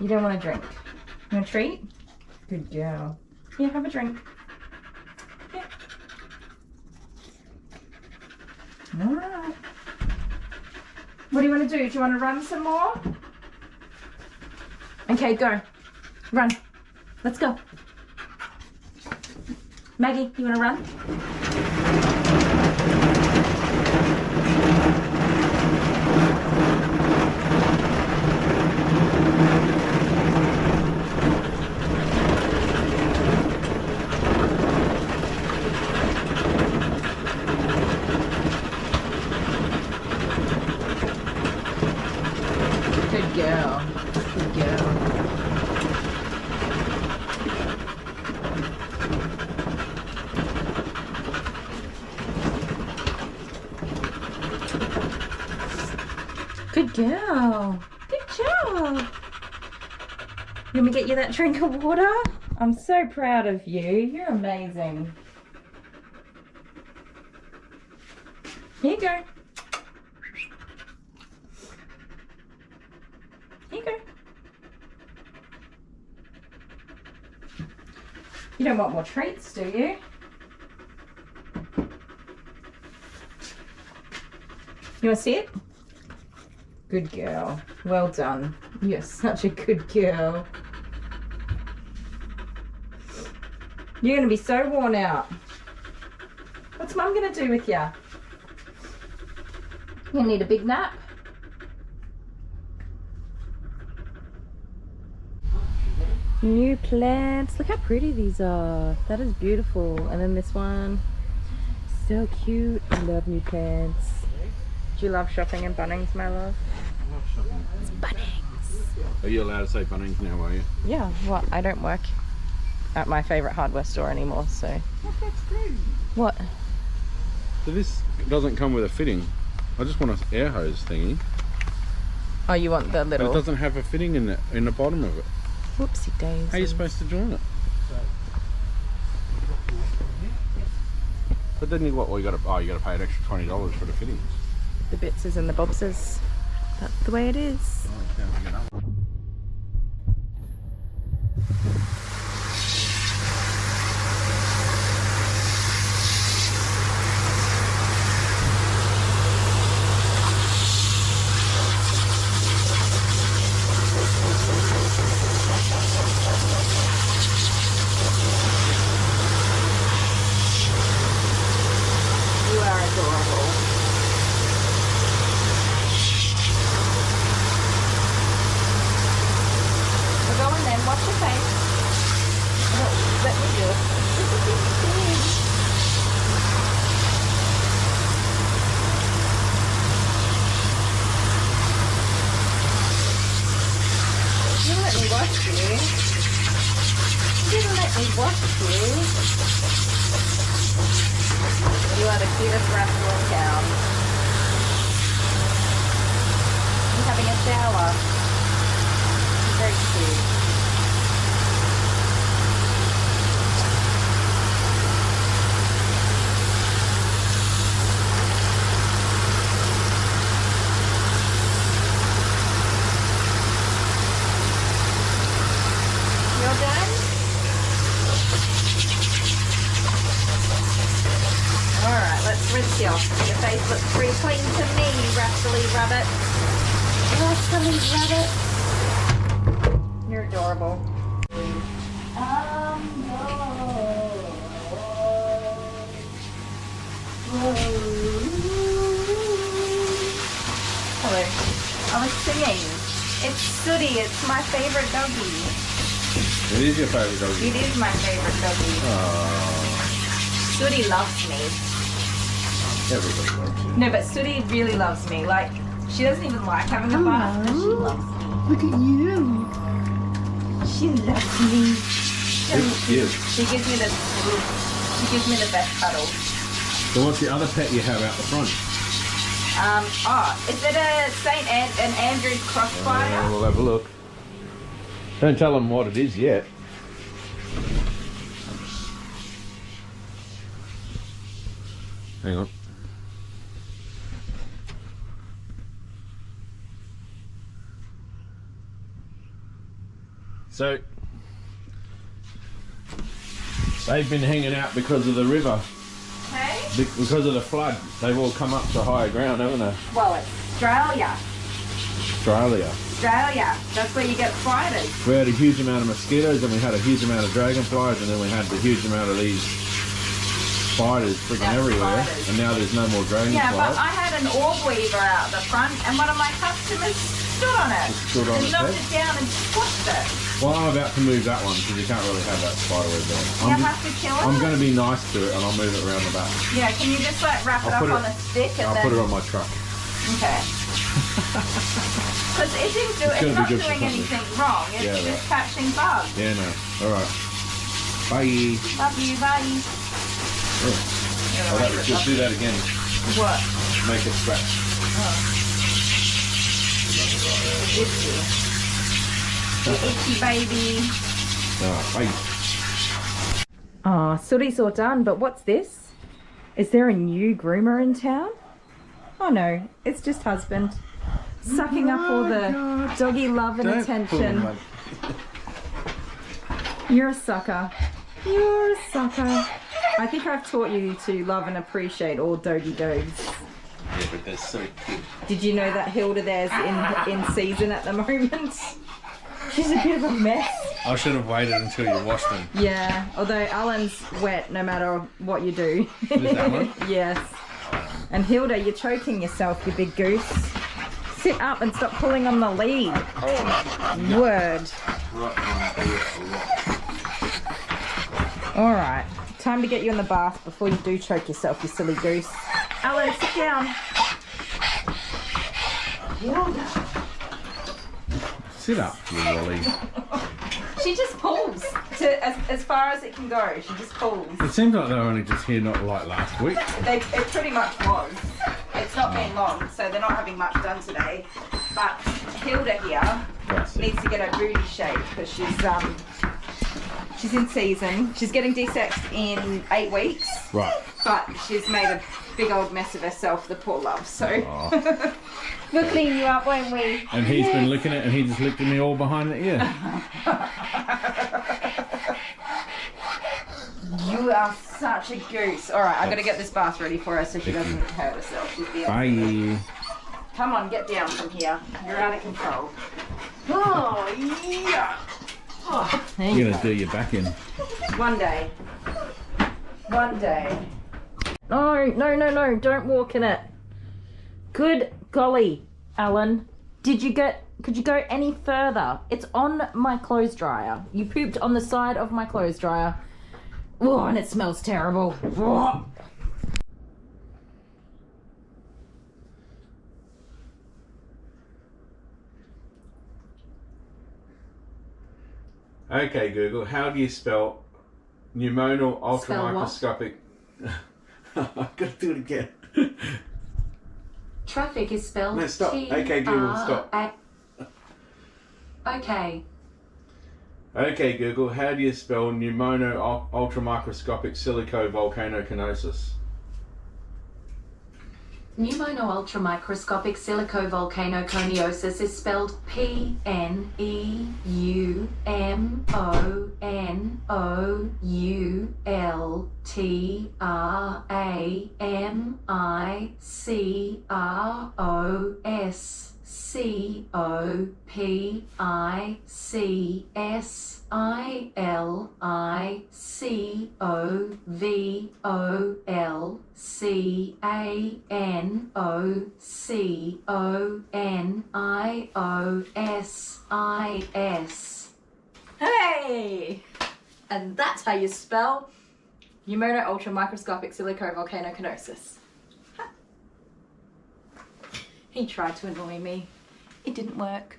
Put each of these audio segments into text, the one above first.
You don't want a drink. You want a treat? Good girl. Yeah, have a drink. Yeah. All right. What do you want to do? Do you want to run some more? Okay, go. Run. Let's go. Maggie, you want to run? Good girl. Good girl. Good girl. Good job. Let me get you that drink of water. I'm so proud of you. You're amazing. Here you go. Here you go. You don't want more treats, do you? You want to see it? Good girl. Well done. You're such a good girl. You're going to be so worn out. What's Mum going to do with you? You're going to need a big nap? New plants. Look how pretty these are. That is beautiful. And then this one. So cute. I love new plants. Do you love shopping in Bunnings, my love? I love shopping. It's Bunnings. Are you allowed to say Bunnings now, are you? Yeah, well, I don't work at my favourite hardware store anymore, so... Oh, that's great. What? So this doesn't come with a fitting. I just want an air hose thingy. Oh, you want the But little... it doesn't have a fitting in the bottom of it. Whoopsie daisies. How are you supposed to join it? But then you what? Well, you got to pay an extra $20 for the fittings. The bitses and the bobses. That's the way it is. Oh, sounds like another one. You are adorable. We're going then. Wash your face. Oh, let me do it. You let me wash you. You didn't let me wash you. You are the cutest rascal in town. You're having a shower. Very cute. You're done? Alright, let's rinse you off. Your face looks pretty clean to me, you rascally rabbit. Rascally rabbit. You're adorable. Hello. I was singing. It's Sooty. It's my favorite doggy. It is your favourite doggy. It is my favorite doggy. Oh, Sooty loves me. everybody loves you. No, but Sooty really loves me. Like, she doesn't even like having a bath, but she loves me. Look at you. She loves me. It's cute. She gives me the best cuddles. So what's the other pet you have out the front? Is it a an Andrew's Crossfire? We'll have a look. Don't tell them what it is yet. Hang on. So they've been hanging out because of the river. Okay. Because of the flood. They've all come up to higher ground, haven't they? Well, it's Australia. Australia. Australia. That's where you get spiders. We had a huge amount of mosquitoes, and we had a huge amount of dragonflies, and then we had the huge amount of these spiders freaking everywhere. Spiders. And now there's no more dragonflies. Yeah, but I had an orb weaver out the front, and one of my customers stood on it. Stood on its knocked head? it down and squashed it. Well, I'm about to move that one because you can't really have that spider web there. You have to kill it? I'm going to be nice to it, and I'll move it around the back. Yeah, can you just like wrap it up on a stick and I'll then... put it on my truck. Okay. Because it didn't do, it's gonna be not good for doing something. anything wrong, it's Yeah, just right. catching bugs. Yeah, no. Alright. Bye. Love you, bye. Oh, just do that again. What? Make it scratch. Itchy. Itchy baby. Bye. Oh, Sooty's all done, but what's this? Is there a new groomer in town? Oh no, it's just husband. Sucking up all the doggy love and attention. You're a sucker. You're a sucker. I think I've taught you to love and appreciate all doggy dogs. Yeah, but they're so cute. Did you know that Hilda there's in season at the moment? She's a bit of a mess. I should have waited until you washed them. Yeah, although Alan's wet no matter what you do. Is that one? Yes. And Hilda, you're choking yourself, you big goose. Sit up and stop pulling on the lead. Oh, word. Alright, time to get you in the bath before you do choke yourself, you silly goose. Alan, sit down. Hilda. Sit up, you lolly. She just pulls to as far as it can go. She just pulls. It seems like they were only just here not like last week. It pretty much was. It's not been long, so they're not having much done today. But Hilda here needs to get her booty shaved because she's in season. She's getting desexed in 8 weeks. Right. But she's made a big old mess of herself, the poor love. So we'll clean you up, won't we? And he's been licking it, and he just licked me all behind the ear. You are such a goose. All right, I've got to get this bath ready for her so she doesn't hurt herself. She's the Bye. Come on, get down from here. You're out of control. Oh, yeah. Oh, You're going to do your back in. one day. One day. No, no, no, no. Don't walk in it. Good golly, Alan. Could you go any further? It's on my clothes dryer. You pooped on the side of my clothes dryer. Oh, and it smells terrible. Oh. Okay, Google, how do you spell pneumonal ultramicroscopic... I've got to do it again. Traffic is spelled No, stop. Okay, Google, stop. Okay. Okay, Google, how do you spell pneumono ultramicroscopic silicovolcanoconiosis? Pneumono-ultramicroscopic silicovolcanoconiosis is spelled P-N-E-U-M-O-N-O-U-L-T-R-A-M-I-C-R-O-S-C-O-V-O-L-C-A-N-O-C-O-N-I-O-S. Hey! And that's how you spell pneumono ultramicroscopic silicovolcanoconiosis. He tried to annoy me. It didn't work.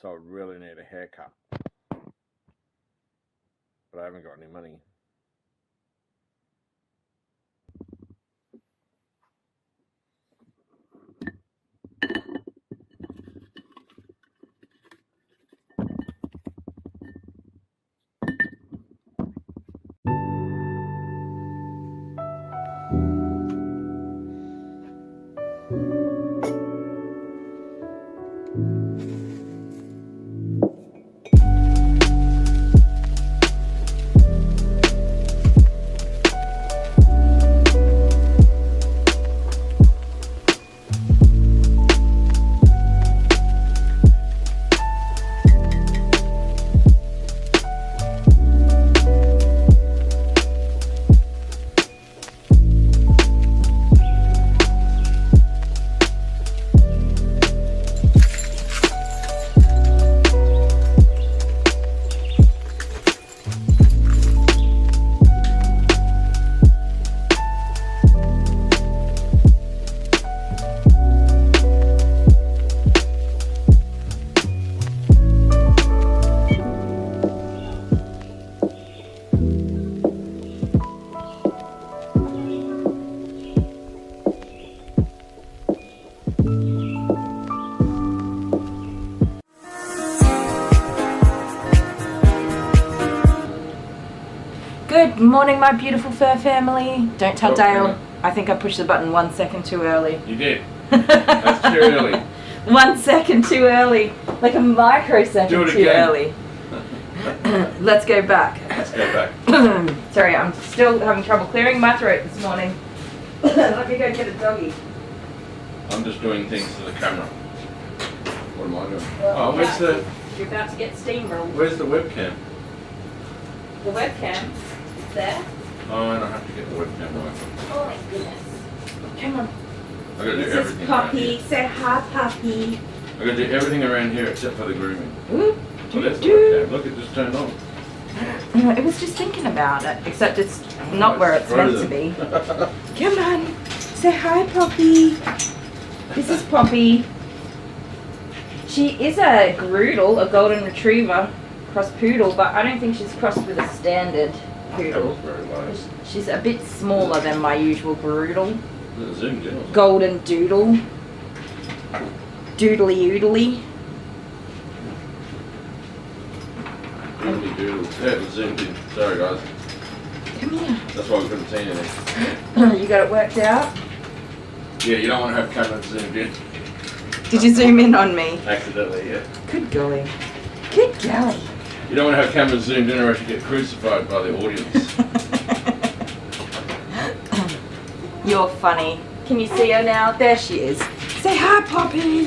So I really need a haircut. But I haven't got any money. Good morning, my beautiful fur family. Don't tell Dale. I think I pushed the button 1 second too early. You did. That's too early. 1 second too early. Like a microsecond Do it too again. early. Let's go back. Let's go back. Sorry, I'm still having trouble clearing my throat this morning. Let me go get a doggy. I'm just doing things to the camera. What am I doing? Well, Oh, where's the You're about to get steamrolled. where's the webcam? The webcam is there. Oh, I don't have to get the webcam right. Oh my goodness. Come on. I gotta do This everything is around Poppy. here. Say hi, Poppy. I gotta do everything around here except for the grooming. Ooh, Oh, that's the doo. webcam. Look, it just turned on. It was just thinking about it, except it's not where it's meant to be. Come on, say hi, Poppy. This is Poppy. She is a Groodle, a golden retriever, cross poodle, but I don't think she's crossed with a standard That poodle. was very low. She's a bit smaller than my usual Groodle. Is it zoomed in or something? Golden doodle. Doodly oodly. Doodly doodle. Yeah, it was zoomed in. Sorry guys. Come here. That's why we couldn't see anything. You got it worked out? Yeah, you don't want to have cameras zoomed in. Did you zoom in on me? Accidentally, yeah. Good golly. Good golly. You don't want to have cameras zoomed in or else you get crucified by the audience. You're funny. Can you see her now? There she is. Say hi, Poppy.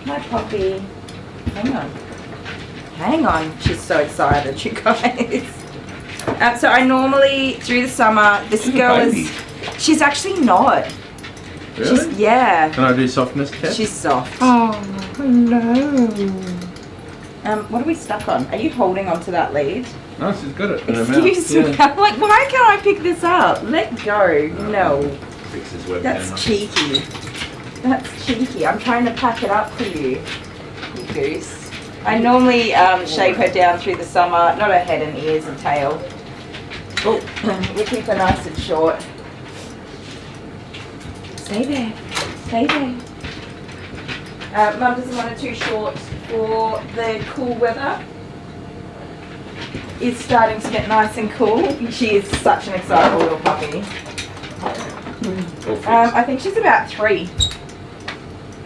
Hi, Poppy. Hang on. Hang on. She's so excited, you guys. So I normally, through the summer, this girl is... She's actually not. Really? She's, yeah. Can I do softness test? She's soft. Oh, hello. What are we stuck on? Are you holding onto that lead? No, she's got it in her mouth. Excuse me. Yeah. I'm like, why can't I pick this up? Let go. No. Fix this webcam. That's cheeky. That's cheeky. I'm trying to pack it up for you, you goose. I normally shave her down through the summer, not her head and ears and tail. Oh, we keep her nice and short. Stay there. Stay there. Mum doesn't want her too short for the cool weather. It's starting to get nice and cool. She is such an excitable little puppy. All fixed. I think she's about 3.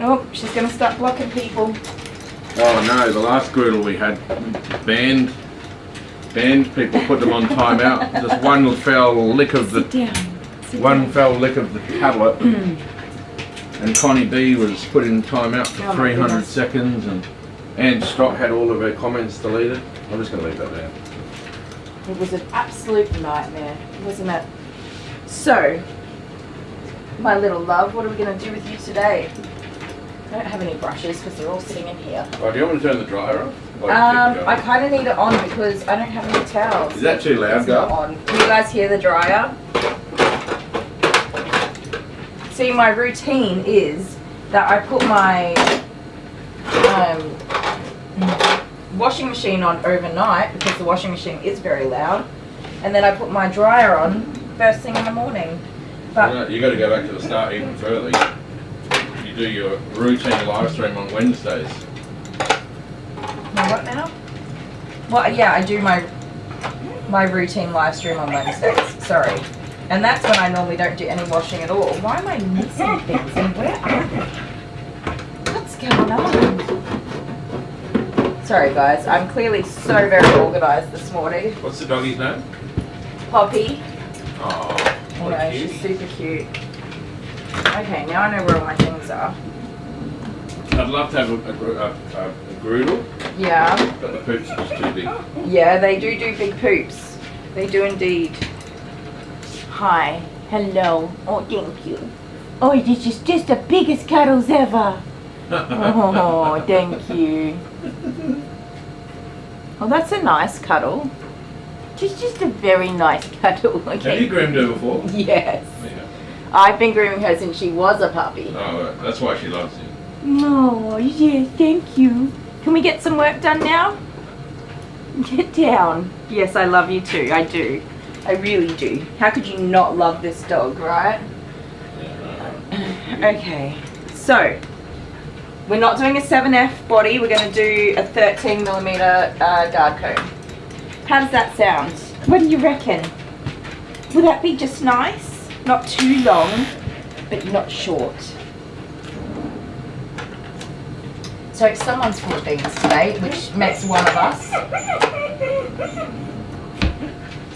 Oh, she's going to start blocking people. Oh no, the last Groodle we had banned people, put them on timeout. Just one foul lick of the tablet, and Connie B was put in timeout for Oh my 300 goodness. seconds, and Anne Stott had all of her comments deleted. I'm just going to leave that there. It was an absolute nightmare, wasn't it? So, my little love, what are we going to do with you today? I don't have any brushes because they're all sitting in here. Oh, do you want me to turn the dryer off? Or keep it I going? kind of need it on because I don't have any towels. Is that too loud, It's not Gar? on. Can you guys hear the dryer? See, my routine is that I put my washing machine on overnight because the washing machine is very loud, and then I put my dryer on first thing in the morning. But You got to go back to the start even further. You do your routine live stream on Wednesdays. what now? Well, yeah, I do my routine live stream on Wednesdays. Sorry. And that's when I normally don't do any washing at all. Why am I missing things and where are they? What's going on? Sorry guys, I'm clearly so very organised this morning. What's the doggy's name? Poppy. Oh, I what a know, cutie. she's super cute. Okay, now I know where all my things are. I'd love to have a Groodle, Yeah. but the poops are just too big. Yeah, they do big poops. They do indeed. Hi. Hello. Oh, thank you. Oh, this is just the biggest cuddles ever. Oh, thank you. Well, that's a nice cuddle. Just a very nice cuddle. Okay. Have you groomed her before? Yes. Yeah. I've been grooming her since she was a puppy. Oh, that's why she loves you. No, yes, thank you. Can we get some work done now? Get down. Yes, I love you too. I do. I really do. How could you not love this dog, right? Yeah, Okay. So, we're not doing a 7F body, we're going to do a 13mm guard comb. How does that sound? What do you reckon? Would that be just nice? Not too long, but not short. So someone's caught beans today, which makes one of us.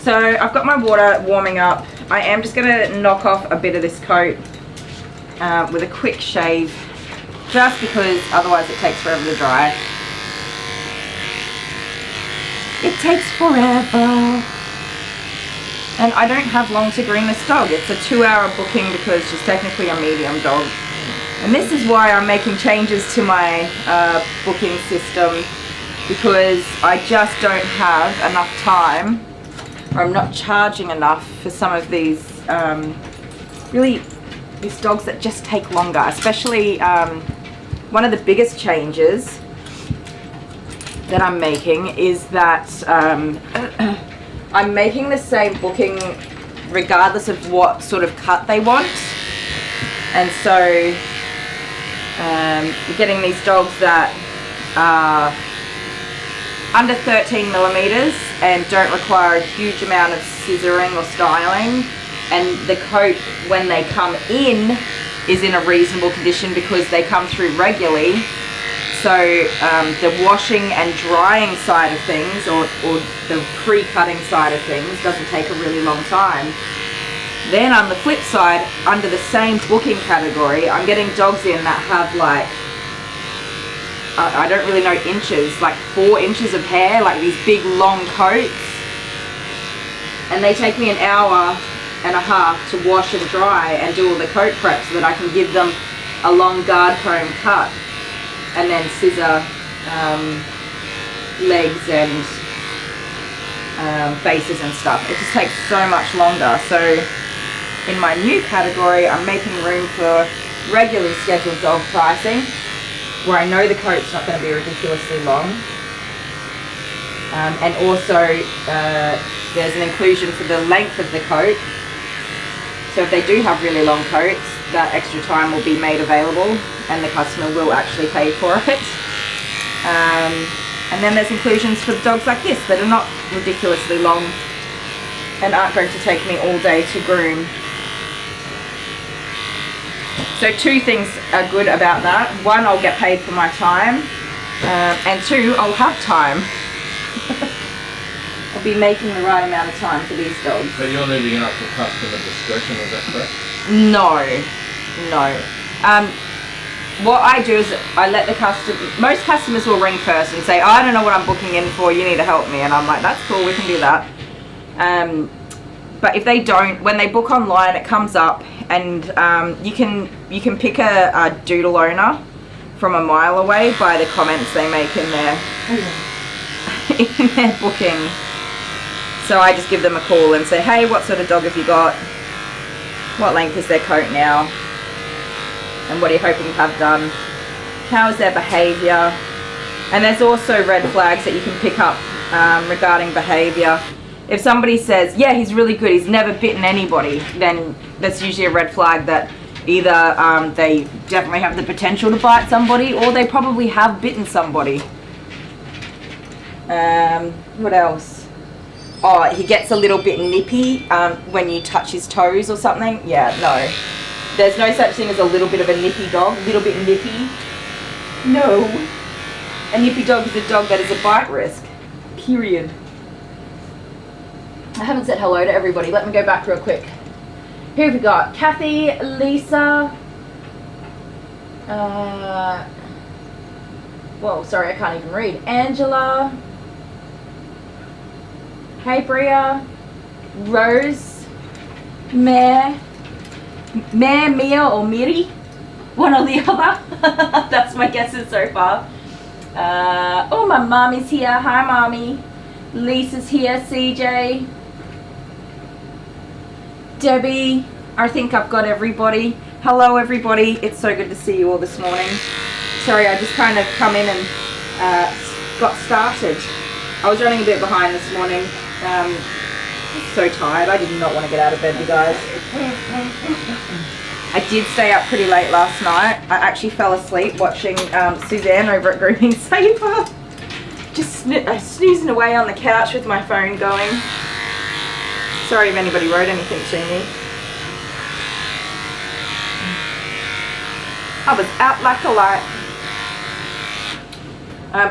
So I've got my water warming up. I am just going to knock off a bit of this coat with a quick shave, just because otherwise it takes forever to dry. It takes forever. And I don't have long to groom this dog. It's a 2-hour booking because she's technically a medium dog. And this is why I'm making changes to my booking system, because I just don't have enough time, or I'm not charging enough for some of these these dogs that just take longer. Especially one of the biggest changes that I'm making is that I'm making the same booking regardless of what sort of cut they want. And so you're getting these dogs that are under 13mm and don't require a huge amount of scissoring or styling, and the coat when they come in is in a reasonable condition because they come through regularly. So the washing and drying side of things, or the pre-cutting side of things, doesn't take a really long time. Then on the flip side, under the same booking category, I'm getting dogs in that have like, I don't really know inches, like 4 inches of hair, like these big long coats. And they take me an hour and a half to wash and dry and do all the coat prep so that I can give them a long guard comb cut. And then scissor legs and faces and stuff. It just takes so much longer. So in my new category, I'm making room for regularly scheduled dog pricing, where I know the coat's not going to be ridiculously long. And also there's an inclusion for the length of the coat. So if they do have really long coats, that extra time will be made available and the customer will actually pay for it. And then there's inclusions for dogs like this that are not ridiculously long and aren't going to take me all day to groom. So 2 things are good about that. 1, I'll get paid for my time, and 2, I'll have time. I'll be making the right amount of time for these dogs. So you're leaving it up to customer discretion, is that correct? No. What I do is I let the customer, most customers will ring first and say, I don't know what I'm booking in for, you need to help me. And I'm like, that's cool, we can do that. But if they don't, when they book online, it comes up and you can pick a doodle owner from a mile away by the comments they make in their booking. So I just give them a call and say, hey, what sort of dog have you got? What length is their coat now? And what are you hoping to have done? How is their behaviour? And there's also red flags that you can pick up regarding behaviour. If somebody says, yeah, he's really good, he's never bitten anybody, then that's usually a red flag that either they definitely have the potential to bite somebody, or they probably have bitten somebody. What else? Oh, he gets a little bit nippy when you touch his toes or something. Yeah, no. There's no such thing as a little bit of a nippy dog. A little bit nippy. No. A nippy dog is a dog that is a bite risk. Period. I haven't said hello to everybody. Let me go back real quick. Who have we got? Kathy, Lisa. Whoa, sorry, I can't even read. Angela. Hey, Bria. Rose. Mia, or Miri. One or the other. That's my guesses so far. Oh, my mommy's here. Hi, mommy. Lisa's here. CJ. Debbie. I think I've got everybody. Hello, everybody. It's so good to see you all this morning. Sorry, I just kind of come in and got started. I was running a bit behind this morning. So tired. I did not want to get out of bed, you guys. I did stay up pretty late last night. I actually fell asleep watching Suzanne over at Grooming Saver. Just snoozing away on the couch with my phone going. Sorry if anybody wrote anything to me. I was out like a light.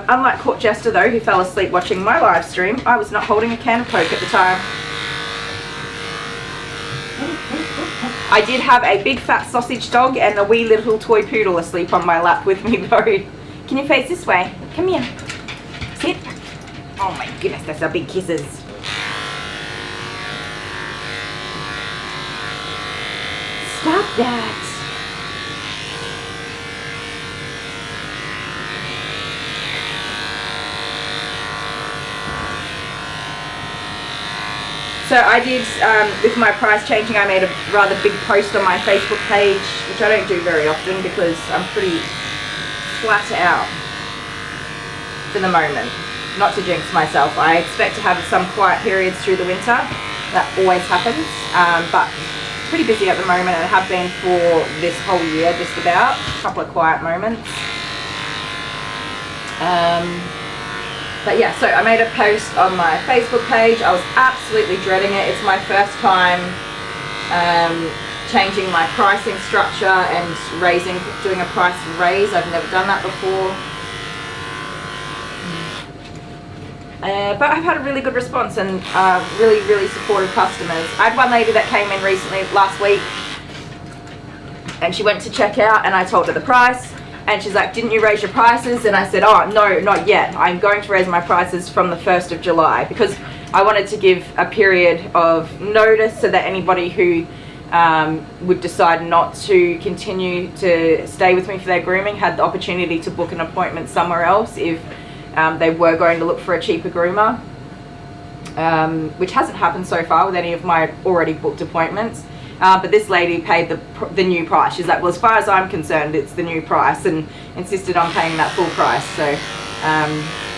Unlike Court Jester though, who fell asleep watching my live stream, I was not holding a can of Coke at the time. I did have a big fat sausage dog and a wee little toy poodle asleep on my lap with me though. Can you face this way? Come here. Sit. Oh my goodness, that's our big kisses. Stop that. So I did, with my price changing, I made a rather big post on my Facebook page, which I don't do very often because I'm pretty flat out for the moment. Not to jinx myself. I expect to have some quiet periods through the winter. That always happens. But pretty busy at the moment and have been for this whole year just about. A couple of quiet moments. But yeah, so I made a post on my Facebook page. I was absolutely dreading it. It's my first time changing my pricing structure and doing a price raise. I've never done that before. But I've had a really good response and really supportive customers. I had one lady that came in recently, last week, and she went to check out and I told her the price. And she's like, didn't you raise your prices? And I said, oh, no, not yet. I'm going to raise my prices from the 1st of July because I wanted to give a period of notice so that anybody who would decide not to continue to stay with me for their grooming had the opportunity to book an appointment somewhere else if they were going to look for a cheaper groomer, which hasn't happened so far with any of my already booked appointments. But this lady paid the new price. She's like, well, as far as I'm concerned, it's the new price, and insisted on paying that full price. So,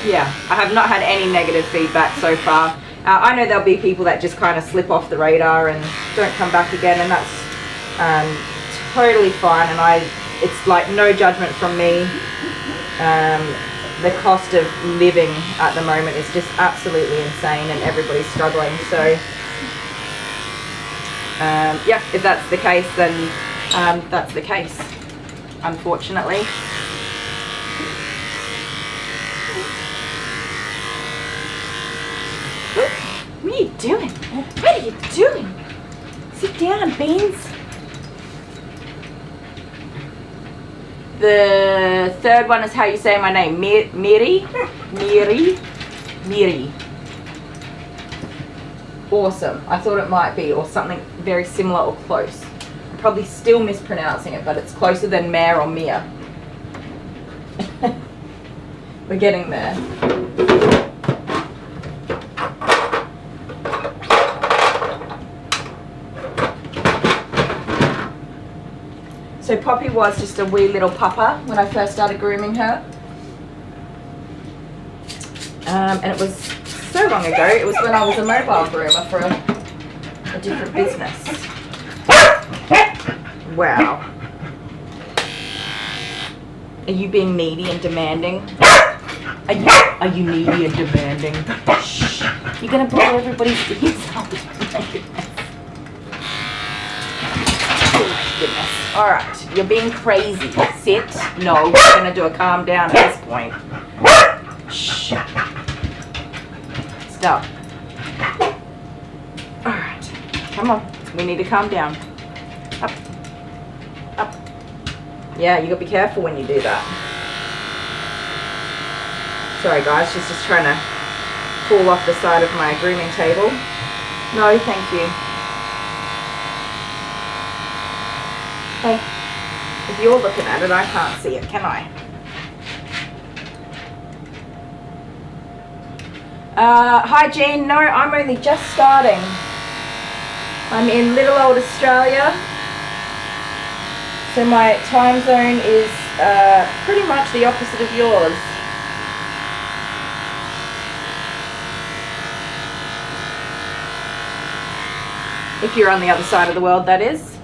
yeah, I have not had any negative feedback so far. I know there'll be people that just kind of slip off the radar and don't come back again, and that's totally fine. And it's like no judgment from me. The cost of living at the moment is just absolutely insane, and everybody's struggling. So. Yeah, if that's the case, then that's the case, unfortunately. What are you doing? What are you doing? Sit down, Beans. The third one is how you say my name, Miri. Awesome. I thought it might be, or something very similar or close. I'm probably still mispronouncing it, but it's closer than Mare or Mia. We're getting there. So Poppy was just a wee little pupper when I first started grooming her. And it was so long ago. It was when I was a mobile groomer for a different business. Wow. Are you being needy and demanding? Are you needy and demanding? Shh. You're gonna blow everybody's ears out. Oh my goodness. Alright, you're being crazy. Sit. No, we're gonna do a calm down at this point. Shh. Stop. Alright. Come on. We need to calm down. Up. Up. Yeah, you gotta be careful when you do that. Sorry guys, she's just trying to fall off the side of my grooming table. No, thank you. Hey, if you're looking at it, I can't see it, can I? Hi Jean, no, I'm only just starting. I'm in little old Australia. So my time zone is pretty much the opposite of yours. If you're on the other side of the world, that is.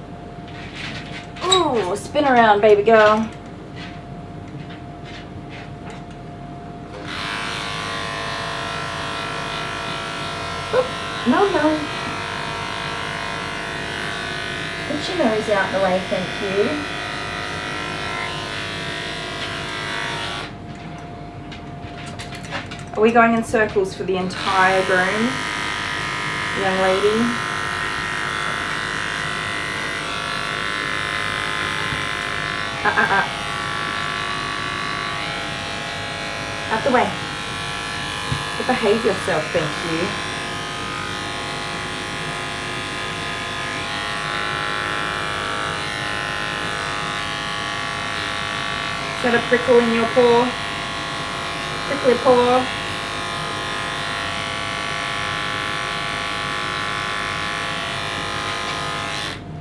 Oh, spin around, baby girl. No, no. Put your nose out the way, thank you. Are we going in circles for the entire groom, young lady? Out the way. Behave yourself, thank you. Is that a prickle in your paw? Prickly paw.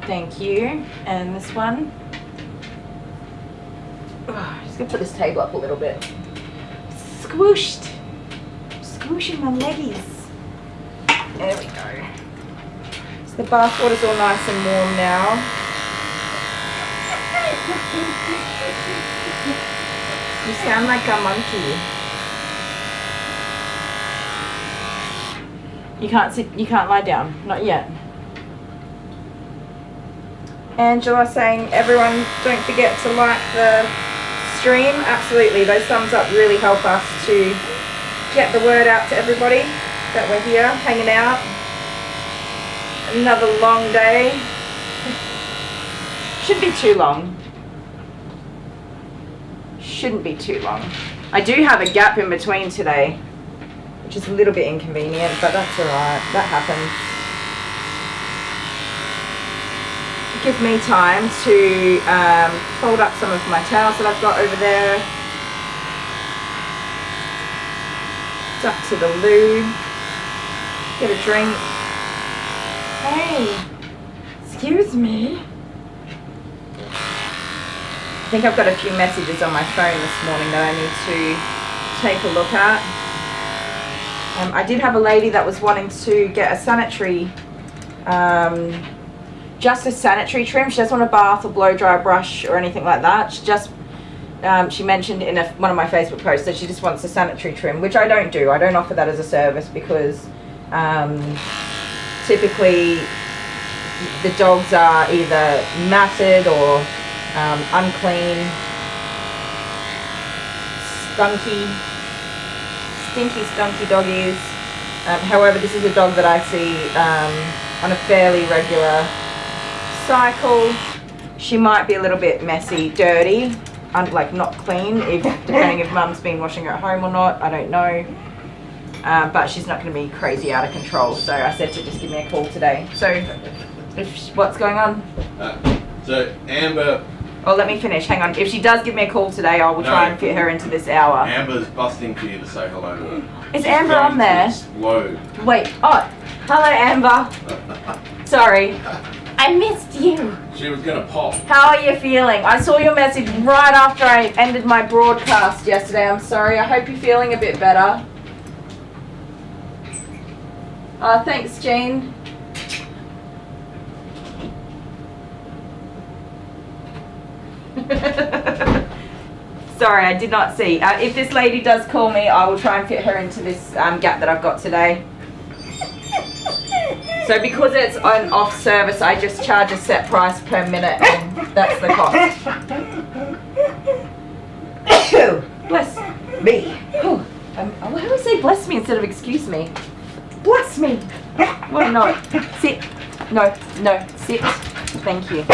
Thank you. And this one. Oh, just gonna put this table up a little bit. Squooshed. Squooshing my leggies. There we go. So the bath water's all nice and warm now. You sound like a monkey. You can't sit, you can't lie down. Not yet. Angela saying, everyone don't forget to like the stream. Absolutely, those thumbs up really help us to get the word out to everybody that we're here hanging out. Another long day. Shouldn't be too long. Shouldn't be too long. I do have a gap in between today, which is a little bit inconvenient, but that's alright. That happens. Give me time to fold up some of my towels that I've got over there. Duck to the loo. Get a drink. Hey, excuse me. I think I've got a few messages on my phone this morning that I need to take a look at. I did have a lady that was wanting to get a sanitary, just a sanitary trim. She doesn't want a bath or blow dry brush or anything like that. She just, she mentioned in one of my Facebook posts that she just wants a sanitary trim, which I don't do. I don't offer that as a service because typically the dogs are either matted or unclean, stinky doggies. However, this is a dog that I see on a fairly regular cycle. She might be a little bit messy, dirty, like not clean, depending if mum's been washing her at home or not, I don't know. But she's not going to be crazy out of control, so I said to just give me a call today. So, what's going on? So Amber. Oh, let me finish. Hang on. If she does give me a call today, I will try and fit her into this hour. Amber's busting for you to say hello to her. Is Amber on there? Explode. Wait. Oh, hello, Amber. Sorry. I missed you. She was gonna pop. How are you feeling? I saw your message right after I ended my broadcast yesterday. I'm sorry. I hope you're feeling a bit better. Thanks, Jean. Sorry, I did not see. If this lady does call me, I will try and fit her into this gap that I've got today. So because it's an off service, I just charge a set price per minute, and that's the cost. Bless me. Why do we say bless me instead of excuse me? Bless me. Why not? Sit. No, sit. Thank you.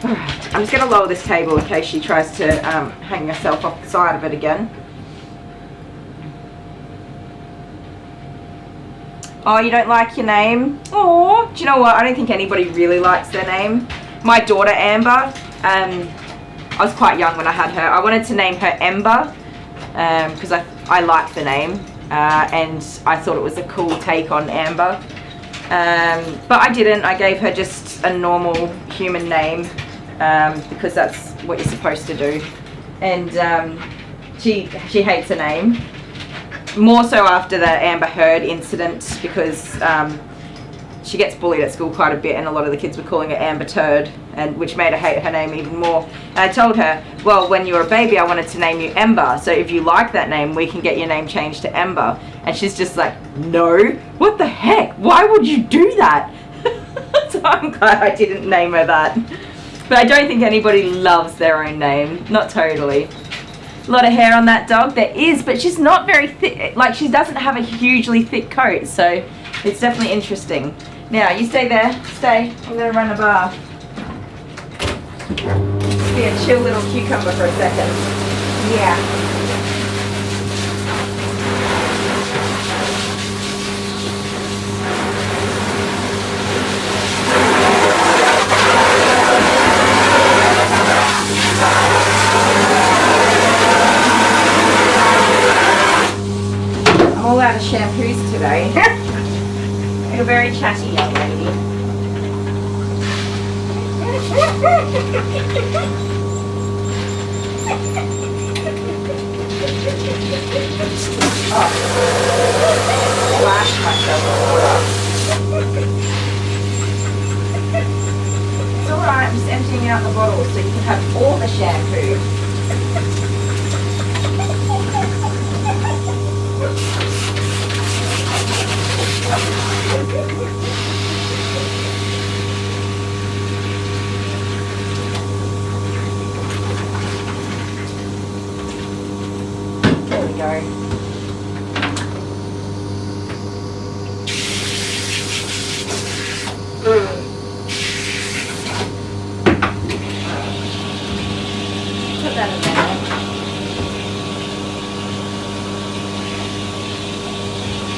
Alright, I'm just going to lower this table in case she tries to hang herself off the side of it again. Oh, you don't like your name? Oh, do you know what? I don't think anybody really likes their name. My daughter Amber, I was quite young when I had her. I wanted to name her Ember because I liked the name and I thought it was a cool take on Amber. But I didn't. I gave her just a normal human name. Because that's what you're supposed to do, and she hates her name, more so after the Amber Heard incident, because she gets bullied at school quite a bit and a lot of the kids were calling her Amber Turd, and which made her hate her name even more. And I told her, well, when you were a baby, I wanted to name you Ember. So if you like that name, we can get your name changed to Ember. And she's just like, no, what the heck? Why would you do that? So I'm glad I didn't name her that. But I don't think anybody loves their own name. Not totally. A lot of hair on that dog. There is, but she's not very thick. Like, she doesn't have a hugely thick coat. So it's definitely interesting. Now, you stay there. Stay. I'm going to run a bath. Just be a chill little cucumber for a second. Yeah. I'm all out of shampoos today. You're a very chatty young lady. Oh, splashed myself with water. It's alright, I'm just emptying out the bottle so you can have all the shampoo. There we go. Put that in there.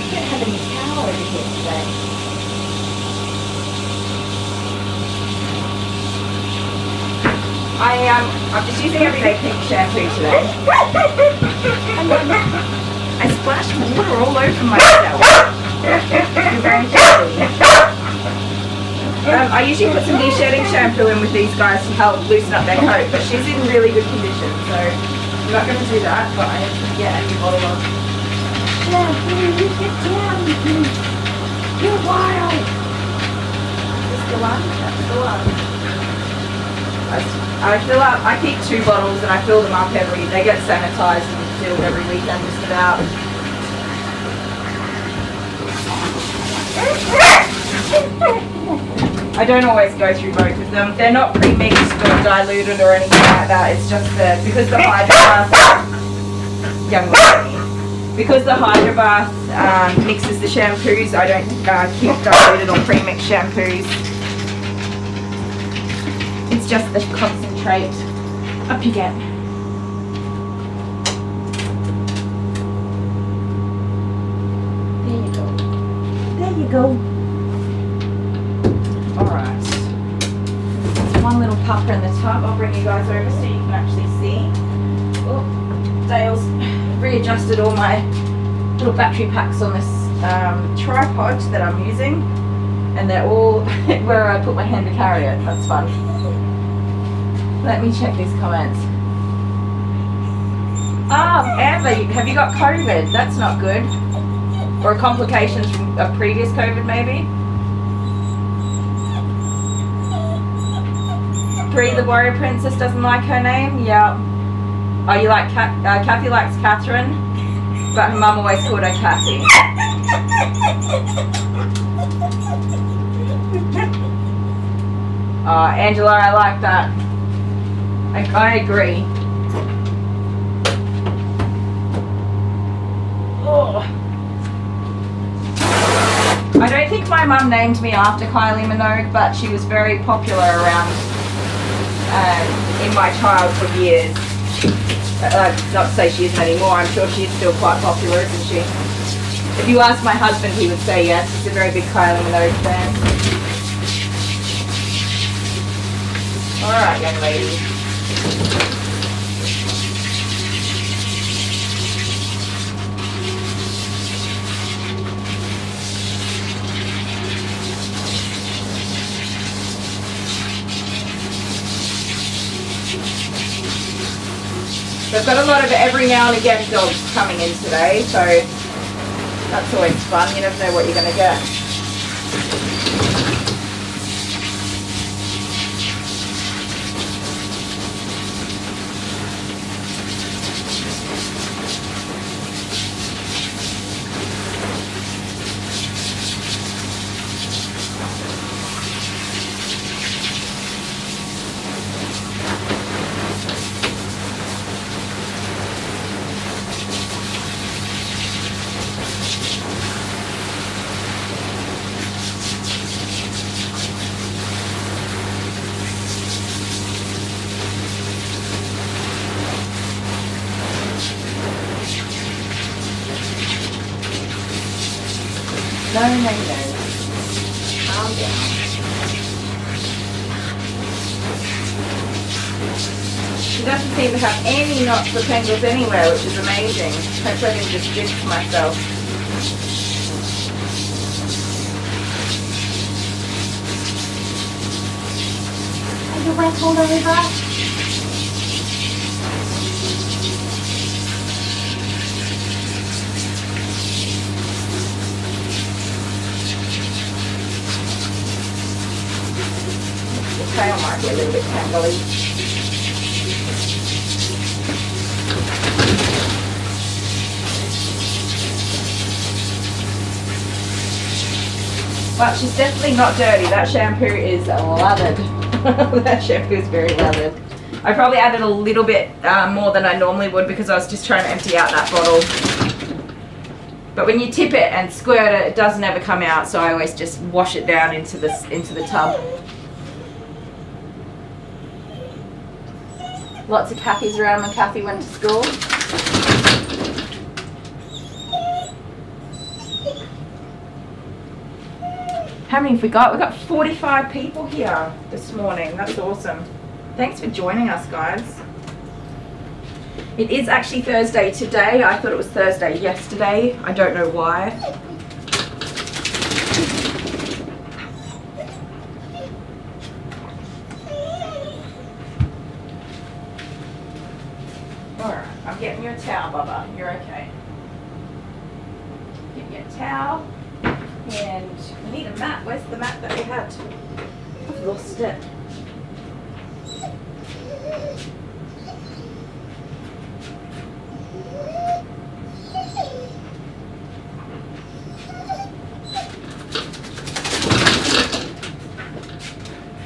I don't have any towel over here today. I'm just using everyday pink shampoo today. And then I splashed water all over myself. You're very healthy. I usually put some de-shedding shampoo in with these guys to help loosen up their coat, but she's in really good condition, so I'm not going to do that, but I am going to get a new bottle of shampoo. Get down with me. You're wild. Is this the one? That's the one. I keep 2 bottles and I fill them up they get sanitized and filled every weekend just about. I don't always go through both of them. They're not pre-mixed or diluted or anything like that. It's just because the Hydro Bath, young lady, because the Hydro Bath mixes the shampoos, I don't keep diluted or pre-mixed shampoos. It's just the concentrate. Up you get. There you go. There you go. Alright. One little pupper in the tub. I'll bring you guys over so you can actually see. Oh, Dale's readjusted all my little battery packs on this tripod that I'm using. And they're all where I put my hand to carry it. That's fun. Let me check these comments. Amber, have you got COVID? That's not good. Or complications from a previous COVID, maybe? Bree, the warrior princess, doesn't like her name? Yeah. Oh, you like Kathy likes Catherine, but her mum always called her Kathy. Angela, I like that. I agree. Oh. I don't think my mum named me after Kylie Minogue, but she was very popular around in my childhood years. Not to say she isn't anymore, I'm sure she's still quite popular, isn't she? If you ask my husband, he would say yes. He's a very big Kylie Minogue fan. Alright, young lady. We've got a lot of every now and again dogs coming in today, so that's always fun. You never know what you're going to get. Calm down. She doesn't seem to have any knots or tangles anywhere, which is amazing. Hopefully I can just jinx myself. Are you wet all over? The tail might be a little bit tangly. But she's definitely not dirty. That shampoo is lathered. That shampoo is very lathered. I probably added a little bit more than I normally would because I was just trying to empty out that bottle. But when you tip it and squirt it, it doesn't ever come out, so I always just wash it down into the tub. Lots of Kathy's around when Kathy went to school. How many have we got? We've got 45 people here this morning. That's awesome. Thanks for joining us, guys. It is actually Thursday today. I thought it was Thursday yesterday. I don't know why. Alright, I'm getting you a towel, Bubba. You're okay. Get you a towel. And we need a mat. Where's the mat that we had? I've lost it.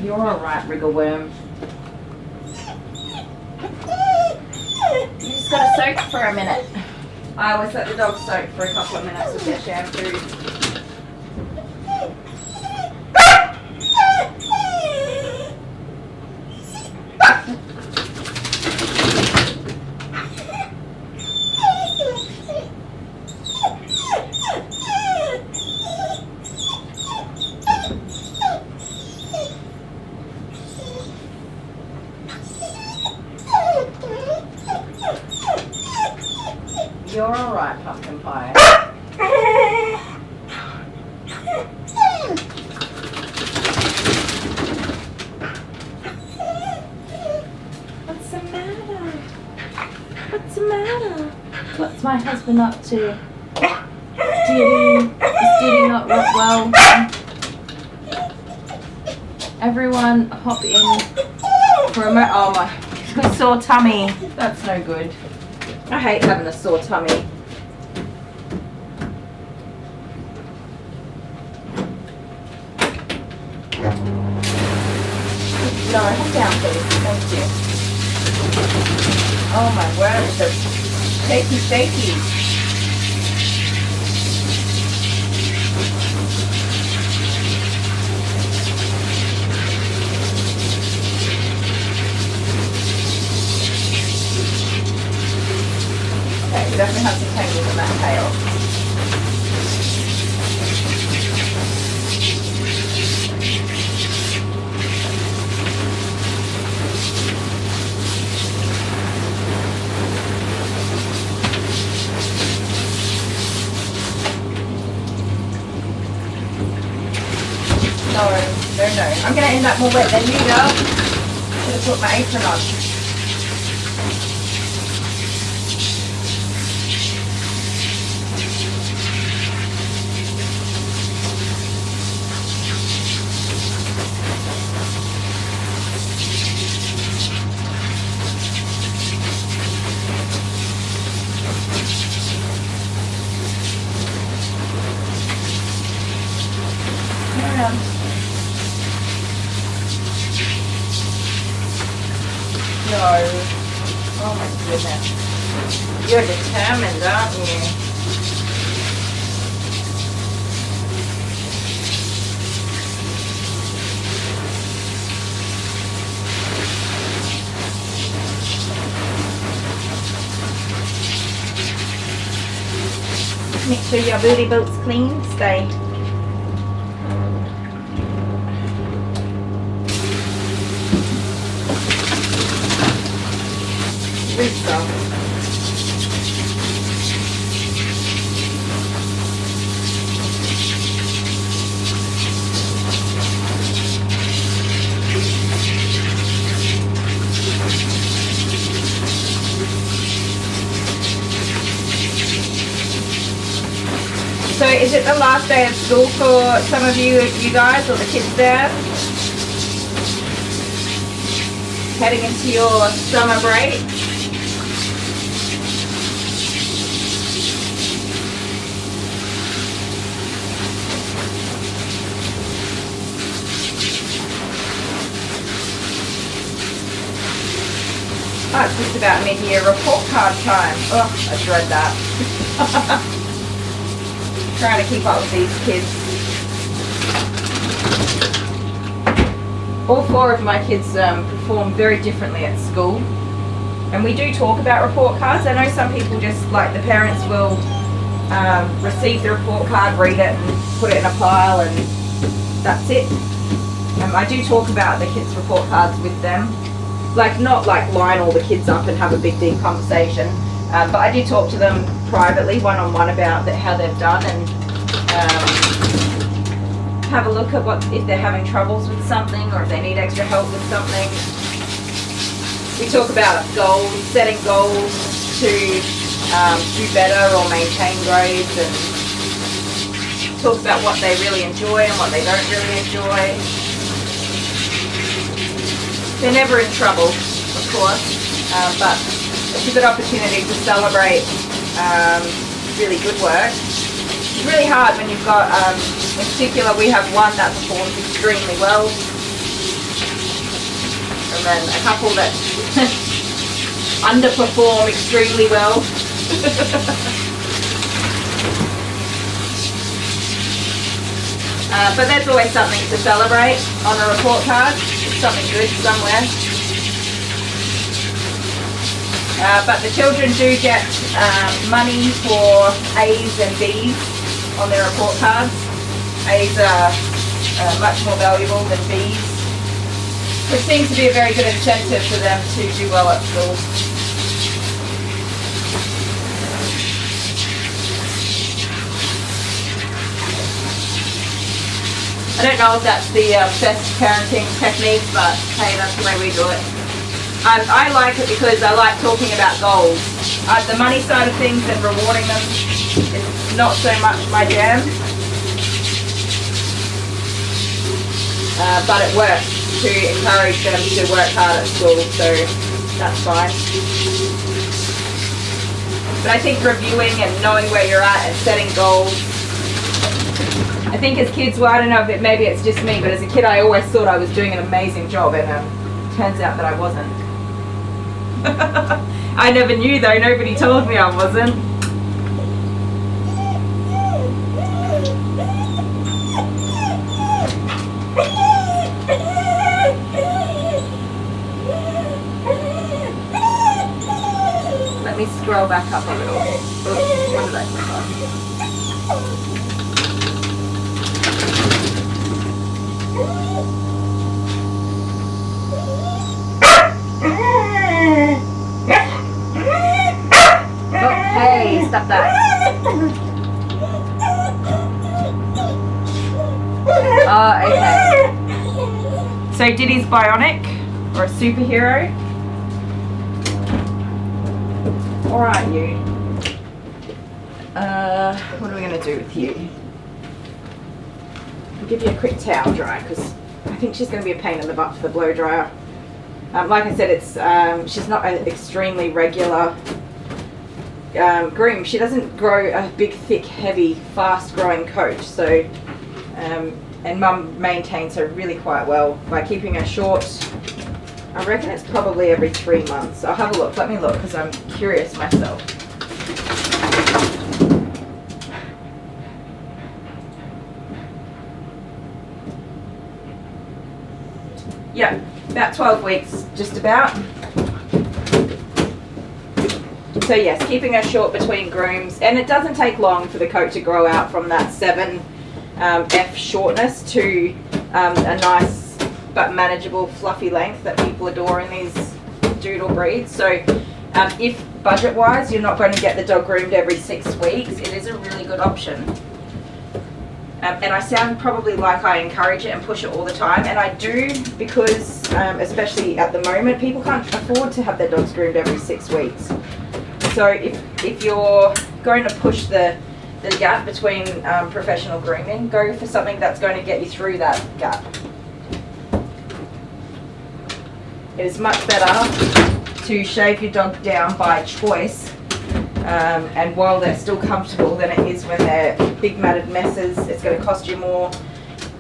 You're alright, wriggle worm. You just gotta soak for a minute. I always let the dog soak for a couple of minutes with their shampoo. You're alright, pumpkin pie. What's the matter? What's the matter? What's my husband up to? Is Diddy not well? Everyone hop in for a moment. Oh my, he's got a sore tummy. That's no good. I hate having a sore tummy. No, head down please. Thank you. Oh my word, it's so shaky. Okay, we definitely have some tangles in that tail. No. I'm going to end up more wet than you, girl. Should have put my apron on. No. Oh my goodness. You're determined, aren't you? Make sure your booty boat's clean. Stay. Good stuff. So is it the last day of school for some of you guys or the kids there? Heading into your summer break? Oh, it's just about mid-year report card time. Oh, I dread that. Trying to keep up with these kids. All 4 of my kids perform very differently at school. And we do talk about report cards. I know some people just, like the parents will receive the report card, read it and put it in a pile and that's it. I do talk about the kids' report cards with them. Like, not like line all the kids up and have a big deep conversation. But I do talk to them privately, one-on-one about how they've done and have a look at if they're having troubles with something or if they need extra help with something. We talk about goals, setting goals to do better or maintain grades, and talk about what they really enjoy and what they don't really enjoy. They're never in trouble, of course, but it's a good opportunity to celebrate really good work. It's really hard when you've got, in particular, we have one that performs extremely well, and then a couple that underperform extremely well. But there's always something to celebrate on a report card. Something good somewhere. But the children do get money for A's and B's on their report cards. A's are much more valuable than B's, which seems to be a very good incentive for them to do well at school. I don't know if that's the best parenting technique, but hey, that's the way we do it. I like it because I like talking about goals. The money side of things and rewarding them is not so much my jam. But it works to encourage them to work hard at school, so that's fine. But I think reviewing and knowing where you're at and setting goals, I think as kids, well, I don't know if maybe it's just me, but as a kid I always thought I was doing an amazing job, and it turns out that I wasn't. I never knew though, nobody told me I wasn't. Let me scroll back up a little. Oops, what did I click on? Oh, hey, stop that. Oh, okay. So Diddy's bionic or a superhero? Alright, you. What are we going to do with you? I'll give you a quick towel dry because I think she's going to be a pain in the butt for the blow dryer. Like I said, it's she's not an extremely regular groom. She doesn't grow a big, thick, heavy, fast-growing coat. So, and Mum maintains her really quite well by keeping her short. I reckon it's probably every 3 months. I'll have a look. Let me look because I'm curious myself. Yeah, about 12 weeks, just about. So yes, keeping her short between grooms, and it doesn't take long for the coat to grow out from that 7F shortness to a nice but manageable fluffy length that people adore in these doodle breeds. So If budget-wise you're not going to get the dog groomed every 6 weeks, it is a really good option. And I sound probably like I encourage it and push it all the time, and I do, because especially at the moment, people can't afford to have their dogs groomed every 6 weeks. So if you're going to push the gap between professional grooming, go for something that's going to get you through that gap. It is much better to shave your dog down by choice, and while they're still comfortable, than it is when they're big matted messes. It's going to cost you more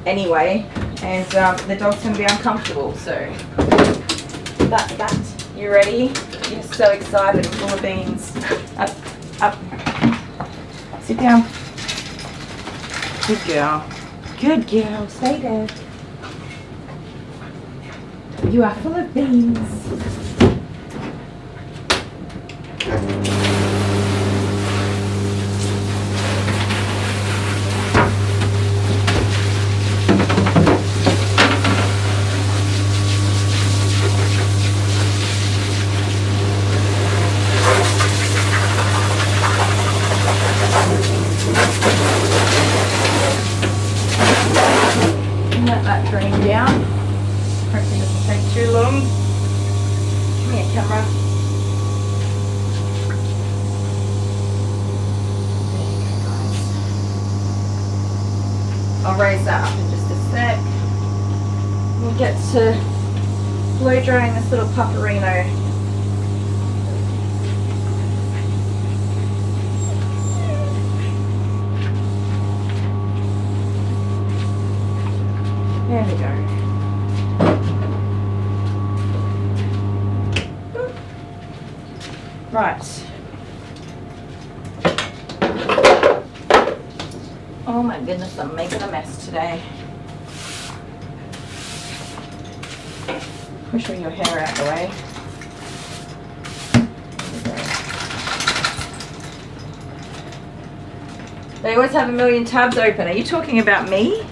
anyway, and the dog's going to be uncomfortable. So that's that. You ready? You're so excited and full of beans. Up, up. Sit down. Good girl. Good girl. Stay there. You are full of beans. Let that drain down. Hopefully it doesn't take too long. Come here, camera. There you go, guys. I'll raise that up in just a sec. We'll get to blow drying this little pupperino. There we go. Right. Oh my goodness, I'm making a mess today. Pushing your hair out the way. They always have a million tabs open. Are you talking about me?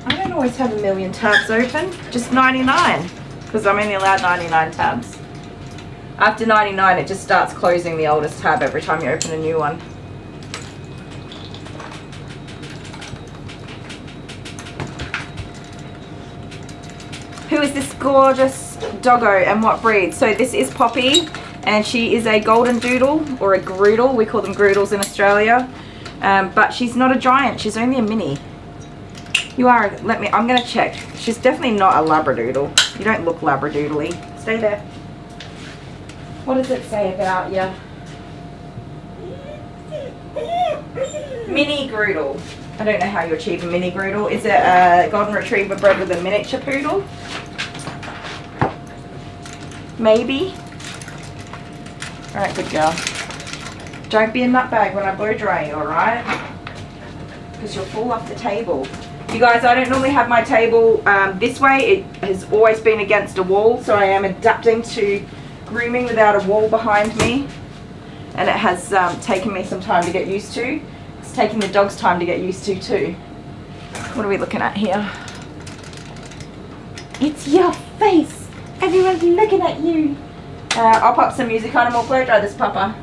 I don't always have a million tabs open, just 99, because I'm only allowed 99 tabs. After 99, it just starts closing the oldest tab every time you open a new one. Who is this gorgeous doggo and what breed? So this is Poppy, and she is a golden doodle, or a groodle. We call them groodles in Australia, but she's not a giant, she's only a mini. You are, I'm going to check. She's definitely not a labradoodle. You don't look labradoodly. Stay there. What does it say about you? Mini groodle. I don't know how you achieve a mini groodle. Is it a golden retriever bred with a miniature poodle? Maybe. Alright, good girl. Don't be a nutbag when I blow dry you, alright? Because you'll fall off the table. You guys, I don't normally have my table this way. It has always been against a wall, so I am adapting to grooming without a wall behind me. And it has taken me some time to get used to. It's taking the dogs time to get used to too. What are we looking at here? It's your face! Everyone's looking at you! I'll pop some music on and we'll blow dry this pupper.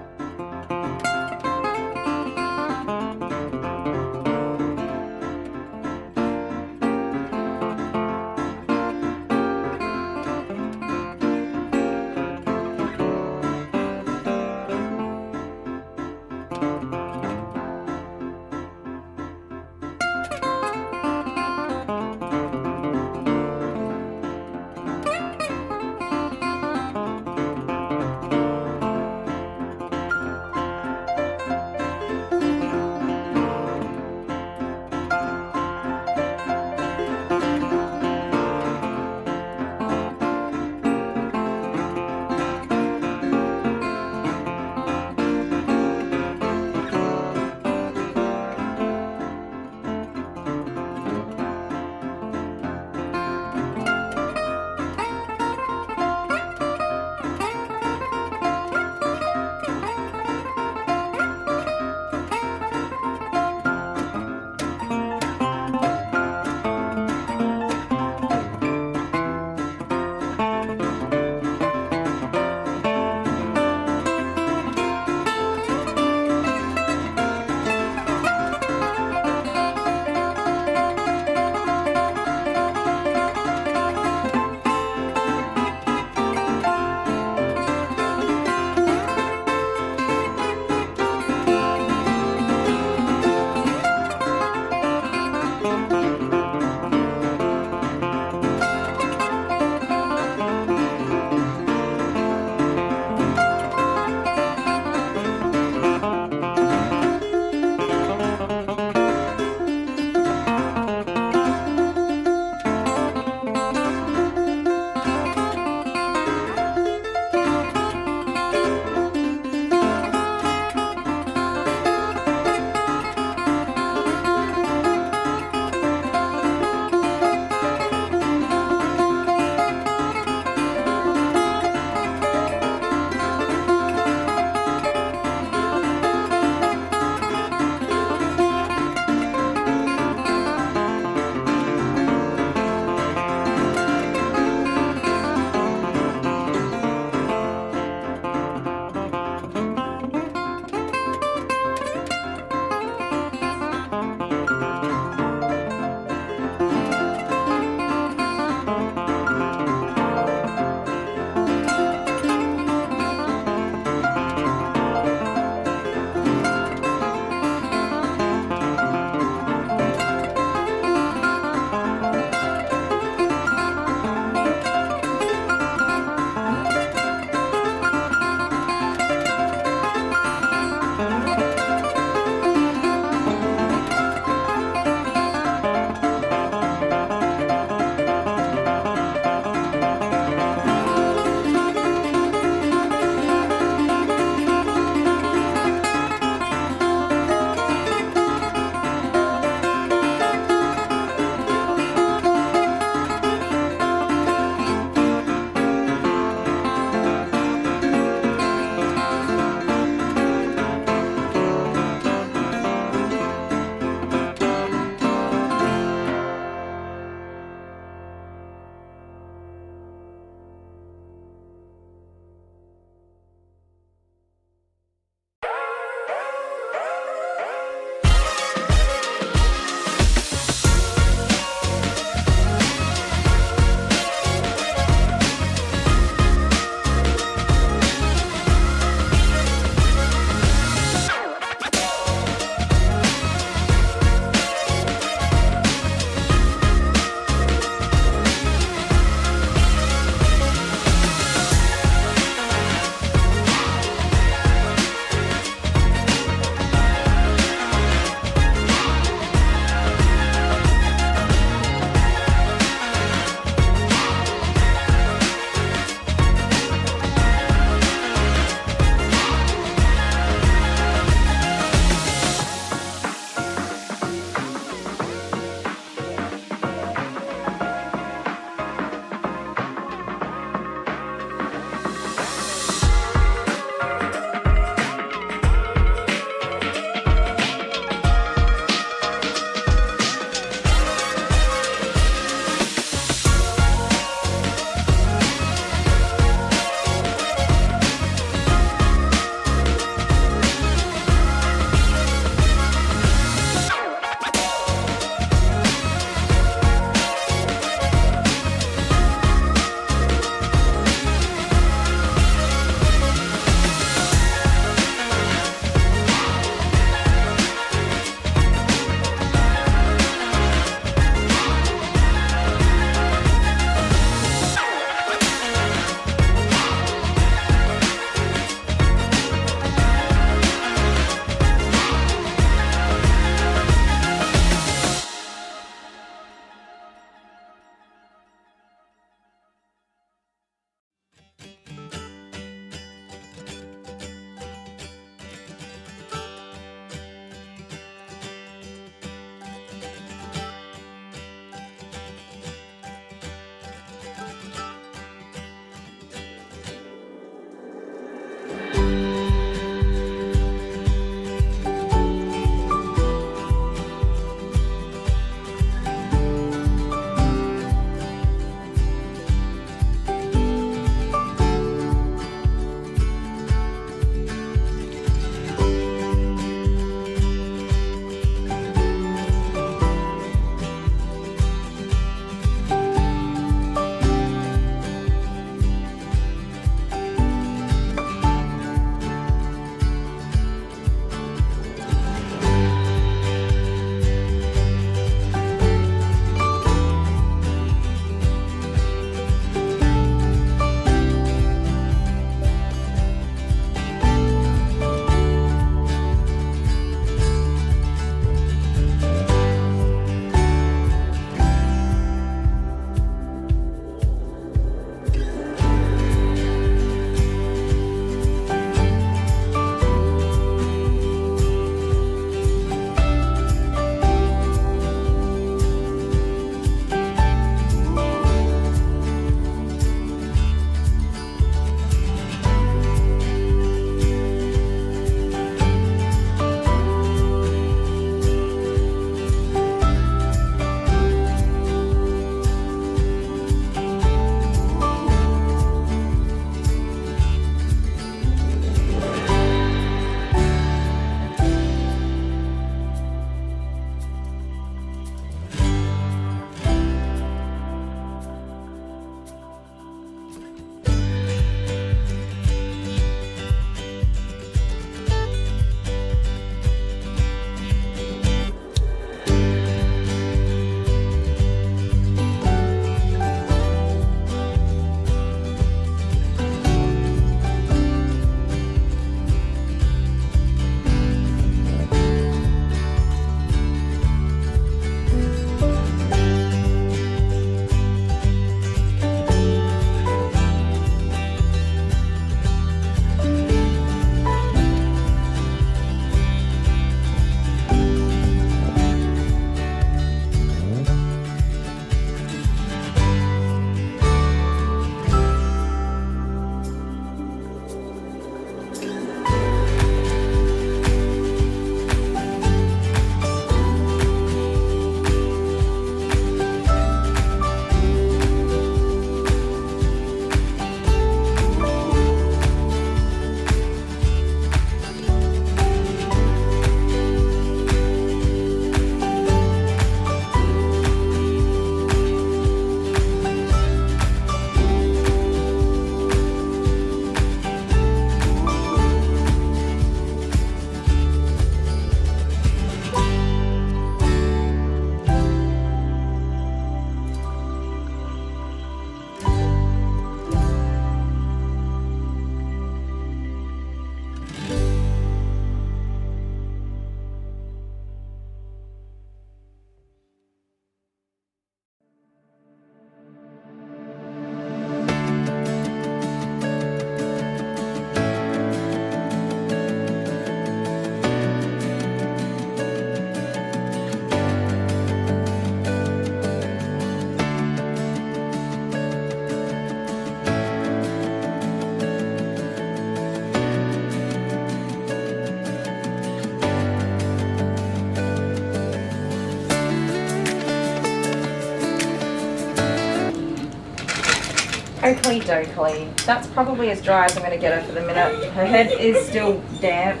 Oakley dokley. That's probably as dry as I'm going to get her for the minute. Her head is still damp,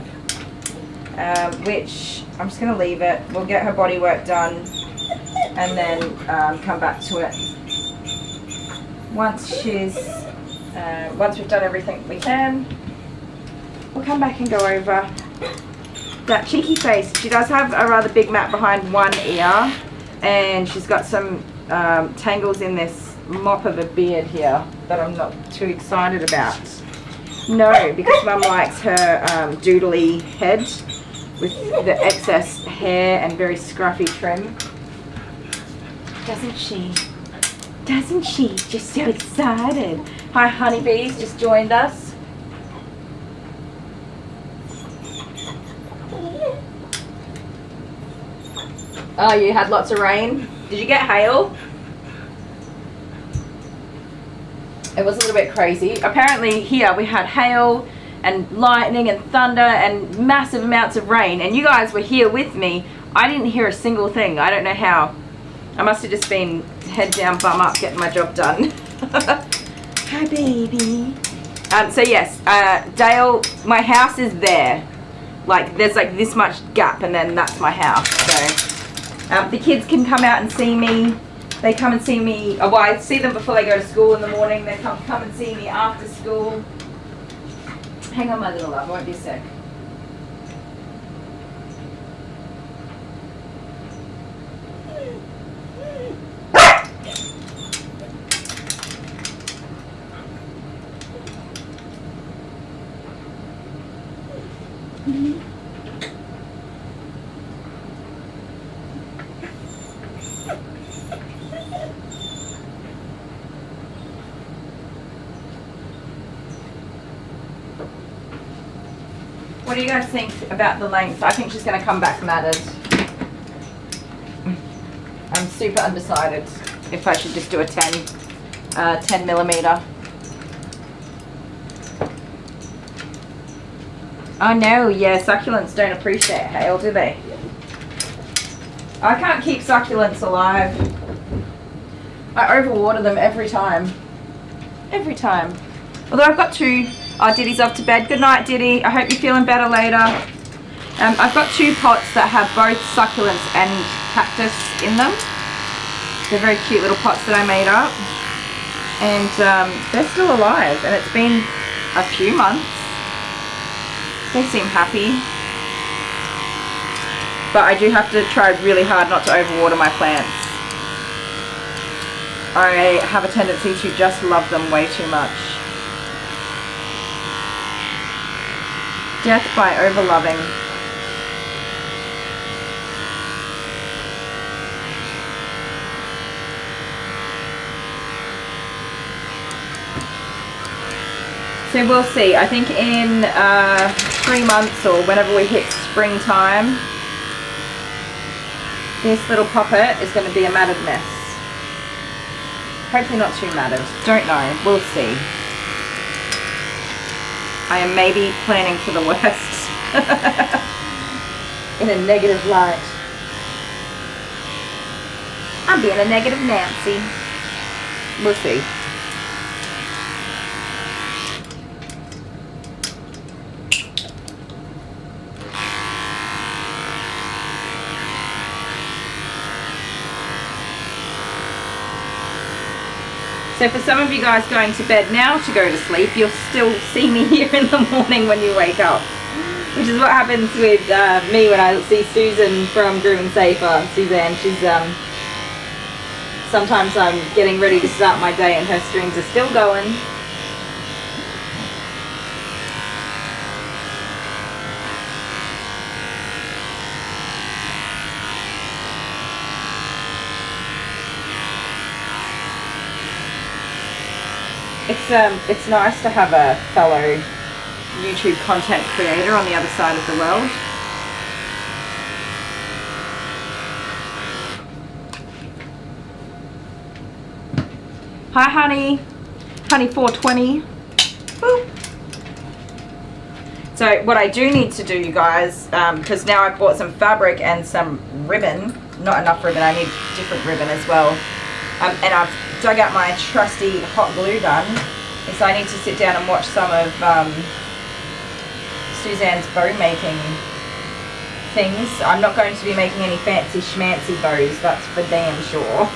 which I'm just going to leave it. We'll get her body work done and then come back to it. Once we've done everything we can, we'll come back and go over that cheeky face. She does have a rather big mat behind one ear, and she's got some tangles in this mop of a beard here that I'm not too excited about. No, because Mum likes her doodly head with the excess hair and very scruffy trim. Doesn't she? Doesn't she? Just so excited. Hi, honeybees, just joined us. Oh, you had lots of rain. Did you get hail? It was a little bit crazy. Apparently here we had hail and lightning and thunder and massive amounts of rain, and you guys were here with me. I didn't hear a single thing. I don't know how. I must have just been head down, bum up, getting my job done. Hi, baby. So yes, Dale, my house is there. Like, there's like this much gap, and then that's my house. So the kids can come out and see me. They come and see me. Well, I see them before they go to school in the morning. They come and see me after school. Hang on, my little love. I won't be a sec. What do you guys think about the length? I think she's going to come back matted. I'm super undecided if I should just do a 10 millimeter. Oh no, yeah, succulents don't appreciate hail, do they? I can't keep succulents alive. I overwater them every time. Every time. Although I've got two. Oh, Diddy's off to bed. Good night, Diddy. I hope you're feeling better later. I've got two pots that have both succulents and cactus in them. They're very cute little pots that I made up. And they're still alive. And it's been a few months. They seem happy. But I do have to try really hard not to overwater my plants. I have a tendency to just love them way too much. Death by overloving. So we'll see. I think in 3 months or whenever we hit springtime, this little poppet is going to be a matted mess. Hopefully not too matted. Don't know. We'll see. I am maybe planning for the worst. In a negative light. I'm being a negative Nancy. We'll see. So for some of you guys going to bed now to go to sleep, you'll still see me here in the morning when you wake up. Which is what happens with me when I see Susan from Grooming Safer. Suzanne, she's sometimes I'm getting ready to start my day and her streams are still going. It's nice to have a fellow YouTube content creator on the other side of the world. Hi honey, honey 420. Boop. So what I do need to do, you guys, because now I've bought some fabric and some ribbon, not enough ribbon, I need different ribbon as well. And I've dug out my trusty hot glue gun is I need to sit down and watch some of Suzanne's bow making things. I'm not going to be making any fancy schmancy bows, that's for damn sure.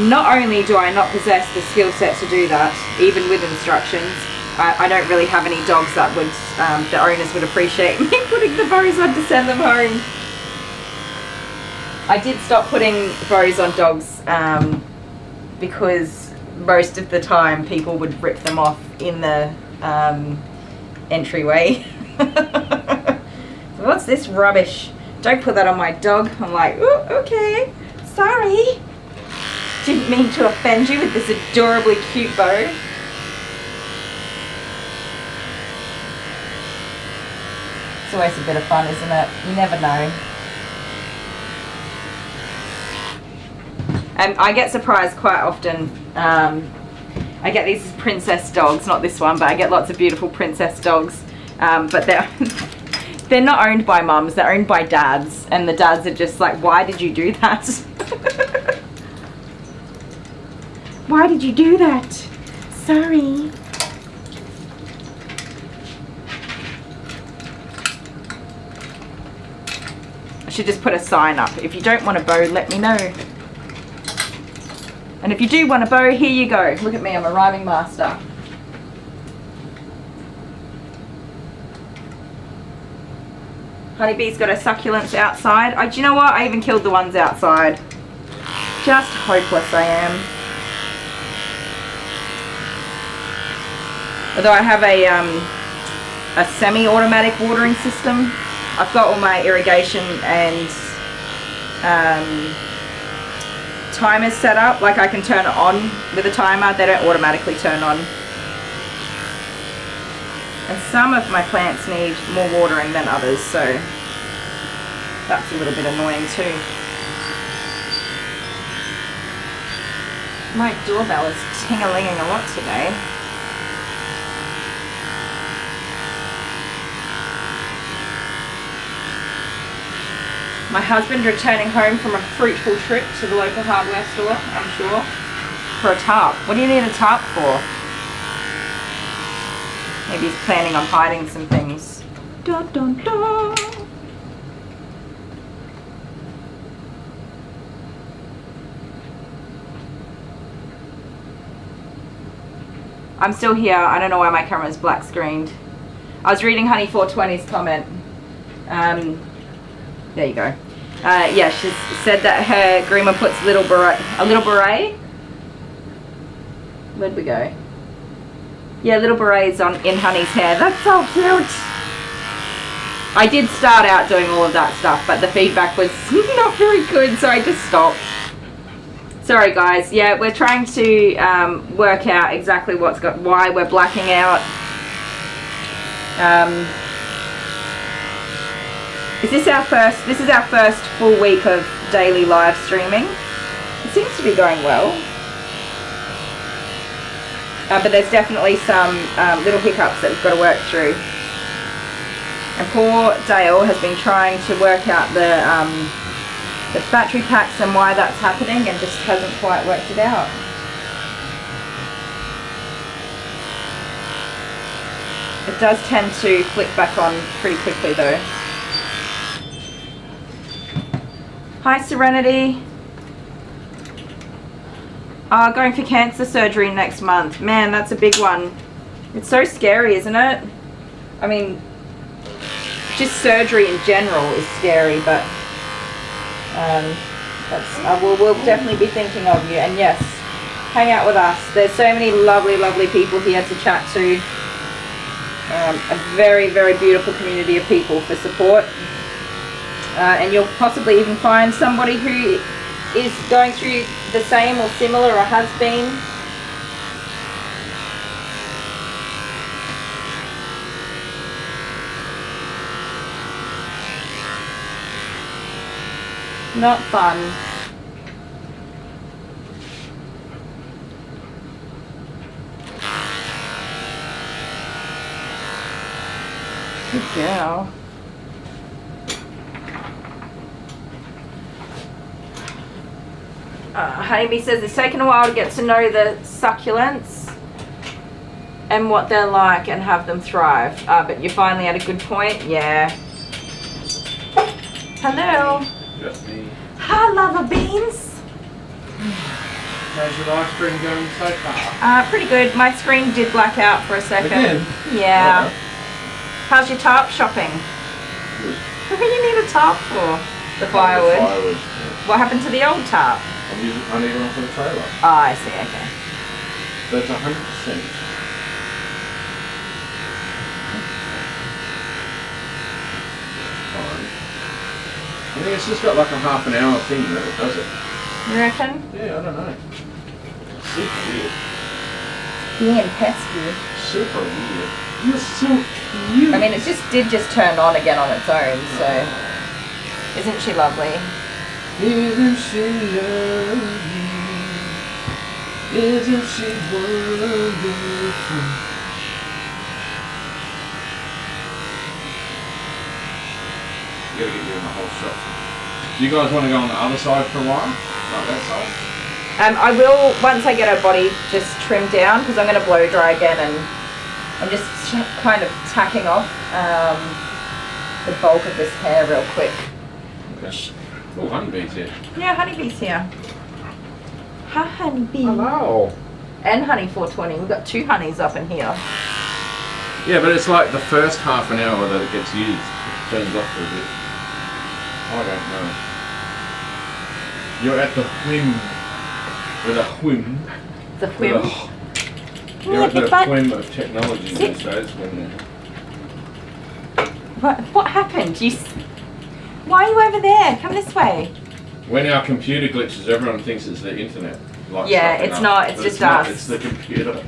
Not only do I not possess the skill set to do that, even with instructions, I don't really have any dogs that would, the owners would appreciate me putting the bows on to send them home. I did stop putting bows on dogs because most of the time people would rip them off in the entryway. What's this rubbish? Don't put that on my dog. I'm like, oh, okay, sorry. Didn't mean to offend you with this adorably cute bow. It's always a bit of fun, isn't it? You never know. And I get surprised quite often. I get these princess dogs, not this one, but I get lots of beautiful princess dogs. But they're not owned by mums, they're owned by dads. And the dads are just like, why did you do that? Why did you do that? Sorry. I should just put a sign up. If you don't want a bow, let me know. And if you do want a bow, here you go. Look at me, I'm a rhyming master. Honeybee's got her succulents outside. Do you know what? I even killed the ones outside. Just hopeless I am. Although I have a semi-automatic watering system. I've got all my irrigation and timers set up. Like I can turn it on with a timer. They don't automatically turn on. And some of my plants need more watering than others, so that's a little bit annoying too. My doorbell is ting-a-linging a lot today. My husband returning home from a fruitful trip to the local hardware store, I'm sure, for a tarp. What do you need a tarp for? Maybe he's planning on hiding some things. Dun, dun, dun. I'm still here. I don't know why my camera's black screened. I was reading Honey 420's comment. There you go. Yeah, she said that her groomer puts a little beret. Where'd we go? Yeah, little berets in Honey's hair. That's so cute. I did start out doing all of that stuff, but the feedback was not very good, so I just stopped. Sorry guys. Yeah, we're trying to work out exactly why we're blacking out. This is our first full week of daily live streaming. It seems to be going well. But there's definitely some little hiccups that we've got to work through. And poor Dale has been trying to work out the battery packs and why that's happening and just hasn't quite worked it out. It does tend to flick back on pretty quickly though. Hi Serenity. Going for cancer surgery next month. Man, that's a big one. It's so scary, isn't it? I mean, just surgery in general is scary, but we'll definitely be thinking of you. And yes, hang out with us. There's so many lovely, lovely people here to chat to. A very, very beautiful community of people for support. And you'll possibly even find somebody who is going through the same or similar or has been. Not fun. Good girl. Honeybee says it's taken a while to get to know the succulents and what they're like and have them thrive. But you're finally at a good point. Yeah. Hello. Just me. Hi, lava beans. How's your live stream going so far? Pretty good. My screen did black out for a second. Again? Yeah. Right. How's your tarp shopping? Good. What do you need a tarp for? The firewood. Firewood. Yeah. What happened to the old tarp? I'm using uneven off the trailer. Oh, I see. Okay. So it's 100%. Fine. I think it's just got like a half an hour thing that it does it. You reckon? Yeah, I don't know. Super weird. Being pesky. Super weird. You're so cute. I mean, it did just turn on again on its own, so isn't she lovely? Isn't she lovely? Isn't she wonderful? You gotta get you in the whole shot. Do you guys want to go on the other side for a while? Like that side? I will, once I get her body just trimmed down, because I'm going to blow dry again, and I'm just kind of tacking off the bulk of this hair real quick. Okay. Oh, honeybee's here. Yeah, honeybee's here. Hi, honeybee. Hello. And honey 420. We've got 2 honeys up in here. Yeah, but it's like the first half an hour that it gets used. It turns off for a bit. I don't know. You're at the whim. With a whim. The whim. You're at the whim of technology these days when What happened? Why are you over there? Come this way. when our computer glitches, everyone thinks it's the internet. Like Yeah, stuff it's up. not, it's But just not, us. It's the computer.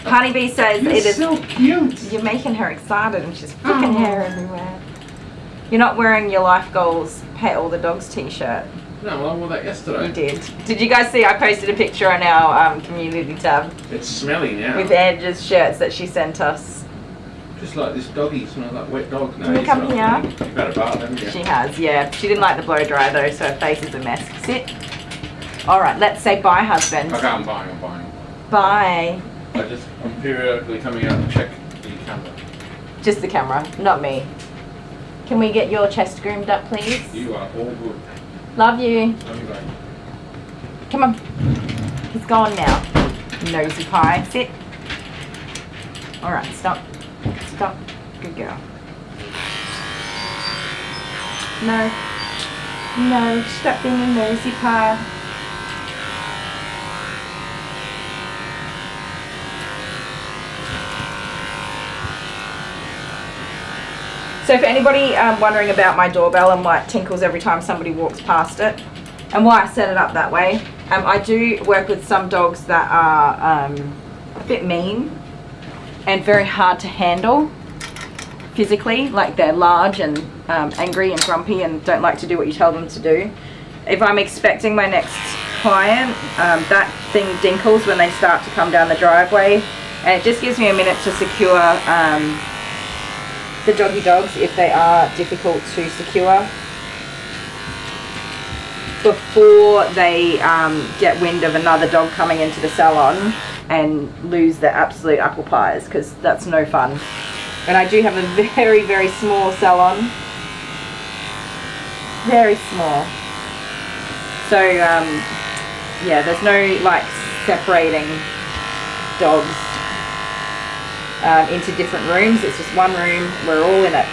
Honeybee says it is. so cute. You're making her excited and she's flicking hair everywhere. You're not wearing your Life Goals Pet All the Dogs t-shirt. No, well, I wore that yesterday. You did. Did you guys see I posted a picture on our community tab It's smelly now. with Edge's shirts that she sent us? Just like this doggy smells like wet dog. No, Can you he's come not. here? You've had a bath, haven't you? She has, yeah. She didn't like the blow dry though, so her face is a mess. Sit. Alright, let's say bye, husband. Okay, I'm buying. Bye. I'm periodically coming out to check the camera. Just the camera, not me. Can we get your chest groomed up, please? You are all good. Love you. Anyway. Come on. He's gone now. Nosy pie. Sit. Alright, stop. Stop. Good girl. No. No, stop being a nosy pie. So for anybody wondering about my doorbell and why it tinkles every time somebody walks past it, and why I set it up that way, I do work with some dogs that are a bit mean and very hard to handle physically, like they're large and angry and grumpy and don't like to do what you tell them to do. If I'm expecting my next client, that thing dinkles when they start to come down the driveway, and it just gives me a minute to secure the doggy dogs if they are difficult to secure before they get wind of another dog coming into the salon and lose their absolute apple pies, because that's no fun. And I do have a very, very small salon. Very small. So yeah, there's no like separating dogs into different rooms. It's just one room, we're all in it.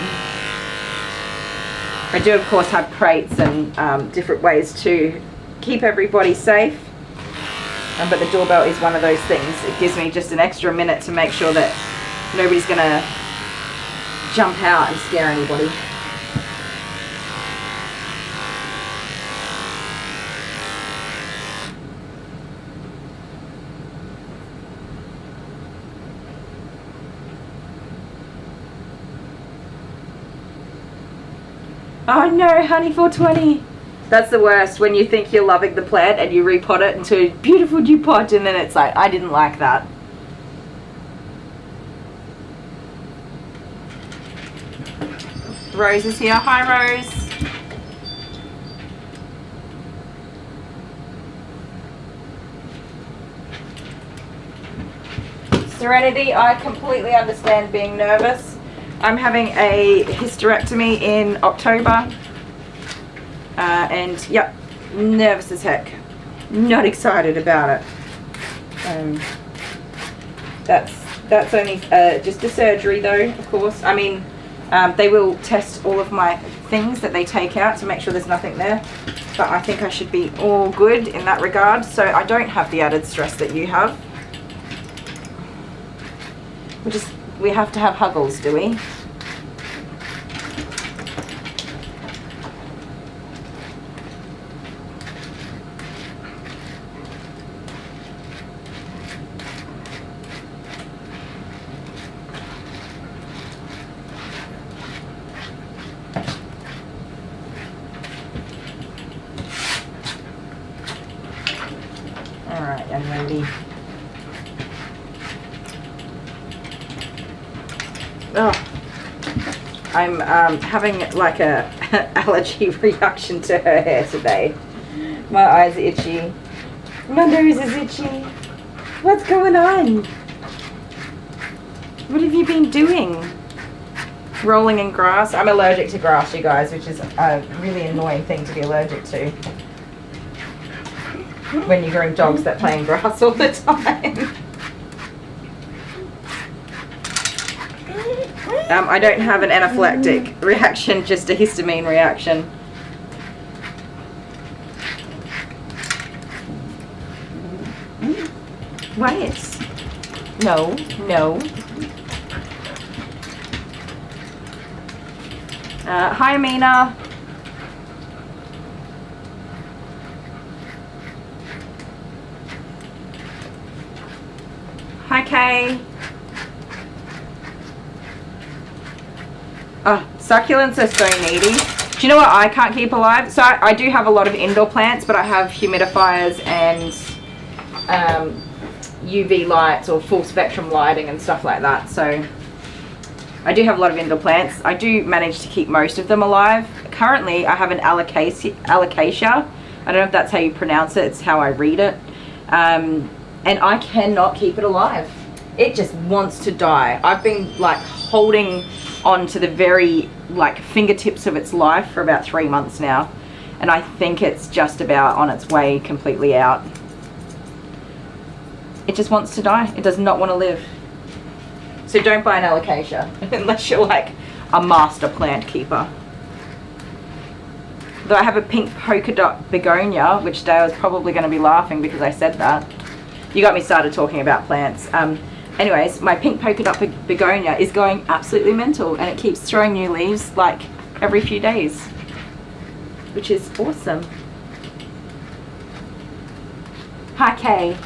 I do of course have crates and different ways to keep everybody safe, but the doorbell is one of those things. It gives me just an extra minute to make sure that nobody's gonna jump out and scare anybody. Oh no, honey 420. That's the worst, when you think you're loving the plant and you repot it into a beautiful new pot and then it's like, I didn't like that. Rose is here. Hi, Rose. Serenity, I completely understand being nervous. I'm having a hysterectomy in October. And yep, nervous as heck. Not excited about it. That's only just a surgery though, of course. I mean, they will test all of my things that they take out to make sure there's nothing there. But I think I should be all good in that regard, so I don't have the added stress that you have. We have to have huggles, do we? Alright, young lady. Oh, I'm having like a allergy reaction to her hair today. My eyes are itchy. My nose is itchy. What's going on? What have you been doing? Rolling in grass? I'm allergic to grass, you guys, which is a really annoying thing to be allergic to when you're growing dogs that play in grass all the time. I don't have an anaphylactic reaction, just a histamine reaction. Wait. No, no. Hi, Amina. Hi, Kay. Oh, succulents are so needy. Do you know what I can't keep alive? So I do have a lot of indoor plants, but I have humidifiers and UV lights or full spectrum lighting and stuff like that. So I do have a lot of indoor plants. I do manage to keep most of them alive. Currently, I have an alocasia. I don't know if that's how you pronounce it. It's how I read it. And I cannot keep it alive. It just wants to die. I've been like holding on to the very like fingertips of its life for about 3 months now, and I think it's just about on its way completely out. It just wants to die. It does not want to live. So don't buy an alocasia unless you're like a master plant keeper. Though I have a pink polka dot begonia, which Dale is probably going to be laughing because I said that. You got me started talking about plants. Anyways, my pink polka dot begonia is going absolutely mental, and it keeps throwing new leaves like every few days, which is awesome. Hi, Kay.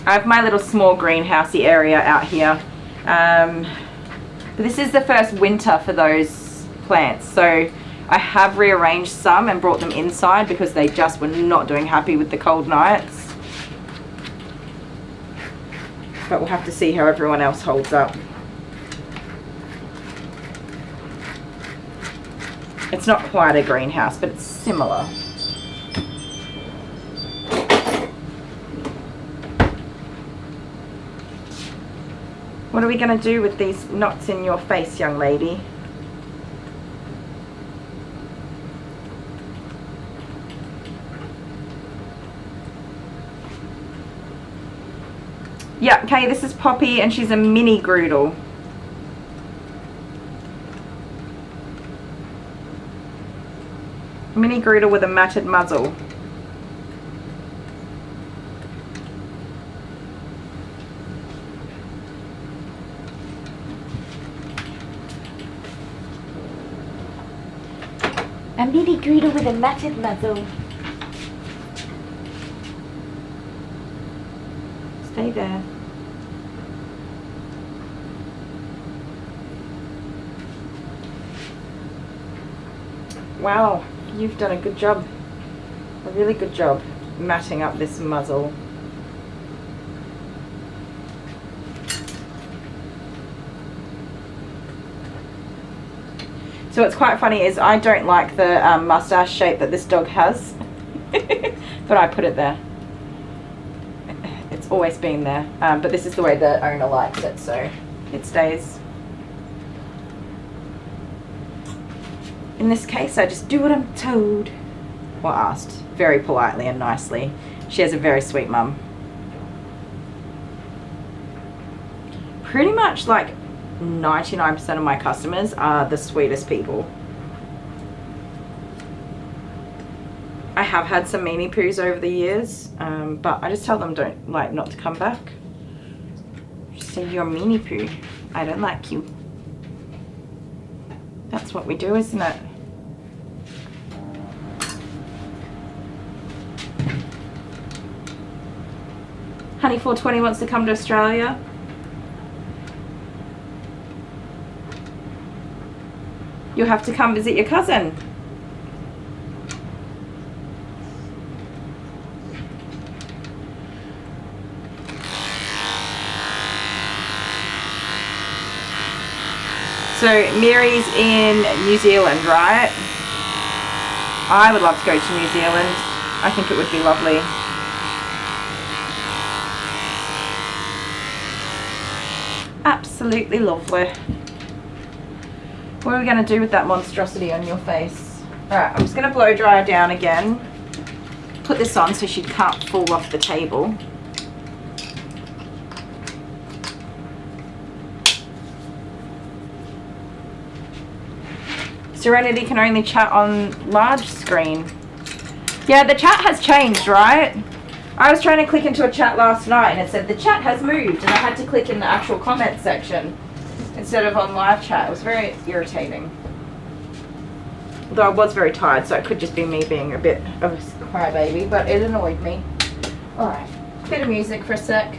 I have my little small greenhousey area out here. But this is the first winter for those plants, so I have rearranged some and brought them inside because they just were not doing happy with the cold nights. But we'll have to see how everyone else holds up. It's not quite a greenhouse, but it's similar. What are we going to do with these knots in your face, young lady? Yeah, okay, this is Poppy, and she's a mini Groodle. Mini Groodle with a matted muzzle. A mini Groodle with a matted muzzle. Stay there. Wow, you've done a good job. A really good job matting up this muzzle. So what's quite funny is I don't like the mustache shape that this dog has, but I put it there. always been there, but this is the way the owner likes it, so it stays. In this case, I just do what I'm told, or asked, very politely and nicely. She has a very sweet mum. Pretty much like 99% of my customers are the sweetest people. I have had some meanie poos over the years, but I just tell them not to come back. Just say you're a meanie poo. I don't like you. That's what we do, isn't it? Honey 420 wants to come to Australia. You'll have to come visit your cousin. So Mary's in New Zealand, right? I would love to go to New Zealand. I think it would be lovely. Absolutely lovely. What are we going to do with that monstrosity on your face? Alright, I'm just going to blow dry her down again. Put this on so she can't fall off the table. Serenity can only chat on large screen. Yeah, the chat has changed, right? I was trying to click into a chat last night and it said the chat has moved, and I had to click in the actual comment section instead of on live chat. It was very irritating. Although I was very tired, so it could just be me being a bit of a crybaby, but it annoyed me. Alright, bit of music for a sec.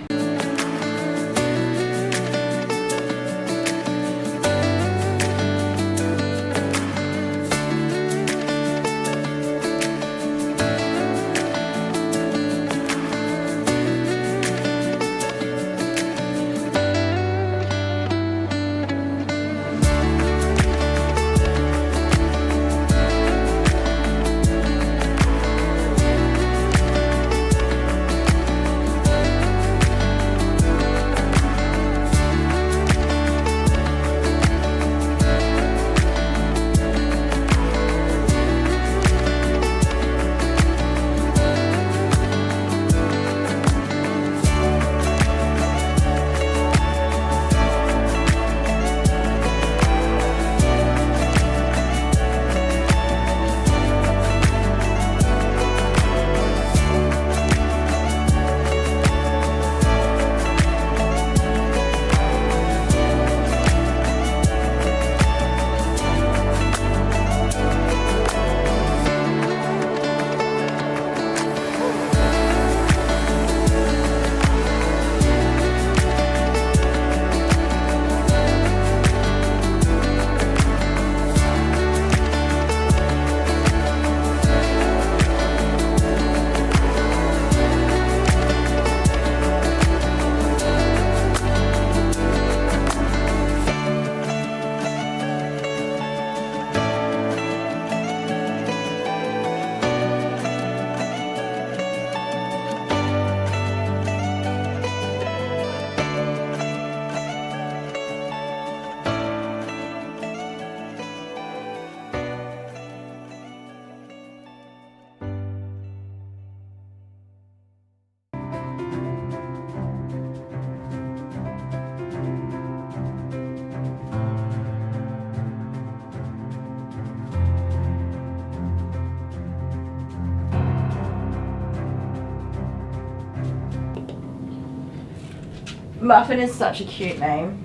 Muffin is such a cute name.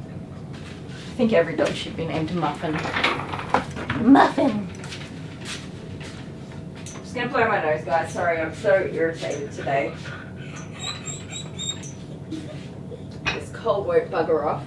I think every dog should be named Muffin. Muffin! Just gonna blow my nose, guys. Sorry, I'm so irritated today. This cold won't bugger off.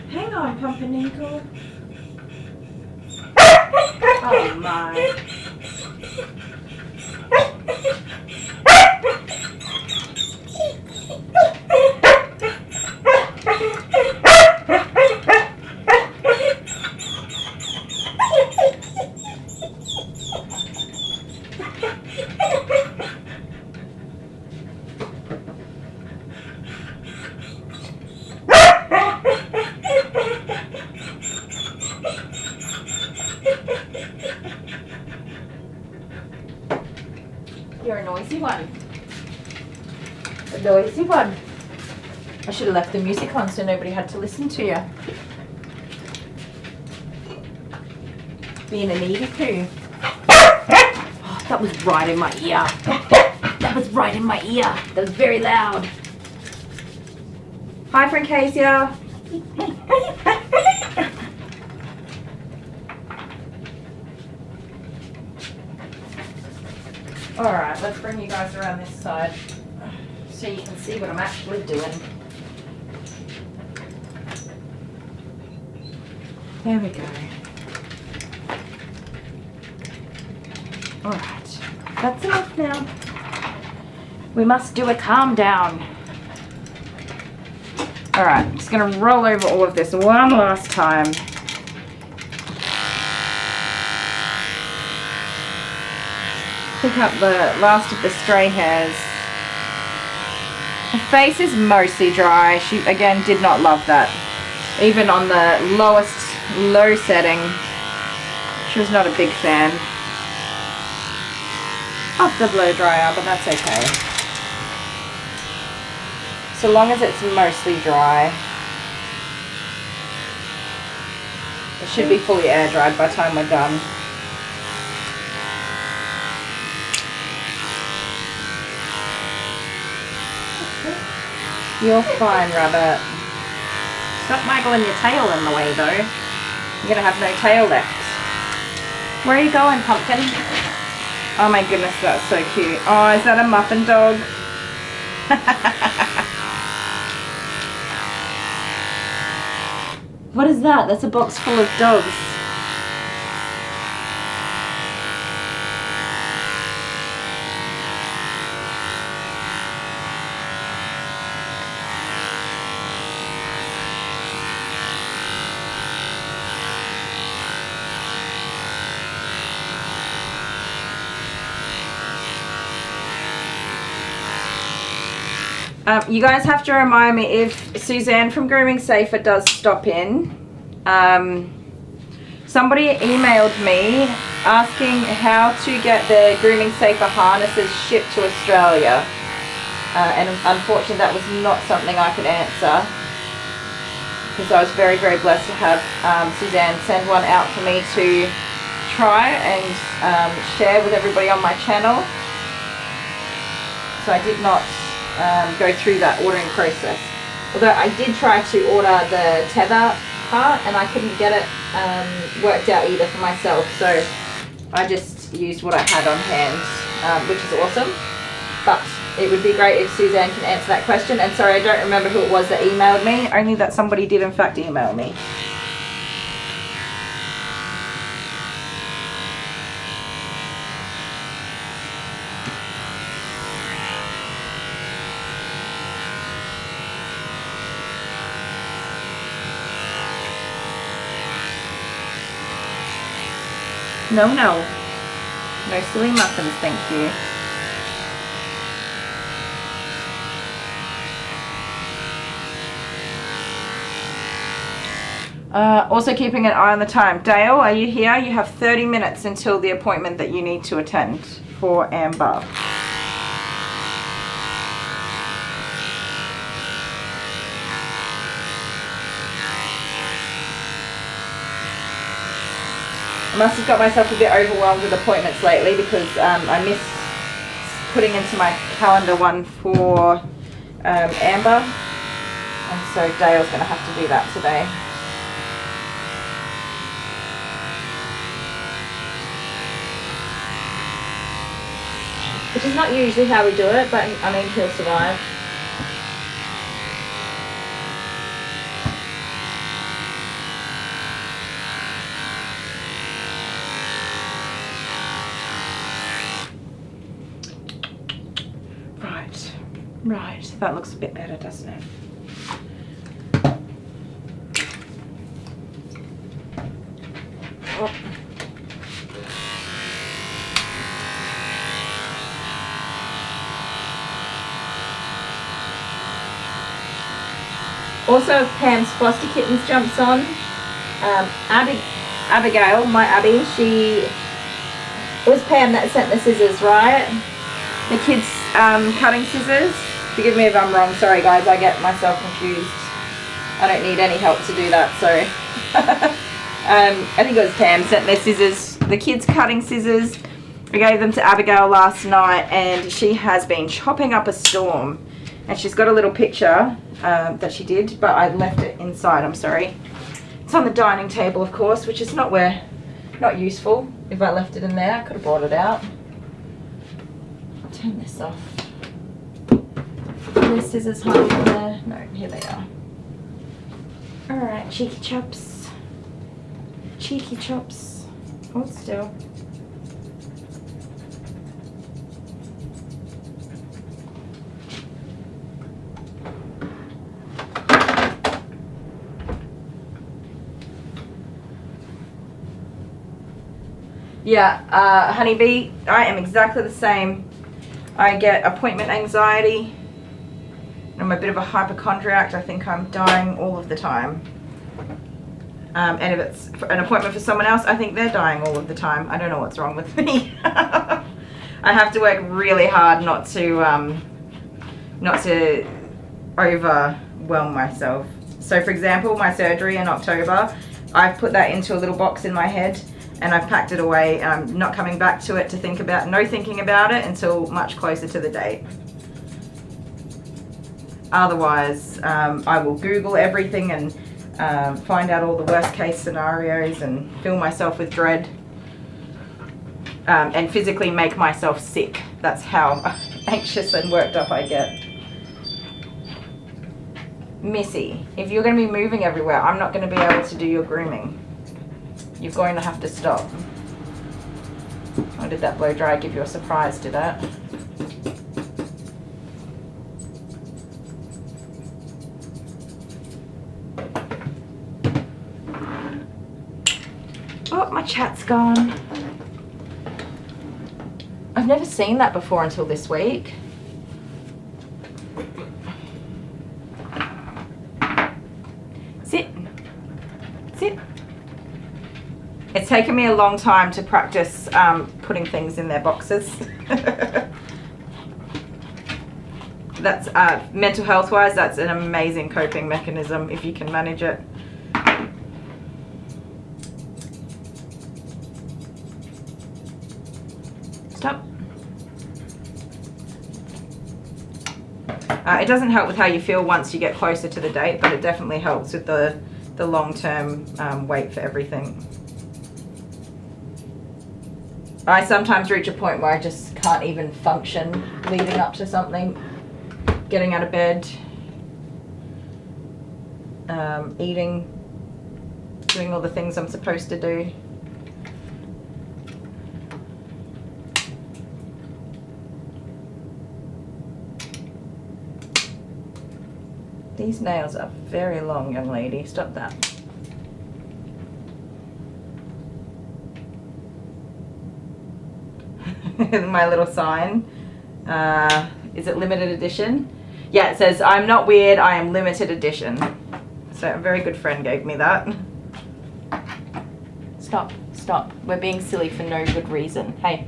Hang on, Pumpernickel. Oh my. noisy one. The noisy one. I should have left the music on so nobody had to listen to you. Being a needy poo. Oh, that was right in my ear. That was right in my ear. That was very loud. Hi, Francasia. Alright, let's bring you guys around this side so you can see what I'm actually doing. There we go. Alright, that's enough now. We must do a calm down. Alright, I'm just going to roll over all of this one last time. Pick up the last of the stray hairs. Her face is mostly dry. She, again, did not love that. Even on the low setting, she was not a big fan of the blow dryer, but that's okay. So long as it's mostly dry. It should be fully air dried by the time we're done. You're fine, Rabbit. Stop waggling your tail in the way, though. You're gonna have no tail left. Where are you going, Pumpkin? Oh my goodness, that's so cute. Oh, is that a muffin dog? What is that? That's a box full of dogs. You guys have to remind me if Suzanne from Grooming Safer does stop in. Somebody emailed me asking how to get the Grooming Safer harnesses shipped to Australia. And unfortunately that was not something I could answer. Because I was very, very blessed to have Suzanne send one out for me to try and share with everybody on my channel. So I did not go through that ordering process. Although I did try to order the tether part and I couldn't get it worked out either for myself, so I just used what I had on hand, which is awesome. But it would be great if Suzanne can answer that question. And sorry, I don't remember who it was that emailed me, only that somebody did in fact email me. No, no. No silly muffins, thank you. Also keeping an eye on the time. Dale, are you here? You have 30 minutes until the appointment that you need to attend for Amber. I must have got myself a bit overwhelmed with appointments lately because I missed putting into my calendar one for Amber, and so Dale's going to have to do that today. Which is not usually how we do it, but I mean, he'll survive. Right, that looks a bit better, doesn't it? Oh. Also, if Pam's foster kittens jumps on, Abigail, my Abby, it was Pam that sent the scissors, right? The kids' cutting scissors. Forgive me if I'm wrong. Sorry, guys. I get myself confused. I don't need any help to do that. So, I think it was Pam sent their scissors. The kids' cutting scissors. I gave them to Abigail last night, and she has been chopping up a storm. And she's got a little picture that she did, but I left it inside. I'm sorry. It's on the dining table, of course, which is not useful. If I left it in there, I could have brought it out. I'll turn this off. Are the scissors hiding in there? No, here they are. Alright, cheeky chops. Cheeky chops. Hold still. Yeah, honeybee, I am exactly the same. I get appointment anxiety. I'm a bit of a hypochondriac. I think I'm dying all of the time. And if it's an appointment for someone else, I think they're dying all of the time. I don't know what's wrong with me. I have to work really hard not to overwhelm myself. So for example, my surgery in October, I've put that into a little box in my head, and I've packed it away, and I'm not coming back to it to think about, no thinking about it until much closer to the date. Otherwise, I will Google everything and find out all the worst case scenarios and fill myself with dread, and physically make myself sick. That's how anxious and worked up I get. Missy, if you're going to be moving everywhere, I'm not going to be able to do your grooming. You're going to have to stop. Or did that blow dry give you a surprise, did it? Oh, my chat's gone. I've never seen that before until this week. Sit. Sit. It's taken me a long time to practice putting things in their boxes. That's mental health wise, that's an amazing coping mechanism if you can manage it. Stop. It doesn't help with how you feel once you get closer to the date, but it definitely helps with the long-term wait for everything. I sometimes reach a point where I just can't even function leading up to something. Getting out of bed, eating, doing all the things I'm supposed to do. These nails are very long, young lady. Stop that. My little sign. Is it limited edition? Yeah, it says, I'm not weird, I am limited edition. So a very good friend gave me that. Stop, stop. We're being silly for no good reason. Hey,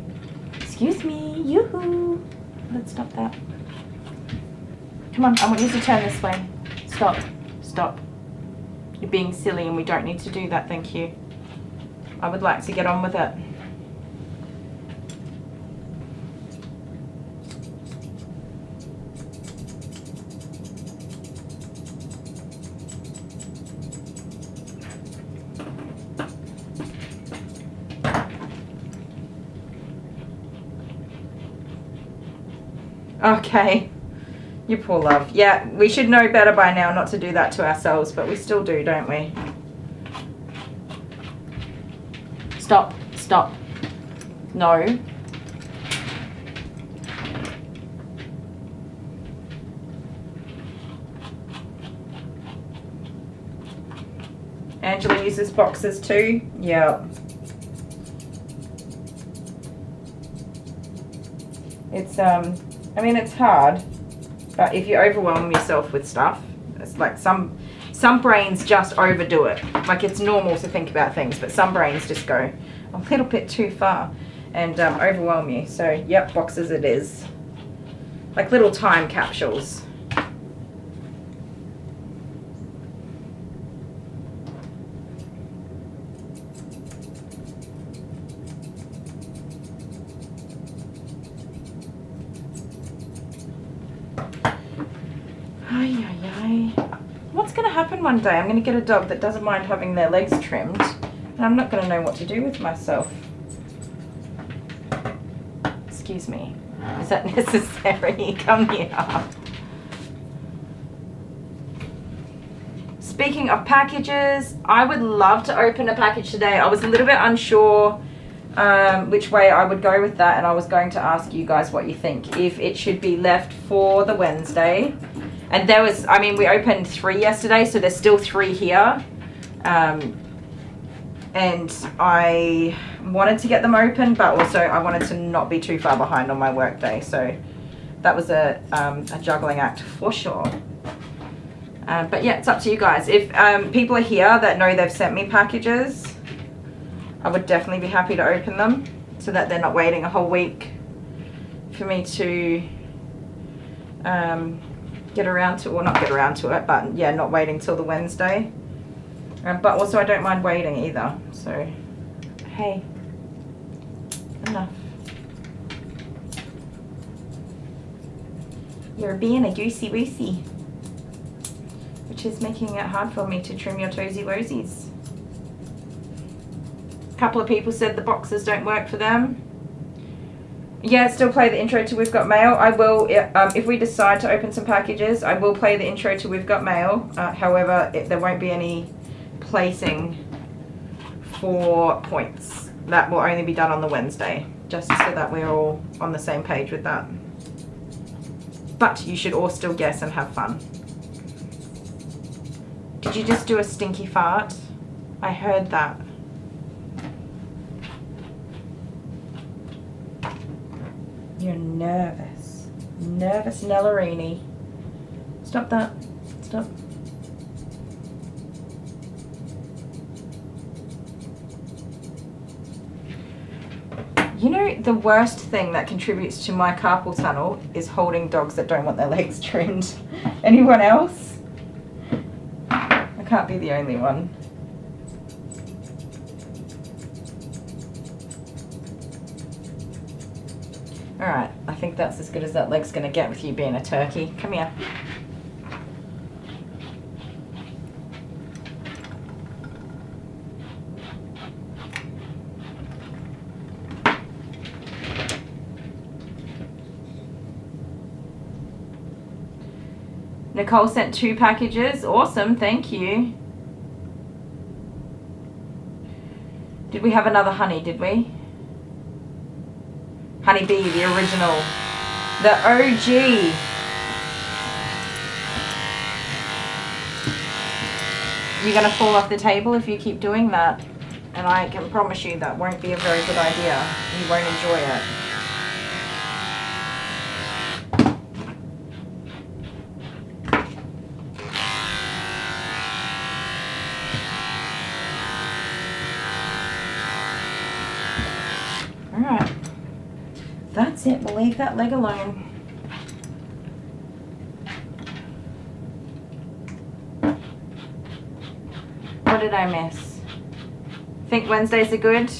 excuse me, yoo-hoo. Let's stop that. Come on, I want you to turn this way. Stop, stop. You're being silly and we don't need to do that, thank you. I would like to get on with it. Okay, you poor love. Yeah, we should know better by now not to do that to ourselves, but we still do, don't we? Stop, stop. No. Angela uses boxes too? Yeah. It's, I mean, it's hard, but if you overwhelm yourself with stuff, it's like some brains just overdo it. Like, it's normal to think about things, but some brains just go a little bit too far and overwhelm you. So, yep, boxes it is. like little time capsules. What's going to happen one day? I'm going to get a dog that doesn't mind having their legs trimmed, and I'm not going to know what to do with myself. Excuse me. Is that necessary? Come here. Speaking of packages, I would love to open a package today. I was a little bit unsure which way I would go with that, and I was going to ask you guys what you think. If it should be left for the Wednesday. And there was, I mean, we opened 3 yesterday, so there's still 3 here. And I wanted to get them open, but also I wanted to not be too far behind on my work day. So that was a juggling act for sure. But yeah, it's up to you guys. If people are here that know they've sent me packages, I would definitely be happy to open them so that they're not waiting a whole week for me to get around to, or not get around to it, but yeah, not waiting till the Wednesday. But also I don't mind waiting either. So, hey, enough. You're being a goosey woosey, which is making it hard for me to trim your toesy woesies. A couple of people said the boxes don't work for them. Yeah, still play the intro to We've Got Mail. I will, if we decide to open some packages, I will play the intro to We've Got Mail. However, there won't be any placing for points. That will only be done on the Wednesday, just so that we're all on the same page with that. But you should all still guess and have fun. Did you just do a stinky fart? I heard that. You're nervous. Nervous Nellarini. Stop that. Stop. You know, the worst thing that contributes to my carpal tunnel is holding dogs that don't want their legs trimmed. Anyone else? I can't be the only one. Alright, I think that's as good as that leg's going to get with you being a turkey. Come here. Nicole sent 2 packages. Awesome, thank you. Did we have another honey, did we? Honeybee, the original. The OG. You're going to fall off the table if you keep doing that. And I can promise you that won't be a very good idea. You won't enjoy it. Alright. That's it. We'll leave that leg alone. What did I miss? Think Wednesdays are good?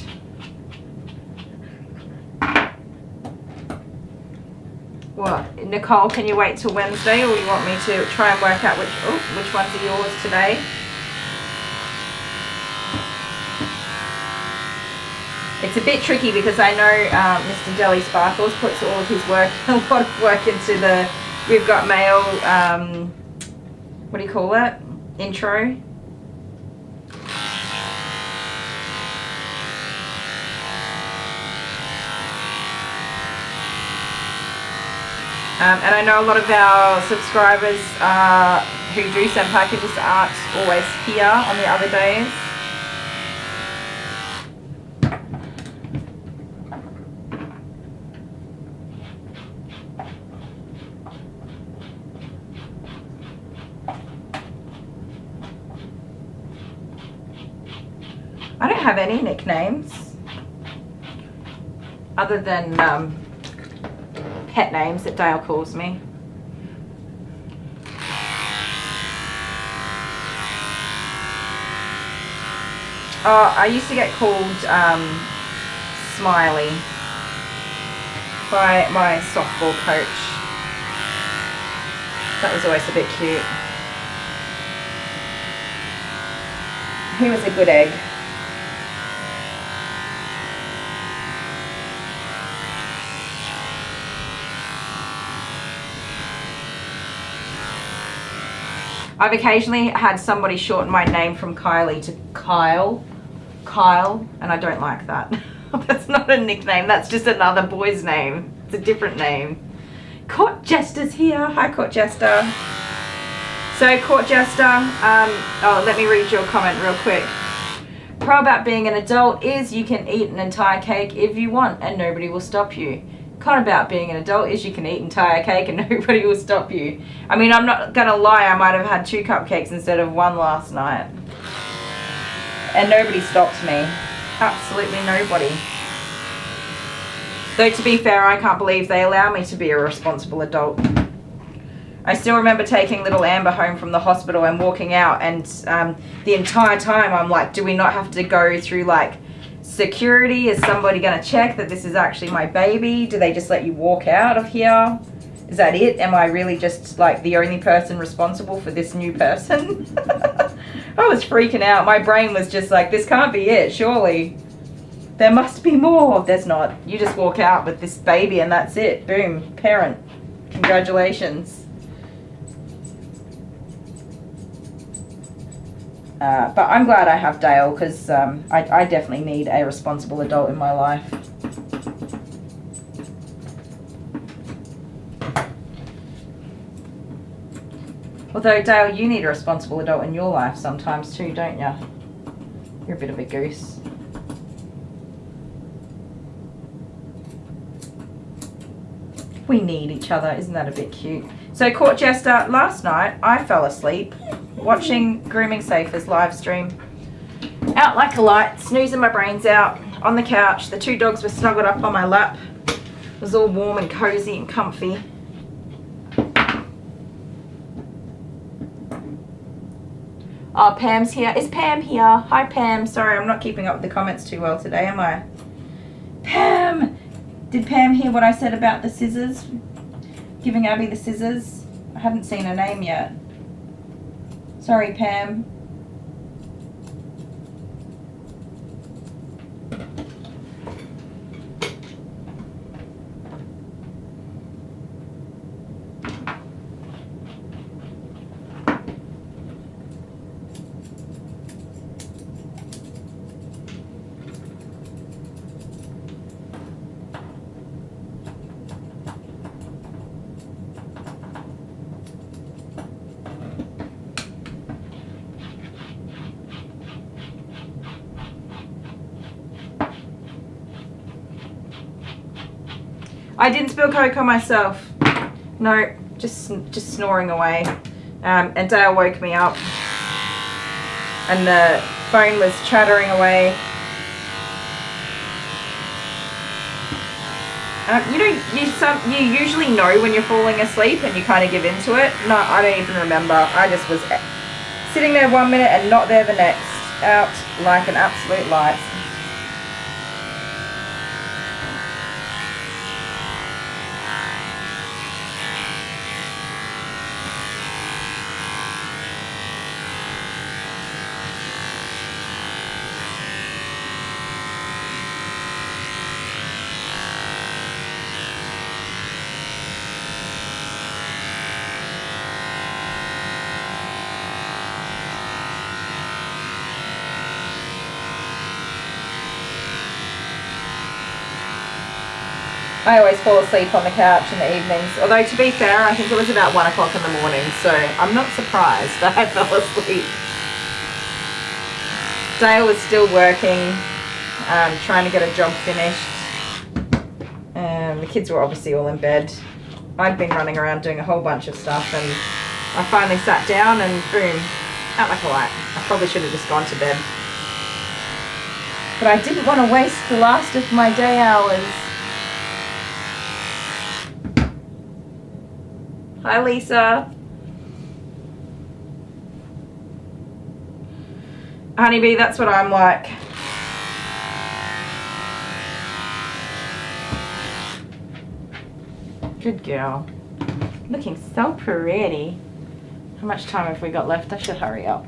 What? Nicole, can you wait till Wednesday, or you want me to try and work out which ones are yours today? It's a bit tricky because I know Mr. Deli Sparkles puts all of his work, a lot of work into the We've Got Mail, what do you call it? Intro. And I know a lot of our subscribers who do send packages aren't always here on the other days. I don't have any nicknames other than pet names that Dale calls me. Oh, I used to get called Smiley by my softball coach. That was always a bit cute. He was a good egg. I've occasionally had somebody shorten my name from Kylie to Kyle, and I don't like that. That's not a nickname, that's just another boy's name. It's a different name. Court Jester's here. Hi, Court Jester. So, Court Jester, oh, let me read your comment real quick. Pro about being an adult is you can eat an entire cake if you want and nobody will stop you. Con about being an adult is you can eat entire cake and nobody will stop you. I mean, I'm not gonna lie, I might have had 2 cupcakes instead of 1 last night. And nobody stopped me. Absolutely nobody. Though to be fair, I can't believe they allow me to be a responsible adult. I still remember taking little Amber home from the hospital and walking out, and the entire time I'm like, do we not have to go through like security? Is somebody going to check that this is actually my baby? Do they just let you walk out of here? Is that it? Am I really just like the only person responsible for this new person? I was freaking out. My brain was just like, this can't be it, surely. There must be more. There's not. You just walk out with this baby and that's it. Boom. Parent. Congratulations. But I'm glad I have Dale because I definitely need a responsible adult in my life. Although, Dale, you need a responsible adult in your life sometimes too, don't you? You're a bit of a goose. We need each other. Isn't that a bit cute? So, Court Jester, last night I fell asleep watching Grooming Safe's live stream. Out like a light, snoozing my brains out on the couch. The 2 dogs were snuggled up on my lap. It was all warm and cozy and comfy. Oh, Pam's here. Is Pam here? Hi, Pam. Sorry, I'm not keeping up with the comments too well today, am I? Pam! Did Pam hear what I said about the scissors? Giving Abby the scissors? I haven't seen her name yet. Sorry, Pam. I didn't spill cocoa myself. No, just snoring away. And Dale woke me up, and the phone was chattering away. You usually know when you're falling asleep and you kind of give into it. No, I don't even remember. I just was sitting there 1 minute and not there the next. Out like an absolute light. I always fall asleep on the couch in the evenings. Although, to be fair, I think it was about 1 o'clock in the morning, so I'm not surprised that I fell asleep. Dale was still working, trying to get a job finished. The kids were obviously all in bed. I'd been running around doing a whole bunch of stuff, and I finally sat down and boom, out like a light. I probably should have just gone to bed. But I didn't want to waste the last of my day hours. Hi, Lisa. Honeybee, that's what I'm like. Good girl. Looking so pretty. How much time have we got left? I should hurry up.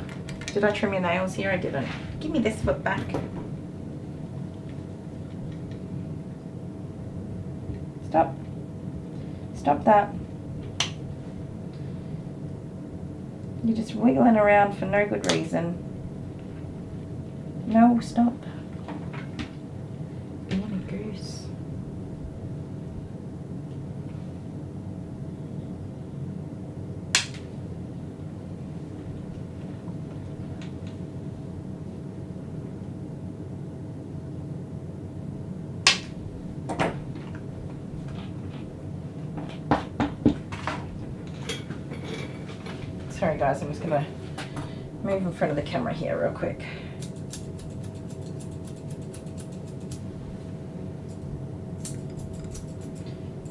Did I trim your nails here? I didn't. Give me this foot back. Stop. Stop that. You're just wiggling around for no good reason. No, stop. Being a goose. Sorry guys, I'm just gonna move in front of the camera here real quick.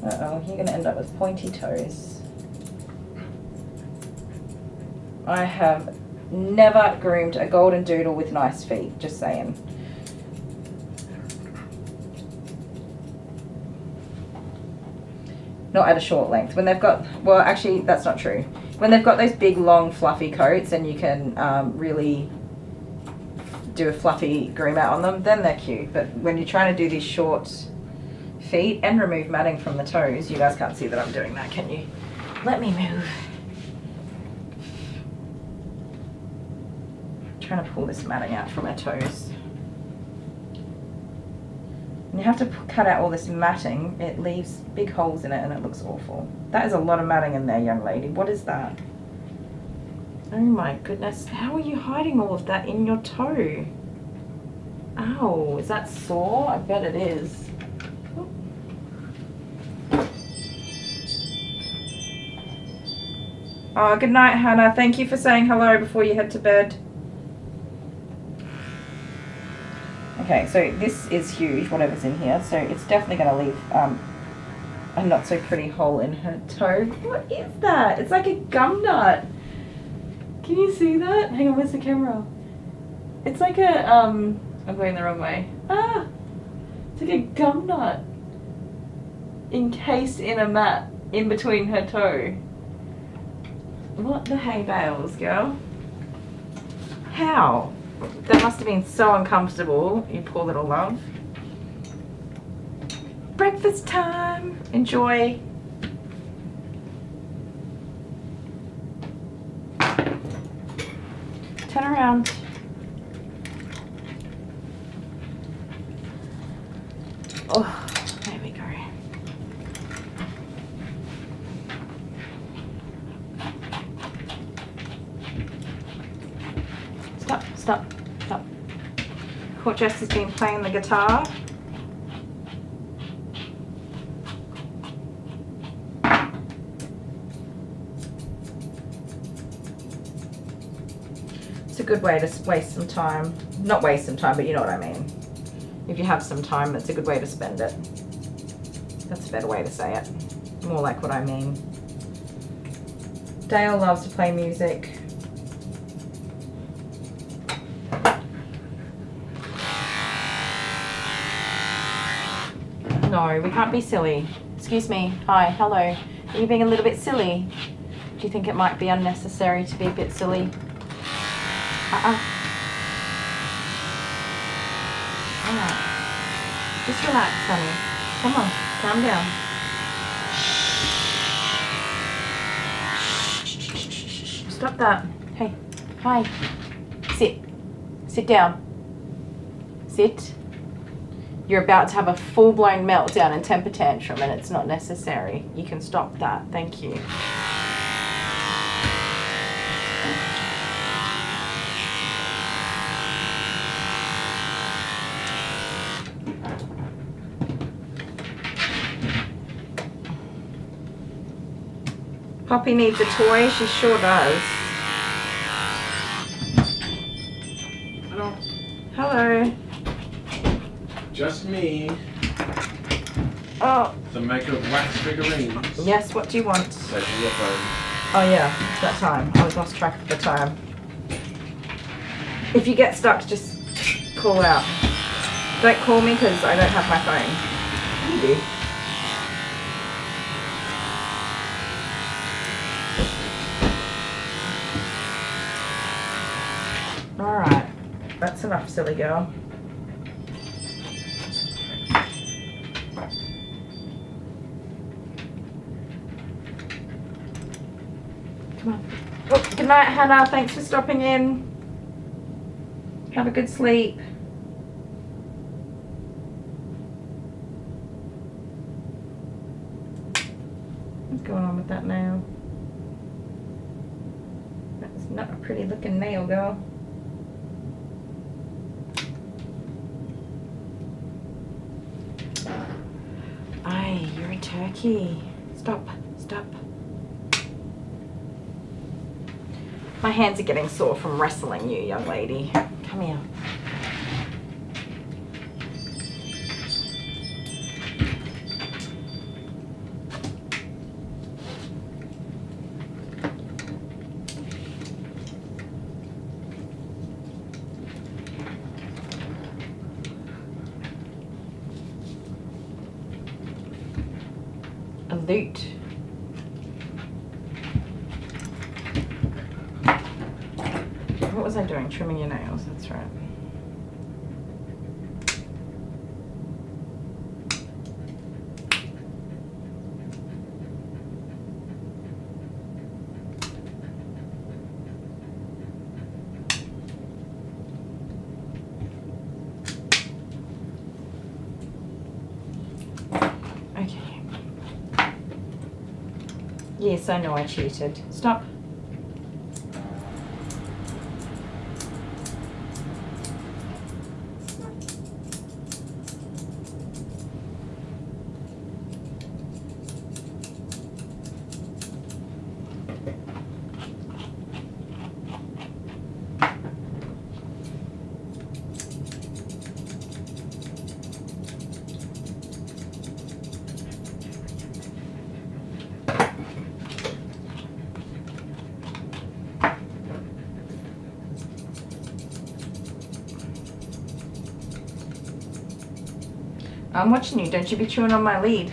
Uh-oh, you're gonna end up with pointy toes. I have never groomed a golden doodle with nice feet, just saying. Not at a short length. When they've got, well actually that's not true. When they've got those big long fluffy coats and you can really do a fluffy groom out on them, then they're cute. But when you're trying to do these short feet and remove matting from the toes, you guys can't see that I'm doing that, can you? Let me move. I'm trying to pull this matting out from her toes. And you have to cut out all this matting. It leaves big holes in it and it looks awful. That is a lot of matting in there, young lady. What is that? Oh my goodness. How are you hiding all of that in your toe? Ow, is that sore? I bet it is. Oh, good night, Hannah. Thank you for saying hello before you head to bed. Okay, so this is huge, whatever's in here. So it's definitely going to leave a not so pretty hole in her toe. What is that? It's like a gum nut. Can you see that? Hang on, where's the camera? It's like a, I'm going the wrong way. Ah! It's like a gum nut encased in a mat in between her toe. What the hay bales, girl? How? That must have been so uncomfortable, you poor little love. Breakfast time! Enjoy! Turn around. Oh, there we go. Stop, stop, stop. Court Jess has been playing the guitar. It's a good way to waste some time. Not waste some time, but you know what I mean. If you have some time, that's a good way to spend it. That's a better way to say it. More like what I mean. Dale loves to play music. No, we can't be silly. Excuse me. Hi, hello. Are you being a little bit silly? Do you think it might be unnecessary to be a bit silly? Alright. Just relax, honey. Come on, calm down. Stop that. Hey, hi. Sit. Sit down. Sit. You're about to have a full-blown meltdown and temper tantrum and it's not necessary. You can stop that. Thank you. Poppy needs a toy. She sure does. Hello. Hello. Just me. Oh, To make of wax figurines. yes, what do you want? Say to your phone. Oh yeah, it's that time. I was lost track of the time. If you get stuck, just call out. Don't call me because I don't have my phone. You do. Alright, that's enough, silly girl. Come on. Oh, good night, Hannah. Thanks for stopping in. Have a good sleep. What's going on with that nail? That's not a pretty looking nail, girl. Aye, you're a turkey. Stop, stop. My hands are getting sore from wrestling you, young lady. Come here. A loot. What was I doing? Trimming your nails, that's right. Okay. Yes, I know I cheated. Stop. I'm watching you. Don't you be chewing on my lead.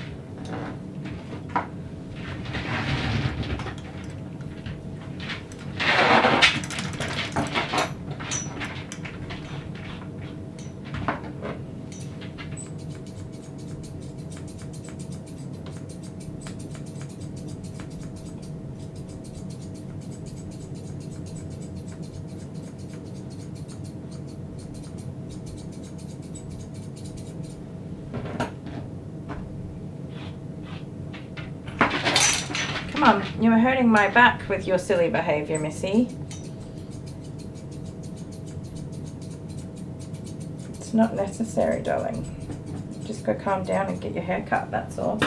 Come on, you were hurting my back with your silly behaviour, Missy. It's not necessary, darling. Just go calm down and get your hair cut, that's all.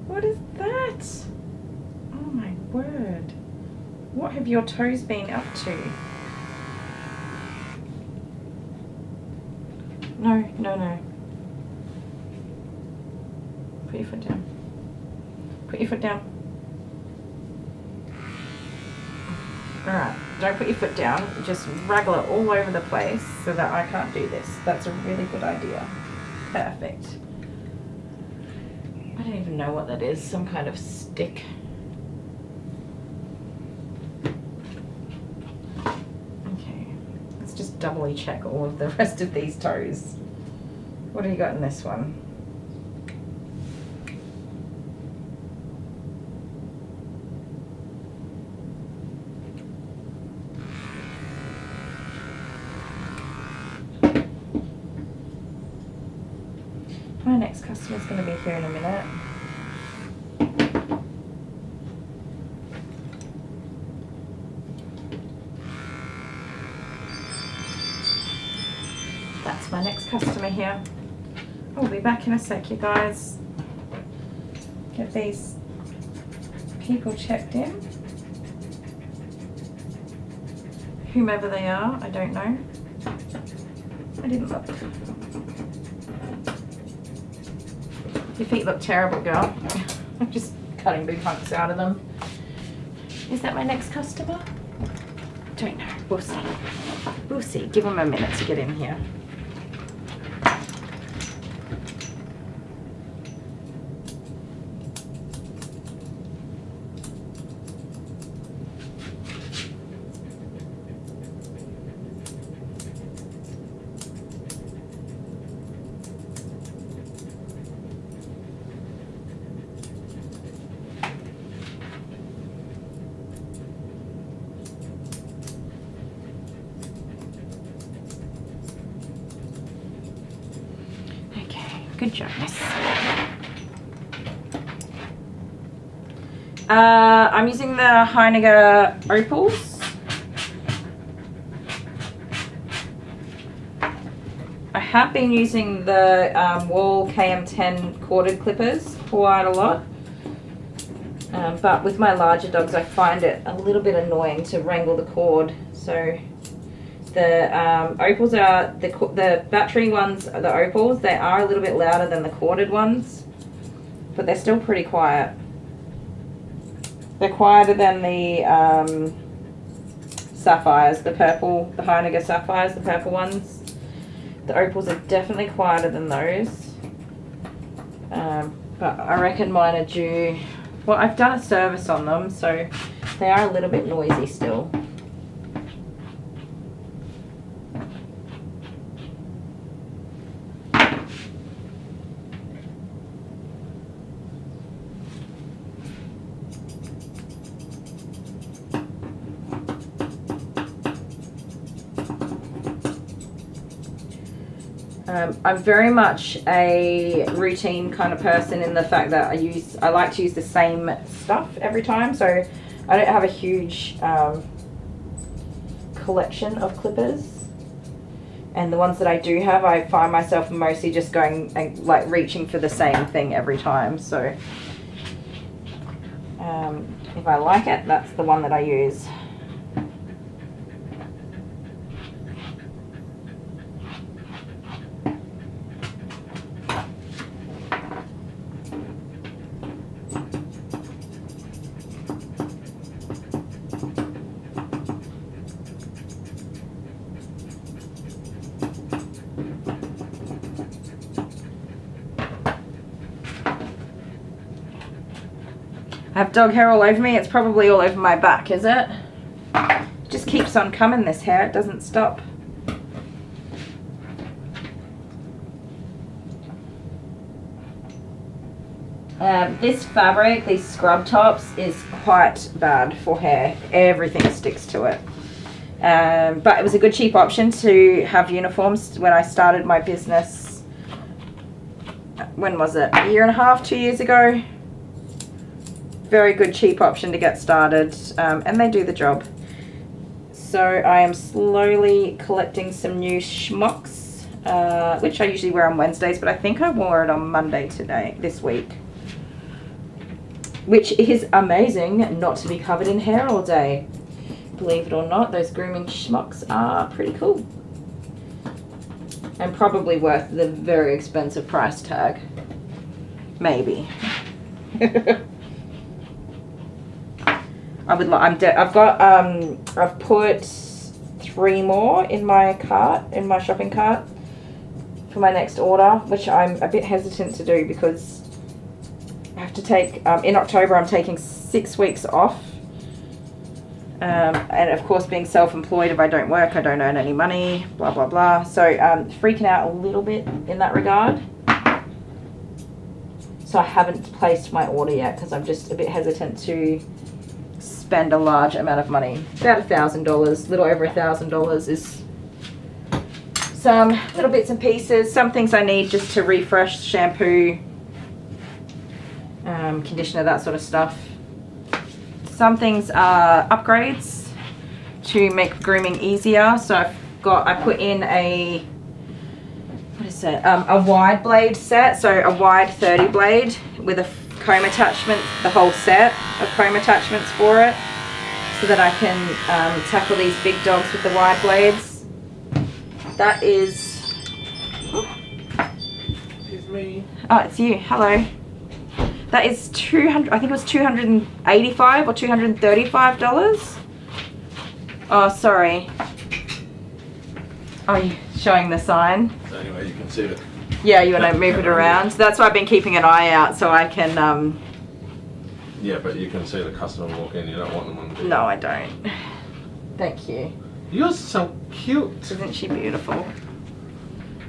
What is that? Oh my word. What have your toes been up to? No, no, no. Put your foot down. Put your foot down. Alright, don't put your foot down. Just wraggle it all over the place so that I can't do this. That's a really good idea. Perfect. I don't even know what that is. Some kind of stick. Okay. doubly check all of the rest of these toes. What have you got in this one? My next customer's going to be here in a minute. That's my next customer here. I'll be back in a sec, you guys. Get these people checked in. Whomever they are, I don't know. I didn't look. Your feet look terrible, girl. I'm just cutting big hunks out of them. Is that my next customer? Don't know. We'll see. We'll see. Give them a minute to get in here. Good job, miss. I'm using the Heinegger Opals. I have been using the Wall KM10 corded clippers quite a lot. But with my larger dogs, I find it a little bit annoying to wrangle the cord. So the opals are, the battery ones, the opals, they are a little bit louder than the corded ones, but they're still pretty quiet. They're quieter than the sapphires, the purple, the Heinegger sapphires, the purple ones. The opals are definitely quieter than those. But I reckon mine are due, well, I've done a service on them, so they are a little bit noisy still. I'm very much a routine kind of person in the fact that I like to use the same stuff every time, so I don't have a huge collection of clippers, and the ones that I do have, I find myself mostly just going and like reaching for the same thing every time. So if I like it, that's the one that I use. I have dog hair all over me. It's probably all over my back, is it? It just keeps on coming, this hair. It doesn't stop. This fabric, these scrub tops, is quite bad for hair. Everything sticks to it. But it was a good cheap option to have uniforms when I started my business. When was it? A year and a half, 2 years ago. Very good cheap option to get started, and they do the job. So I am slowly collecting some new schmucks, which I usually wear on Wednesdays, but I think I wore it on Monday this week. Which is amazing, not to be covered in hair all day. Believe it or not, those grooming schmucks are pretty cool. And probably worth the very expensive price tag. Maybe. I've put 3 more in my cart, in my shopping cart for my next order, which I'm a bit hesitant to do because I have to take, in October I'm taking 6 weeks off And of course, being self-employed, if I don't work, I don't earn any money, blah, blah, blah. So freaking out a little bit in that regard. So I haven't placed my order yet because I'm just a bit hesitant to spend a large amount of money. About $1,000, little over $1,000 is some little bits and pieces. Some things I need just to refresh, shampoo, conditioner, that sort of stuff. Some things are upgrades to make grooming easier. So I put in a, what is it? A wide blade set. So a wide 30 blade with a comb attachment, the whole set of comb attachments for it, so that I can tackle these big dogs with the wide blades. That is, It's me. oh, it's you. Hello. That is 200. I think it was $285 or $235. Oh, sorry. Oh, you're showing the sign. So anyway, you can see it. Yeah, you want to move it around. So that's why I've been keeping an eye out so I can. Yeah, but you can see the customer walk in. You don't want them on video. No, I don't. Thank you. You're so cute. Isn't she beautiful?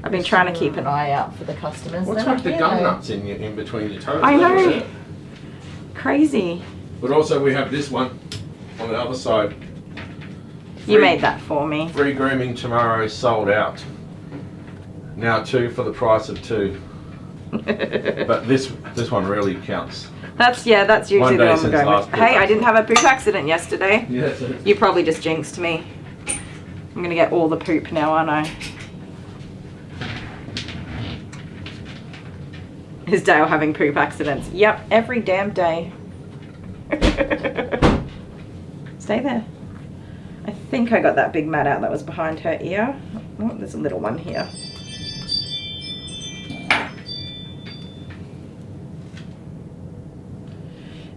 I've been trying to keep an eye out for the customers. What's They're with the not gum here, though. nuts in between your toes? I That was know. it. Crazy. But also we have this one on the other side. You made that for me. Free grooming tomorrow, sold out. Now 2 for the price of 2. But this one really counts. That's usually One the day one we're since going last with. poop Hey, I accident. didn't have a poop accident yesterday. Yes. You probably just jinxed me. I'm gonna get all the poop now, aren't I? Is Dale having poop accidents? Yep, every damn day. Stay there. I think I got that big mat out that was behind her ear. Oh, there's a little one here.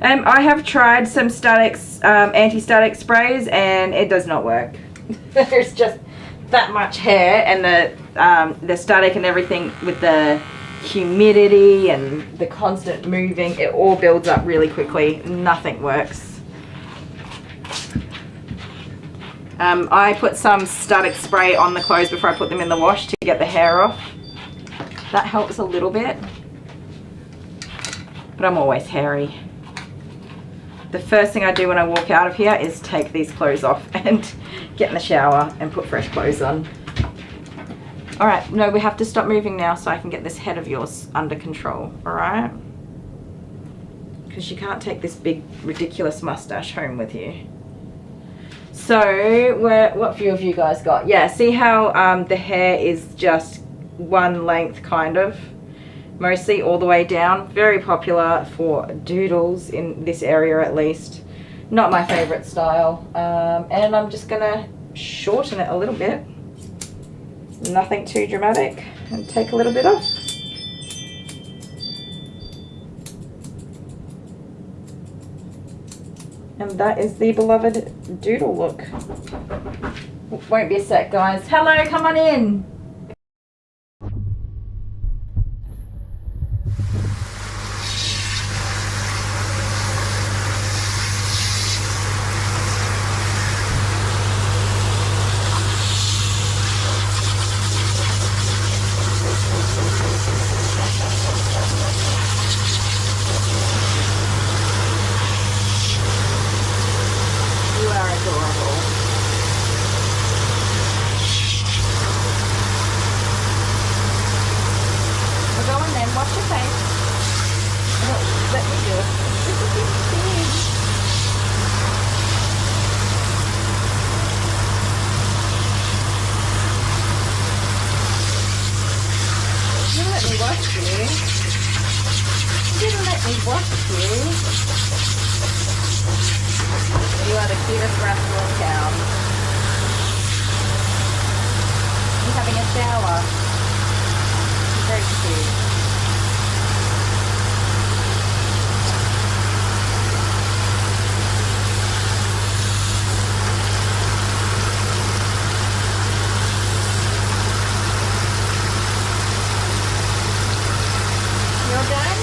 I have tried some anti-static sprays and it does not work. There's just that much hair, and the static and everything with the humidity and the constant moving, it all builds up really quickly. Nothing works. I put some static spray on the clothes before I put them in the wash to get the hair off. That helps a little bit, but I'm always hairy. The first thing I do when I walk out of here is take these clothes off and get in the shower and put fresh clothes on. All right, no, we have to stop moving now so I can get this head of yours under control, all right? Because you can't take this big, ridiculous mustache home with you. So, what view have you guys got? Yeah, see how the hair is just one length, kind of? Mostly all the way down. Very popular for doodles in this area, at least. Not my favorite style. And I'm just gonna shorten it a little bit. Nothing too dramatic. And take a little bit off. And that is the beloved doodle look. Won't be a sec, guys. Hello, come on in. You are adorable. Well, go on then, wash your face. Let me do it. This is big. You didn't let me wash you. You didn't let me wash you. You are the cutest rascal in town. You're having a shower. You're very cute. You're done?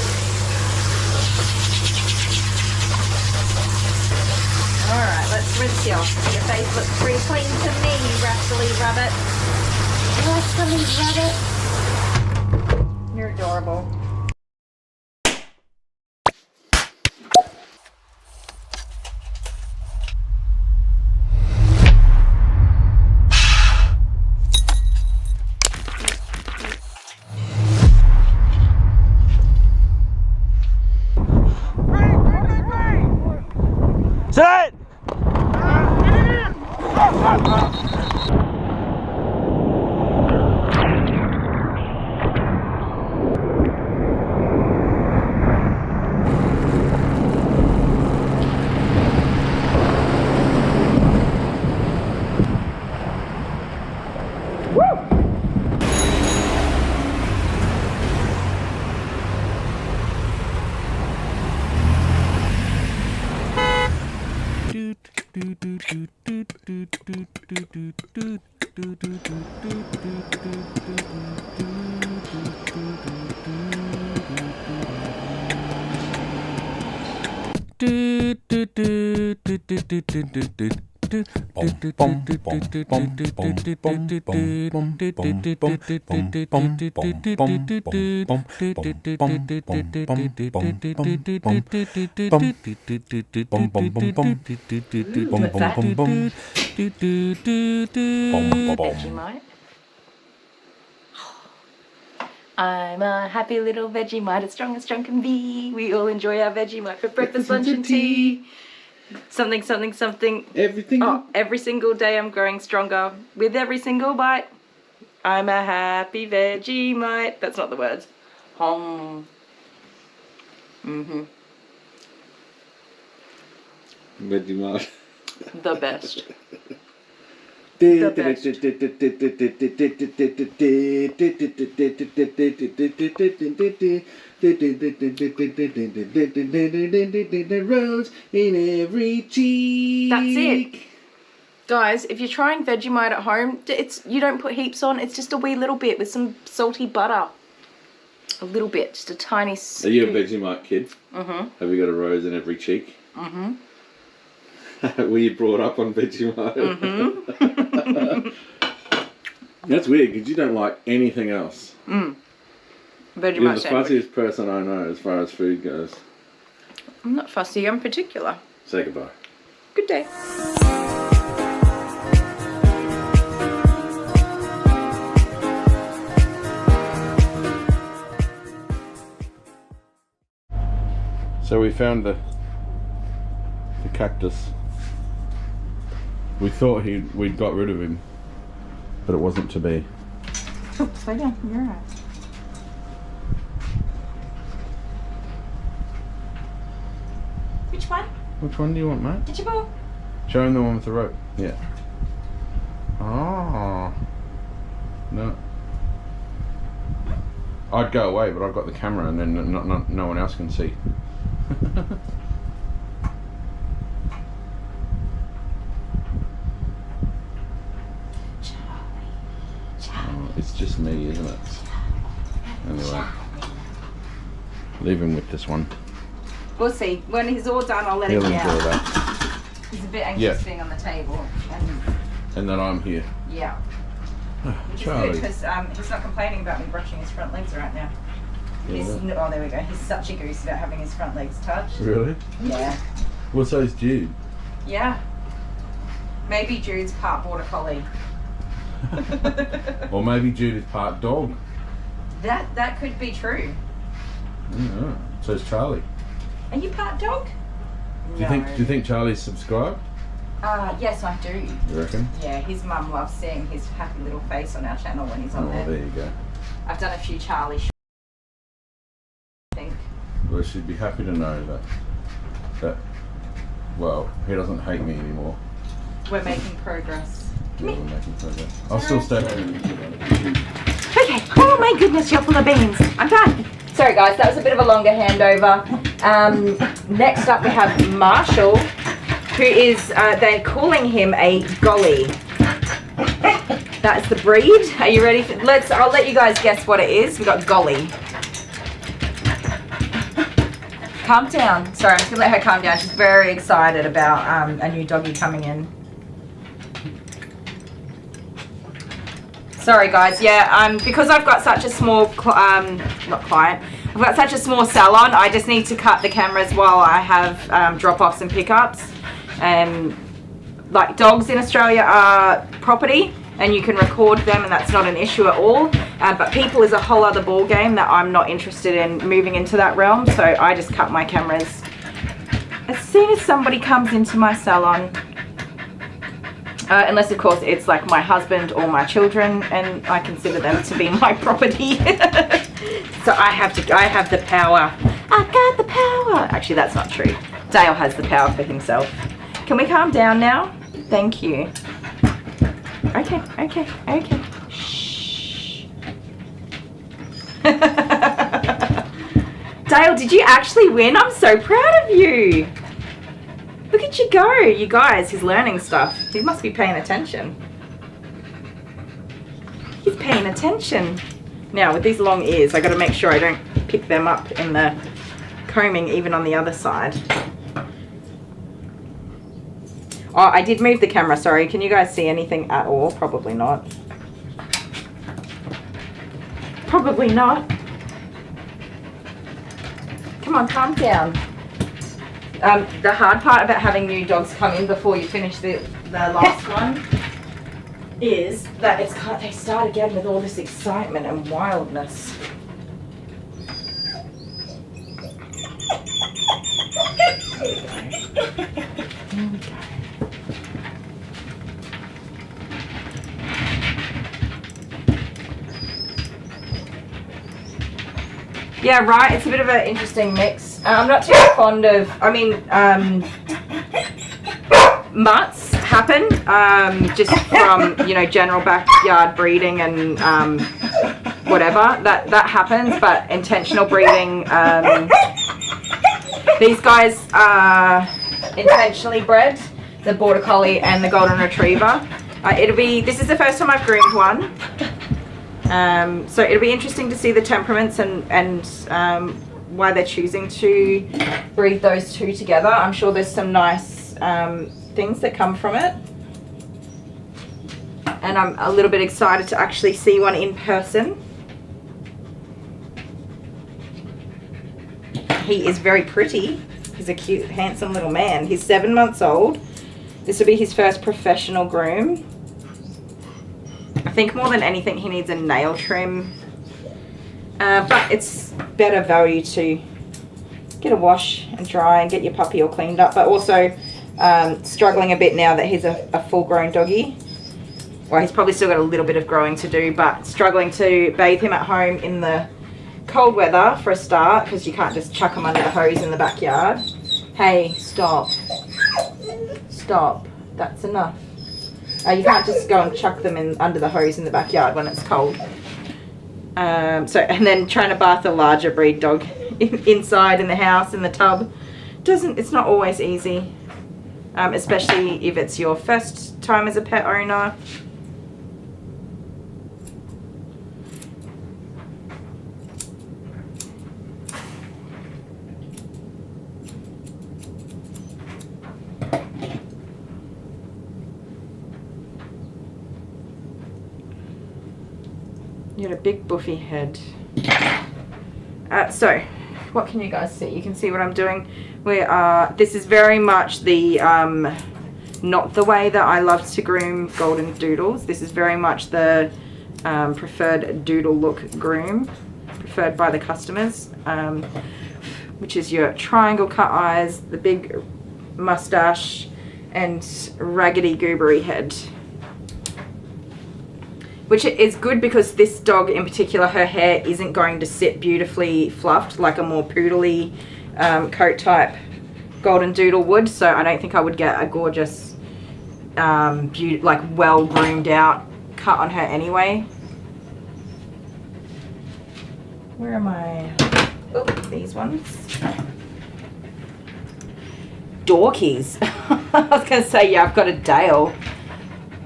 Alright, let's rinse you. Your face looks pretty clean to me, you rascally rabbit. Rascally rabbit. You're adorable. Sit! Vegemite. I'm a happy little Vegemite, as strong can be. We all enjoy our Vegemite for breakfast, lunch and tea. Something, something, something. Everything. Oh, every single day I'm growing stronger with every single bite. I'm a happy Vegemite. That's not the words. Hom. Vegemite. The best. Rose in every cheek. That's it. Guys, if you're trying Vegemite at home, you don't put heaps on. It's just a wee little bit with some salty butter. A little bit, just a tiny scoop. Are you a Vegemite kid? Mm-hmm. Have you got a rose in every cheek? Mm-hmm. Were you brought up on Vegemite? Mm-hmm. That's weird because you don't like anything else. Vegemite You're the sandwich. fussiest person I know as far as food goes. I'm not fussy, I'm particular. Say goodbye. Good day. So we found the cactus. We thought we'd got rid of him, but it wasn't to be. Oh, slow down, you're right. Which one? Which one do you want, mate? Did you ball? Show him the one with the rope. Yeah. Oh. No. I'd go away, but I've got the camera, and then no one else can see. Oh, it's just me, isn't it? Anyway, leave him with this one. We'll see. When he's all done, I'll let He'll him enjoy down. that. He's a bit anxious Yeah. being on the table. And then I'm here. Yeah. Which is Charlie. good because he's not complaining about me brushing his front legs right now. Yeah. Oh, there we go. He's such a goose about having his front legs touched. Really? Yeah. Well, so's Jude. Yeah. Maybe Jude's part border collie. Or maybe Jude is part dog. That could be true. Yeah. So's Charlie. Are you part dog? Do you think Charlie's subscribed? Yes, I do. You reckon? Yeah, his mum loves seeing his happy little face on our channel when he's on Oh, there. there you go. I've done a few Charlie I think. Well, she'd be happy to know that well, he doesn't hate me anymore. We're making progress. Yeah, we're making progress. I'll still stay. Okay. Oh my goodness, you're full of beans. I'm done. Sorry guys, that was a bit of a longer handover. Next up we have Marshall, who is, they're calling him a golly. That's the breed. Are you ready for, I'll let you guys guess what it is. We've got golly. calm down. Sorry, I'm just gonna let her calm down. She's very excited about a new doggy coming in. Sorry guys, yeah, because I've got such a small, not client, I've got such a small salon, I just need to cut the cameras while I have drop-offs and pickups. Like dogs in Australia are property and you can record them and that's not an issue at all. But people is a whole other ball game that I'm not interested in moving into that realm, so I just cut my cameras as soon as somebody comes into my salon. Unless of course it's like my husband or my children and I consider them to be my property. So I have the power. I got the power. Actually that's not true. Dale has the power for himself. Can we calm down now? Thank you. Okay, okay, okay. Shh. Dale, did you actually win? I'm so proud of you. Look at you go, you guys. He's learning stuff. He must be paying attention. He's paying attention. Now, with these long ears, I got to make sure I don't pick them up in the combing, even on the other side. Oh, I did move the camera, sorry. Can you guys see anything at all? Probably not. Probably not. Come on, calm down. The hard part about having new dogs come in before you finish the last one is that they start again with all this excitement and wildness. There we go. Yeah, right, it's a bit of an interesting mix. I'm not too fond of, mutts happen, just from, general backyard breeding and whatever, that happens, but intentional breeding, these guys are intentionally bred, the Border Collie and the Golden Retriever. This is the first time I've groomed one. So it'll be interesting to see the temperaments and why they're choosing to breed those two together. I'm sure there's some nice things that come from it. And I'm a little bit excited to actually see one in person. He is very pretty. He's a cute, handsome little man. He's 7 months old. This will be his first professional groom. I think more than anything he needs a nail trim, but it's better value to get a wash and dry and get your puppy all cleaned up, but also struggling a bit now that he's a full grown doggy. Well, he's probably still got a little bit of growing to do, but struggling to bathe him at home in the cold weather for a start, because you can't just chuck him under the hose in the backyard. Hey, stop. Stop. That's enough. You can't just go and chuck them in under the hose in the backyard when it's cold. And then trying to bath a larger breed dog inside in the house in the tub it's not always easy, especially if it's your first time as a pet owner. You got a big buffy head. So, what can you guys see? You can see what I'm doing. This is very much the, not the way that I love to groom golden doodles. This is very much the preferred doodle look groom, preferred by the customers, which is your triangle cut eyes, the big mustache, and raggedy goobery head. Which is good because this dog in particular, her hair isn't going to sit beautifully fluffed like a more poodly coat type golden doodle would. So I don't think I would get a gorgeous, like well groomed out cut on her anyway. Where am I? Oh, these ones. Dorkies. I was going to say, yeah, I've got a Dale.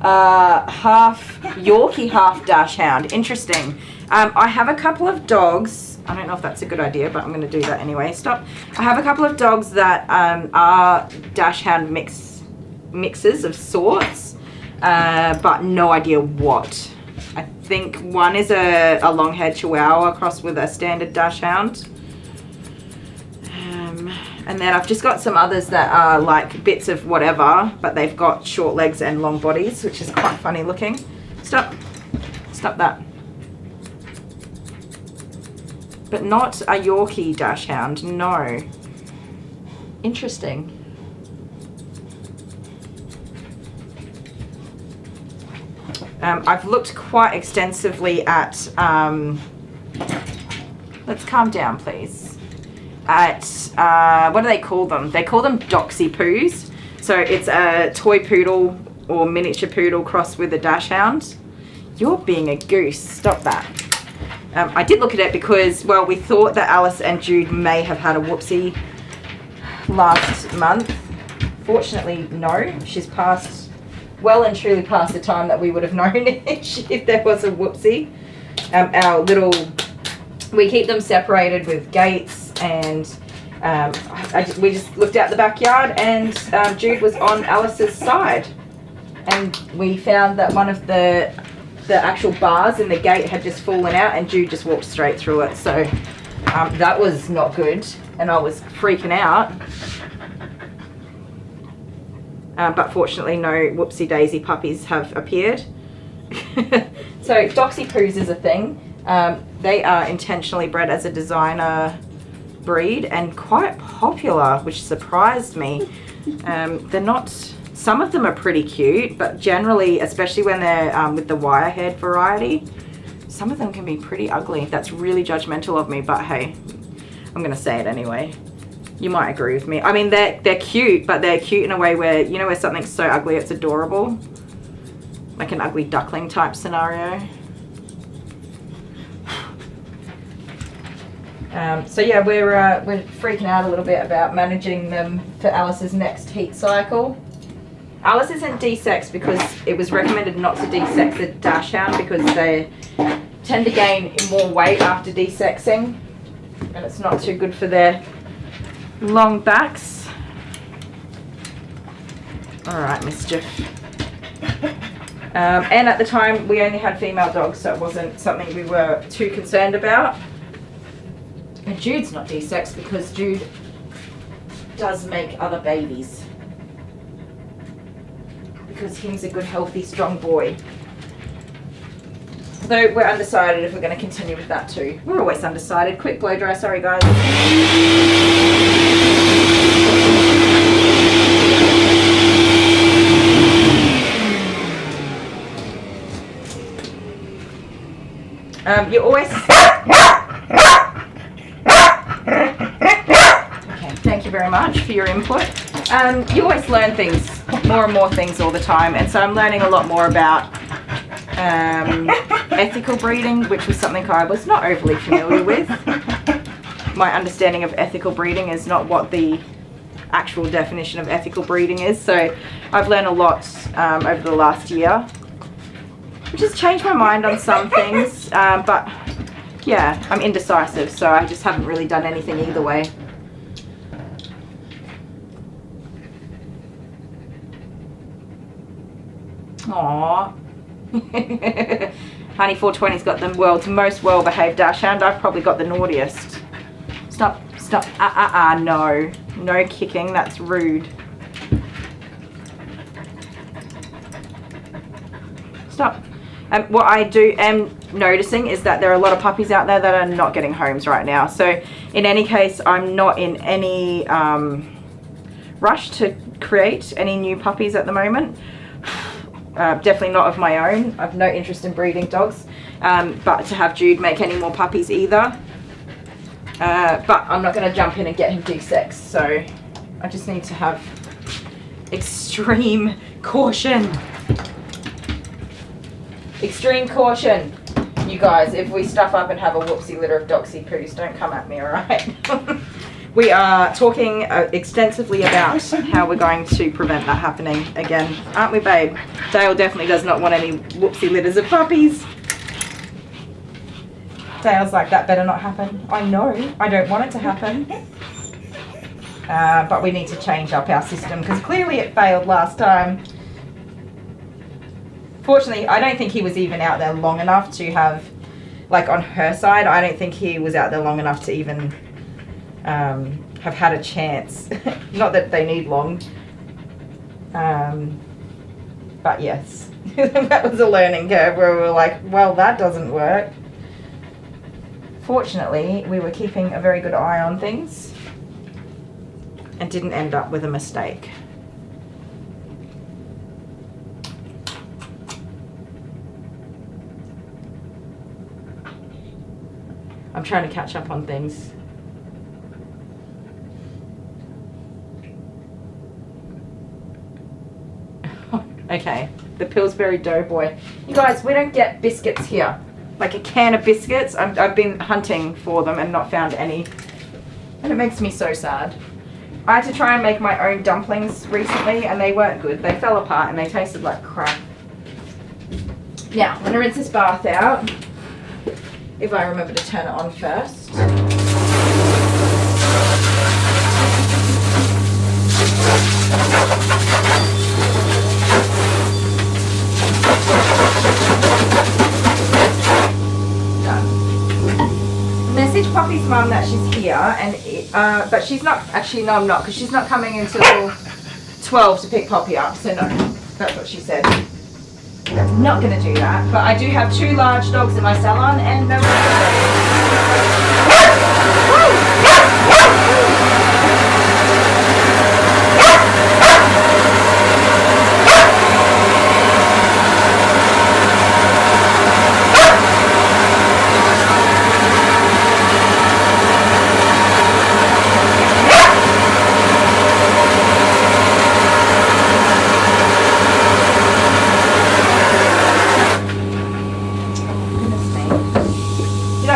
Half Yorkie, half Dachshund. Interesting. I have a couple of dogs I don't know if that's a good idea, but I'm going to do that anyway. Stop. I have a couple of dogs that are dachshund mixes of sorts, but no idea what. I think one is a long-haired Chihuahua crossed with a standard dachshund. And then I've just got some others that are like bits of whatever, but they've got short legs and long bodies, which is quite funny looking. Stop. Stop that. But not a Yorkie dachshund, no. Interesting. I've looked quite extensively at, let's calm down please, at, what do they call them? They call them doxy poos. So it's a toy poodle or miniature poodle crossed with a dachshund. You're being a goose, stop that. I did look at it because, well, we thought that Alice and Jude may have had a whoopsie last month. Fortunately, no. She's passed, well and truly past the time that we would have known if there was a whoopsie. Our little, we keep them separated with gates, and we just looked out the backyard, and Jude was on Alice's side. And we found that one of the actual bars in the gate had just fallen out, and Jude just walked straight through it. So that was not good, and I was freaking out. But fortunately no whoopsie daisy puppies have appeared. So doxy poos is a thing. They are intentionally bred as a designer breed and quite popular, which surprised me. They're not, some of them are pretty cute, but generally, especially when they're with the wire head variety, some of them can be pretty ugly. That's really judgmental of me, but hey, I'm gonna say it anyway. You might agree with me. I mean, they're cute, but they're cute in a way where, you know, where something's so ugly it's adorable, like an ugly duckling type scenario. So yeah, we're freaking out a little bit about managing them for Alice's next heat cycle. Alice isn't desexed because it was recommended not to desex the dachshund because they tend to gain more weight after desexing, and it's not too good for their long backs. All right, mischief. And at the time we only had female dogs, so it wasn't something we were too concerned about. And Jude's not desexed because Jude does make other babies, because he's a good, healthy, strong boy. Though we're undecided if we're going to continue with that too. We're always undecided. Quick blow dry, sorry guys. You always... Okay, thank you very much for your input. You always learn things, more and more things all the time, and so I'm learning a lot more about ethical breeding, which was something I was not overly familiar with. My understanding of ethical breeding is not what the actual definition of ethical breeding is, so I've learned a lot over the last year, which has changed my mind on some things, but yeah, I'm indecisive, so I just haven't really done anything either way. Aww. Honey 420's got the world's most well-behaved dachshund. I've probably got the naughtiest. Stop, stop, no. No kicking, that's rude. Stop. What I am noticing is that there are a lot of puppies out there that are not getting homes right now. So in any case, I'm not in any rush to create any new puppies at the moment. Definitely not of my own. I've no interest in breeding dogs, but to have Jude make any more puppies either. But I'm not going to jump in and get him desexed, so I just need to have extreme caution. Extreme caution, you guys. If we stuff up and have a whoopsie litter of doxy poos, don't come at me, alright? We are talking extensively about how we're going to prevent that happening again, aren't we, babe? Dale definitely does not want any whoopsie litters of puppies. day I was like, that better not happen. I know, I don't want it to happen. But we need to change up our system because clearly it failed last time. Fortunately, I don't think he was even out there long enough to have, like on her side, I don't think he was out there long enough to even have had a chance. Not that they need long. But yes, that was a learning curve where we were like, well, that doesn't work. Fortunately, we were keeping a very good eye on things and didn't end up with a mistake. I'm trying to catch up on things. Okay, the Pillsbury Doughboy. You guys, we don't get biscuits here. Like a can of biscuits. I've been hunting for them and not found any. And it makes me so sad. I had to try and make my own dumplings recently and they weren't good. They fell apart and they tasted like crap. Now, I'm going to rinse this bath out. If I remember to turn it on first. Message Poppy's mum that she's here, and but she's not, actually no I'm not, because she's not coming until 12 to pick Poppy up, so no, that's what she said. Not going to do that, but I do have 2 large dogs in my salon and no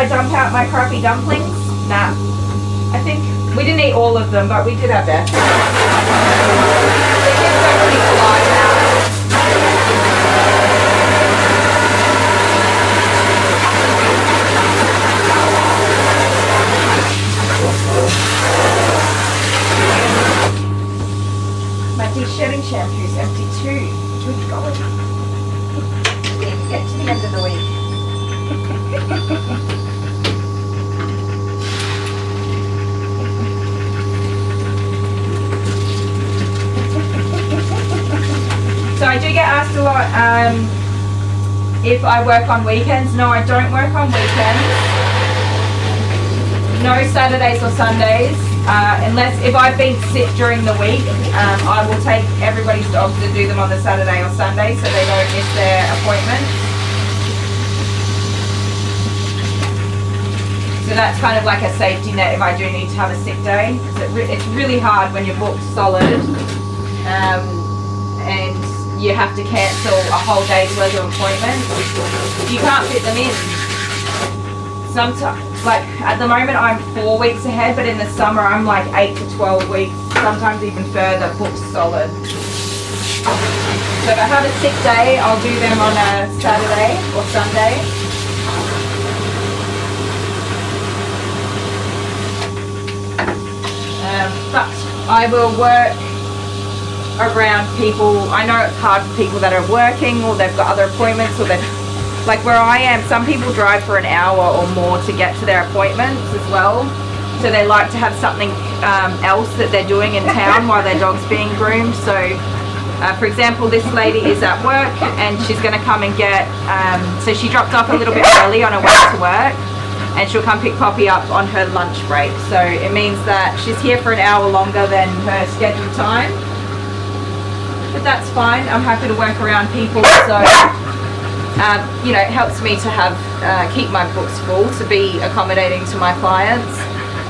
dump out my crappy dumplings? Nah. I think we didn't eat all of them, but we did our best. The kids don't really fly now. My de-shedding shampoo is empty too. Good God. Get to the end of the week. So I do get asked a lot if I work on weekends. No, I don't work on weekends. No Saturdays or Sundays. Unless if I've been sick during the week, I will take everybody's dogs to do them on the Saturday or Sunday so they don't miss their appointments. So that's kind of like a safety net if I do need to have a sick day. It's really hard when you're booked solid and you have to cancel a whole day's worth of appointments. You can't fit them in. Sometimes, like at the moment I'm 4 weeks ahead, but in the summer I'm like 8 to 12 weeks, sometimes even further, booked solid. So if I have a sick day, I'll do them on a Saturday or Sunday. But I will work around people. I know it's hard for people that are working or they've got other appointments or they're like where I am, some people drive for an hour or more to get to their appointments as well. So they like to have something else that they're doing in town while their dog's being groomed. So for example, this lady is at work and she's going to come and get, so she dropped off a little bit early on her way to work and she'll come pick Poppy up on her lunch break. So it means that she's here for an hour longer than her scheduled time. But that's fine. I'm happy to work around people, so you know, it helps me to have keep my books full, to be accommodating to my clients,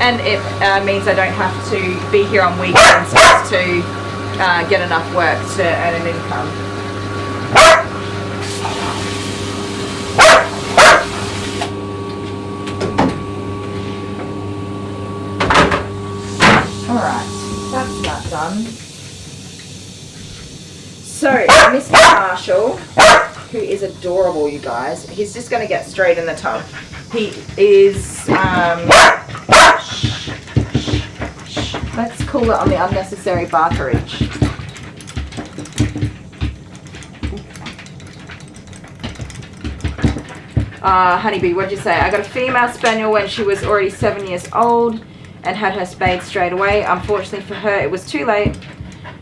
and it means I don't have to be here on weekends just to get enough work to earn an income. All right, that's that done. So, Mr. Marshall, who is adorable, you guys, he's just going to get straight in the tub. He is, let's call it on the unnecessary barkerage. Honeybee, what'd you say? I got a female spaniel when she was already 7 years old and had her spayed straight away. Unfortunately for her, it was too late.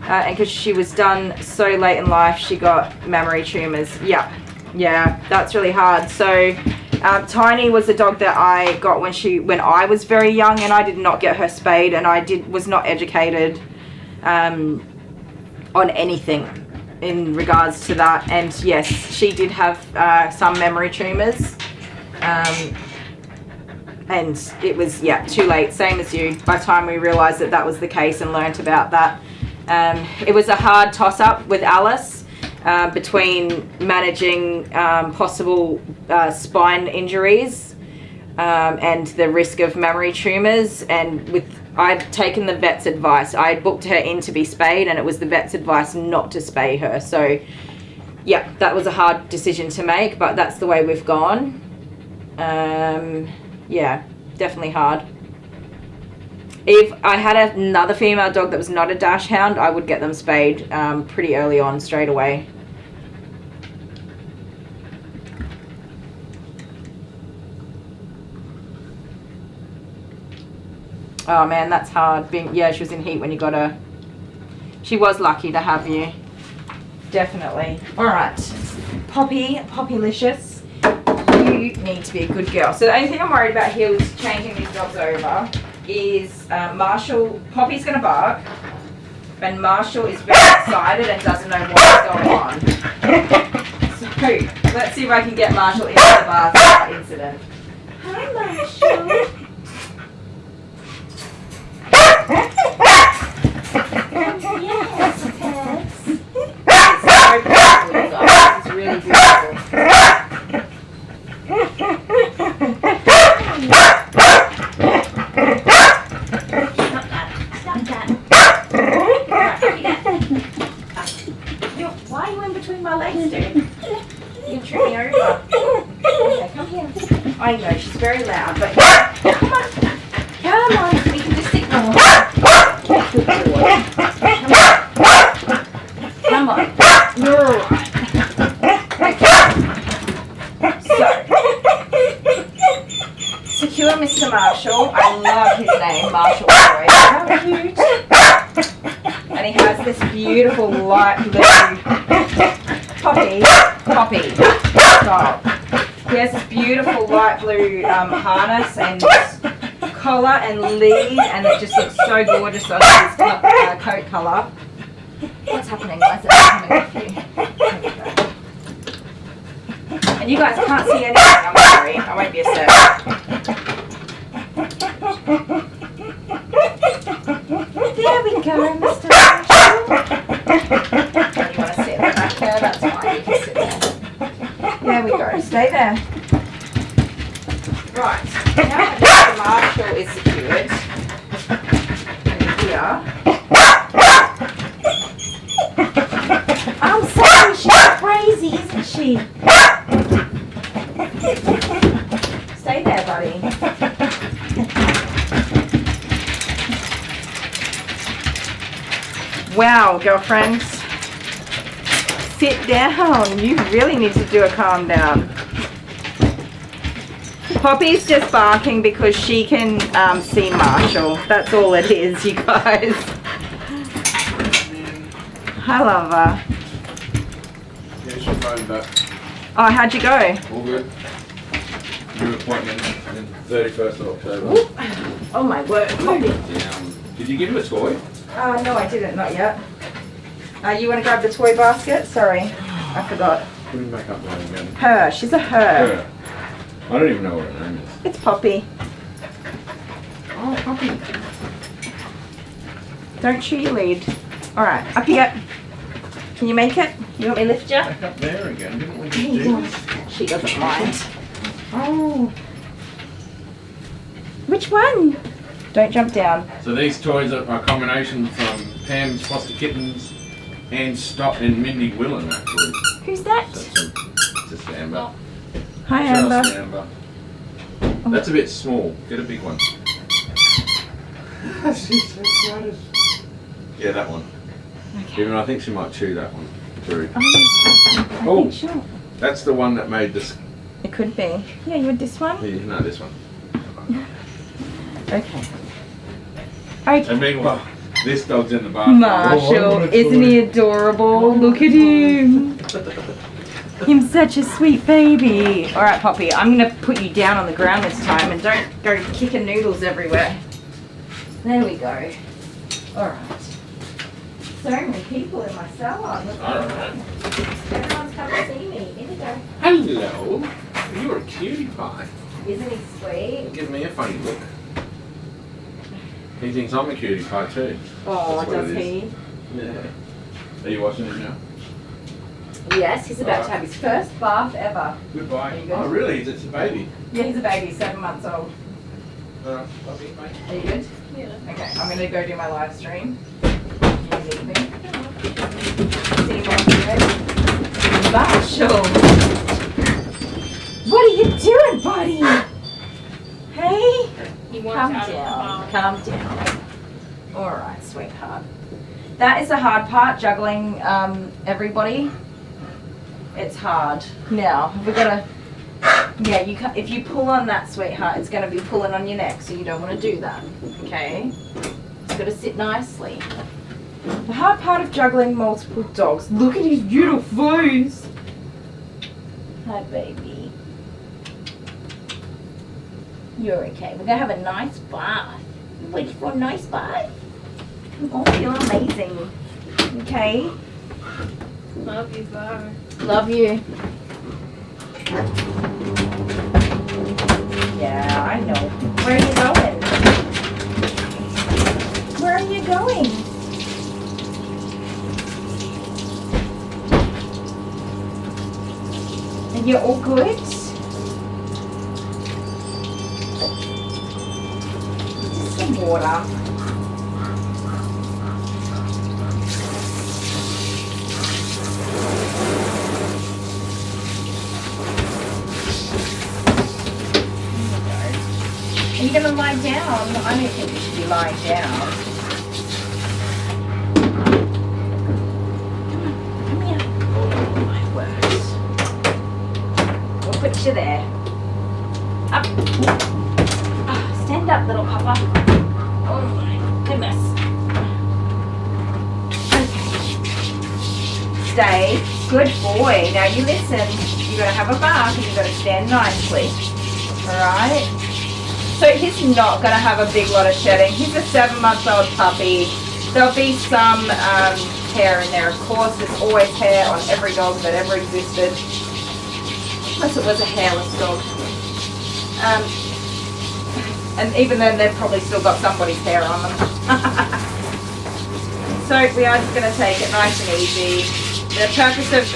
And because she was done so late in life, she got mammary tumors. Yeah, that's really hard. So Tiny was a dog that I got when I was very young, and I did not get her spayed, and I was not educated on anything in regards to that. And yes, she did have some mammary tumors, and it was too late, same as you, by the time we realized that was the case and learnt about that. It was a hard toss-up with Alice between managing possible spine injuries and the risk of mammary tumors, and I'd taken the vet's advice. I had booked her in to be spayed, and it was the vet's advice not to spay her. So yeah, that was a hard decision to make, but that's the way we've gone. Yeah, definitely hard. If I had another female dog that was not a dash hound, I would get them spayed pretty early on, straight away. Oh man, that's hard. Yeah, she was in heat when you got her. She was lucky to have you. Definitely. Alright. Poppylicious. You need to be a good girl. So the only thing I'm worried about here with changing these dogs over is Marshall. Poppy's going to bark, and Marshall is very excited and doesn't know what's going on. So let's see if I can get Marshall into the bath without incident. Hi, Marshall. Yes, pets. It's so beautiful, guys. It's really beautiful. Stop that. Why are you in between my legs, dude? You can trip me over. Okay, come here. I know, she's very loud, but come on. Come on, we can just ignore her. Good boy. Come on. You're alright. So, secure Mr. Marshall. I love his name, Marshall Boy. How cute. And he has this beautiful light blue Poppy. Stop. He has this beautiful light blue harness and collar and lead, and it just looks so gorgeous on his coat colour. What's happening? Why is it coming off you? And you guys can't see anything, I'm sorry. I won't be a sec. There we go, Mr. Marshall. And you want to sit in the back there? That's fine, you can sit there. There we go, stay there. Right, now that Mr. Marshall is secured, and here. I'm sorry, she's crazy, isn't she? Stay there, buddy. Wow, girlfriends. Sit down. You really need to do a calm down. Poppy's just barking because she can see Marshall. That's all it is, you guys. I love her. Yeah, she phoned back. Oh, how'd you go? All good. New appointment on 31st of October. Ooh. Oh my word, Poppy. Did you give him a toy? No, I didn't, not yet. You want to grab the toy basket? Sorry, I forgot. Put him back up there again. Her, she's a her. I don't even know what her name is. It's Poppy. Oh, Poppy. Don't chew your lead. Alright, up you go. Can you make it? You want me to lift you? Back up there again. Didn't we just do this? She doesn't mind. Oh. Which one? Don't jump down. So these toys are a combination from Pam's Foster Kittens and Stop and Mindy Willen, actually. Who's that? That's just Amber. Hi, Amber. Just Amber. That's a bit small. Get a big one. She's so excited. Yeah, that one. Okay. Even I think she might chew that one through. I think sure. That's the one that made this. It could be. Yeah, you want this one? Yeah, no, this one. Okay. Okay. And meanwhile, this dog's in the bathroom. Marshall, isn't he adorable? Look at him. He's such a sweet baby. Alright, Poppy, I'm going to put you down on the ground this time and don't go kicking noodles everywhere. There we go. Alright. So many people in my salon. Look, Alright. everyone's come to see me. Here we go. Hello. You're a cutie pie. Isn't he sweet? Give me a funny look. He thinks I'm a cutie pie too. Oh, That's what does it he? is. Yeah. Are you watching it now? Yes, he's about to have his first bath ever. Goodbye. Are you good? Oh, really? It's a baby. Yeah, he's a baby, 7 months old. Love you, mate. Are you good? Yeah. Okay, I'm going to go do my live stream. You need me? See what I'm doing. Marshall! What are you doing, buddy? Hey? Calm down. Calm down. Alright, sweetheart. That is the hard part, juggling everybody. It's hard. Now, we got to... Yeah, you can, if you pull on that, sweetheart, it's going to be pulling on your neck, so you don't want to do that. Okay? It's got to sit nicely. The hard part of juggling multiple dogs. Look at his beautiful face. Hi, baby. You're okay. We're going to have a nice bath. You ready for a nice bath? Oh, feel amazing. Okay? Love you, bye. Love you. Yeah, I know. Where are you going? Where are you going? Are you all good? Just some water. Are you going to lie down? I don't think you should be lying down. Come here. Oh my word. We'll put you there. Up. Ah, stand up, little papa. Oh my goodness. Okay. Stay. Good boy. Now you listen. You're going to have a bath and you've got to stand nicely. Alright? So he's not going to have a big lot of shedding. He's a 7-month-old puppy. There'll be some hair in there, of course. There's always hair on every dog that ever existed. Unless it was a hairless dog. And even then, they've probably still got somebody's hair on them. So we are just going to take it nice and easy. The purpose of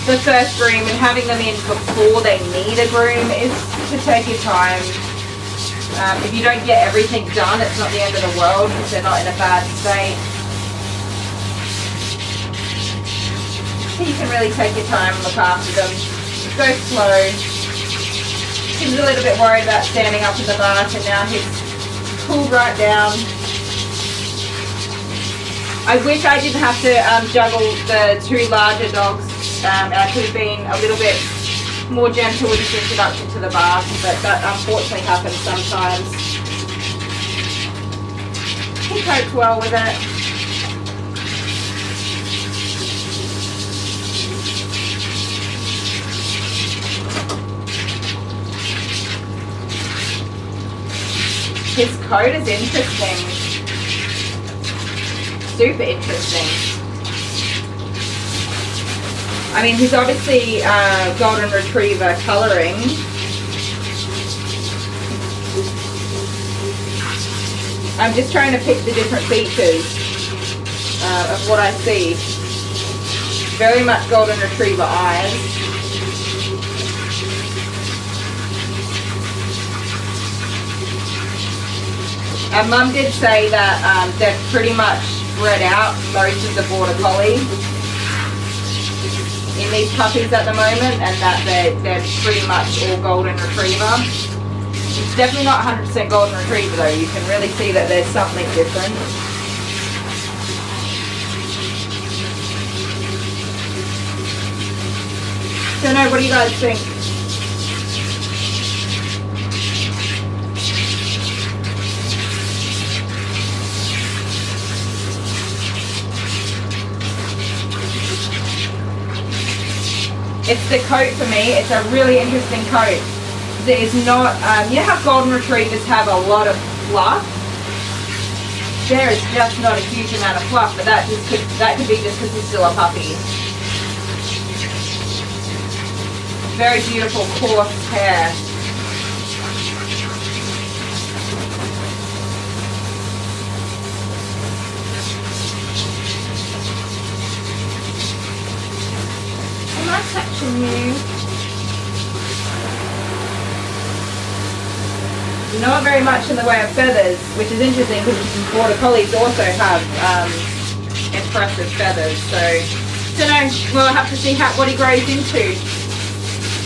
the first groom and having them in before they need a groom is to take your time. If you don't get everything done, it's not the end of the world because they're not in a bad state. So you can really take your time and look after them. Go slow. He's a little bit worried about standing up in the bath and now he's pulled right down. I wish I didn't have to juggle the 2 larger dogs. I could have been a little bit more gentle with his introduction to the bath, but that unfortunately happens sometimes. He coped well with it. His coat is interesting. Super interesting. I mean, he's obviously golden retriever colouring. I'm just trying to pick the different features of what I see. Very much golden retriever eyes. Mum did say that they've pretty much bred out most of the border collie. in these puppies at the moment, and that they're pretty much all golden retriever. It's definitely not 100% golden retriever though. You can really see that there's something different. Don't know, what do you guys think? It's the coat for me. It's a really interesting coat. It is not, you know how golden retrievers have a lot of fluff? There is just not a huge amount of fluff, but that could be just because he's still a puppy. Very beautiful coarse hair. Am I touching you? Not very much in the way of feathers, which is interesting because border collies also have impressive feathers. So, don't know. We'll have to see what he grows into.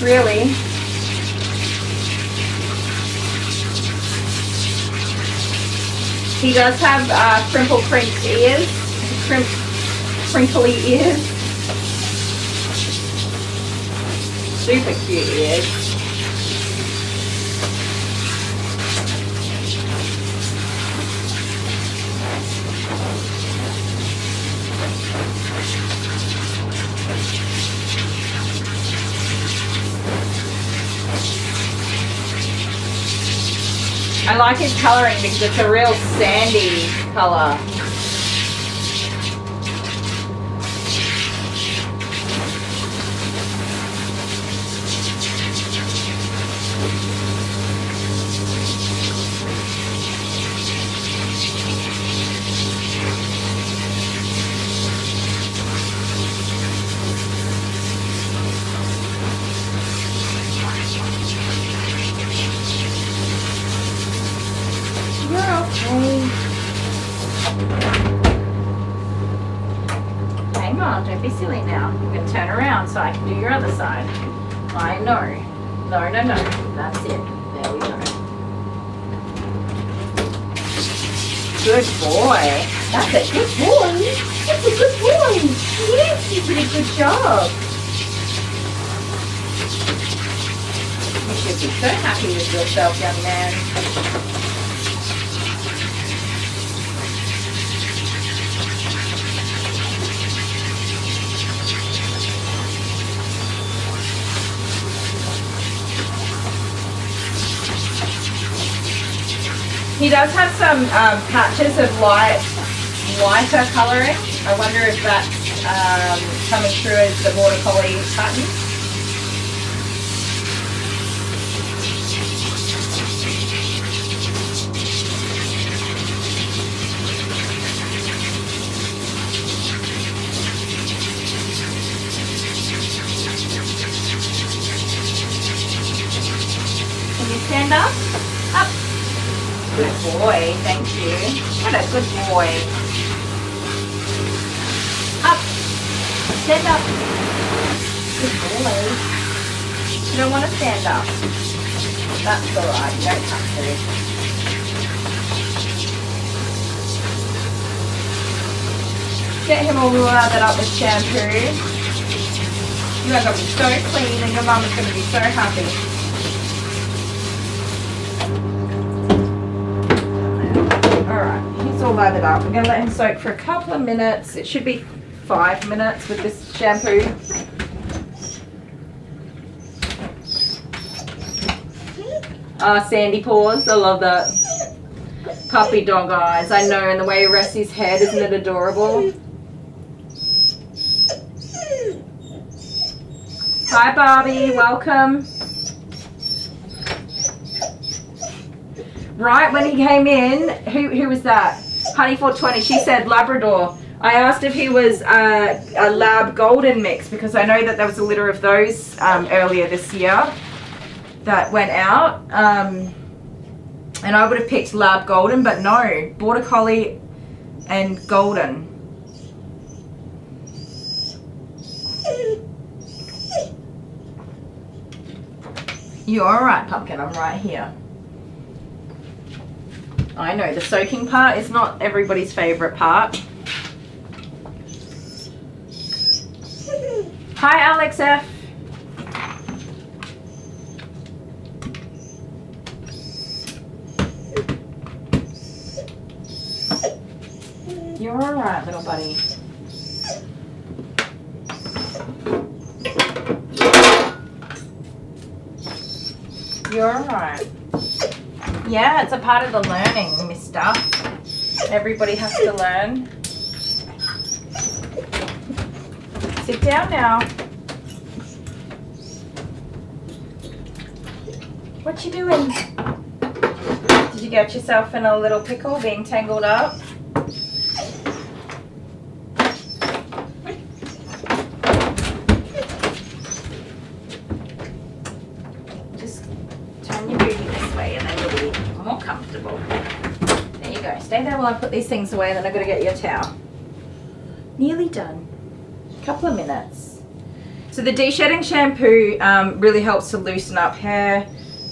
Really. He does have crinkly ears. Super cute ears. I like his colouring because it's a real sandy colour. Hang on, don't be silly now. You can turn around so I can do your other side. I know. No. That's it. There we go. Good boy. That's a good boy. That's a good boy. Yes, you did a good job. You should be so happy with yourself, young man. He does have some patches of lighter colouring. I wonder if that's coming through as the border collie pattern. Can you stand up? Up. Good boy, thank you. What a good boy. Up. Stand up. Good boy. You don't want to stand up. That's alright, you don't have to. Get him all lathered up with shampoo. You are going to be so clean and your mum is going to be so happy. All lathered up. I'm going to let him soak for a couple of minutes. It should be 5 minutes with this shampoo. Sandy paws. I love that. Puppy dog eyes. I know, and the way he rests his head, isn't it adorable? Hi Barbie, welcome. Right when he came in, who was that? Honey 420, she said Labrador. I asked if he was a Lab Golden mix because I know that there was a litter of those earlier this year that went out. And I would have picked Lab Golden, but no, Border Collie and Golden. You're alright, Pumpkin, I'm right here. I know, the soaking part is not everybody's favourite part. Hi, Alex F. You're alright, little buddy. You're alright. Yeah, it's a part of the learning, mister. Everybody has to learn. Sit down now. What you doing? Did you get yourself in a little pickle being tangled up? Just turn your booty this way and then you'll be more comfortable. There you go. Stay there while I put these things away and then I've got to get your towel. Nearly done. Couple of minutes. So the de-shedding shampoo really helps to loosen up hair.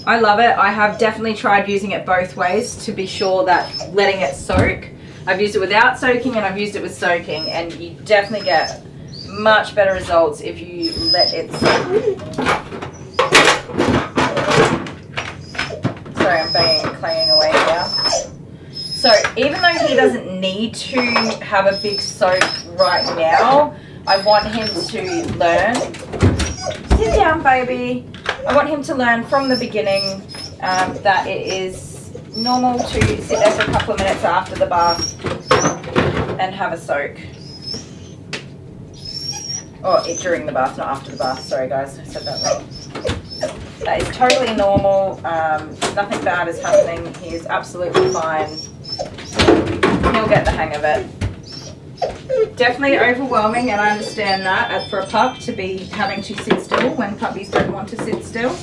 I love it. I have definitely tried using it both ways to be sure that letting it soak. I've used it without soaking and I've used it with soaking, and you definitely get much better results if you let it soak. Sorry, I'm banging and clanging away here. So even though he doesn't need to have a big soak right now, I want him to learn. Sit down, baby. I want him to learn from the beginning that it is normal to sit there for a couple of minutes after the bath and have a soak. Or during the bath, not after the bath. Sorry guys, I said that wrong. That is totally normal. Nothing bad is happening. He is absolutely fine. He'll get the hang of it. Definitely overwhelming, and I understand that for a pup to be having to sit still when puppies don't want to sit still.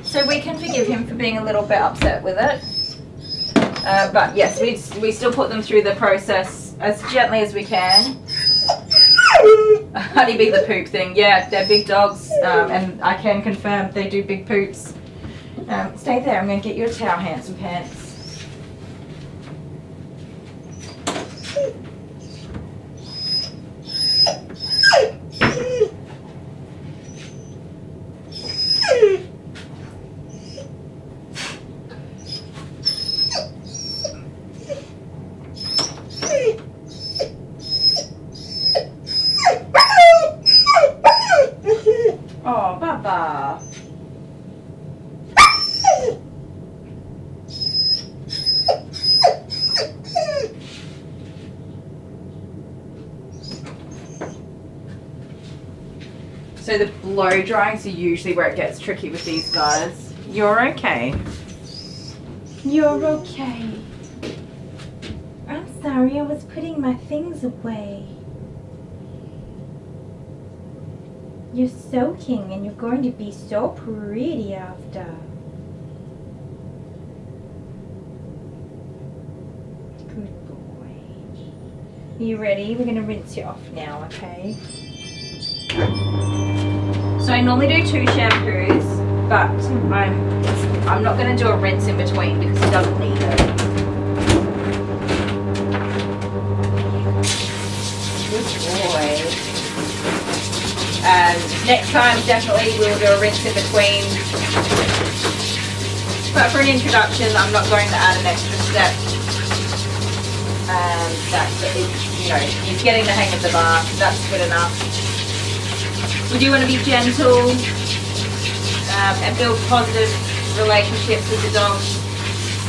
So we can forgive him for being a little bit upset with it. But yes, we still put them through the process as gently as we can. Honeybee the poop thing, yeah, they're big dogs, and I can confirm they do big poops. Stay there, I'm going to get you a towel, handsome pants. Oh, Baba. So the blow drying is usually where it gets tricky with these guys. You're okay. You're okay. I'm sorry, I was putting my things away. You're soaking and you're going to be so pretty after. Good boy. Are you ready? We're going to rinse you off now, okay? So I normally do 2 shampoos, but I'm not going to do a rinse in between because he doesn't need it. Good boy. And next time definitely we'll do a rinse in between. But for an introduction, I'm not going to add an extra step. That's it. You know, he's getting the hang of the bath. That's good enough. We do want to be gentle and build positive relationships with the dogs.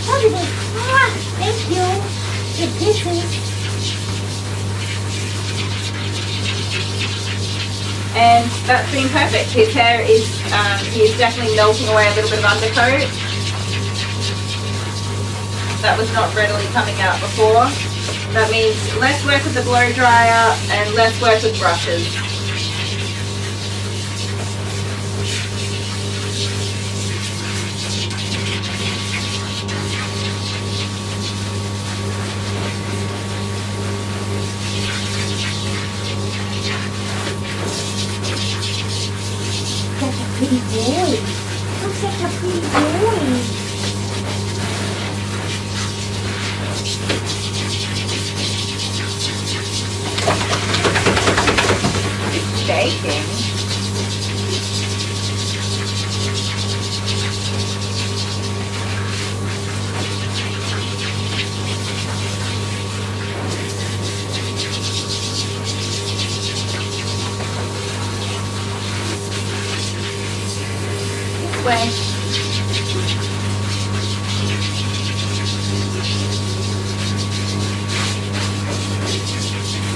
Positive. Ah, thank you. Good kisses. And that's been perfect. His hair is, he is definitely melting away a little bit of undercoat. That was not readily coming out before. That means less work with the blow dryer and less work with brushes. way.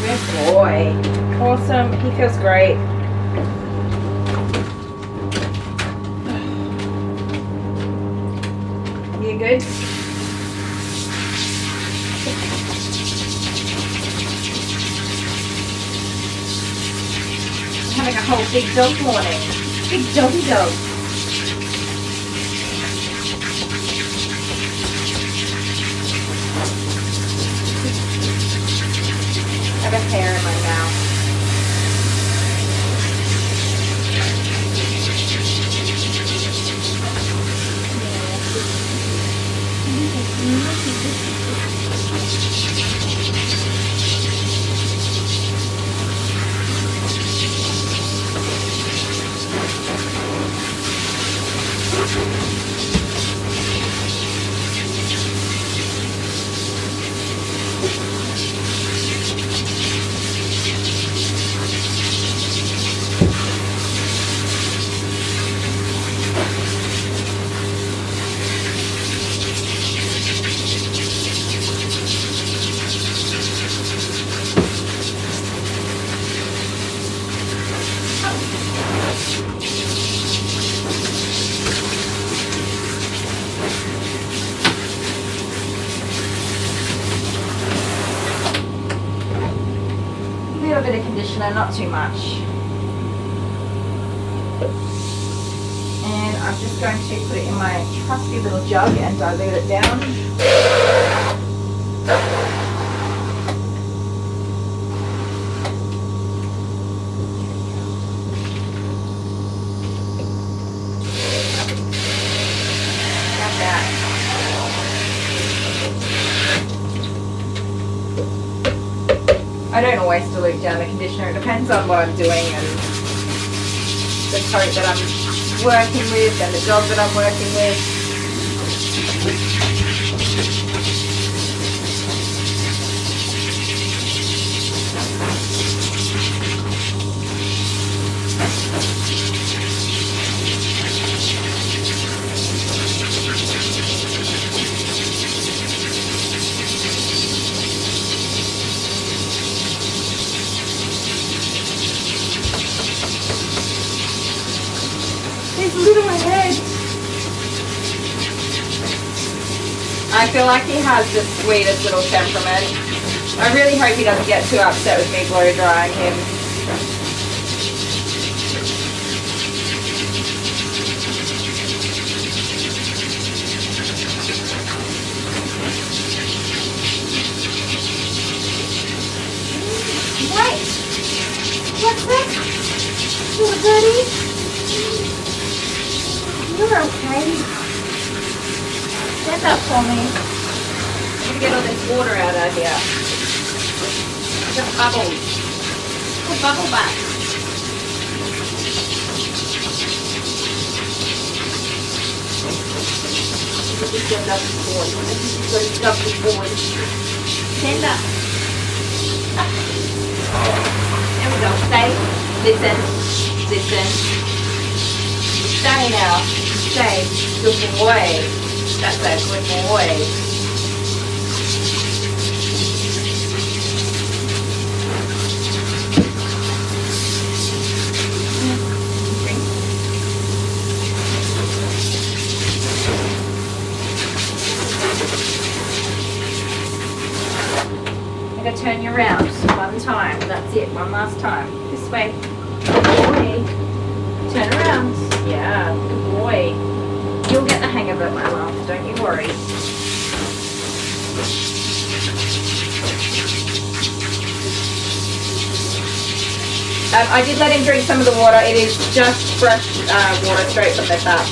Good boy. Awesome. He feels great. You good? Having a whole big dog morning. Big doggy dog. I have a hair in my mouth. A little bit of conditioner, not too much. And I'm just going to put it in my trusty little jug and dilute it down. Got that. I don't always dilute down the conditioner. It depends on what I'm doing and the coat that I'm working with and the dog that I'm working with. Little head. I feel like he has the sweetest little temperament. I really hope he doesn't get too upset with me blow drying him. Wait! What's that? Little birdie? You're okay. Stand up for me. I'm gonna get all this water out of here. Just bubbles. Oh, bubble bath. Look at this lovely boy. Look at this lovely boy. Stand up. There we go. Stay. Listen. Listen. Stay now. Stay. Good boy. That's a good boy. I'm going to turn you around one time. That's it. One last time. This way. Good boy. Turn around. Yeah, good boy. You'll get the hang of it, my love. Don't you worry. I did let him drink some of the water. It is just fresh water straight from the tap.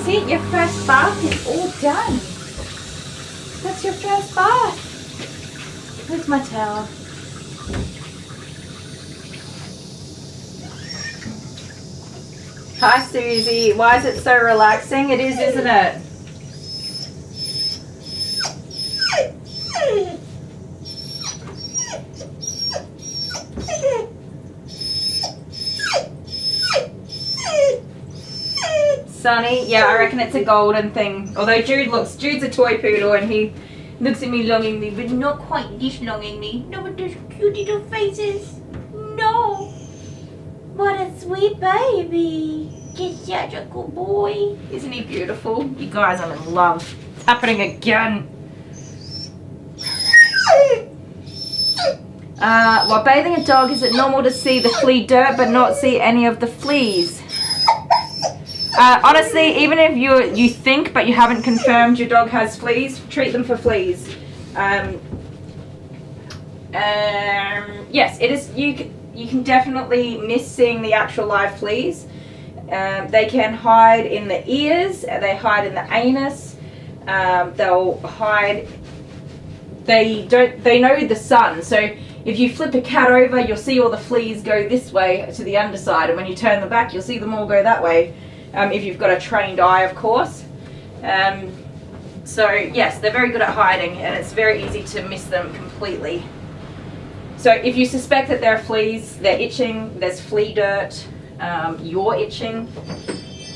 That's it, your first bath is all done. That's your first bath. Where's my towel? Hi Susie, why is it so relaxing? It is, isn't it? Sunny, yeah, I reckon it's a golden thing. Although Jude's a toy poodle and he looks at me longingly, but not quite this longingly. No, with those cute little faces. No. What a sweet baby. Just such a good boy. Isn't he beautiful? You guys, I'm in love. It's happening again. While bathing a dog, is it normal to see the flea dirt but not see any of the fleas? Honestly, even if you think but you haven't confirmed your dog has fleas, treat them for fleas. Yes, it is. You can definitely miss seeing the actual live fleas. They can hide in the ears. They hide in the anus. They'll hide. They know the sun. So if you flip a cat over, you'll see all the fleas go this way to the underside, and when you turn them back, you'll see them all go that way. If you've got a trained eye, of course. So yes, they're very good at hiding, and it's very easy to miss them completely. So if you suspect that there are fleas, they're itching, there's flea dirt, you're itching,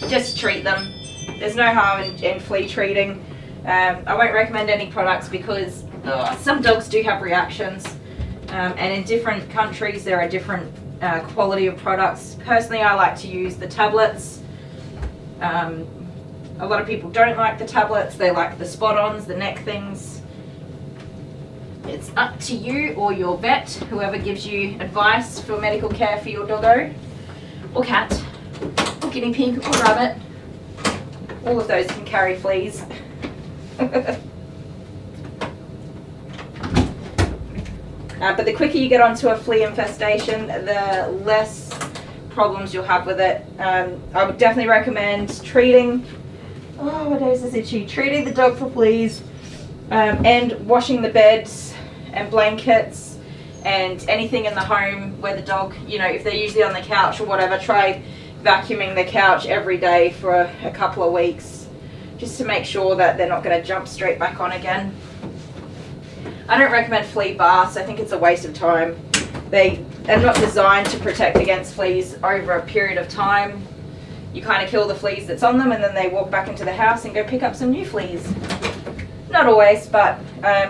just treat them. There's no harm in flea treating. I won't recommend any products because some dogs do have reactions, and in different countries there are different quality of products. Personally, I like to use the tablets. A lot of people don't like the tablets, they like the spot-ons, the neck things. It's up to you or your vet, whoever gives you advice for medical care for your doggo, or cat, or guinea pig, or rabbit. All of those can carry fleas. But the quicker you get onto a flea infestation, the less problems you'll have with it. I would definitely recommend treating, my nose is itchy, treating the dog for fleas, and washing the beds and blankets and anything in the home where the dog, if they're usually on the couch or whatever, try vacuuming the couch every day for a couple of weeks just to make sure that they're not going to jump straight back on again. I don't recommend flea baths. I think it's a waste of time. They are not designed to protect against fleas over a period of time. You kind of kill the fleas that's on them and then they walk back into the house and go pick up some new fleas. Not always, but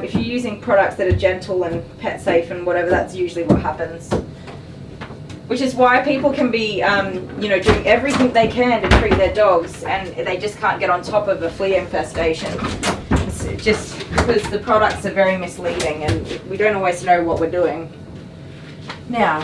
if you're using products that are gentle and pet safe and whatever, that's usually what happens. Which is why people can be, doing everything they can to treat their dogs and they just can't get on top of a flea infestation. It's just because the products are very misleading and we don't always know what we're doing. Now,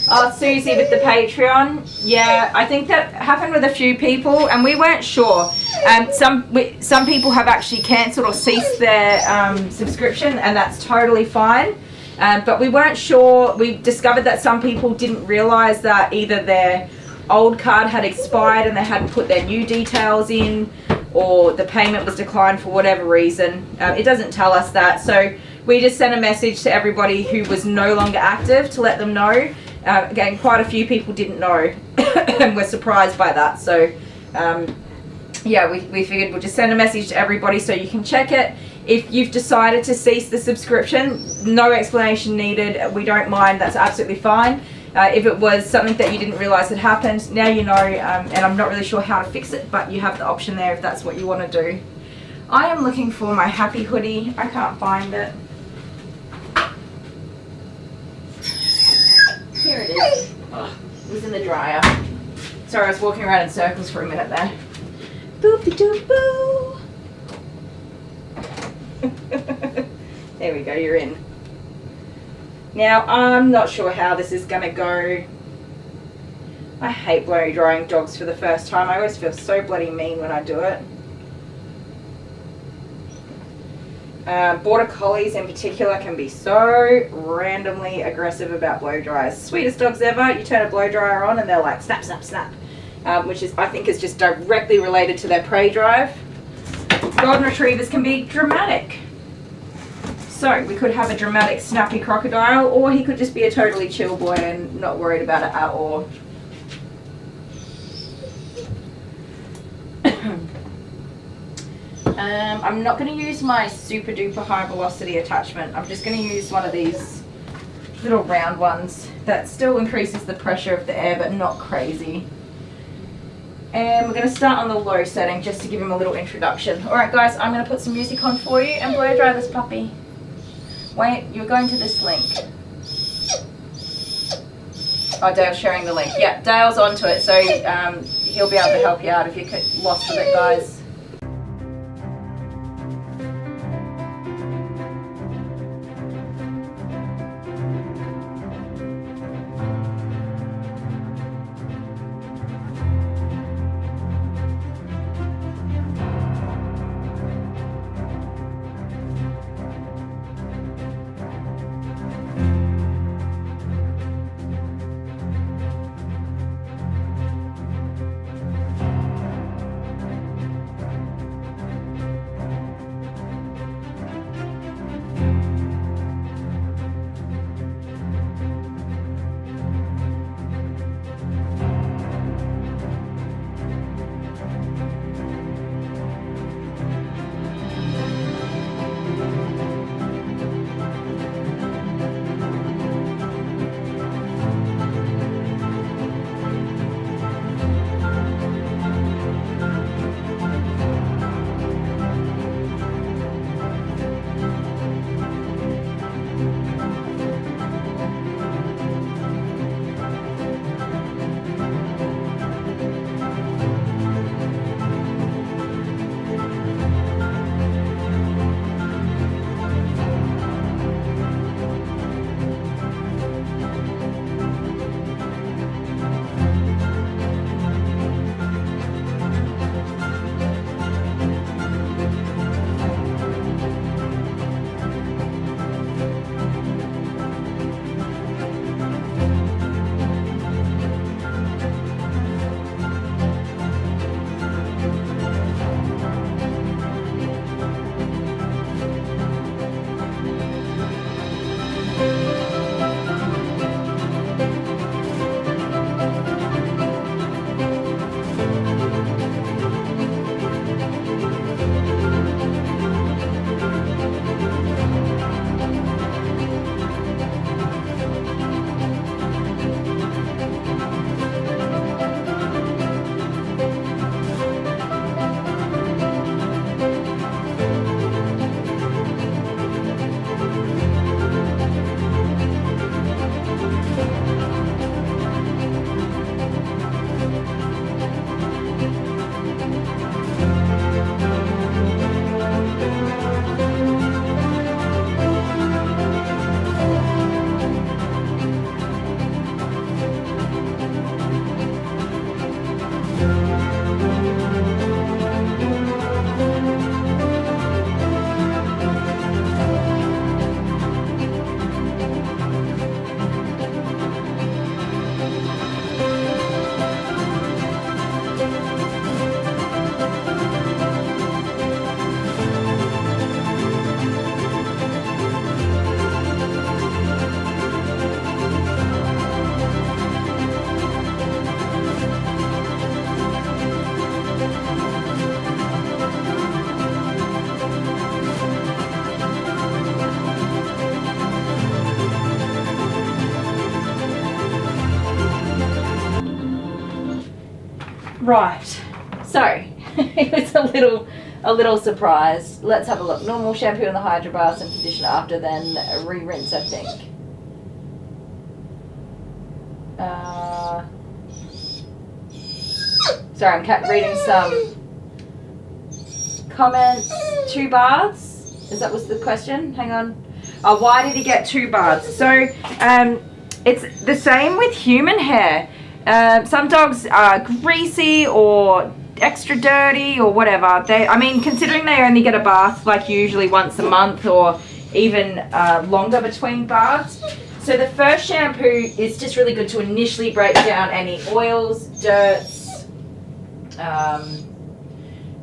oh, Susie with the Patreon. Yeah, I think that happened with a few people and we weren't sure. Some people have actually cancelled or ceased their subscription and that's totally fine. But we weren't sure. We discovered that some people didn't realise that either their old card had expired and they hadn't put their new details in, or the payment was declined for whatever reason. It doesn't tell us that. So we just sent a message to everybody who was no longer active to let them know. Again, quite a few people didn't know and were surprised by that. So yeah, we figured we'll just send a message to everybody so you can check it. If you've decided to cease the subscription, no explanation needed. We don't mind. That's absolutely fine. If it was something that you didn't realise had happened, now you know, and I'm not really sure how to fix it, but you have the option there if that's what you want to do. I am looking for my happy hoodie. I can't find it. Here it is. Oh, it was in the dryer. Sorry, I was walking around in circles for a minute there. Boop-de-doop-boo. There we go, you're in. Now, I'm not sure how this is going to go. I hate blow drying dogs for the first time. I always feel so bloody mean when I do it. Border collies in particular can be so randomly aggressive about blow dryers. Sweetest dogs ever. You turn a blow dryer on and they're like snap, snap, snap, which is, I think, is just directly related to their prey drive. Golden retrievers can be dramatic. So we could have a dramatic snappy crocodile, or he could just be a totally chill boy and not worried about it at all. I'm not going to use my super duper high velocity attachment. I'm just going to use one of these little round ones that still increases the pressure of the air but not crazy. And we're going to start on the low setting just to give him a little introduction. Alright guys, I'm going to put some music on for you and blow dry this puppy. Wait, you're going to this link. Oh, Dale's sharing the link. Yeah, Dale's onto it, so he'll be able to help you out if you're lost with it, guys. Right, so it's a little surprised. Let's have a look. Normal shampoo in the hydro bath and conditioner after, then re-rinse, I think. Sorry, I'm reading some comments. 2 baths? Is that was the question? Hang on. Oh, why did he get 2 baths? So, it's the same with human hair. Some dogs are greasy or extra dirty or whatever. I mean, considering they only get a bath like usually once a month or even longer between baths. So the first shampoo is just really good to initially break down any oils, dirts,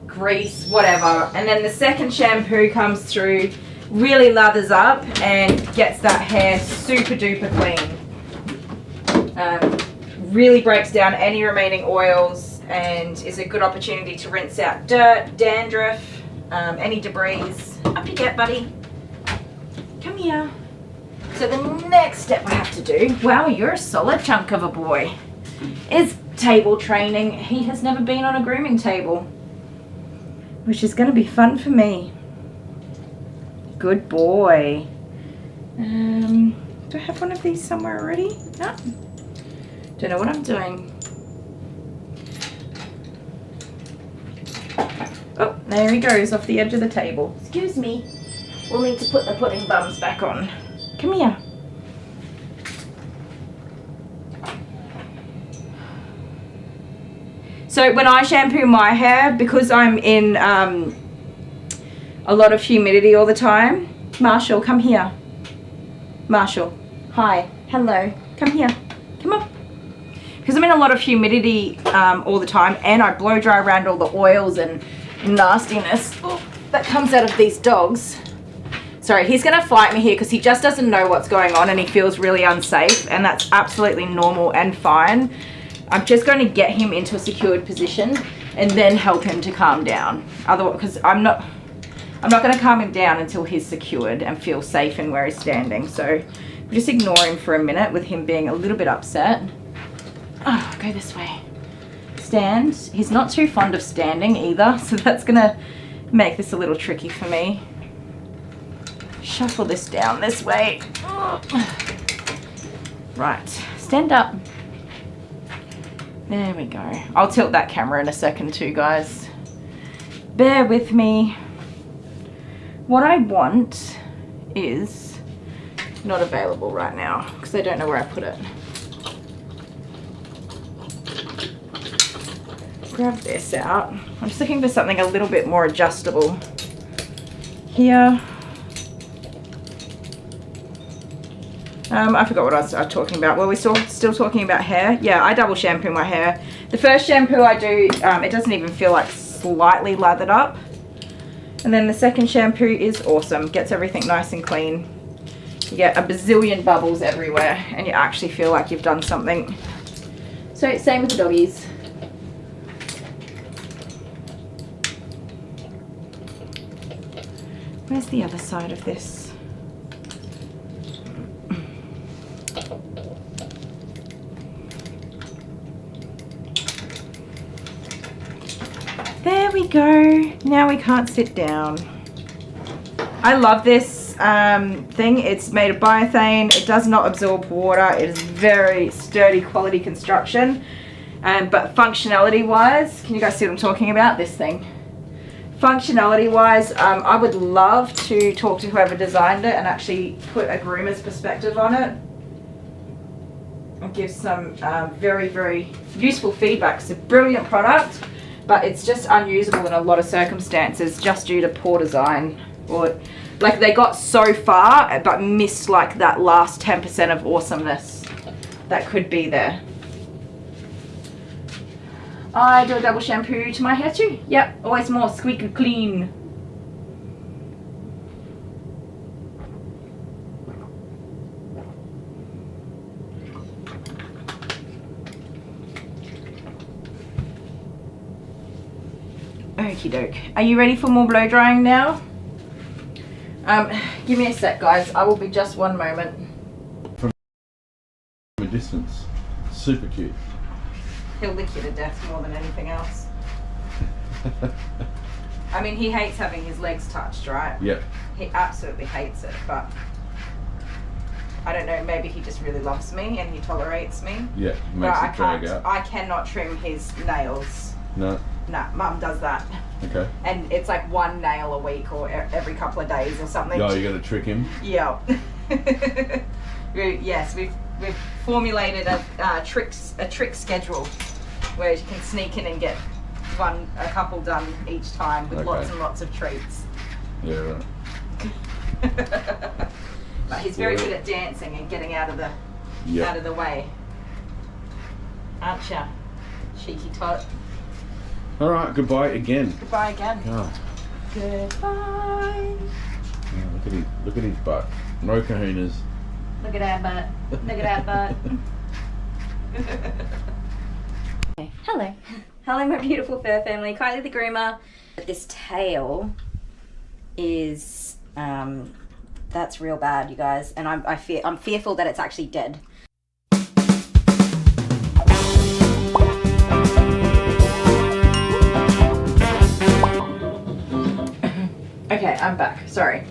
grease, whatever. And then the second shampoo comes through, really lathers up and gets that hair super duper clean. Really breaks down any remaining oils and is a good opportunity to rinse out dirt, dandruff, any debris. Up you get, buddy. Come here. So the next step I have to do, wow, you're a solid chunk of a boy, is table training. He has never been on a grooming table, which is going to be fun for me. Good boy. Do I have one of these somewhere already? No. Don't know what I'm doing. Oh, there he goes off the edge of the table. Excuse me. We'll need to put the pudding bums back on. Come here. So when I shampoo my hair, because I'm in a lot of humidity all the time, Marshall, come here. Marshall, hi, hello, come here, come on. Because I'm in a lot of humidity all the time, and I blow dry around all the oils and nastiness that comes out of these dogs. Sorry, he's going to fight me here because he just doesn't know what's going on and he feels really unsafe, and that's absolutely normal and fine. I'm just going to get him into a secured position and then help him to calm down. Otherwise, because I'm not going to calm him down until he's secured and feels safe in where he's standing. So we'll just ignore him for a minute with him being a little bit upset. Oh, go this way. Stand. He's not too fond of standing either, so that's going to make this a little tricky for me. Shuffle this down this way. Right, stand up. There we go. I'll tilt that camera in a second too, guys. Bear with me. What I want is not available right now because I don't know where I put it. Grab this out. I'm just looking for something a little bit more adjustable. Here. I forgot what I was talking about. Were we still talking about hair? Yeah, I double shampoo my hair. The first shampoo I do, it doesn't even feel like slightly lathered up. And then the second shampoo is awesome. Gets everything nice and clean. You get a bazillion bubbles everywhere and you actually feel like you've done something. So same with the doggies. Where's the other side of this? There we go. Now we can't sit down. I love this thing. It's made of biothane. It does not absorb water. It is very sturdy, quality construction. But functionality wise, can you guys see what I'm talking about? This thing. Functionality wise, I would love to talk to whoever designed it and actually put a groomer's perspective on it. And give some very, very useful feedback. It's a brilliant product, but it's just unusable in a lot of circumstances just due to poor design. Or like they got so far but missed like that last 10% of awesomeness that could be there. I do a double shampoo to my hair too. Yep, always more squeaky clean. Okie doke. Are you ready for more blow drying now? Give me a sec, guys. I will be just one moment. From a distance. Super cute. He'll lick you to death more than anything else. I mean, he hates having his legs touched, right? Yep. He absolutely hates it, but I don't know, maybe he just really loves me and he tolerates me. Yeah, but makes it drag out. I cannot trim his nails. No. Nah, Mum does that. Okay. And it's like one nail a week or every couple of days or something. Oh, you got to trick him? Yeah. Yes, we've we've formulated a trick schedule where you can sneak in and get a couple done each time with lots and lots of treats. Yeah, right. But he's very good at dancing and getting out of the way. Aren't ya, cheeky tot? All right, goodbye again. Goodbye again. Oh. Goodbye. Yeah, look at his butt. No kahunas. Look at that butt. Look at that butt. Hello. Hello, my beautiful fur family. Kylie the Groomer. This tail is that's real bad, you guys, and I'm fearful that it's actually dead. Okay, I'm back. Sorry.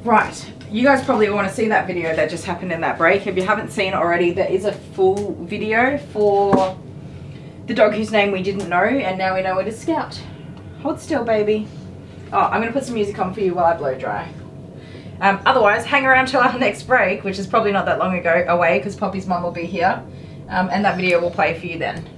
Right. You guys probably want to see that video that just happened in that break. If you haven't seen it already, there is a full video for the dog whose name we didn't know, and now we know it is Scout. Hold still, baby. Oh, I'm going to put some music on for you while I blow dry. Otherwise, hang around till our next break, which is probably not that long away because Poppy's mum will be here, and that video will play for you then.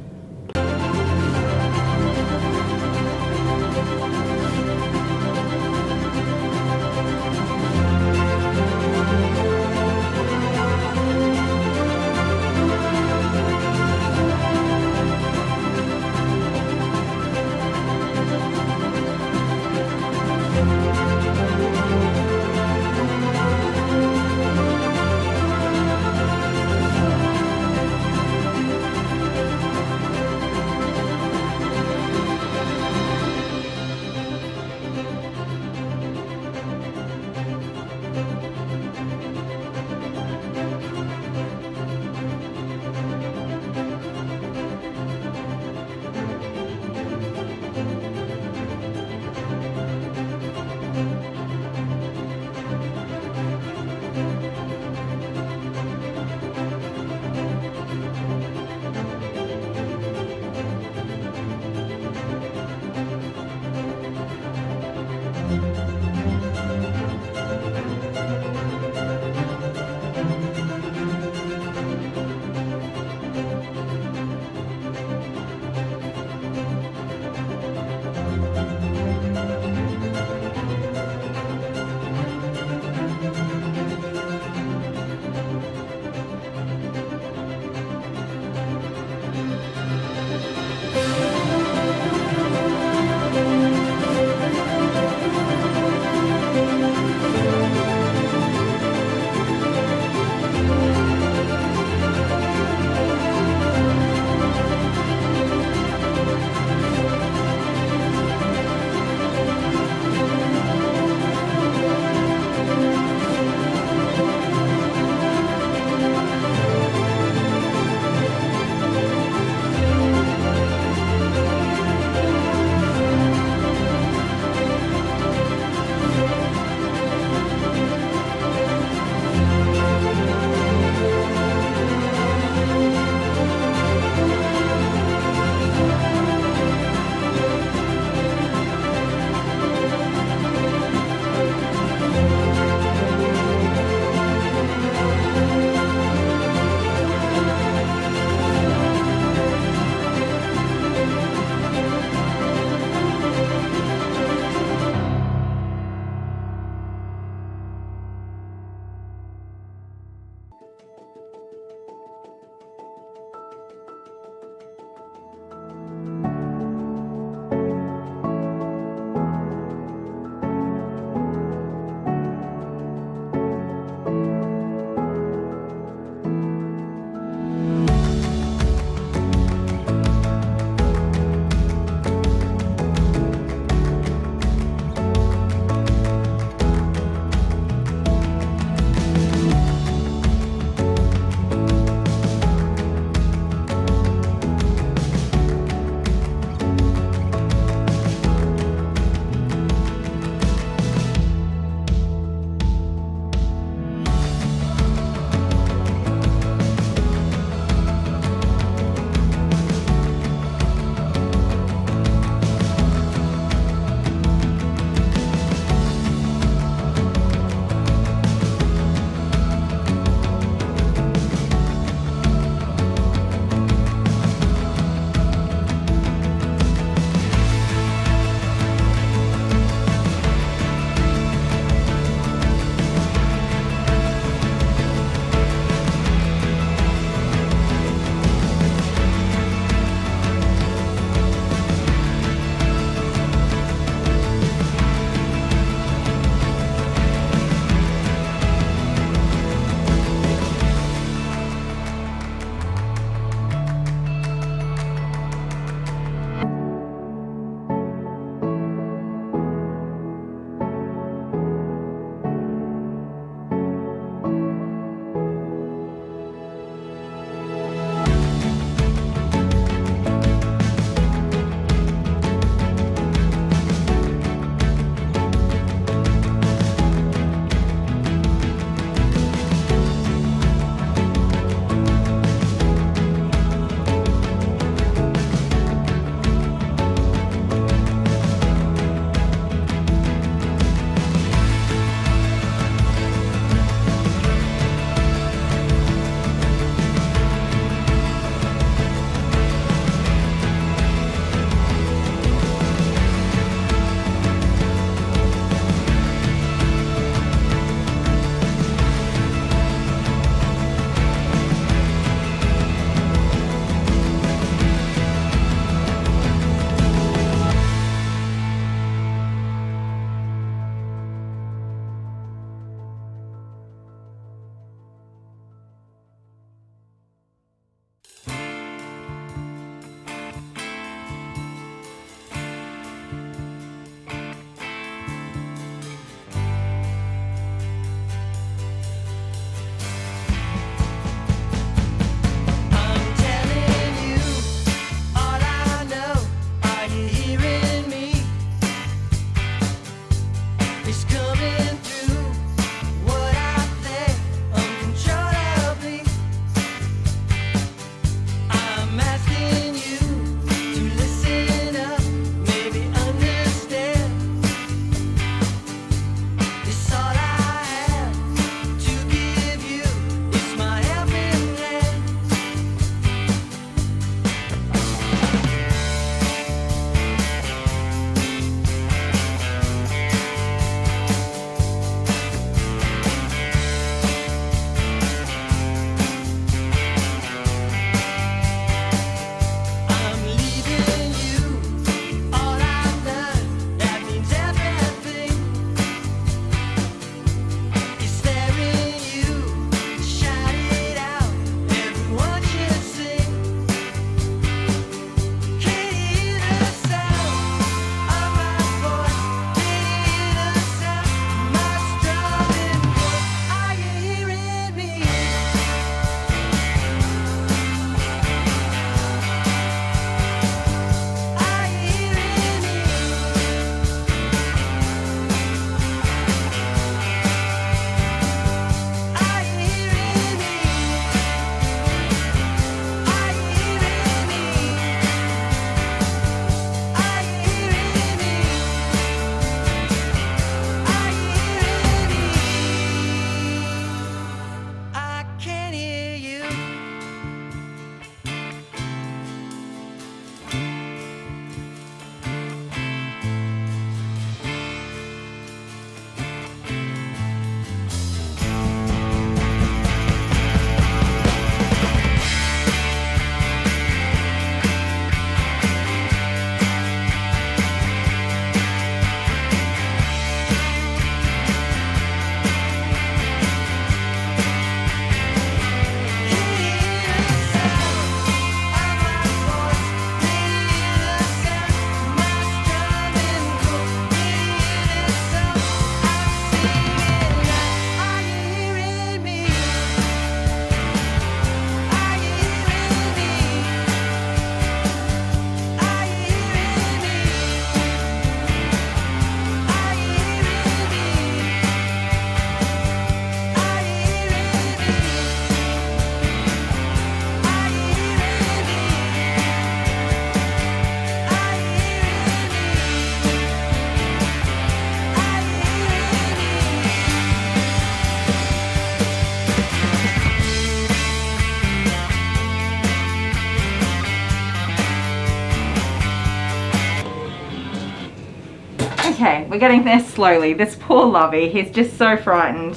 We're getting there slowly. This poor Lovey, he's just so frightened.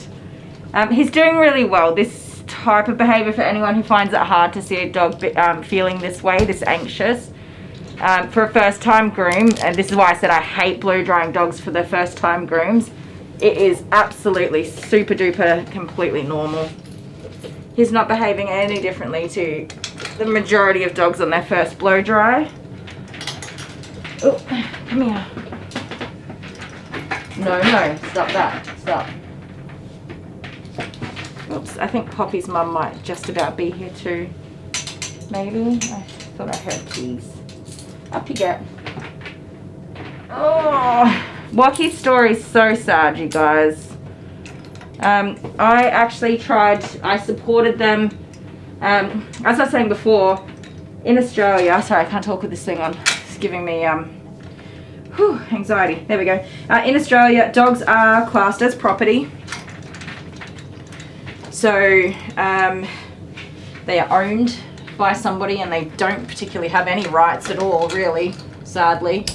He's doing really well. This type of behavior, for anyone who finds it hard to see a dog feeling this way, this anxious, for a first time groom, and this is why I said I hate blow drying dogs for their first time grooms, it is absolutely super duper completely normal. He's not behaving any differently to the majority of dogs on their first blow dry. Oh, come here. No, stop that, stop. Oops, I think Poppy's mum might just about be here too. Maybe? I thought I heard keys. Up you get. Oh, Wocky's story is so sad, you guys. I actually tried, I supported them, as I was saying before, in Australia. Sorry, I can't talk with this thing on. It's giving me anxiety. There we go. In Australia, dogs are classed as property. So they are owned by somebody and they don't particularly have any rights at all, really, sadly.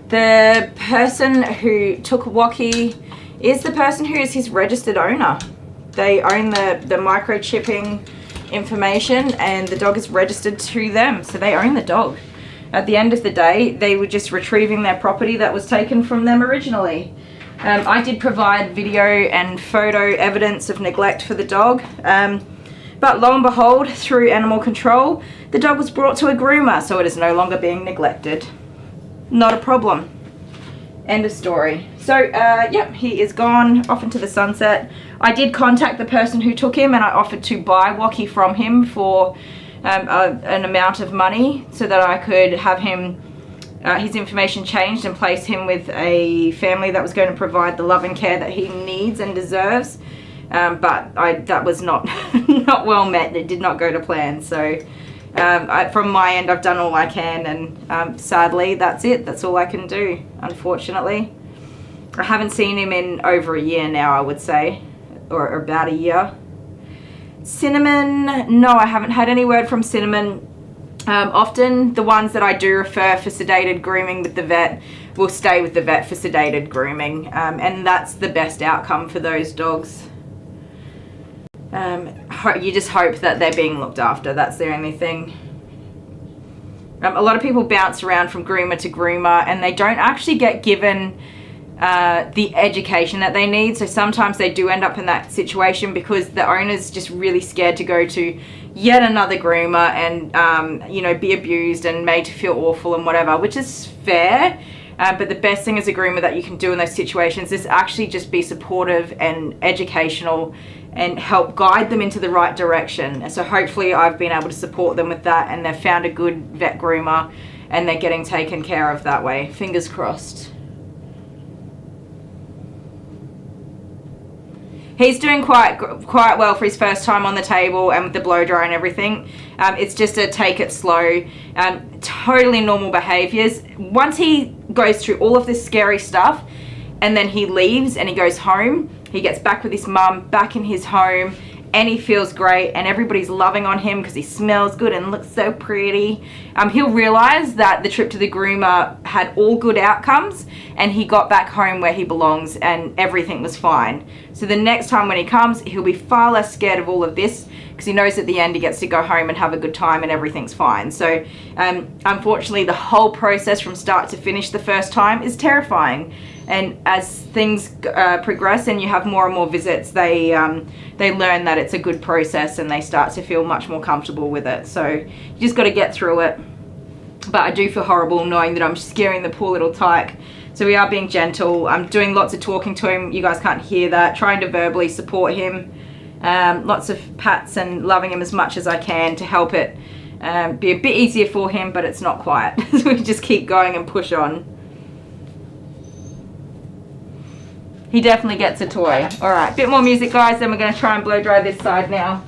The person who took Wocky is the person who is his registered owner. They own the microchipping information and the dog is registered to them, so they own the dog. At the end of the day, they were just retrieving their property that was taken from them originally. I did provide video and photo evidence of neglect for the dog, but lo and behold, through animal control, the dog was brought to a groomer, so it is no longer being neglected. Not a problem. End of story. So, yep, he is gone off into the sunset. I did contact the person who took him and I offered to buy Wocky from him for an amount of money so that I could have him his information changed and place him with a family that was going to provide the love and care that he needs and deserves. But that was not not well met. It did not go to plan. So from my end, I've done all I can, and sadly, that's it. That's all I can do, unfortunately. I haven't seen him in over a year now, I would say, or about a year. Cinnamon, no, I haven't had any word from Cinnamon. Often the ones that I do refer for sedated grooming with the vet will stay with the vet for sedated grooming, and that's the best outcome for those dogs. You just hope that they're being looked after. That's the only thing. A lot of people bounce around from groomer to groomer and they don't actually get given the education that they need. So sometimes they do end up in that situation because the owner's just really scared to go to yet another groomer and you know, be abused and made to feel awful and whatever, which is fair. But the best thing as a groomer that you can do in those situations is actually just be supportive and educational and help guide them into the right direction. So hopefully I've been able to support them with that and they've found a good vet groomer and they're getting taken care of that way. Fingers crossed. He's doing quite well for his first time on the table and with the blow dry and everything. It's just a take it slow, totally normal behaviors. Once he goes through all of this scary stuff and then he leaves and he goes home, he gets back with his mum, back in his home, and he feels great and everybody's loving on him because he smells good and looks so pretty. He'll realize that the trip to the groomer had all good outcomes and he got back home where he belongs and everything was fine. So the next time when he comes, he'll be far less scared of all of this because he knows at the end he gets to go home and have a good time and everything's fine. So unfortunately, the whole process from start to finish the first time is terrifying. And as things progress and you have more and more visits, they learn that it's a good process and they start to feel much more comfortable with it. So you just got to get through it. But I do feel horrible knowing that I'm scaring the poor little tyke. So we are being gentle. I'm doing lots of talking to him. You guys can't hear that. Trying to verbally support him. Lots of pats and loving him as much as I can to help it be a bit easier for him, but it's not quite. So we just keep going and push on. He definitely gets a toy. All right, bit more music, guys, then we're going to try and blow dry this side now.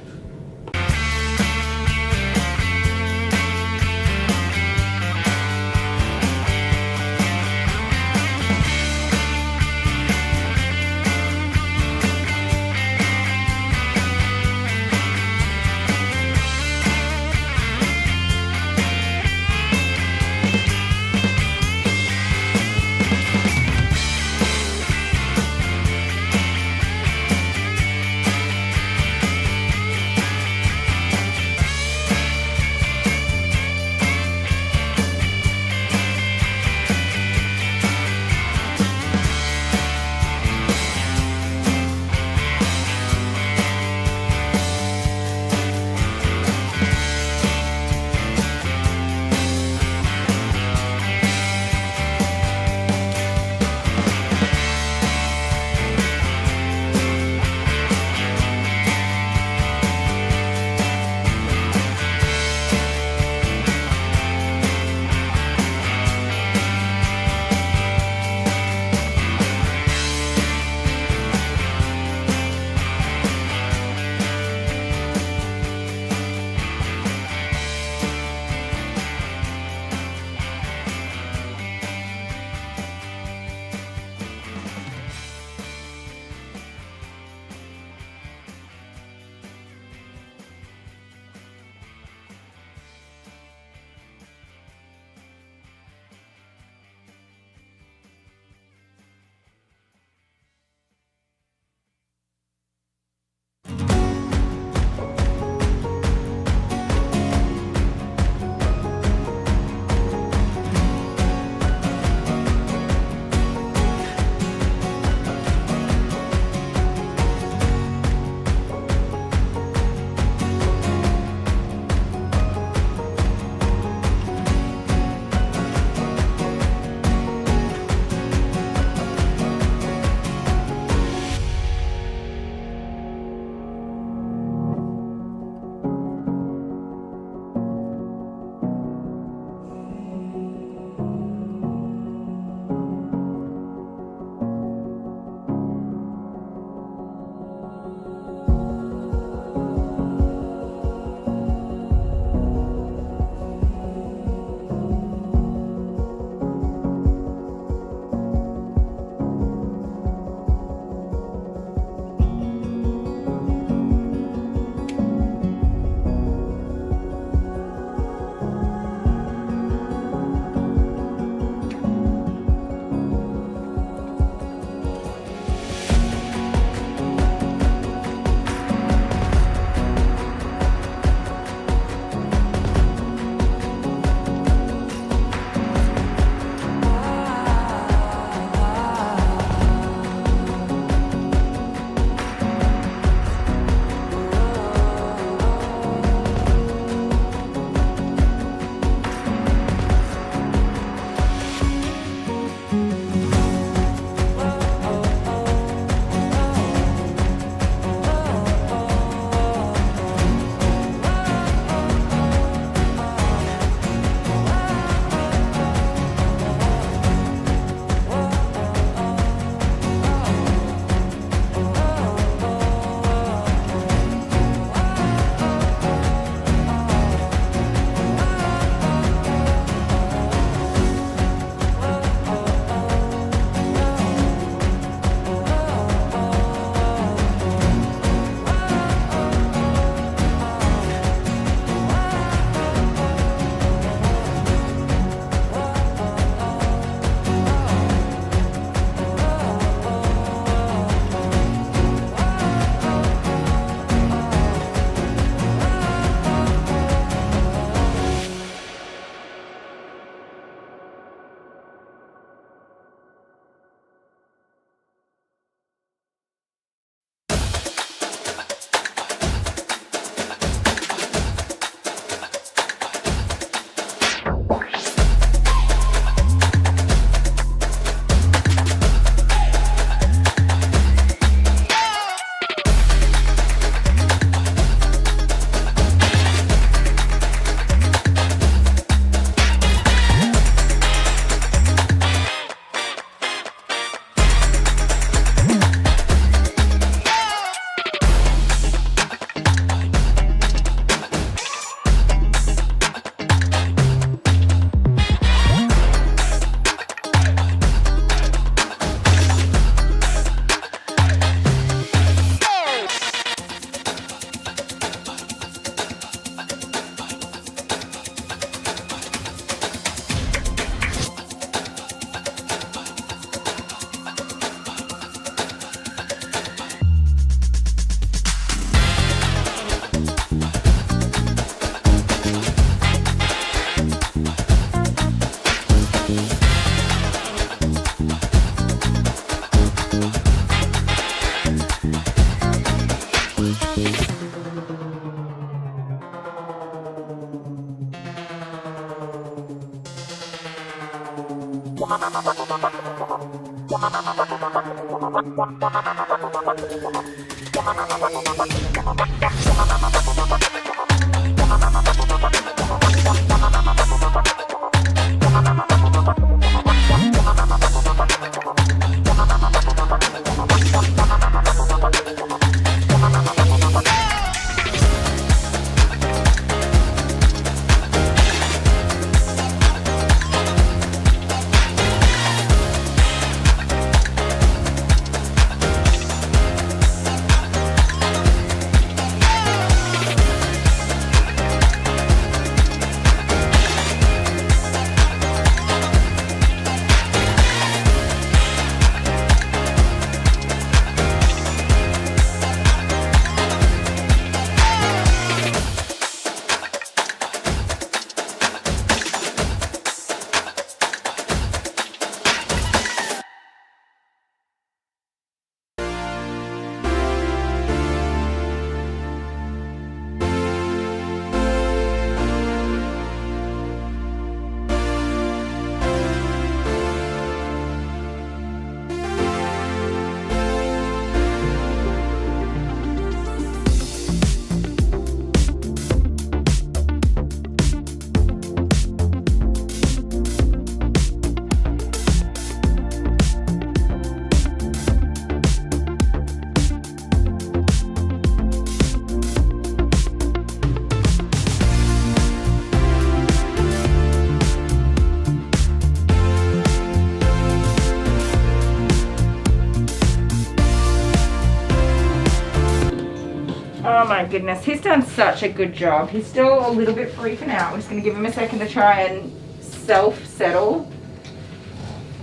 Oh my goodness, he's done such a good job. He's still a little bit freaking out. We're just going to give him a second to try and self-settle.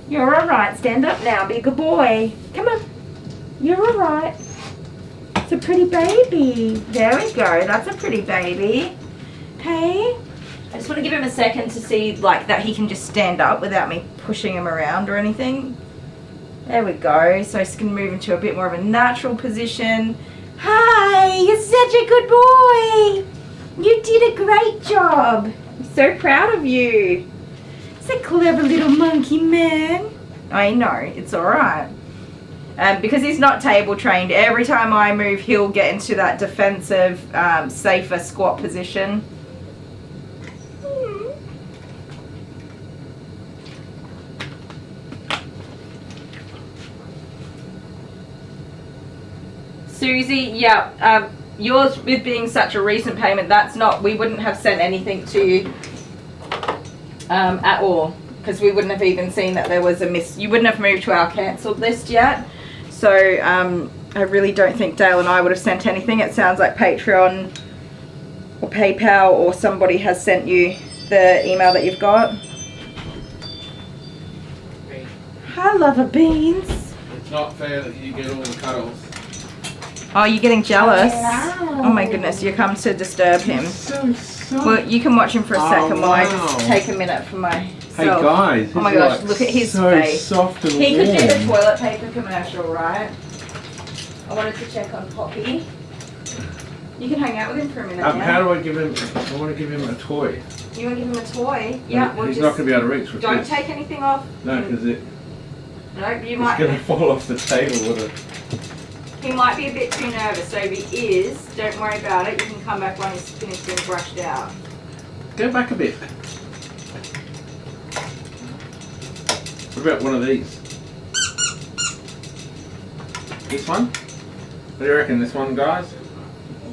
You're alright, stand up now, be a good boy. Come on, you're alright. It's a pretty baby. There we go, that's a pretty baby. Hey, I just want to give him a second to see like that he can just stand up without me pushing him around or anything. There we go, so he's going to move into a bit more of a natural position. Hi, you're such a good boy. You did a great job. I'm so proud of you. It's a clever little monkey man. I know, it's alright. Because he's not table trained, every time I move he'll get into that defensive, safer squat position. Susie, yeah, yours with being such a recent payment, that's not, we wouldn't have sent anything to you at all, because we wouldn't have even seen that there was a you wouldn't have moved to our cancelled list yet. So I really don't think Dale and I would have sent anything. It sounds like Patreon or PayPal or somebody has sent you the email that you've got. Hi, lover beans. It's not fair that you get all the cuddles. Oh, you're getting jealous? Oh my goodness, you come to disturb him. So soft. Well, you can watch him for a second while I just wow. take a minute for myself. Hey guys, Oh my gosh, look at his so face. Soft and He could do the warm. toilet paper commercial, right? I wanted to check on Poppy. You can hang out with him for a minute now. How do I give him? I want to give him a toy. You want to give him a toy? Yeah, we'll He's just... not going to be able to reach with Don't this. take anything off. No, because No, you it's might... going to fall off the table with it. He might be a bit too nervous, so if he is, don't worry about it. You can come back when he's finished being brushed out. Go back a bit. What about one of these? This one? What do you reckon, this one, guys?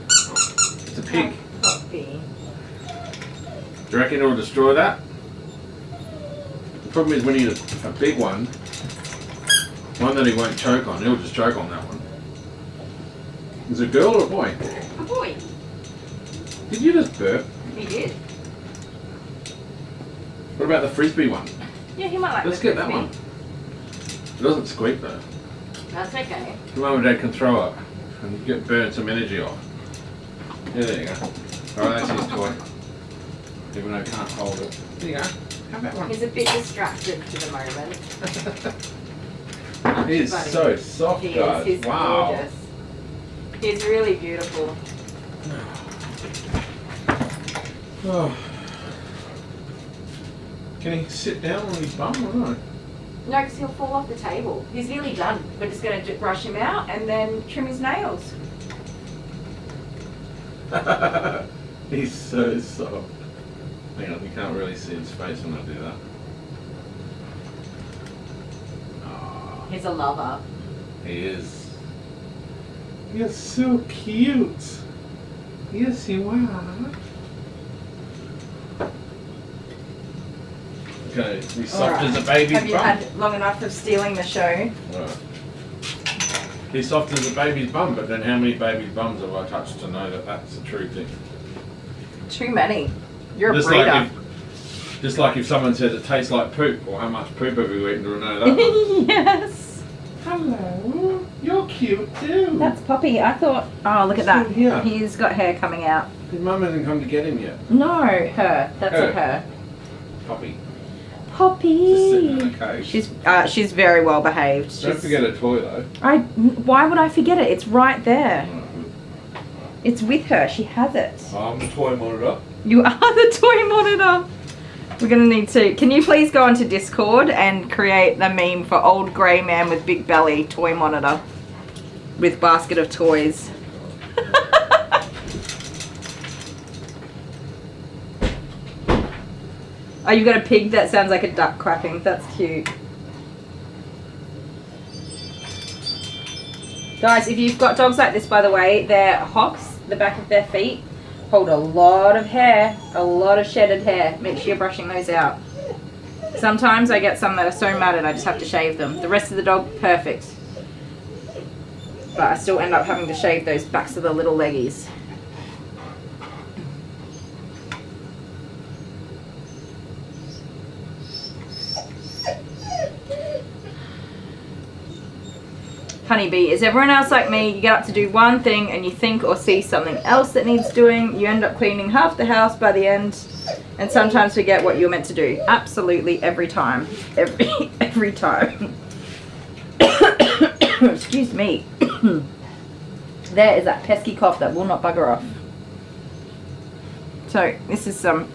It's a pig. Poppy. Do you reckon it'll destroy that? The problem is when you get a big one that he won't choke on, he'll just choke on that one. Is it a girl or a boy? A boy. Did you just burp? He did. What about the frisbee one? Yeah, he might like Let's the get that frisbee. one. It doesn't squeak though. That's okay. Your mum and dad can throw up and burn some energy off. Yeah, there you go. Alright, that's his toy. Even though I can't hold it. There you go. Have that one. He's a bit distracted for the moment. He is Funny. so soft, He guys. is. He's wow. gorgeous. He's really beautiful. Oh. Can he sit down on his bum or not? No, because he'll fall off the table. He's nearly done. We're just going to brush him out and then trim his nails. He's so soft. Hang on, you can't really see his face when I do that. Oh, He's a lover. he is. You're so cute. Yes, you are. Okay, he's soft as a baby's Have you bum. had long enough of stealing the show? Right. He's soft as a baby's bum, but then how many baby's bums have I touched to know that that's a true thing? Too many. You're a Just breeder. like if someone said it tastes like poop, or how much poop have you eaten to know that one? Yes. Hello, you're cute too. That's Poppy. I thought, oh, look at that. Yeah. He's got hair coming out. His mum hasn't come to get him yet. No, her. That's Her. her. Poppy. Just Poppy. sitting in a cage. She's very well behaved. Don't forget a toy though. Why would I forget it? It's right there. Alright. It's with her. She has it. I'm the toy monitor. You are the toy monitor. We're gonna need to. Can you please go onto Discord and create the meme for old grey man with big belly toy monitor with basket of toys? Oh, you got a pig that sounds like a duck quacking. That's cute. Guys, if you've got dogs like this, by the way, their hocks, the back of their feet, hold a lot of hair, a lot of shedded hair. Make sure you're brushing those out. Sometimes I get some that are so matted I just have to shave them. The rest of the dog, perfect. But I still end up having to shave those backs of the little leggies. Honeybee, is everyone else like me? You get up to do one thing and you think or see something else that needs doing. You end up cleaning half the house by the end and sometimes forget what you're meant to do. Absolutely every time. Every time. Excuse me. There is that pesky cough that will not bugger off. So this is some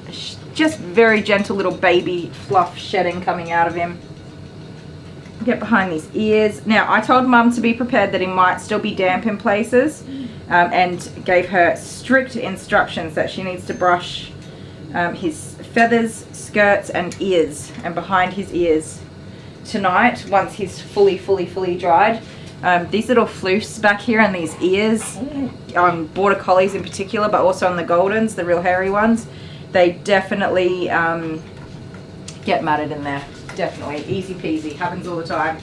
just very gentle little baby fluff shedding coming out of him. Get behind these ears. Now, I told Mum to be prepared that he might still be damp in places and gave her strict instructions that she needs to brush his feathers, skirts and ears and behind his ears tonight once he's fully dried. These little floofs back here and these ears, border collies in particular, but also on the Goldens, the real hairy ones, they definitely get matted in there. Definitely, easy peasy, happens all the time.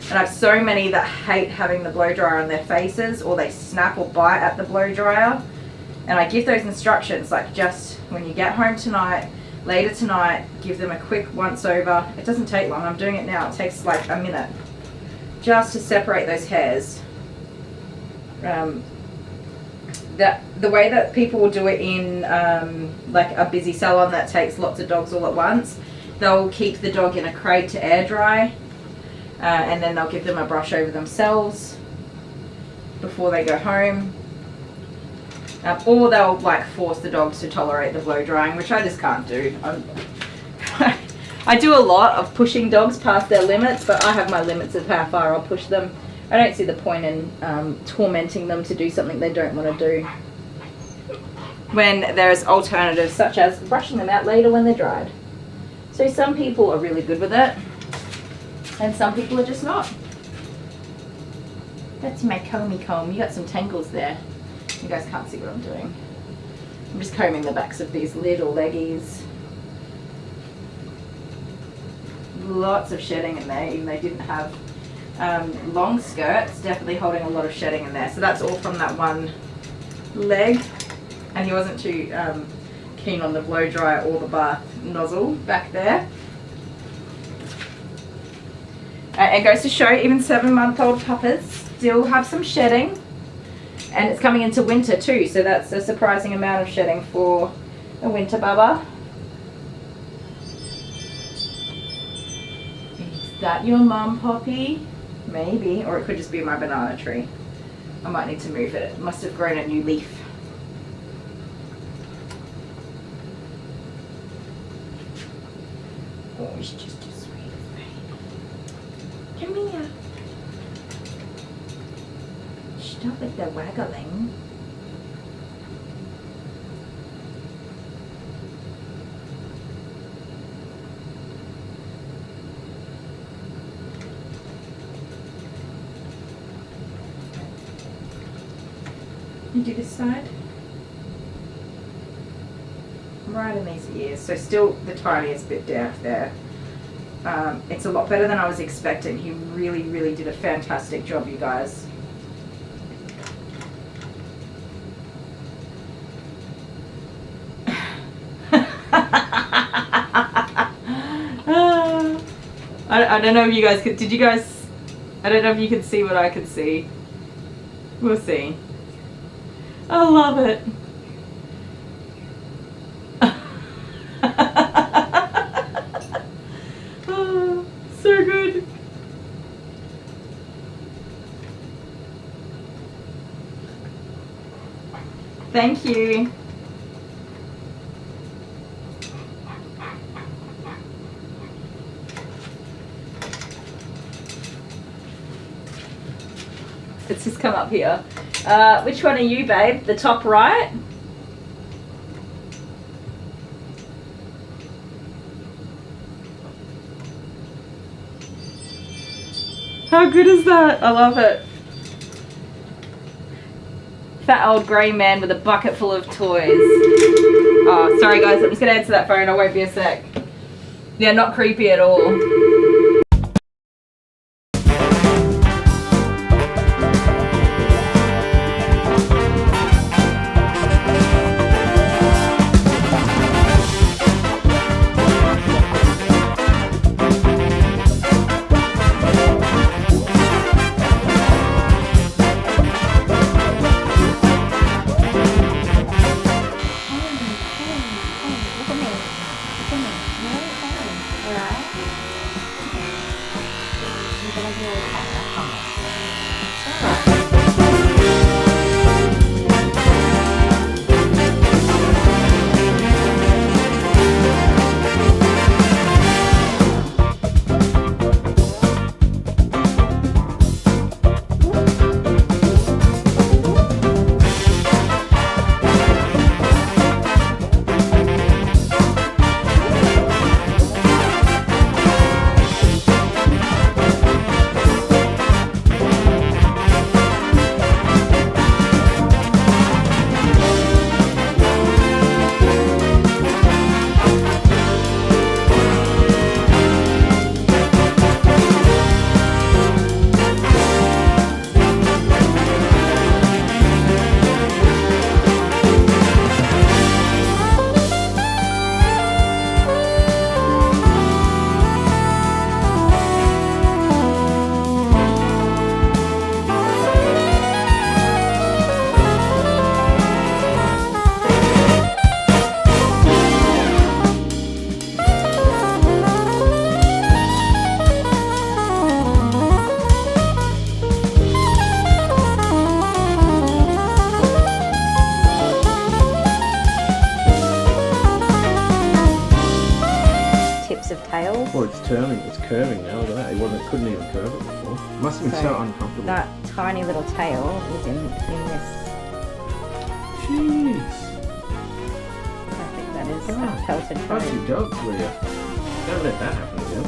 And I have so many that hate having the blow dryer on their faces, or they snap or bite at the blow dryer. And I give those instructions, like just when you get home tonight, later tonight, give them a quick once over. It doesn't take long, I'm doing it now, it takes like a minute. Just to separate those hairs. The way that people will do it in like a busy salon that takes lots of dogs all at once, they'll keep the dog in a crate to air dry and then they'll give them a brush over themselves before they go home. Or they'll like force the dogs to tolerate the blow drying, which I just can't do. I do a lot of pushing dogs past their limits, but I have my limits of how far I'll push them. I don't see the point in tormenting them to do something they don't want to do, when there's alternatives such as brushing them out later when they're dried. So some people are really good with it, and some people are just not. That's my comby comb. You got some tangles there. You guys can't see what I'm doing. I'm just combing the backs of these little leggies. Lots of shedding in there, even though they didn't have long skirts. Definitely holding a lot of shedding in there. So that's all from that one leg. And he wasn't too keen on the blow dryer or the bath nozzle back there. It goes to show even 7-month-old puppers still have some shedding, and it's coming into winter too, so that's a surprising amount of shedding for a winter bubba. Is that your mum, Poppy? Maybe, or it could just be my banana tree. I might need to move it. It must have grown a new leaf. Oh, it's just a sweet thing. don't think they're waggling. You do this side. Right in these ears, so still the tiniest bit down there. It's a lot better than I was expecting. He really, really did a fantastic job, you guys. I don't know if you guys could, did you guys, I don't know if you could see what I could see. We'll see. I love it. Oh, so good. Thank you. Let's just come up here. Which one are you, babe? The top right? How good is that? I love it. Fat old grey man with a bucket full of toys. Oh, sorry guys, I'm just going to answer that phone. I won't be a sec. Yeah, not creepy at all. Well, it's turning, it's curving now, look at that. It couldn't even curve it before. It must have been so uncomfortable. That tiny little tail is in this. Jeez. I think that is a pelted How's foam. your dog, Leah? Don't let that happen again.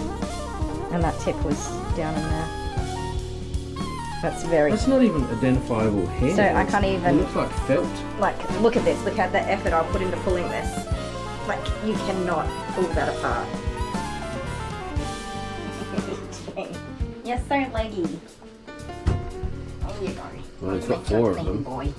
And that tip was down in there. That's very... That's not even identifiable hair. So I can't even... It looks like felt. Like, look at this. Look at the effort I'll put into pulling this. Like, you cannot pull that apart. You're so leggy. There you go. Well, it's got 4 of them. Boy.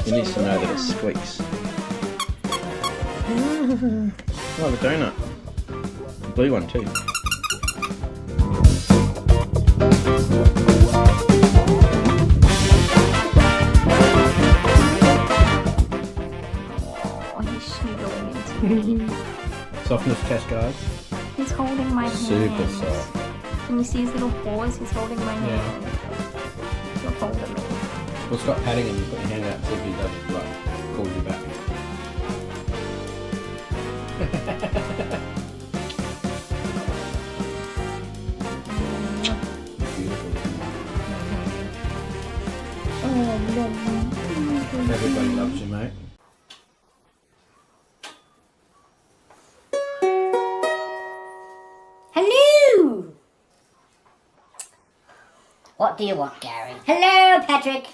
He needs to know that it squeaks. Like a donut. blue one too. Oh, he's sniggling into me. Softness test, guys. He's holding my hand. Super soft. Can you see his little paws? He's holding my hand. He'll hold me. Well, stop patting him and put your hand out, see if he doesn't like calls you back. Everybody loves you, mate. Hello! What do you want, Gary? Hello, Patrick!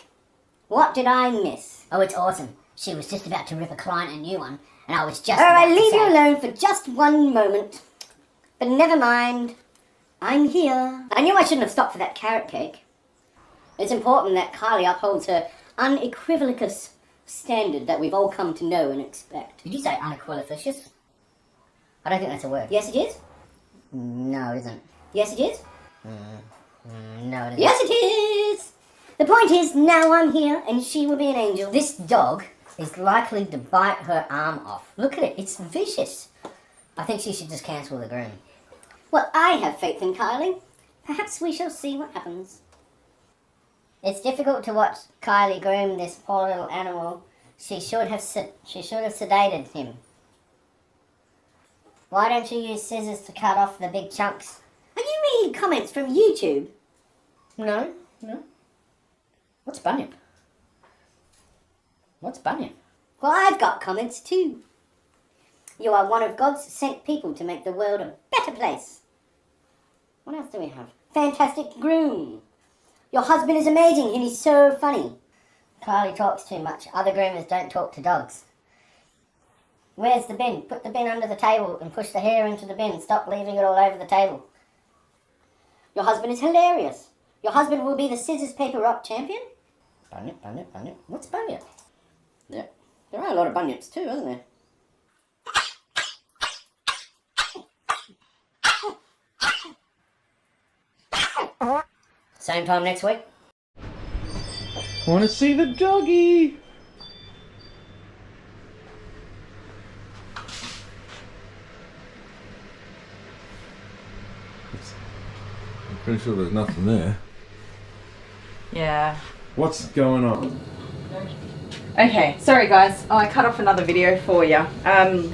What did I miss? Oh, it's awesome. She was just about to rip a client a new one, and I was just Oh, about I to leave say, you alone for just one moment. But never mind. I'm here. I knew I shouldn't have stopped for that carrot cake. It's important that Kylie upholds her unequivocus standard that we've all come to know and expect. Did you say unequivocus? I don't think that's a word. Yes, it is. No, it isn't. Yes, it is. No, it isn't. Yes, it is. The point is, now I'm here, and she will be an angel. This dog is likely to bite her arm off. Look at it. It's vicious. I think she should just cancel the groom. Well, I have faith in Kylie. Perhaps we shall see what happens. It's difficult to watch Kylie groom this poor little animal. She should have sedated him. Why don't you use scissors to cut off the big chunks? Are you reading comments from YouTube? No. What's Bunyip? Well, I've got comments too. You are one of God's sent people to make the world a better place. What else do we have? Fantastic groom. Your husband is amazing and he's so funny. Kylie talks too much. Other groomers don't talk to dogs. Where's the bin? Put the bin under the table and push the hair into the bin. Stop leaving it all over the table. Your husband is hilarious. Your husband will be the scissors, paper, rock champion? Bunyip. What's Bunyip? Yeah. There are a lot of bunyips too, isn't there? Same time next week. Want to see the doggy? I'm pretty sure there's nothing there. Yeah. What's going on? Okay, sorry guys. Oh, I cut off another video for you. I was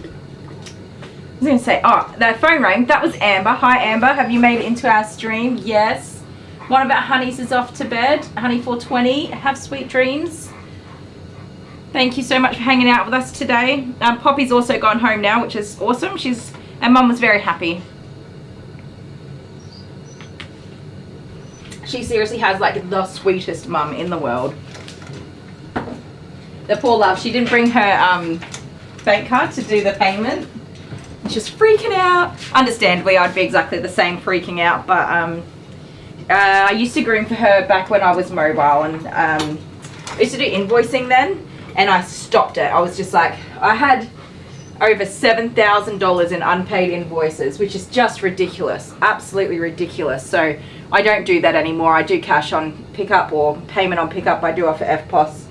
going to say, oh, the phone rang. That was Amber. Hi Amber, have you made it into our stream? Yes. One of our honeys is off to bed. Honey 420, have sweet dreams. Thank you so much for hanging out with us today. Poppy's also gone home now, which is awesome. And Mum was very happy. She seriously has like the sweetest mum in the world. The poor love, she didn't bring her bank card to do the payment. She's freaking out. Understandably, I'd be exactly the same, freaking out, but I used to groom for her back when I was mobile, and I used to do invoicing then, and I stopped it. I was just like, I had over $7,000 in unpaid invoices, which is just ridiculous, absolutely ridiculous. So I don't do that anymore. I do cash on pickup or payment on pickup. I do offer FPOS.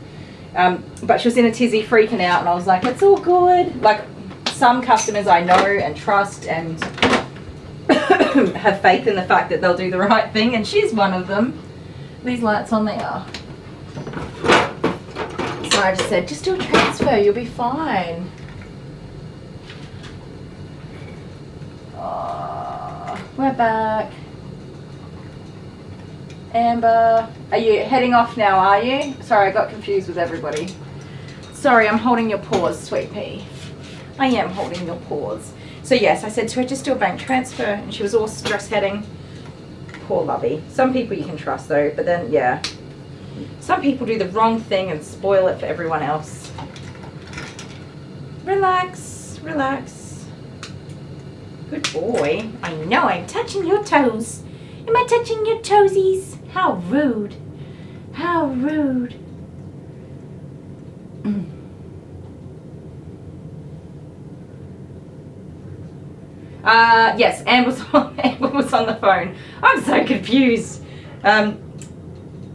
But she was in a tizzy, freaking out, and I was like, it's all good. Like, some customers I know and trust and have faith in the fact that they'll do the right thing, and she's one of them. These lights on, they are. So I just said, just do a transfer, you'll be fine. Oh, we're back. Amber, are you heading off now, are you? Sorry, I got confused with everybody. Sorry, I'm holding your paws, sweet pea. I am holding your paws. So yes, I said to her, just do a bank transfer, and she was all stress heading. Poor lovey. Some people you can trust though, but then, yeah. Some people do the wrong thing and spoil it for everyone else. Relax, relax. Good boy. I know, I'm touching your toes. Am I touching your toesies? How rude. How rude. Yes, Amber was on the phone. I'm so confused.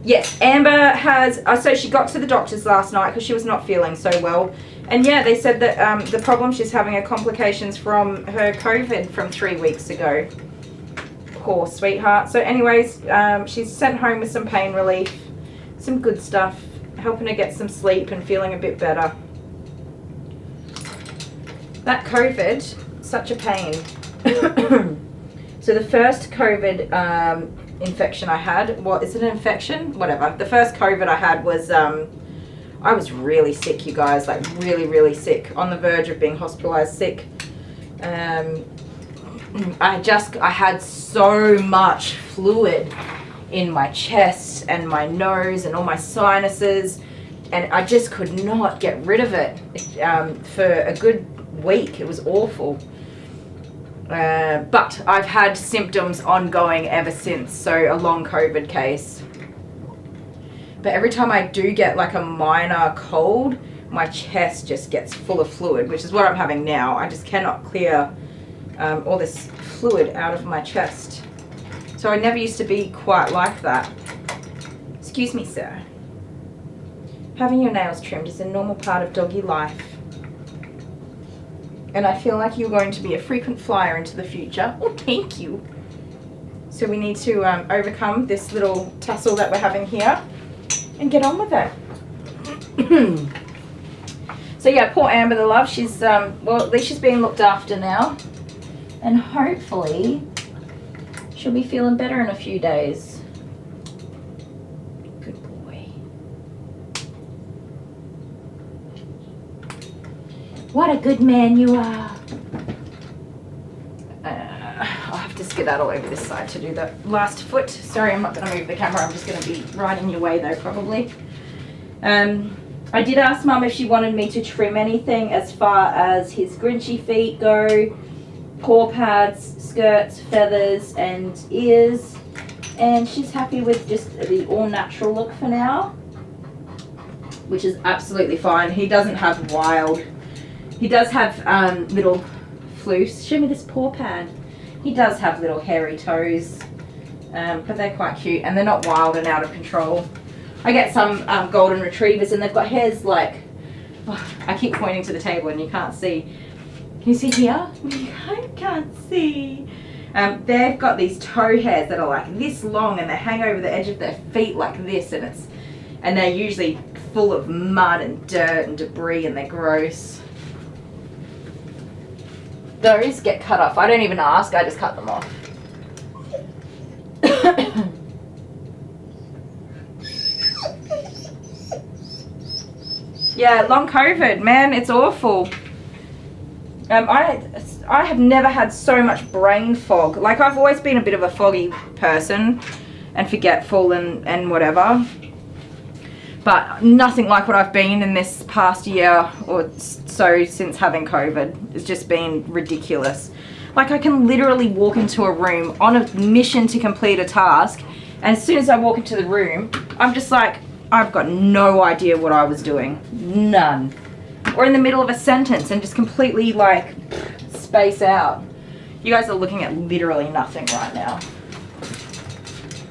Yes, Amber has, so she got to the doctors last night because she was not feeling so well. And yeah, they said that the problem she's having are complications from her COVID from 3 weeks ago. Poor sweetheart. So anyways, she's sent home with some pain relief, some good stuff, helping her get some sleep and feeling a bit better. That COVID, such a pain. So the first COVID infection I had, what is it, an infection? Whatever. The first COVID I had was, I was really sick, you guys, like really, really sick, on the verge of being hospitalized sick. I had so much fluid in my chest and my nose and all my sinuses, and I just could not get rid of it for a good week. It was awful. But I've had symptoms ongoing ever since, so a long COVID case. But every time I do get like a minor cold, my chest just gets full of fluid, which is what I'm having now. I just cannot clear all this fluid out of my chest. So I never used to be quite like that. Excuse me, sir. Having your nails trimmed is a normal part of doggy life. And I feel like you're going to be a frequent flyer into the future. Oh, thank you. So we need to overcome this little tussle that we're having here and get on with it. So yeah, poor Amber the love, she's, well, at least she's being looked after now. And hopefully she'll be feeling better in a few days. Good boy. What a good man you are. I'll have to skedaddle over this side to do the last foot. Sorry, I'm not going to move the camera. I'm just going to be right in your way though, probably. I did ask Mum if she wanted me to trim anything as far as his grinchy feet go. Paw pads, skirts, feathers and ears, and she's happy with just the all natural look for now, which is absolutely fine. He doesn't have wild, he does have little floofs. Show me this paw pad. He does have little hairy toes, but they're quite cute and they're not wild and out of control. I get some golden retrievers and they've got hairs like, oh, I keep pointing to the table and you can't see. Can you see here? I can't see. They've got these toe hairs that are like this long and they hang over the edge of their feet like this, and they're usually full of mud and dirt and debris and they're gross. Those get cut off. I don't even ask, I just cut them off. Yeah, long COVID, man, it's awful. I have never had so much brain fog. Like, I've always been a bit of a foggy person and forgetful and whatever. But nothing like what I've been in this past year or so since having COVID. It's just been ridiculous. Like, I can literally walk into a room on a mission to complete a task, and as soon as I walk into the room, I'm just like, I've got no idea what I was doing. None. Or in the middle of a sentence and just completely like space out. You guys are looking at literally nothing right now.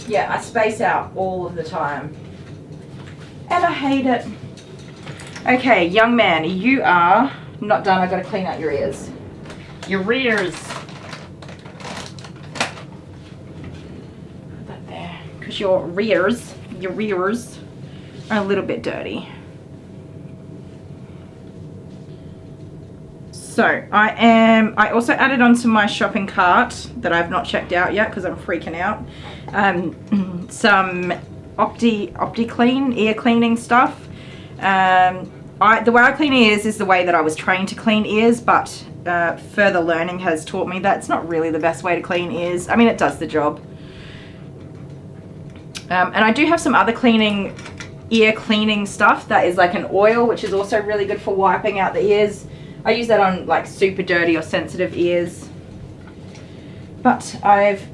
Yeah, I space out all of the time. And I hate it. Okay, young man, you are not done. I've got to clean out your ears. Your ears. Put that there. Because your ears are a little bit dirty. So I also added onto my shopping cart that I've not checked out yet because I'm freaking out, some OptiClean ear cleaning stuff. The way I clean ears is the way that I was trained to clean ears, but further learning has taught me that it's not really the best way to clean ears. I mean, it does the job. And I do have some other ear cleaning stuff that is like an oil, which is also really good for wiping out the ears. I use that on like super dirty or sensitive ears. But I've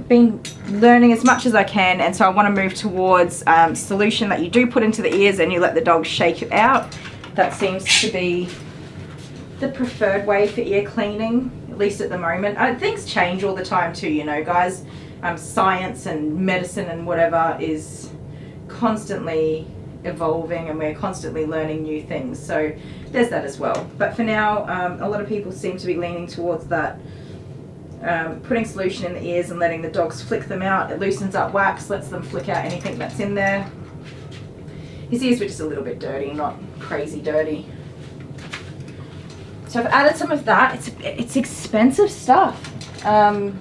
been learning as much as I can, and so I want to move towards solution that you do put into the ears and you let the dog shake it out. That seems to be the preferred way for ear cleaning, at least at the moment. Things change all the time too, you know, guys. Science and medicine and whatever is constantly evolving, and we're constantly learning new things, so there's that as well. But for now, a lot of people seem to be leaning towards that, putting solution in the ears and letting the dogs flick them out. It loosens up wax, lets them flick out anything that's in there. His ears were just a little bit dirty, not crazy dirty. So I've added some of that. It's expensive stuff, and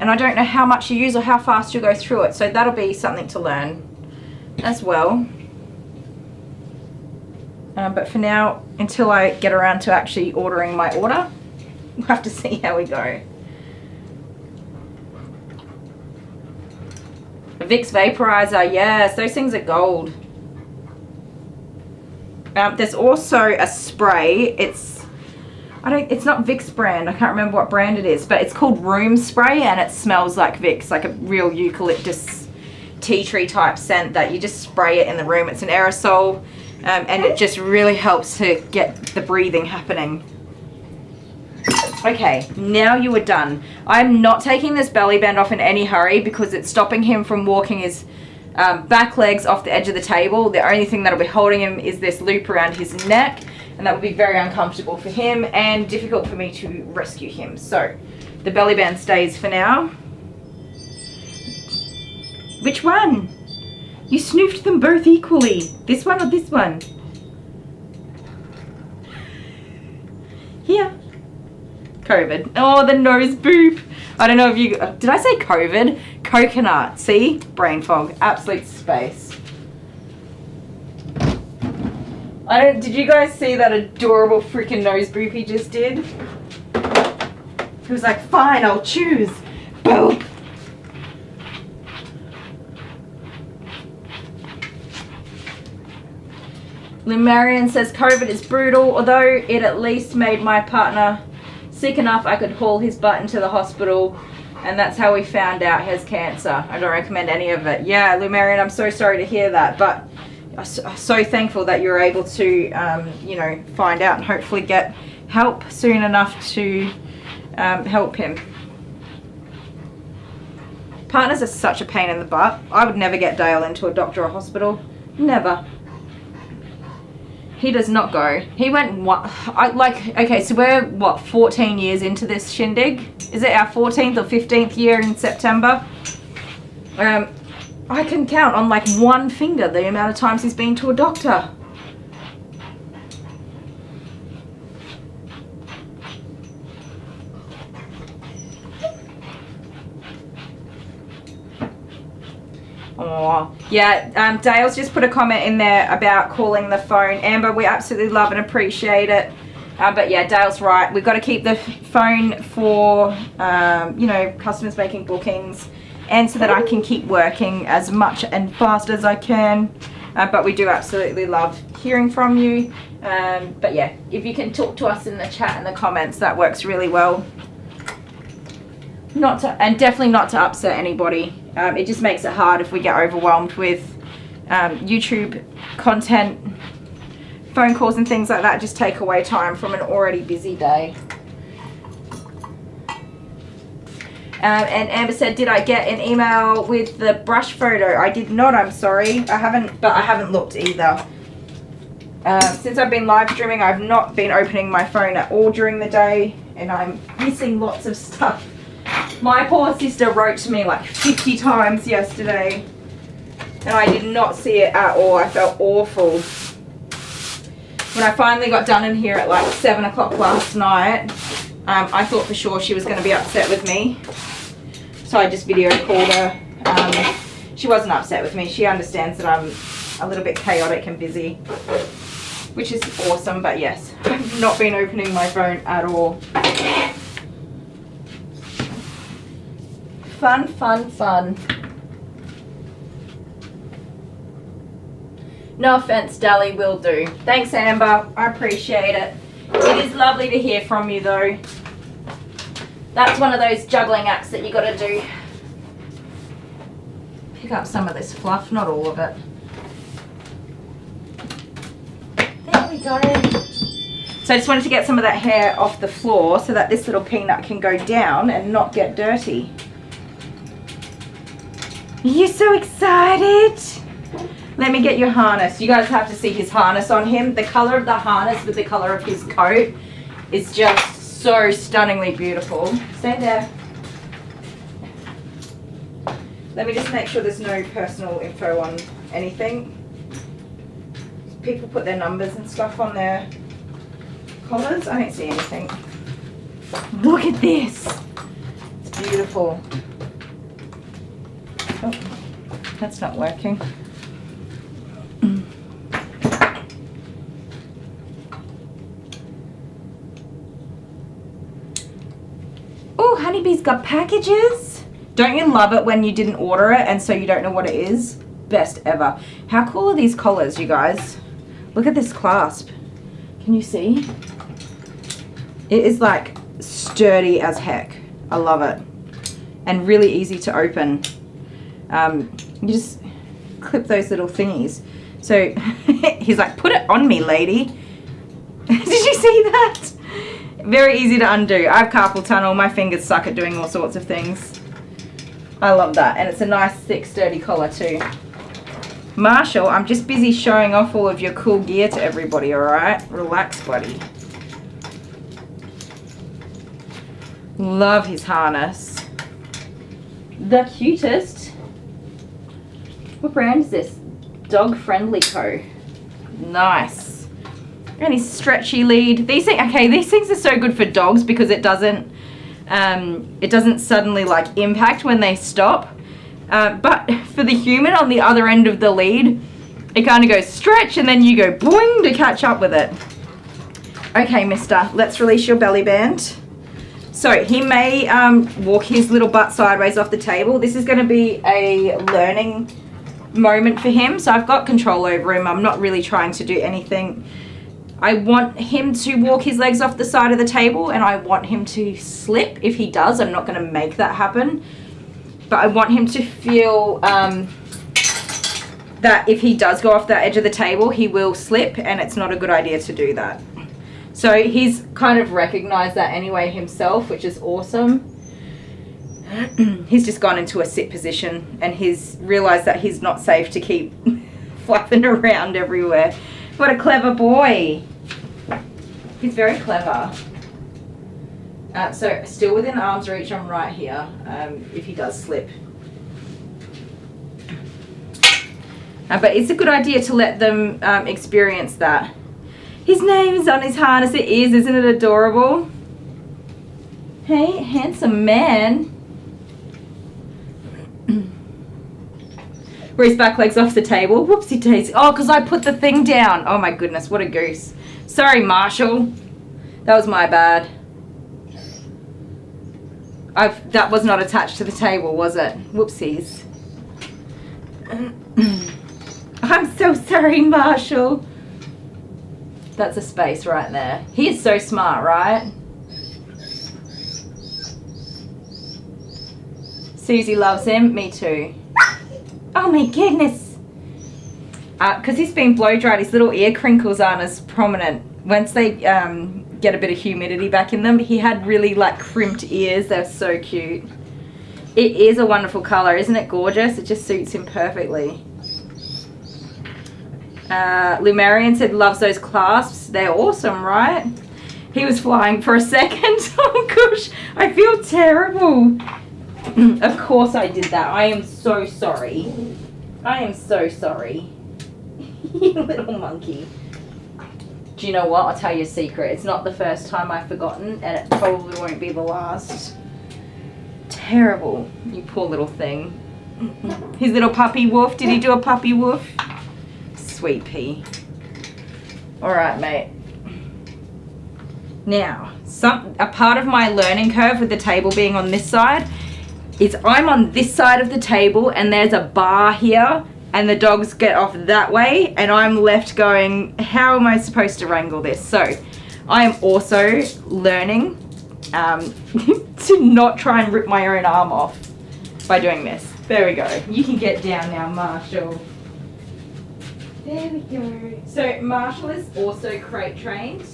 I don't know how much you use or how fast you'll go through it, so that'll be something to learn as well. But for now, until I get around to actually ordering my order, we'll have to see how we go. The Vicks vaporizer, yes, those things are gold. There's also a spray. It's not Vicks brand. I can't remember what brand it is, but it's called Room Spray, and it smells like Vicks, like a real eucalyptus tea tree type scent that you just spray it in the room. It's an aerosol, and it just really helps to get the breathing happening. Okay, now you are done. I'm not taking this belly band off in any hurry because it's stopping him from walking his back legs off the edge of the table. The only thing that'll be holding him is this loop around his neck, and that would be very uncomfortable for him and difficult for me to rescue him. So the belly band stays for now. Which one? You snoofed them both equally. This one or this one? Here. COVID. Oh, the nose boop. I don't know if you... Did I say COVID? Coconut. See? Brain fog. Absolute space. Did you guys see that adorable freaking nose boop he just did? He was like, fine, I'll choose. Boop. Marion says COVID is brutal, although it at least made my partner sick enough I could haul his butt into the hospital, and that's how we found out he has cancer. I don't recommend any of it. Yeah, Marion, I'm so sorry to hear that, but I'm so thankful that you're able to, you know, find out and hopefully get help soon enough to help him. Partners are such a pain in the butt. I would never get Dale into a doctor or hospital. Never. He does not go. He went, okay, so we're, what, 14 years into this shindig? Is it our 14th or 15th year in September? I can count on like one finger the amount of times he's been to a doctor. Oh, yeah, Dale's just put a comment in there about calling the phone. Amber, we absolutely love and appreciate it. But yeah, Dale's right. We've got to keep the phone for, you know, customers making bookings, and so that I can keep working as much and fast as I can. But we do absolutely love hearing from you. But yeah, if you can talk to us in the chat and the comments, that works really well. And definitely not to upset anybody. It just makes it hard if we get overwhelmed with YouTube content. Phone calls and things like that just take away time from an already busy day. And Amber said, did I get an email with the brush photo? I did not, I'm sorry. I haven't looked either. Since I've been live streaming, I've not been opening my phone at all during the day, and I'm missing lots of stuff. My poor sister wrote to me like 50 times yesterday, and I did not see it at all. I felt awful. When I finally got done in here at like 7 o'clock last night, I thought for sure she was going to be upset with me. So I just video called her. She wasn't upset with me. She understands that I'm a little bit chaotic and busy, which is awesome. But yes, I've not been opening my phone at all. Fun, fun, fun. No offense, Dally, will do. Thanks, Amber. I appreciate it. It is lovely to hear from you, though. That's one of those juggling acts that you got to do. Pick up some of this fluff, not all of it. There we go. It's So I just wanted to get some of that hair off the floor so that this little peanut can go down and not get dirty. You're so excited. Let me get your harness. You guys have to see his harness on him. The color of the harness with the color of his coat is just so stunningly beautiful. Stay there. Let me just make sure there's no personal info on anything. People put their numbers and stuff on their collars. I don't see anything. Look at this. It's beautiful. Oh, that's not working. Oh, Honeybee's got packages. Don't you love it when you didn't order it and so you don't know what it is? Best ever. How cool are these collars, you guys? Look at this clasp. Can you see? It is like sturdy as heck. I love it. And really easy to open. You just clip those little thingies. So he's like, put it on me, lady. Did you see that? Very easy to undo. I have carpal tunnel. My fingers suck at doing all sorts of things. I love that. And it's a nice, thick, sturdy collar too. Marshall, I'm just busy showing off all of your cool gear to everybody, alright? Relax, buddy. Love his harness. The cutest. What brand is this? Dog Friendly Co. Nice. And his stretchy lead. These things, okay, these things are so good for dogs because it doesn't suddenly like impact when they stop. But for the human on the other end of the lead, it kind of goes stretch and then you go boing to catch up with it. Okay, mister, let's release your belly band. So he may walk his little butt sideways off the table. This is going to be a learning moment for him. So I've got control over him. I'm not really trying to do anything. I want him to walk his legs off the side of the table and I want him to slip if he does. I'm not going to make that happen. But I want him to feel that if he does go off the edge of the table, he will slip and it's not a good idea to do that. So he's kind of recognized that anyway himself, which is awesome. He's just gone into a sit position and he's realized that he's not safe to keep flapping around everywhere. What a clever boy. He's very clever. So still within arm's reach, I'm right here if he does slip. But it's a good idea to let them experience that. His name is on his harness. It is, isn't it adorable? Hey, handsome man. Where his back leg's off the table. Whoopsie daisy. Oh, because I put the thing down. Oh my goodness, what a goose. Sorry, Marshall. That was my bad. That was not attached to the table, was it? Whoopsies. I'm so sorry, Marshall. That's a space right there. He is so smart, right? Susie loves him. Me too. Oh my goodness. Because he's been blow dried, his little ear crinkles aren't as prominent. Once they get a bit of humidity back in them, he had really like crimped ears. They're so cute. It is a wonderful color, isn't it gorgeous? It just suits him perfectly. Lumarian said loves those clasps. They're awesome, right? He was flying for a second. Oh gosh, I feel terrible. Of course I did that. I am so sorry. I am so sorry. You little monkey. Do you know what? I'll tell you a secret. It's not the first time I've forgotten, and it probably won't be the last. Terrible. You poor little thing. His little puppy woof. Did he do a puppy woof? Sweet pea. Alright, mate. Now, a part of my learning curve with the table being on this side is I'm on this side of the table and there's a bar here and the dogs get off that way and I'm left going, how am I supposed to wrangle this? So I am also learning to not try and rip my own arm off by doing this. There we go. You can get down now, Marshall. There we go. So Marshall is also crate trained.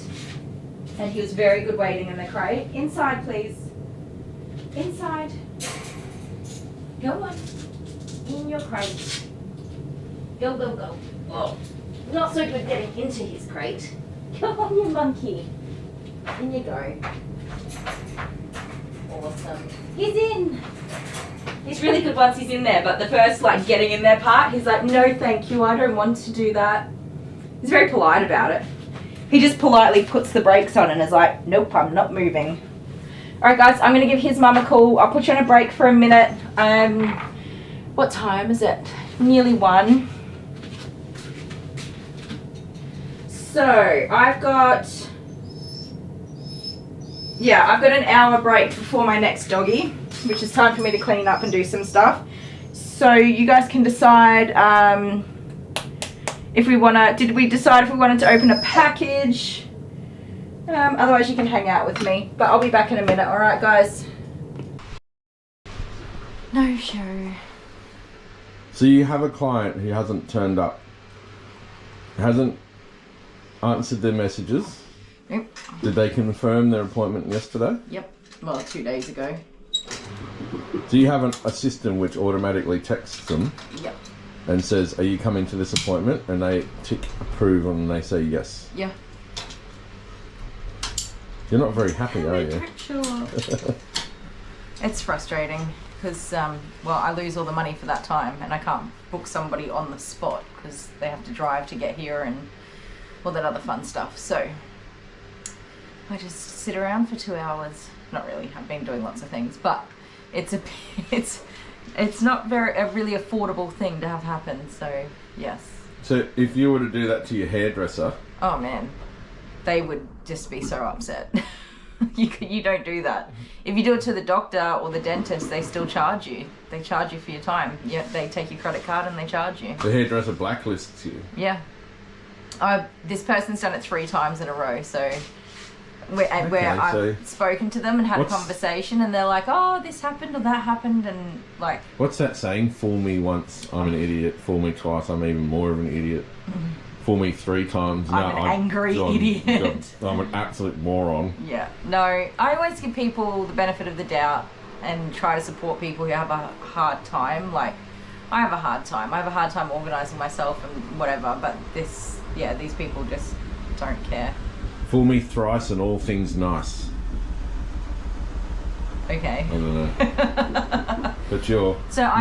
And he was very good waiting in the crate. Inside, please. Inside. Go on. In your crate. Go, go, go. Oh, not so good getting into his crate. Come on, you monkey. In you go. Awesome. He's in. He's really good once he's in there, but the first, like, getting in there part, he's like, no, thank you, I don't want to do that. He's very polite about it. He just politely puts the brakes on and is like, nope, I'm not moving. Alright guys, I'm going to give his mum a call. I'll put you on a break for a minute. What time is it? Nearly 1. So, I've got an hour break before my next doggy, which is time for me to clean up and do some stuff. So you guys can decide if we want to, did we decide if we wanted to open a package? Otherwise you can hang out with me, but I'll be back in a minute, alright guys? No show. So you have a client who hasn't turned up, hasn't answered their messages. Yep. Did they confirm their appointment yesterday? Yep. Well, 2 days ago. Do you have a system which automatically texts them? Yep. And says, are you coming to this appointment? And they tick approve and they say yes. Yeah. You're not very happy, are you? Sure. It's frustrating because, well, I lose all the money for that time and I can't book somebody on the spot because they have to drive to get here and all that other fun stuff. So I just sit around for 2 hours. Not really, I've been doing lots of things, but it's not a really affordable thing to have happen, so yes. So if you were to do that to your hairdresser... Oh man, they would just be so upset. You don't do that. If you do it to the doctor or the dentist, they still charge you. They charge you for your time. Yeah, they take your credit card and they charge you. The hairdresser blacklists you? Yeah. This person's done it 3 times in a row, so... where I've spoken to them and had a conversation and they're like, oh, this happened or that happened, and like... What's that saying? Fool me once, I'm an idiot. Fool me twice, I'm even more of an idiot. Fool me 3 times, I'm an angry idiot. I'm an absolute moron. Yeah. No, I always give people the benefit of the doubt and try to support people who have a hard time. Like, I have a hard time. I have a hard time organising myself and whatever, but these people just don't care. Fool me thrice and all things nice. Okay. I don't know. But you're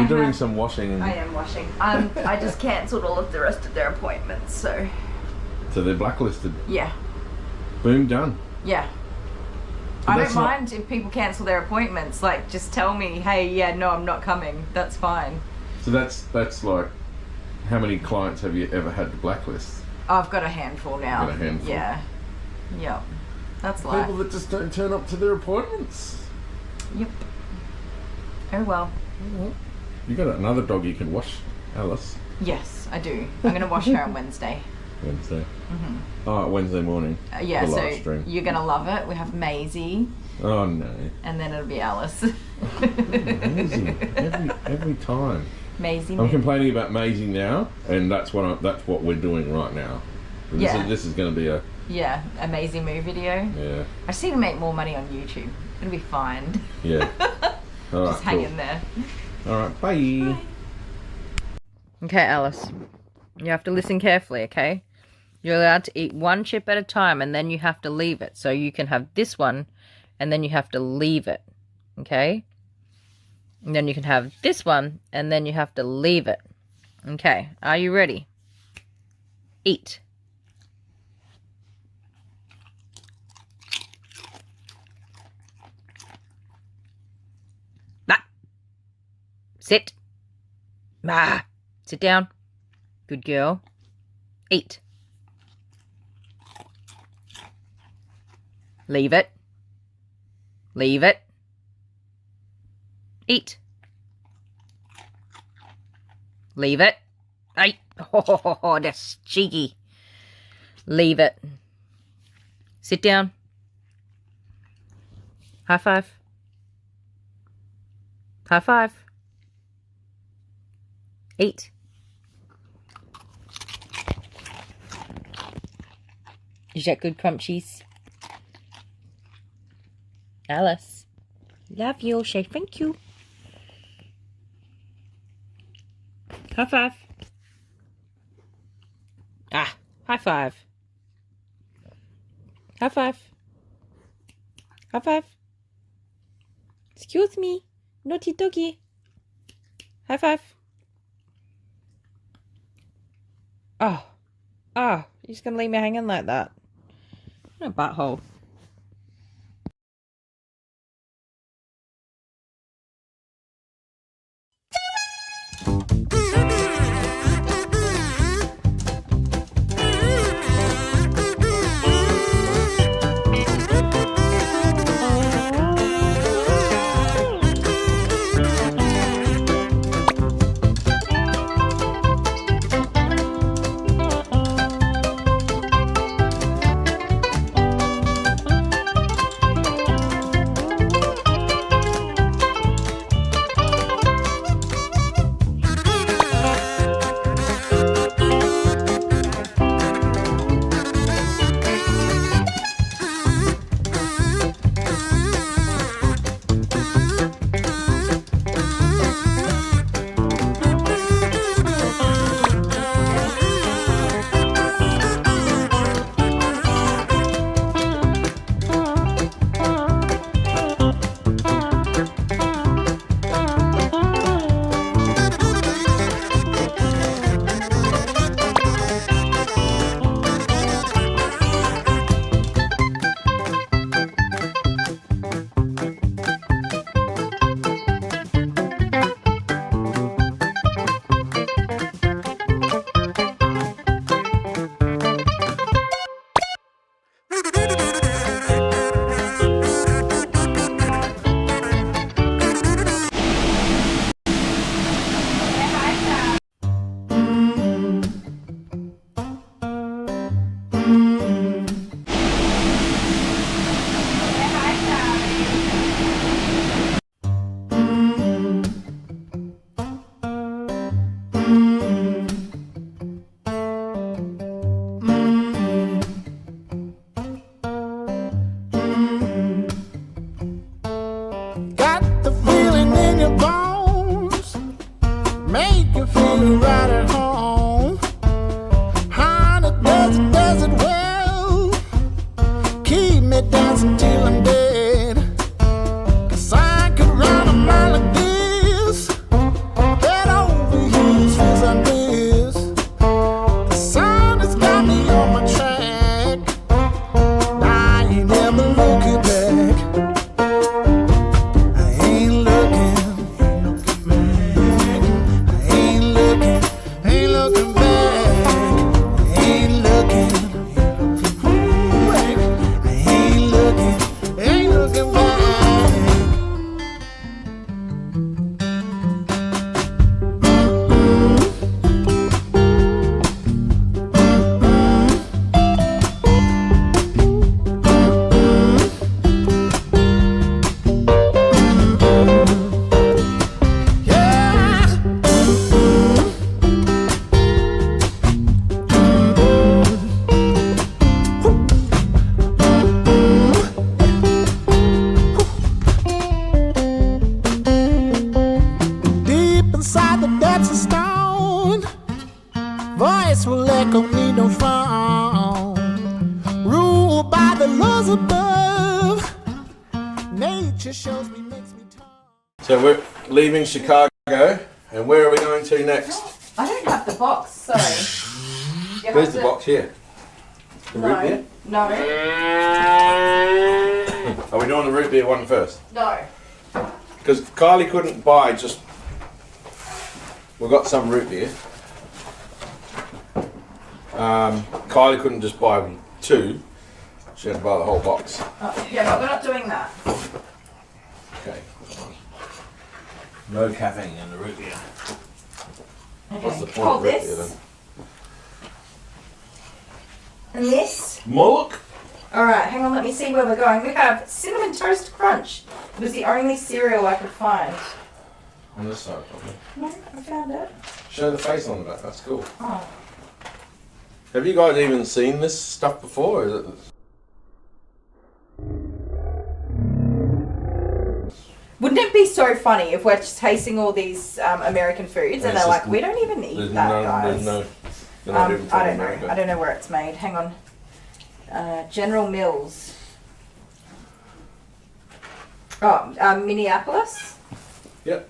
doing some washing. And... I am washing. I just cancelled all of the rest of their appointments, so... So they're blacklisted? Yeah. Boom, done. Yeah. I don't mind if people cancel their appointments. Like, just tell me, hey, yeah, no, I'm not coming. That's fine. So that's like, how many clients have you ever had to blacklist? I've got a handful now. Got a handful? Yeah. Yep. That's life. People that just don't turn up to their appointments. Yep. Oh well. You got another dog you can wash, Alice? Yes, I do. I'm going to wash her on Wednesday. Wednesday? Oh, Wednesday morning. Yeah, so you're going to love it. We have Maisie. Oh no. And then it'll be Alice. Maisie. Every time. Maisie. I'm complaining about Maisie now, and that's what we're doing right now. This is going to be a... Yeah, amazing move video. Yeah. I just need to make more money on YouTube. It'll be fine. Yeah. All right, just hang in there. All right, bye. Okay, Alice. You have to listen carefully, okay? You're allowed to eat 1 chip at a time, and then you have to leave it. So you can have this one, and then you have to leave it, okay? And then you can have this one, and then you have to leave it. Okay, are you ready? Eat. Sit. Sit down. Good girl. Eat. Leave it. Leave it. Eat. Leave it. Hey. Oh, that's cheeky. Leave it. Sit down. High five. High five. Eat. Is that good, Crunchies? Alice. Love you. Say thank you. High five. Ah, high five. High five. High five. Excuse me. Naughty doggy. High five. Oh. Oh, you're just gonna leave me hanging like that. What a butthole. voice will echo, need no phone. Ruled by the laws above. Nature shows me, makes me talk. So we're leaving Chicago, and where are we going to next? I don't have the box, sorry. Where's the box here? The root beer? No. Are we doing the root beer one first? No. Because Kylie couldn't buy just... We've got some root beer. Kylie couldn't just buy two. She had to buy the whole box. Yeah, but we're not doing that. Okay. No caffeine in the root beer. Okay. What's the point Hold of root beer this. then? And this. Moloch? Alright, hang on, let me see where we're going. We have Cinnamon Toast Crunch. It was the only cereal I could find. On this side, probably. No, I found it. Show the face on the back, that's cool. Oh. Have you guys even seen this stuff before? Or is it... Wouldn't it be so funny if we're tasting all these American foods and they're like, we don't even eat that, guys. I don't know where it's made. Hang on. General Mills. Oh, Minneapolis? Yep.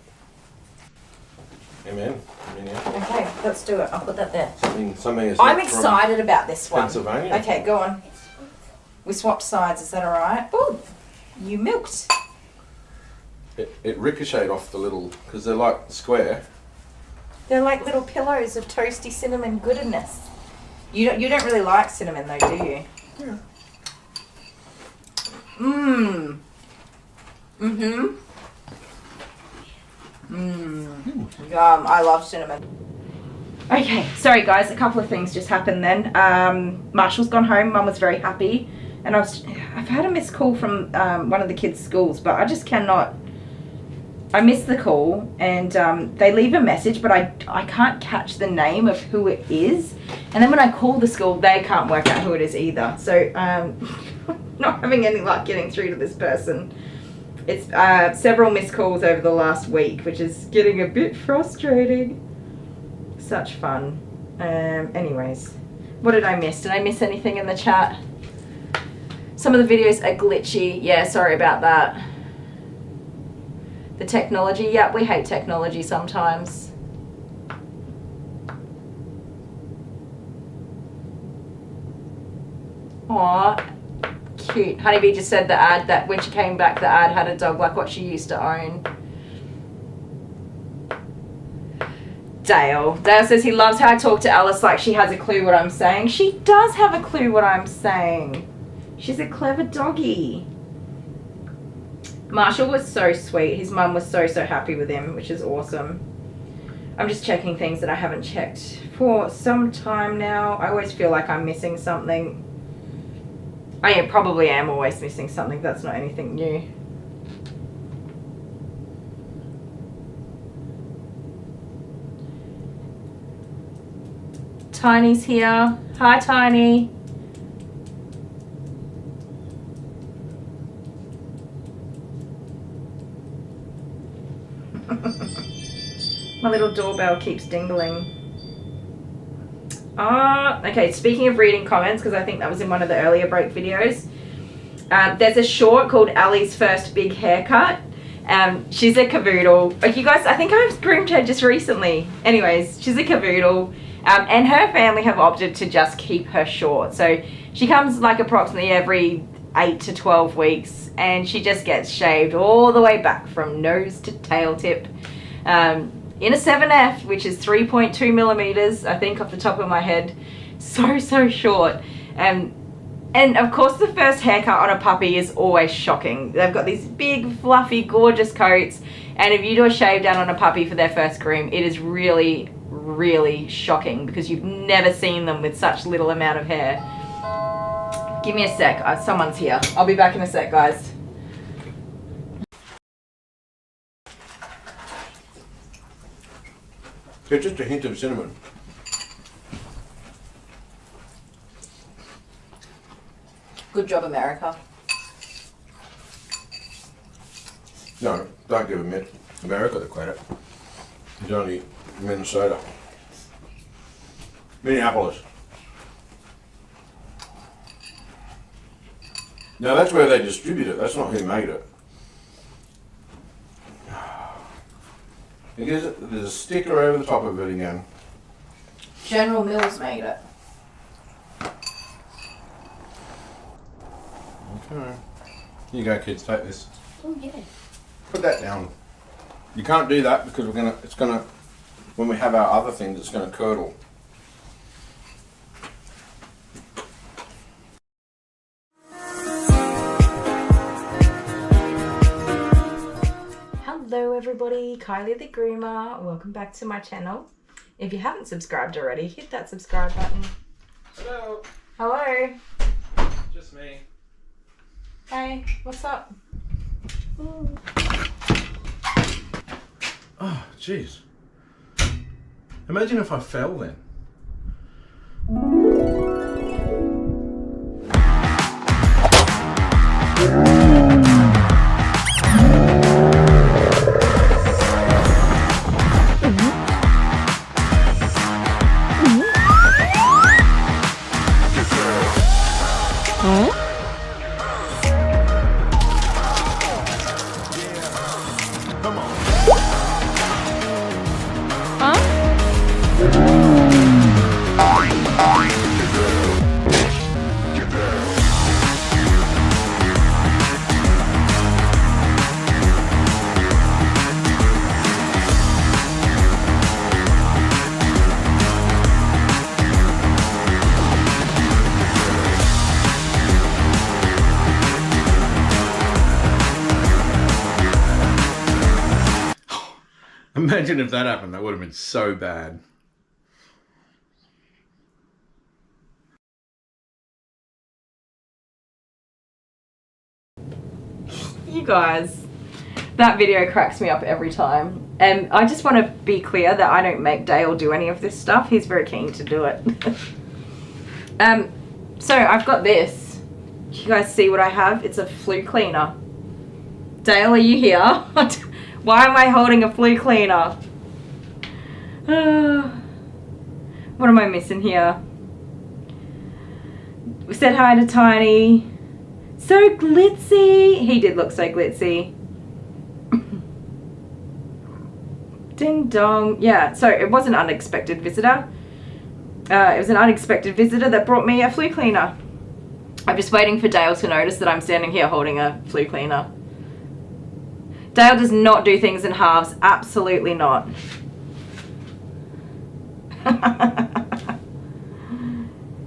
Amen. Minneapolis. Okay, let's do it. I'll put that there. Something is I'm excited about this one. Pennsylvania. Okay, go on. We swapped sides, is that alright? Oh, you milked. It ricocheted off the little, because they're like square. They're like little pillows of toasty cinnamon goodness. You don't really like cinnamon though, do you? Yeah. Mmm. I love cinnamon. Okay, sorry guys, a couple of things just happened then. Marshall's gone home, Mum was very happy, and I've had a missed call from one of the kids' schools, but I just cannot. I missed the call, and they leave a message, but I can't catch the name of who it is. And then when I call the school, they can't work out who it is either. So not having any luck getting through to this person. It's several missed calls over the last week, which is getting a bit frustrating. Such fun. Anyways, what did I miss? Did I miss anything in the chat? Some of the videos are glitchy. Yeah, sorry about that. The technology, yeah, we hate technology sometimes. Aw, cute. Honeybee just said the ad that when she came back, the ad had a dog like what she used to own. Dale says he loves how I talk to Alice like she has a clue what I'm saying. She does have a clue what I'm saying. She's a clever doggy. Marshall was so sweet. His mum was so happy with him, which is awesome. I'm just checking things that I haven't checked for some time now. I always feel like I'm missing something. I probably am always missing something. That's not anything new. Tiny's here. Hi, Tiny. My little doorbell keeps dingling. Okay, speaking of reading comments, because I think that was in one of the earlier break videos, there's a short called Ali's First Big Haircut. She's a cavoodle. Like, you guys, I think I've groomed her just recently. Anyways, she's a cavoodle, and her family have opted to just keep her short. So she comes like approximately every 8 to 12 weeks, and she just gets shaved all the way back from nose to tail tip. In a 7F, which is 3.2 millimeters, I think off the top of my head. So short. And of course the first haircut on a puppy is always shocking. They've got these big, fluffy, gorgeous coats, and if you do a shave down on a puppy for their first groom, it is really, really shocking because you've never seen them with such little amount of hair. Give me a sec, someone's here. I'll be back in a sec, guys. It's just a hint of cinnamon. Good job, America. No, don't give America the credit. It's only Minnesota. Minneapolis. Now that's where they distribute it. That's not who made it. There's a sticker over the top of it again. General Mills made it. Okay. Here you go, kids. Take this. Oh yeah. Put that down. You can't do that because when we have our other things, it's gonna curdle. Hello everybody, Kylie the Groomer. Welcome back to my channel. If you haven't subscribed already, hit that subscribe button. Hello. Hello. Just me. Hey, what's up? Oh, jeez. Imagine if I fell then. Imagine if that happened. That would have been so bad. You guys, that video cracks me up every time. And I just want to be clear that I don't make Dale do any of this stuff. He's very keen to do it. So I've got this. You guys see what I have? It's a flue cleaner. Dale, are you here? Why am I holding a flue cleaner? What am I missing here? We said hi to Tiny. So glitzy. He did look so glitzy. Ding dong. Yeah, so it was an unexpected visitor. It was an unexpected visitor that brought me a flue cleaner. I'm just waiting for Dale to notice that I'm standing here holding a flue cleaner. Dale does not do things in halves. Absolutely not.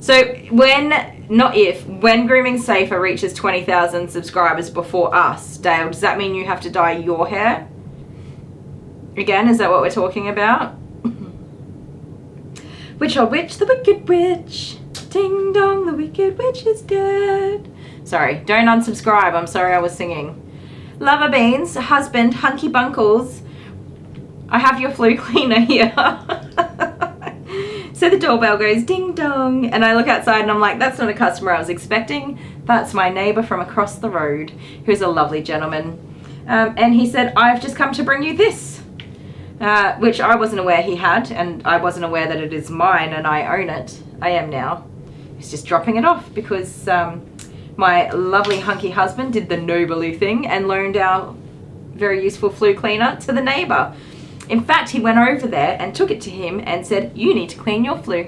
So when Grooming Safer reaches 20,000 subscribers before us, Dale, does that mean you have to dye your hair? Again, is that what we're talking about? Witch old witch, the wicked witch. Ding dong, the wicked witch is dead. Sorry, don't unsubscribe. I'm sorry I was singing. Lover beans, husband, hunky bunkles. I have your flue cleaner here. So the doorbell goes ding dong, and I look outside and I'm like, that's not a customer I was expecting. That's my neighbor from across the road, who's a lovely gentleman. And he said, I've just come to bring you this, which I wasn't aware he had, and I wasn't aware that it is mine and I own it. I am now. He's just dropping it off because my lovely hunky husband did the neighborly thing and loaned our very useful flue cleaner to the neighbor. In fact, he went over there and took it to him and said, you need to clean your flue.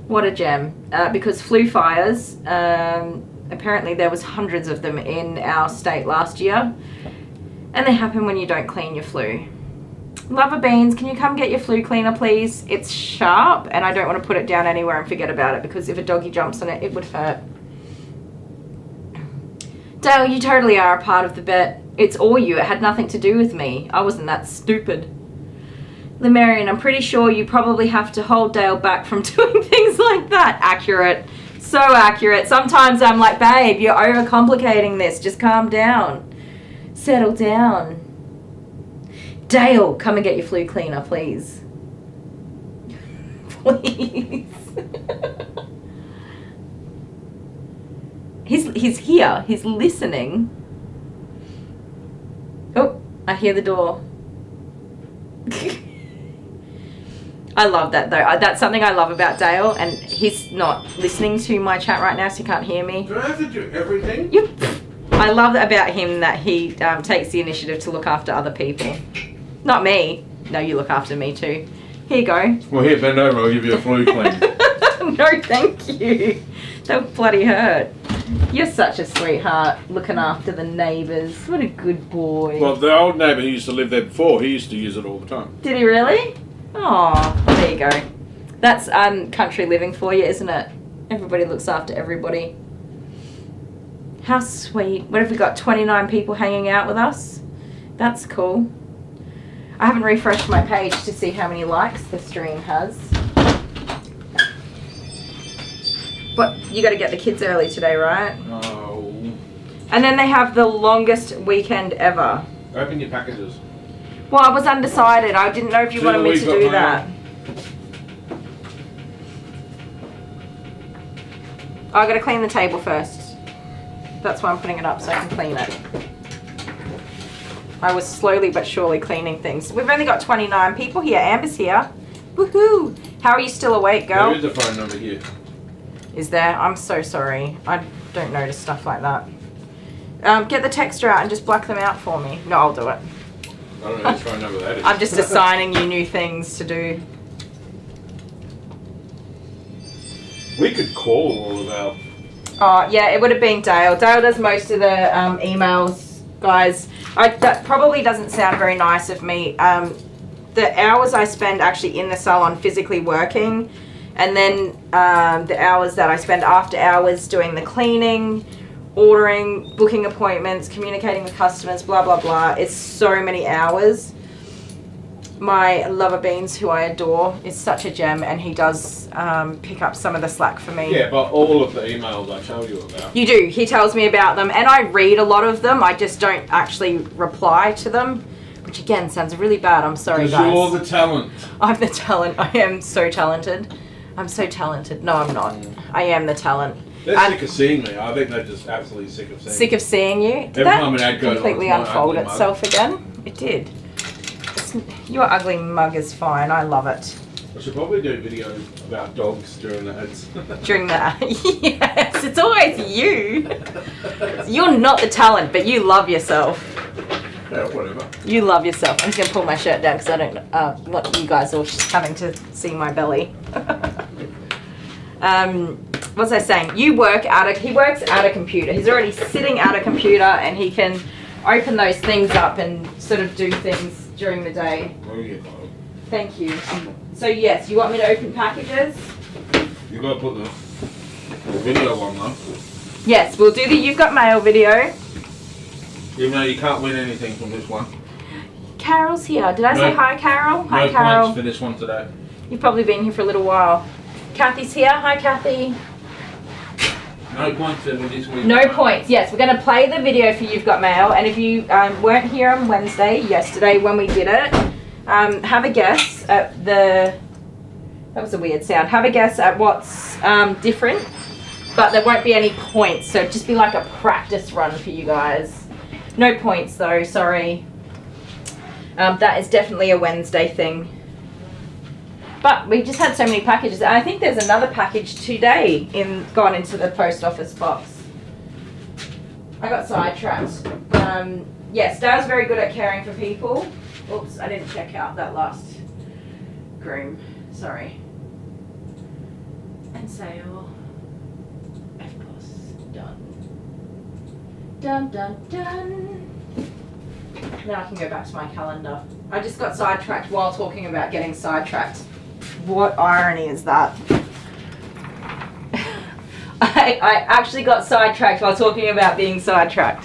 What a gem. Because flue fires, apparently there was hundreds of them in our state last year. And they happen when you don't clean your flue. Lover beans, can you come get your flue cleaner, please? It's sharp and I don't want to put it down anywhere and forget about it because if a doggy jumps on it, it would hurt. Dale, you totally are a part of the bet. It's all you. It had nothing to do with me. I wasn't that stupid. Lemarian, I'm pretty sure you probably have to hold Dale back from doing things like that. Accurate. So accurate. Sometimes I'm like, babe, you're overcomplicating this. Just calm down. Settle down. Dale, come and get your flue cleaner, please. Please. He's here. He's listening. Oh, I hear the door. I love that though. That's something I love about Dale, and he's not listening to my chat right now, so he can't hear me. Do I have to do everything? Yep. I love that about him, that he takes the initiative to look after other people. Not me. No, you look after me too. Here you go. Well, here, bend over. I'll give you a flue clean. No, thank you. That would bloody hurt. You're such a sweetheart, looking after the neighbours. What a good boy. Well, the old neighbour who used to live there before, he used to use it all the time. Did he really? Oh, there you go. That's country living for you, isn't it? Everybody looks after everybody. How sweet. What have we got? 29 people hanging out with us? That's cool. I haven't refreshed my page to see how many likes the stream has. But you got to get the kids early today, right? Oh. And then they have the longest weekend ever. Open your packages. Well, I was undecided. I didn't know if you wanted me to do that. I got to clean the table first. That's why I'm putting it up, so I can clean it. I was slowly but surely cleaning things. We've only got 29 people here. Amber's here. Woohoo! How are you still awake, girl? There is a phone number here. Is there? I'm so sorry. I don't notice stuff like that. Get the texter out and just black them out for me. No, I'll do it. I don't know whose phone number that is. I'm just assigning you new things to do. We could call all of our... Oh, yeah, it would have been Dale. Dale does most of the emails, guys. That probably doesn't sound very nice of me. The hours I spend actually in the salon physically working, and then the hours that I spend after hours doing the cleaning, ordering, booking appointments, communicating with customers, blah, blah, blah. It's so many hours. my lover Beans, who I adore, is such a gem, and he does pick up some of the slack for me. Yeah, but all of the emails I tell you about. You do. He tells me about them, and I read a lot of them. I just don't actually reply to them, which again sounds really bad. I'm sorry, guys. Because you're the talent. I'm the talent. I am so talented. I'm so talented. No, I'm not. I am the talent. They're sick of seeing me. I think they're just absolutely sick of seeing me. Sick of seeing you? Did Every that time an ad goes on, completely it's my unfold ugly mug. itself again? It did. Your ugly mug is fine. I love it. I should probably do videos about dogs during the ads. During the yes, it's always you. You're not the talent, but you love yourself. Yeah, whatever. You love yourself. I'm just gonna pull my shirt down because I don't want you guys all having to see my belly. What was I saying? He works at a computer. He's already sitting at a computer, and he can open those things up and sort of do things during the day. Oh, yeah, Kyle. Thank you. So yes, you want me to open packages? You gotta put the video on though. Yes, we'll do the You've Got Mail video. Even though you can't win anything from this one. Carol's here. Did I say hi, Carol? Hi, No Carol. points for this one today. You've probably been here for a little while. Kathy's here. Hi, Kathy. No points for this week. No points. Yes, we're going to play the video for You've Got Mail. And if you weren't here on yesterday when we did it, have a guess at the... That was a weird sound. Have a guess at what's different. But there won't be any points. So just be like a practice run for you guys. No points though, sorry. That is definitely a Wednesday thing. But we just had so many packages. I think there's another package today gone into the post office box. I got sidetracked. Yes, Dad's very good at caring for people. Oops, I didn't check out that last groom. Sorry. And sale. Of course. Done. Dun dun dun. Now I can go back to my calendar. I just got sidetracked while talking about getting sidetracked. What irony is that? I actually got sidetracked while talking about being sidetracked.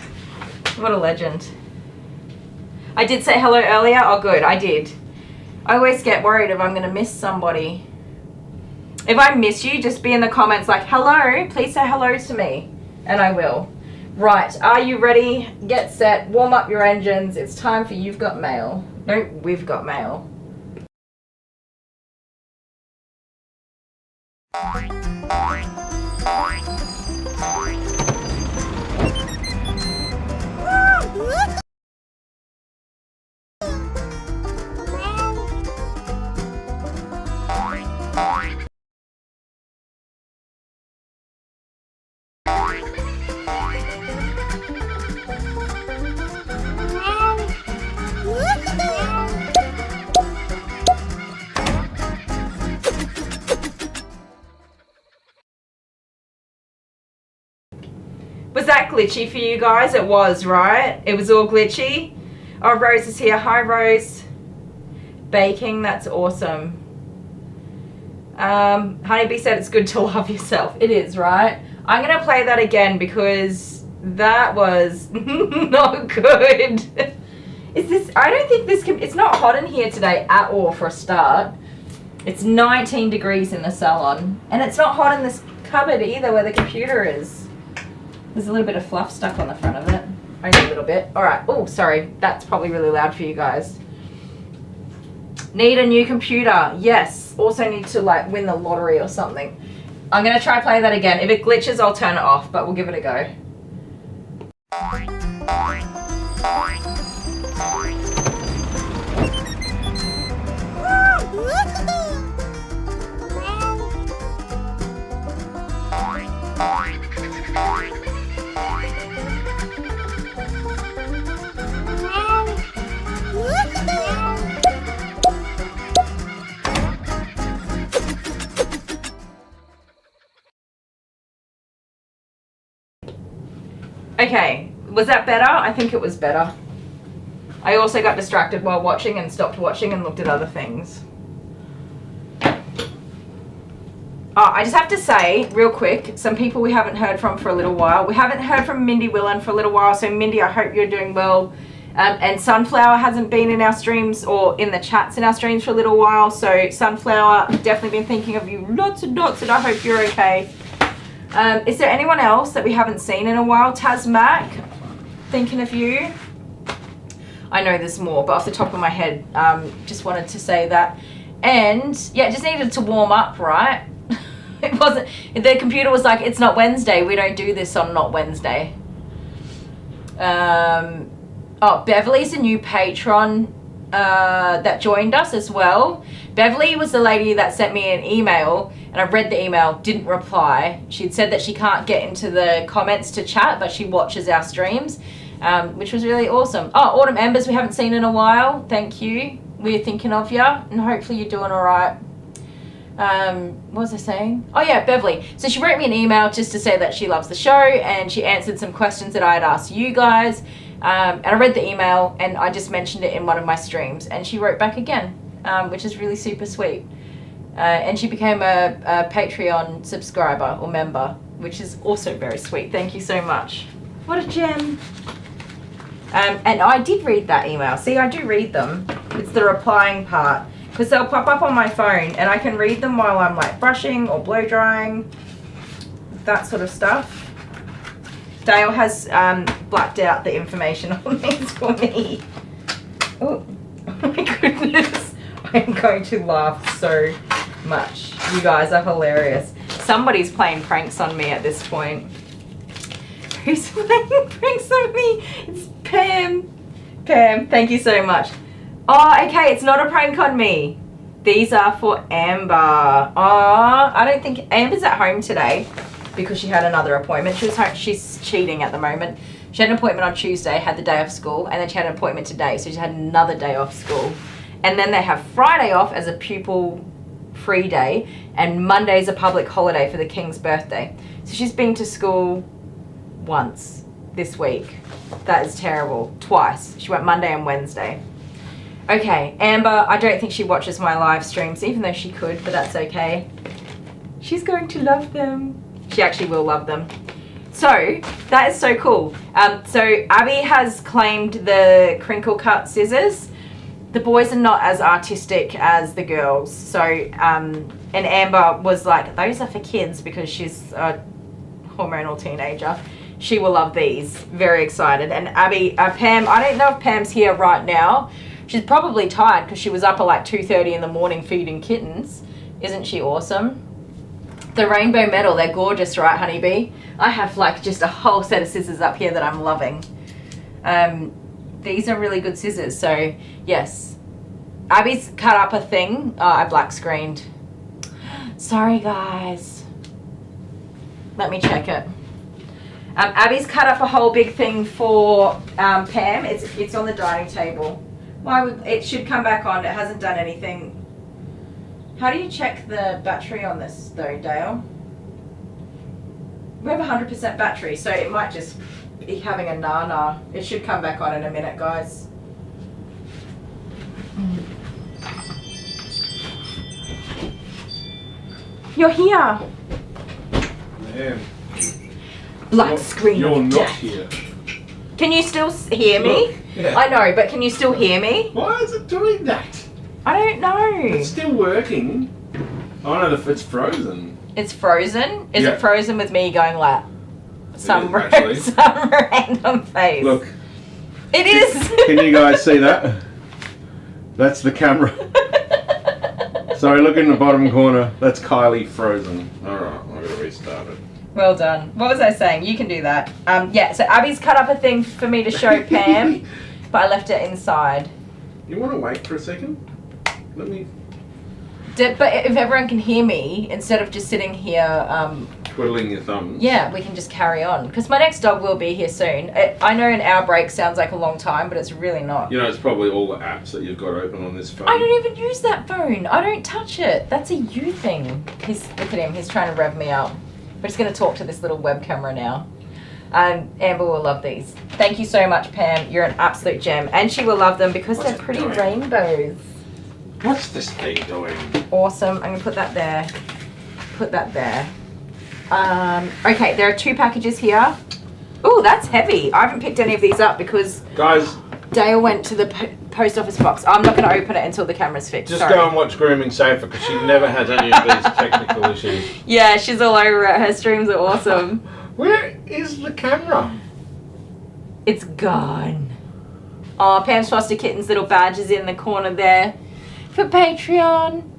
What a legend. I did say hello earlier. Oh good, I did. I always get worried if I'm going to miss somebody. If I miss you, just be in the comments like, hello, please say hello to me. And I will. Right, are you ready? Get set, warm up your engines. It's time for You've Got Mail. No, We've Got Mail. Was that glitchy for you guys? It was, right? It was all glitchy. Oh, Rose is here. Hi, Rose. Baking, that's awesome. Honeybee said it's good to love yourself. It is, right? I'm going to play that again because that was not good. Is this, I don't think this can, it's not hot in here today at all for a start. It's 19 degrees in the salon. And it's not hot in this cupboard either where the computer is. There's a little bit of fluff stuck on the front of it. Only a little bit. Alright. Oh, sorry. That's probably really loud for you guys. Need a new computer. Yes. Also need to like win the lottery or something. I'm going to try play that again. If it glitches, I'll turn it off, but we'll give it a go. Okay, was that better? I think it was better. I also got distracted while watching and stopped watching and looked at other things. I just have to say, real quick, some people we haven't heard from for a little while. We haven't heard from Mindy Willen for a little while, so Mindy, I hope you're doing well And Sunflower hasn't been in our streams or in the chats in our streams for a little while. So Sunflower, I've definitely been thinking of you lots and lots, and I hope you're okay. Is there anyone else that we haven't seen in a while? Tazmac, thinking of you. I know there's more, but off the top of my head, just wanted to say that. And yeah, just needed to warm up, right? It wasn't, the computer was like, it's not Wednesday. We don't do this on not Wednesday. Oh, Beverly's a new patron that joined us as well. Beverly was the lady that sent me an email, and I read the email, didn't reply. She'd said that she can't get into the comments to chat, but she watches our streams, which was really awesome. Oh, Autumn Embers, we haven't seen in a while. Thank you. We're thinking of you, and hopefully you're doing all right. What was I saying? Oh yeah, Beverly. So she wrote me an email just to say that she loves the show, and she answered some questions that I had asked you guys. And I read the email, and I just mentioned it in one of my streams, and she wrote back again, which is really super sweet. And she became a Patreon subscriber or member, which is also very sweet. Thank you so much. What a gem. And I did read that email. See, I do read them. It's the replying part, because they'll pop up on my phone, and I can read them while I'm like brushing or blow drying, that sort of stuff. Dale has blacked out the information on these for me. Oh my goodness. I'm going to laugh so much. You guys are hilarious. Somebody's playing pranks on me at this point. Who's playing pranks on me? It's Pam. Pam, thank you so much. Oh, okay, it's not a prank on me. These are for Amber. Oh, I don't think Amber's at home today, because she had another appointment. She's cheating at the moment. She had an appointment on Tuesday, had the day off school, and then she had an appointment today, so she had another day off school. And then they have Friday off as a pupil free day, and Monday's a public holiday for the King's birthday. So she's been to school once this week. That is terrible. Twice. She went Monday and Wednesday. Okay, Amber, I don't think she watches my live streams, even though she could, but that's okay. She's going to love them. She actually will love them. So that is so cool. So Abby has claimed the crinkle cut scissors. The boys are not as artistic as the girls. So and Amber was like, those are for kids, because she's a hormonal teenager. She will love these. Very excited. And Abby, Pam, I don't know if Pam's here right now. She's probably tired because she was up at like 2:30 in the morning feeding kittens. Isn't she awesome? The rainbow metal, they're gorgeous, right, honeybee? I have like just a whole set of scissors up here that I'm loving. These are really good scissors, so yes. Abby's cut up a thing. Oh, I black screened. Sorry, guys. Let me check it. Abby's cut up a whole big thing for Pam. It's on the dining table. Why would it should come back on? It hasn't done anything. How do you check the battery on this though, Dale? We have 100% battery, so it might just be having a na-na. It should come back on in a minute, guys. You're here. Man. Black screen. You're not here. Can you still hear me? Look, yeah. I know, but can you still hear me? Why is it doing that? I don't know. It's still working. I don't know if it's frozen. It's frozen? Is Yeah. it frozen with me going like some actually. some random face? Look. It is. Can you guys see that? That's the camera. Sorry, look in the bottom corner. That's Kylie frozen. Alright, I'm going to restart it. Well done. What was I saying? You can do that. Yeah, so Abby's cut up a thing for me to show Pam, but I left it inside. You want to wait for a second? Let me... But if everyone can hear me, instead of just sitting here... Twiddling your thumbs. Yeah, we can just carry on. Because my next dog will be here soon. I know an hour break sounds like a long time, but it's really not. You know, it's probably all the apps that you've got open on this phone. I don't even use that phone. I don't touch it. That's a you thing. Look at him. He's trying to rev me up. We're just going to talk to this little web camera now. Amber will love these. Thank you so much, Pam. You're an absolute gem. And she will love them because What's they're it pretty doing? rainbows. What's this thing doing? Awesome. I'm going to put that there. Put that there. Okay, there are 2 packages here. Oh, that's heavy. I haven't picked any of these up because... Guys, Dale went to the post office box. I'm not going to open it until the camera's fixed. Just Sorry. go and watch Grooming Safer because she never has any of these technical issues. Yeah, she's all over it. Her streams are awesome. Where is the camera? It's gone. Oh, Pam's Foster Kitten's little badge is in the corner there for Patreon.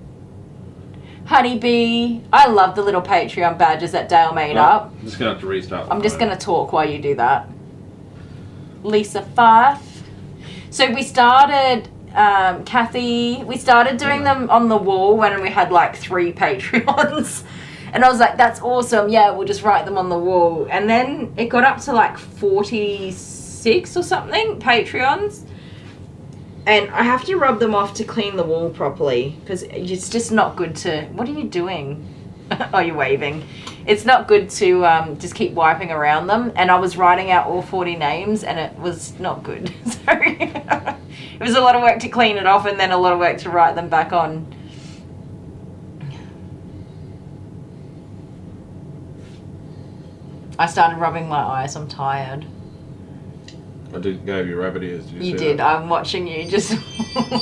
Honeybee. I love the little Patreon badges that Dale made up. I'm just going to have to restart. I'm just going to talk while you do that. Lisa Fife. So we started, Kathy, we started doing them on the wall when we had like 3 Patreons. And I was like, that's awesome. Yeah, we'll just write them on the wall. And then it got up to like 46 or something Patreons. And I have to rub them off to clean the wall properly because it's just not good to... What are you doing? Oh, you're waving. It's not good to just keep wiping around them. And I was writing out all 40 names and it was not good. So it was a lot of work to clean it off and then a lot of work to write them back on. I started rubbing my eyes. I'm tired. I gave you rabbit ears. Did You see did. that? I'm watching you, just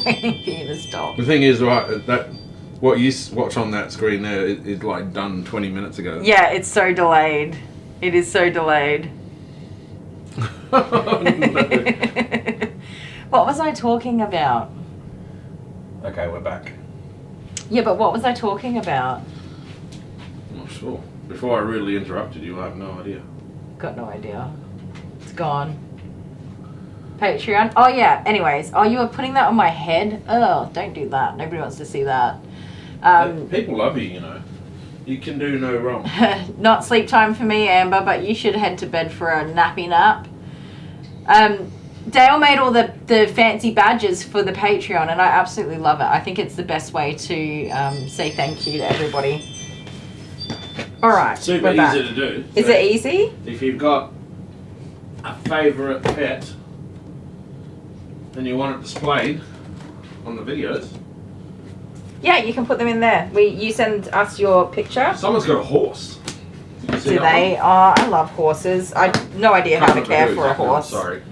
waiting for you to stop. The thing is, right, that what you watch on that screen there is like done 20 minutes ago. Yeah, it's so delayed. It is so delayed. Oh, no. What was I talking about? Okay, we're back. Yeah, but what was I talking about? I'm not sure. Before I rudely interrupted you, I have no idea. Got no idea. It's gone. Patreon. Oh yeah. Anyways. Oh, you were putting that on my head. Oh, don't do that. Nobody wants to see that. People love you, you know. You can do no wrong. Not sleep time for me, Amber, but you should head to bed for a nappy nap. Dale made all the fancy badges for the Patreon, and I absolutely love it. I think it's the best way to say thank you to everybody. All right. Super easy to do. Is it easy? If you've got a favourite pet and you want it displayed on the videos. Yeah, you can put them in there. You send us your picture. Someone's got a horse. Did you see Do that they? one? Oh, I love horses. I no idea how to care for a horse. Sorry.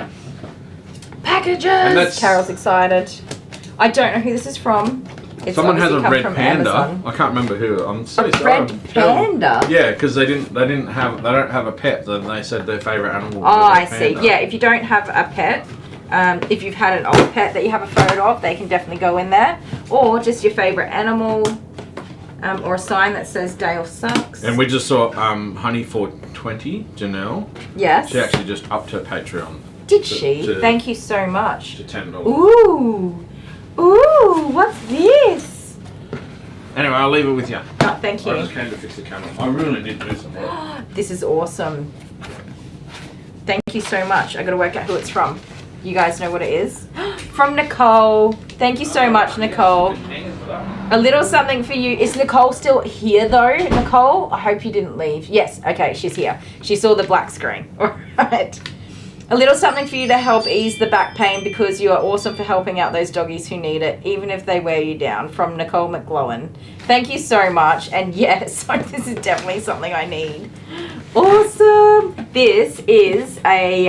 Packages! Carol's excited. I don't know who this is from. It's Someone has a obviously come red from panda. Amazon. I can't remember who. I'm so sorry. Red panda? Yeah, because they don't have a pet. Then they said their favourite animal Oh, was a I red see. panda. Yeah, if you don't have a pet, if you've had an old pet that you have a photo of, they can definitely go in there. Or just your favourite animal, or a sign that says Dale sucks. And we just saw Honey for 20, Janelle. Yes. She actually just upped her Patreon. Did she? Thank you so much. To $10. Ooh. Ooh, what's this? Anyway, I'll leave it with you. Oh, thank you. I just came to fix the camera. I really need to do some work. This is awesome. Thank you so much. I gotta work out who it's from. You guys know what it is? From Nicole. Thank you so much, Nicole. A little something for you. Is Nicole still here though? Nicole, I hope you didn't leave. Yes, okay, she's here. She saw the black screen. All right. A little something for you to help ease the back pain because you are awesome for helping out those doggies who need it, even if they wear you down. From Nicole McGlowan. Thank you so much. And yes, this is definitely something I need. Awesome. This is a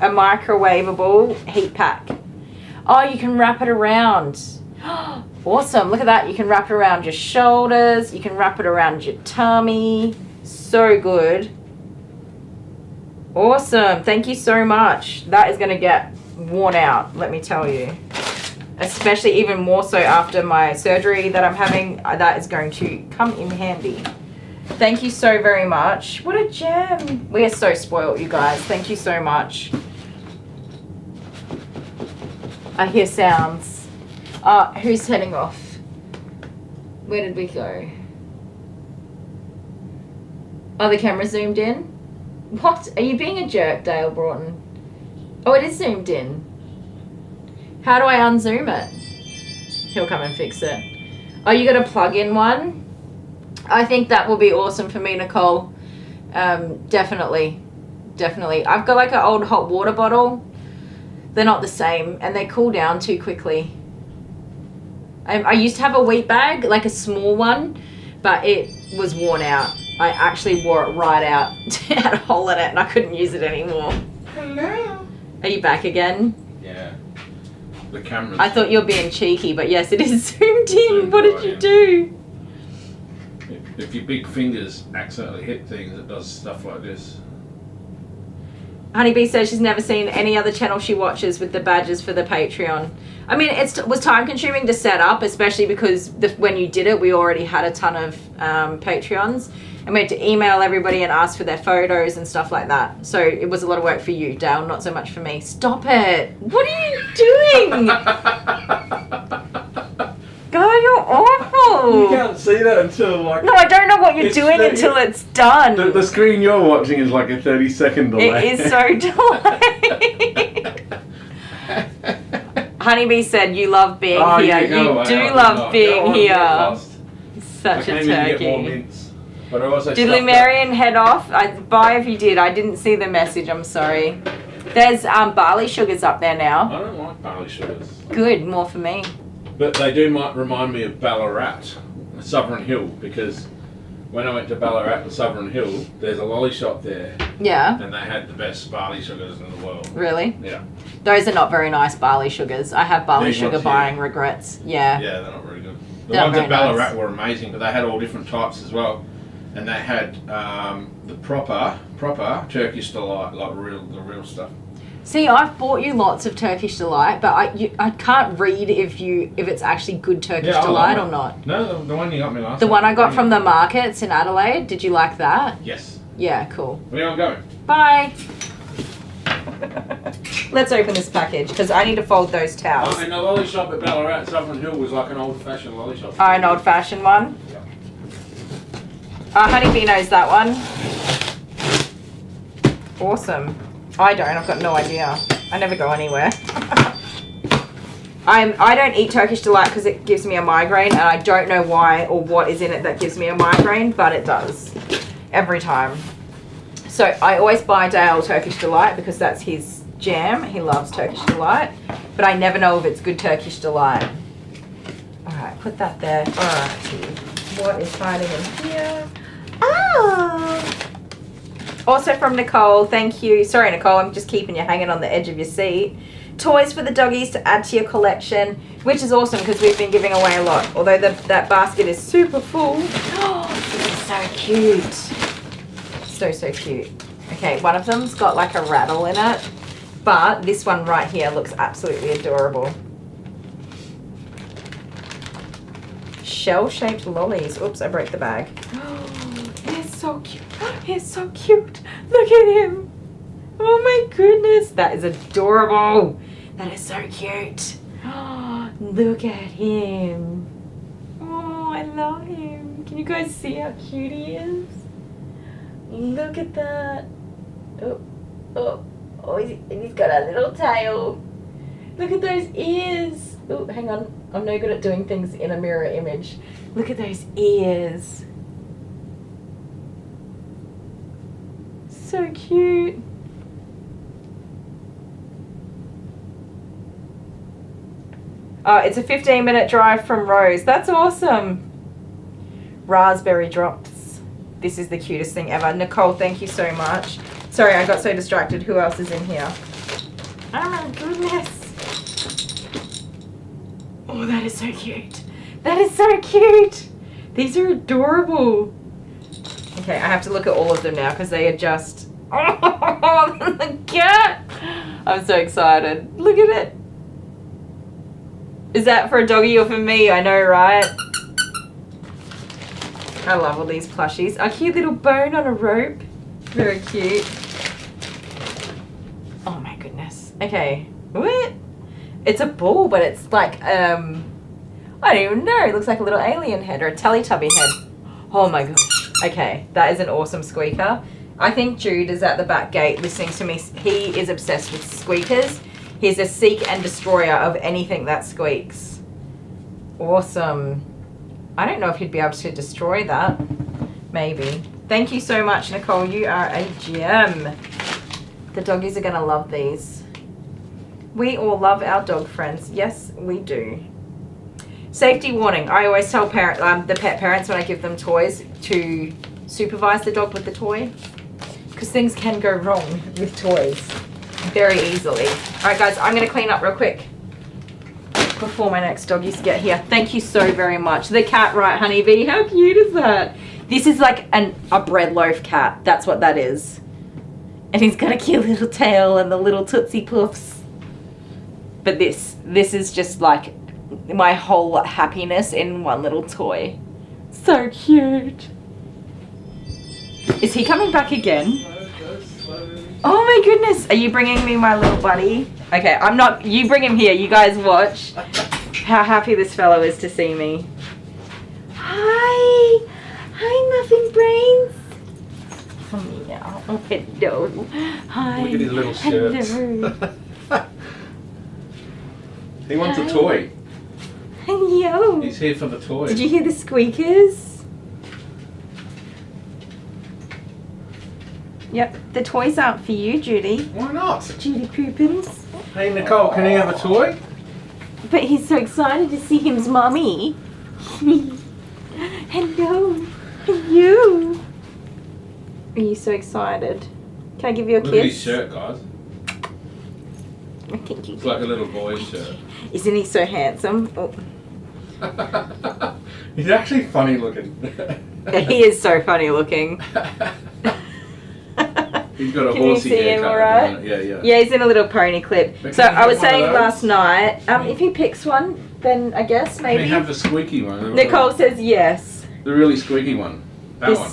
microwavable heat pack. Oh, you can wrap it around. Awesome. Look at that. You can wrap it around your shoulders. You can wrap it around your tummy. So good. Awesome. Thank you so much. That is going to get worn out, let me tell you. Especially even more so after my surgery that I'm having. That is going to come in handy. Thank you so very much. What a gem. We are so spoiled, you guys. Thank you so much. I hear sounds. Who's heading off? Where did we go? Oh, the camera zoomed in? What? Are you being a jerk, Dale Broughton? Oh, it is zoomed in. How do I unzoom it? He'll come and fix it. Oh, you got a plug-in one? I think that will be awesome for me, Nicole. Definitely. Definitely. I've got like an old hot water bottle. They're not the same and they cool down too quickly. I used to have a wheat bag, like a small one, but it was worn out. I actually wore it right out. It had a hole in it and I couldn't use it anymore. Hello. Are you back again? Yeah. The camera. I thought you were being cheeky, but yes, it is zoomed in. Zoomed What did right you in. do? If your big fingers accidentally hit things, it does stuff like this. Honeybee says she's never seen any other channel she watches with the badges for the Patreon. I mean, it was time consuming to set up, especially because when you did it, we already had a ton of Patreons. And we had to email everybody and ask for their photos and stuff like that. So it was a lot of work for you, Dale, not so much for me. Stop it. What are you doing? God, you're awful. You can't see that until like... No, I don't know what you're doing until it's done. The screen you're watching is like a 30-second delay. It is so delayed. Honeybee said you love being here. You do love being here. Such a turkey. But I also Did Marion head off? Bye if you did. I didn't see the message. I'm sorry. There's barley sugars up there now. I don't like barley sugars. Good, more for me. But they do might remind me of Ballarat, Sovereign Hill, because when I went to Ballarat and Sovereign Hill, there's a lolly shop there. Yeah. And they had the best barley sugars in the world. Really? Yeah. Those are not very nice barley sugars. I have barley These sugar ones, buying regrets. Yeah. Yeah, they're not very good. The They're ones very at Ballarat nice. were amazing, but they had all different types as well. And they had the proper Turkish delight, like the real stuff. See, I've bought you lots of Turkish delight, but I can't read if it's actually good Turkish delight or not. No, the one you got me last The time. one I got from the markets in Adelaide. Did you like that? Yes. Yeah, cool. Where are you going? Bye. Let's open this package because I need to fold those towels. Oh, and the lolly shop at Ballarat, Sovereign Hill, was like an old-fashioned lolly shop. Oh, an old-fashioned one? Yeah. Honeybee knows that one. Awesome. I don't. I've got no idea. I never go anywhere. I don't eat Turkish delight because it gives me a migraine, and I don't know why or what is in it that gives me a migraine, but it does every time. So I always buy Dale Turkish delight because that's his jam. He loves Turkish delight, but I never know if it's good Turkish delight. All right, put that there. All right. What is hiding in here? Oh! Also from Nicole, thank you. Sorry, Nicole, I'm just keeping you hanging on the edge of your seat. Toys for the doggies to add to your collection, which is awesome because we've been giving away a lot. Although that basket is super full. Oh, this is so cute. So cute. Okay, one of them's got like a rattle in it, but this one right here looks absolutely adorable. Shell-shaped lollies. Oops, I broke the bag. He's so cute. He's so cute. Look at him. Oh my goodness. That is adorable. That is so cute. Look at him. Oh, I love him. Can you guys see how cute he is? Look at that. Oh, he's got a little tail. Look at those ears. Oh, hang on. I'm no good at doing things in a mirror image. Look at those ears. So cute. Oh, it's a 15-minute drive from Rose. That's awesome. Raspberry drops. This is the cutest thing ever. Nicole, thank you so much. Sorry, I got so distracted. Who else is in here? Oh my goodness. Oh, that is so cute. That is so cute. These are adorable. Okay, I have to look at all of them now because they are just... Oh, the cat. I'm so excited. Look at it. Is that for a doggy or for me? I know, right? I love all these plushies. A cute little bone on a rope. Very cute. Oh my goodness. Okay. What? It's a ball, but it's like, I don't even know. It looks like a little alien head or a Teletubby head. Oh my gosh. Okay, that is an awesome squeaker. I think Jude is at the back gate listening to me. He is obsessed with squeakers. He's a seek and destroyer of anything that squeaks. Awesome. I don't know if he'd be able to destroy that. Maybe. Thank you so much, Nicole. You are a gem. The doggies are going to love these. We all love our dog friends. Yes, we do. Safety warning. I always tell the pet parents when I give them toys to supervise the dog with the toy. Because things can go wrong with toys. very easily. Alright guys, I'm going to clean up real quick before my next doggies get here. Thank you so very much. The cat, right, Honeybee? How cute is that? This is like a bread loaf cat. That's what that is. And he's got a cute little tail and the little Tootsie Puffs. But this is just like my whole happiness in one little toy. So cute. Is he coming back again? Oh my goodness. Are you bringing me my little buddy? Okay, I'm not. You bring him here. You guys watch how happy this fellow is to see me. Hi. Hi, Muffin Brains. Oh, yeah. Oh, hello. Hi. Look at his little shirts. He wants a toy. Hello. He's here for the toy. Did you hear the squeakers? Yep, the toys aren't for you, Judy. Why not? Judy Poopins. Hey Nicole, can he have a toy? But he's so excited to see him's mommy. Hello. Hello. Are you so excited? Can I give you a Look kiss? at his shirt, guys. It's like a little boy's shirt. Isn't he so handsome? Oh. He's actually funny looking. He is so funny looking. He's got a Can you horsey see him haircut. alright? Yeah. Yeah, he's in a little pony clip. But So can he I was have one saying of those? last night, if he picks one, then I guess Can maybe. he have the squeaky one? Nicole says yes. The really squeaky one. That This- one.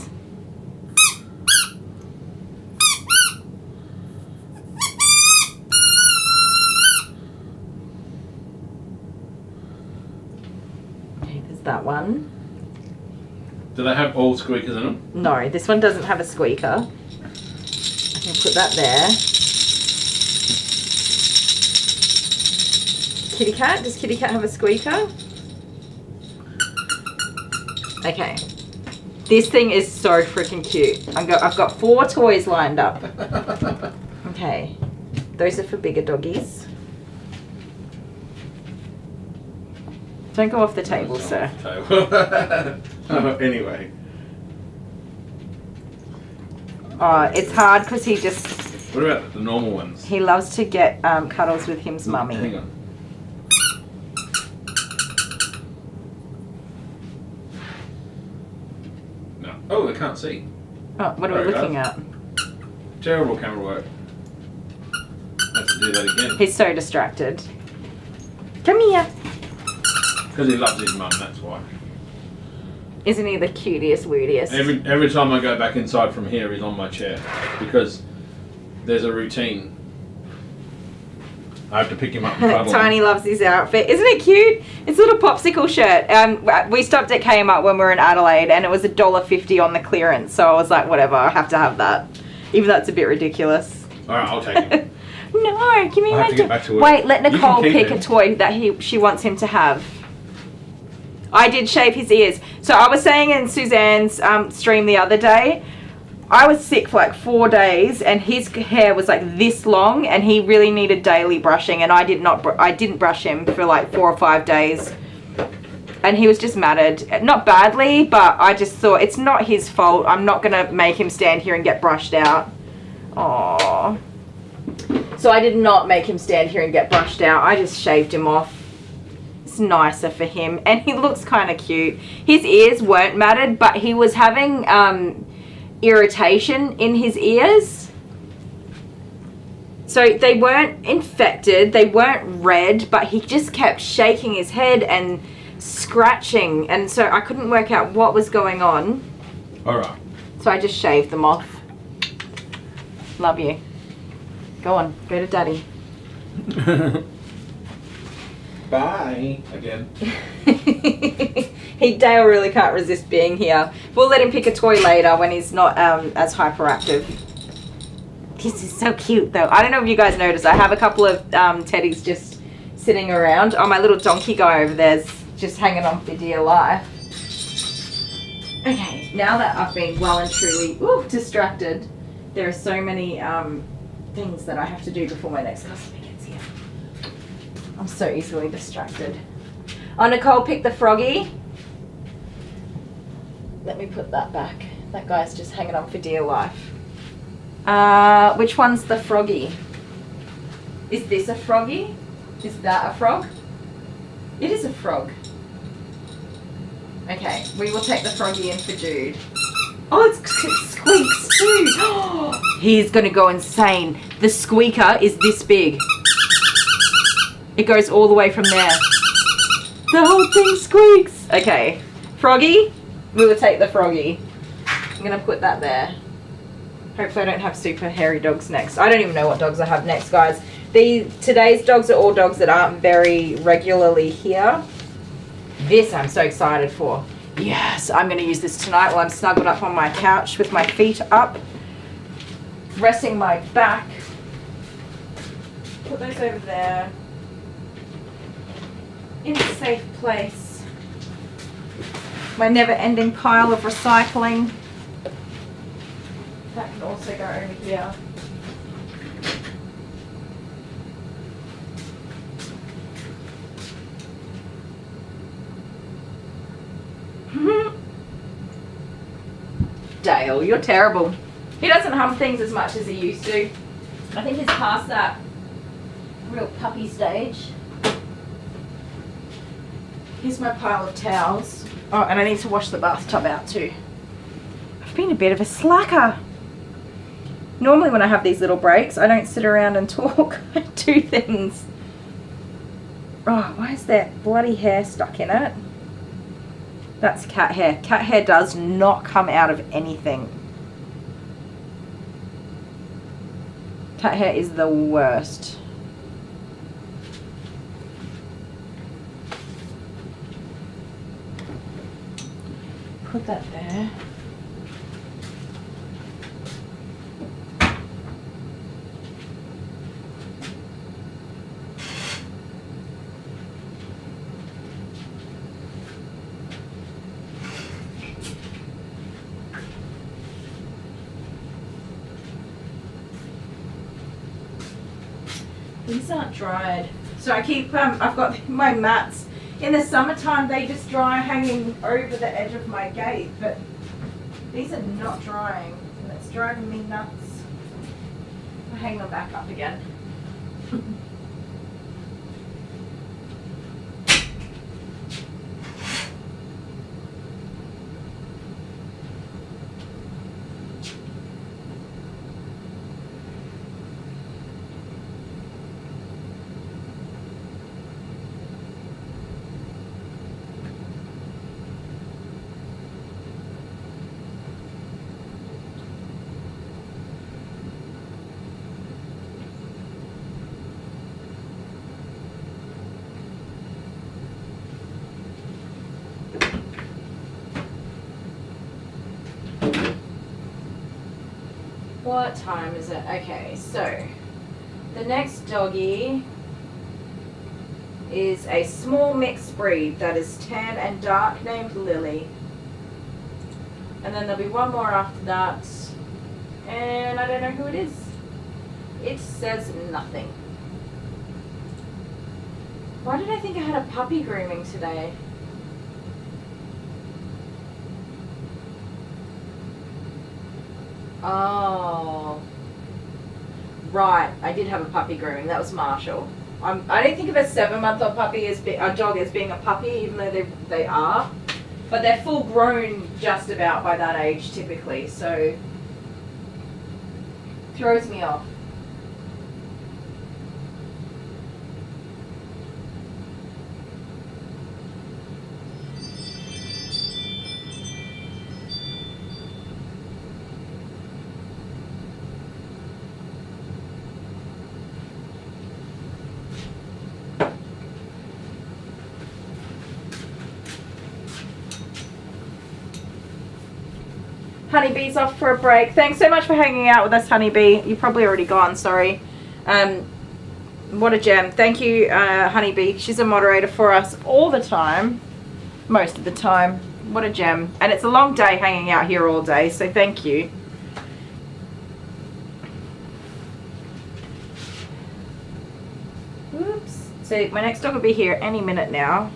Okay, there's that one. Do they have all squeakers in them? No, this one doesn't have a squeaker. I can put that there. Kitty cat? Does Kitty cat have a squeaker? Okay. This thing is so freaking cute. I've got 4 toys lined up. Okay. Those are for bigger doggies. Don't go off the table, sir. Anyway. It's hard because he just... What about the normal ones? He loves to get cuddles with him's mummy. Hang on. No. Oh, they can't see. Oh, what are we looking at? Terrible camera work. Have to do that again. He's so distracted. Come here. Because he loves his mum, that's why. Isn't he the cutest, weirdiest? Every time I go back inside from here, he's on my chair. Because there's a routine. I have to pick him up and cuddle him. Tiny loves his outfit. Isn't it cute? It's a little popsicle shirt. We stopped at Kmart when we were in Adelaide and it was $1.50 on the clearance. So I was like, whatever, I have to have that. Even though it's a bit ridiculous. Alright, I'll take it. No, give me I my have to get back to work. Wait, let You can Nicole keep pick him. a toy that she wants him to have. I did shave his ears. So I was saying in Suzanne's stream the other day, I was sick for like 4 days and his hair was like this long and he really needed daily brushing and I didn't brush him for like 4 or 5 days. And he was just matted. Not badly, but I just thought it's not his fault. I'm not going to make him stand here and get brushed out. Aww. So I did not make him stand here and get brushed out. I just shaved him off. It's nicer for him. And he looks kind of cute. His ears weren't matted, but he was having irritation in his ears. So they weren't infected. They weren't red, but he just kept shaking his head and scratching. And so I couldn't work out what was going on. Alright. So I just shaved them off. Love you. Go on, go to daddy. Bye. Again. Dale really can't resist being here. We'll let him pick a toy later when he's not as hyperactive. This is so cute though. I don't know if you guys noticed, I have a couple of teddies just sitting around. Oh, my little donkey guy over there's just hanging on for dear life. Okay, now that I've been well and truly distracted, there are so many things that I have to do before my next customer gets here. I'm so easily distracted. Oh, Nicole picked the froggy. Let me put that back. That guy's just hanging on for dear life. Which one's the froggy? Is this a froggy? Is that a frog? It is a frog. Okay, we will take the froggy in for Jude. Oh, it squeaks too. He's gonna go insane. The squeaker is this big. It goes all the way from there. The whole thing squeaks. Okay, froggy, we will take the froggy. I'm gonna put that there. Hopefully I don't have super hairy dogs next. I don't even know what dogs I have next, guys. Today's dogs are all dogs that aren't very regularly here. This I'm so excited for. Yes, I'm going to use this tonight while I'm snuggled up on my couch with my feet up, resting my back. Put those over there in a safe place. My never-ending pile of recycling. That can also go over here. Dale, you're terrible. He doesn't hum things as much as he used to. I think he's past that real puppy stage. Here's my pile of towels. Oh, and I need to wash the bathtub out too. I've been a bit of a slacker. Normally when I have these little breaks, I don't sit around and talk. I do things. Oh, why is that bloody hair stuck in it? That's cat hair. Cat hair does not come out of anything. Cat hair is the worst. Put that there. These aren't dried. So I keep, I've got my mats. In the summertime they just dry hanging over the edge of my gate, but these are not drying and it's driving me nuts. I'll hang them back up again. What time is it? Okay, so the next doggy is a small mixed breed that is tan and dark named Lily. And then there'll be one more after that. And I don't know who it is. It says nothing. Why did I think I had a puppy grooming today? Oh, right. I did have a puppy grooming. That was Marshall. I don't think of a 7-month-old puppy as a dog as being a puppy, even though they are. But they're full grown just about by that age typically, so throws me off. Honeybee's off for a break. Thanks so much for hanging out with us, Honeybee. You're probably already gone, sorry. What a gem. Thank you, Honeybee. She's a moderator for us all the time. Most of the time. What a gem. And it's a long day hanging out here all day, so thank you. Oops. So my next dog will be here any minute now.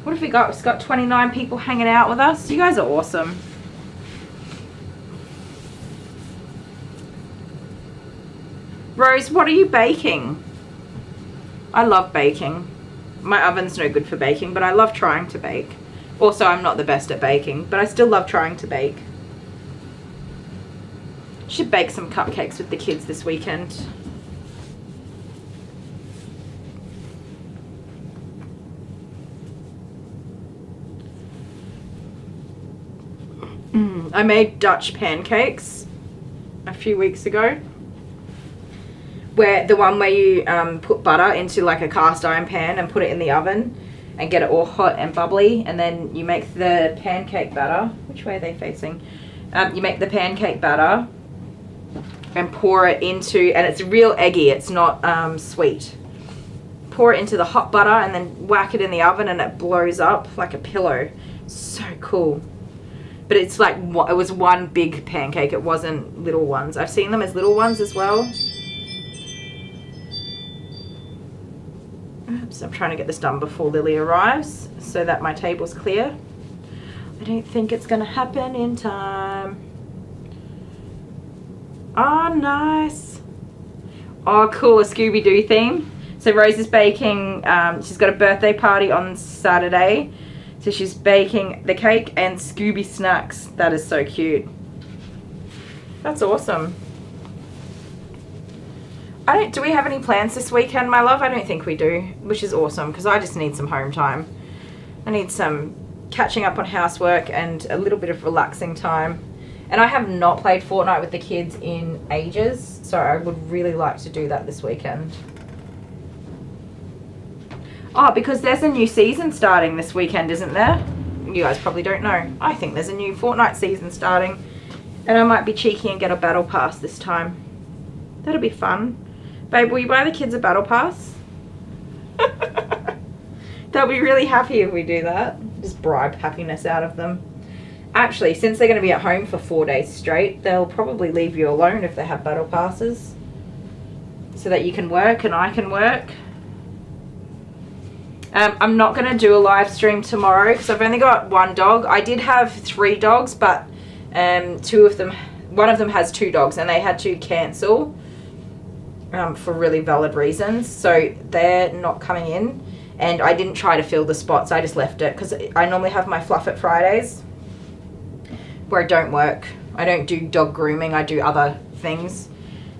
What have we got? We've got 29 people hanging out with us. You guys are awesome. Rose, what are you baking? I love baking. My oven's no good for baking, but I love trying to bake. Also, I'm not the best at baking, but I still love trying to bake. Should bake some cupcakes with the kids this weekend. I made Dutch pancakes a few weeks ago. Where the one where you put butter into like a cast iron pan and put it in the oven and get it all hot and bubbly, and then you make the pancake batter. Which way are they facing? You make the pancake batter and pour it into, and it's real eggy, it's not sweet. Pour it into the hot butter and then whack it in the oven and it blows up like a pillow. So cool. But it's like, it was one big pancake, it wasn't little ones. I've seen them as little ones as well. Oops, I'm trying to get this done before Lily arrives so that my table's clear. I don't think it's going to happen in time. Oh, nice. Oh, cool, a Scooby-Doo theme. So Rose is baking, she's got a birthday party on Saturday. So she's baking the cake and Scooby snacks. That is so cute. That's awesome. Do we have any plans this weekend, my love? I don't think we do, which is awesome because I just need some home time. I need some catching up on housework and a little bit of relaxing time. And I have not played Fortnite with the kids in ages, so I would really like to do that this weekend. Oh, because there's a new season starting this weekend, isn't there? You guys probably don't know. I think there's a new Fortnite season starting. And I might be cheeky and get a battle pass this time. That'll be fun. Babe, will you buy the kids a battle pass? They'll be really happy if we do that. Just bribe happiness out of them. Actually, since they're going to be at home for 4 days straight, they'll probably leave you alone if they have battle passes. So that you can work and I can work. I'm not going to do a live stream tomorrow because I've only got one dog. I did have 3 dogs, but one of them has 2 dogs and they had to cancel for really valid reasons. So they're not coming in, and I didn't try to fill the spots. I just left it because I normally have my Fluff It Fridays where I don't work. I don't do dog grooming. I do other things.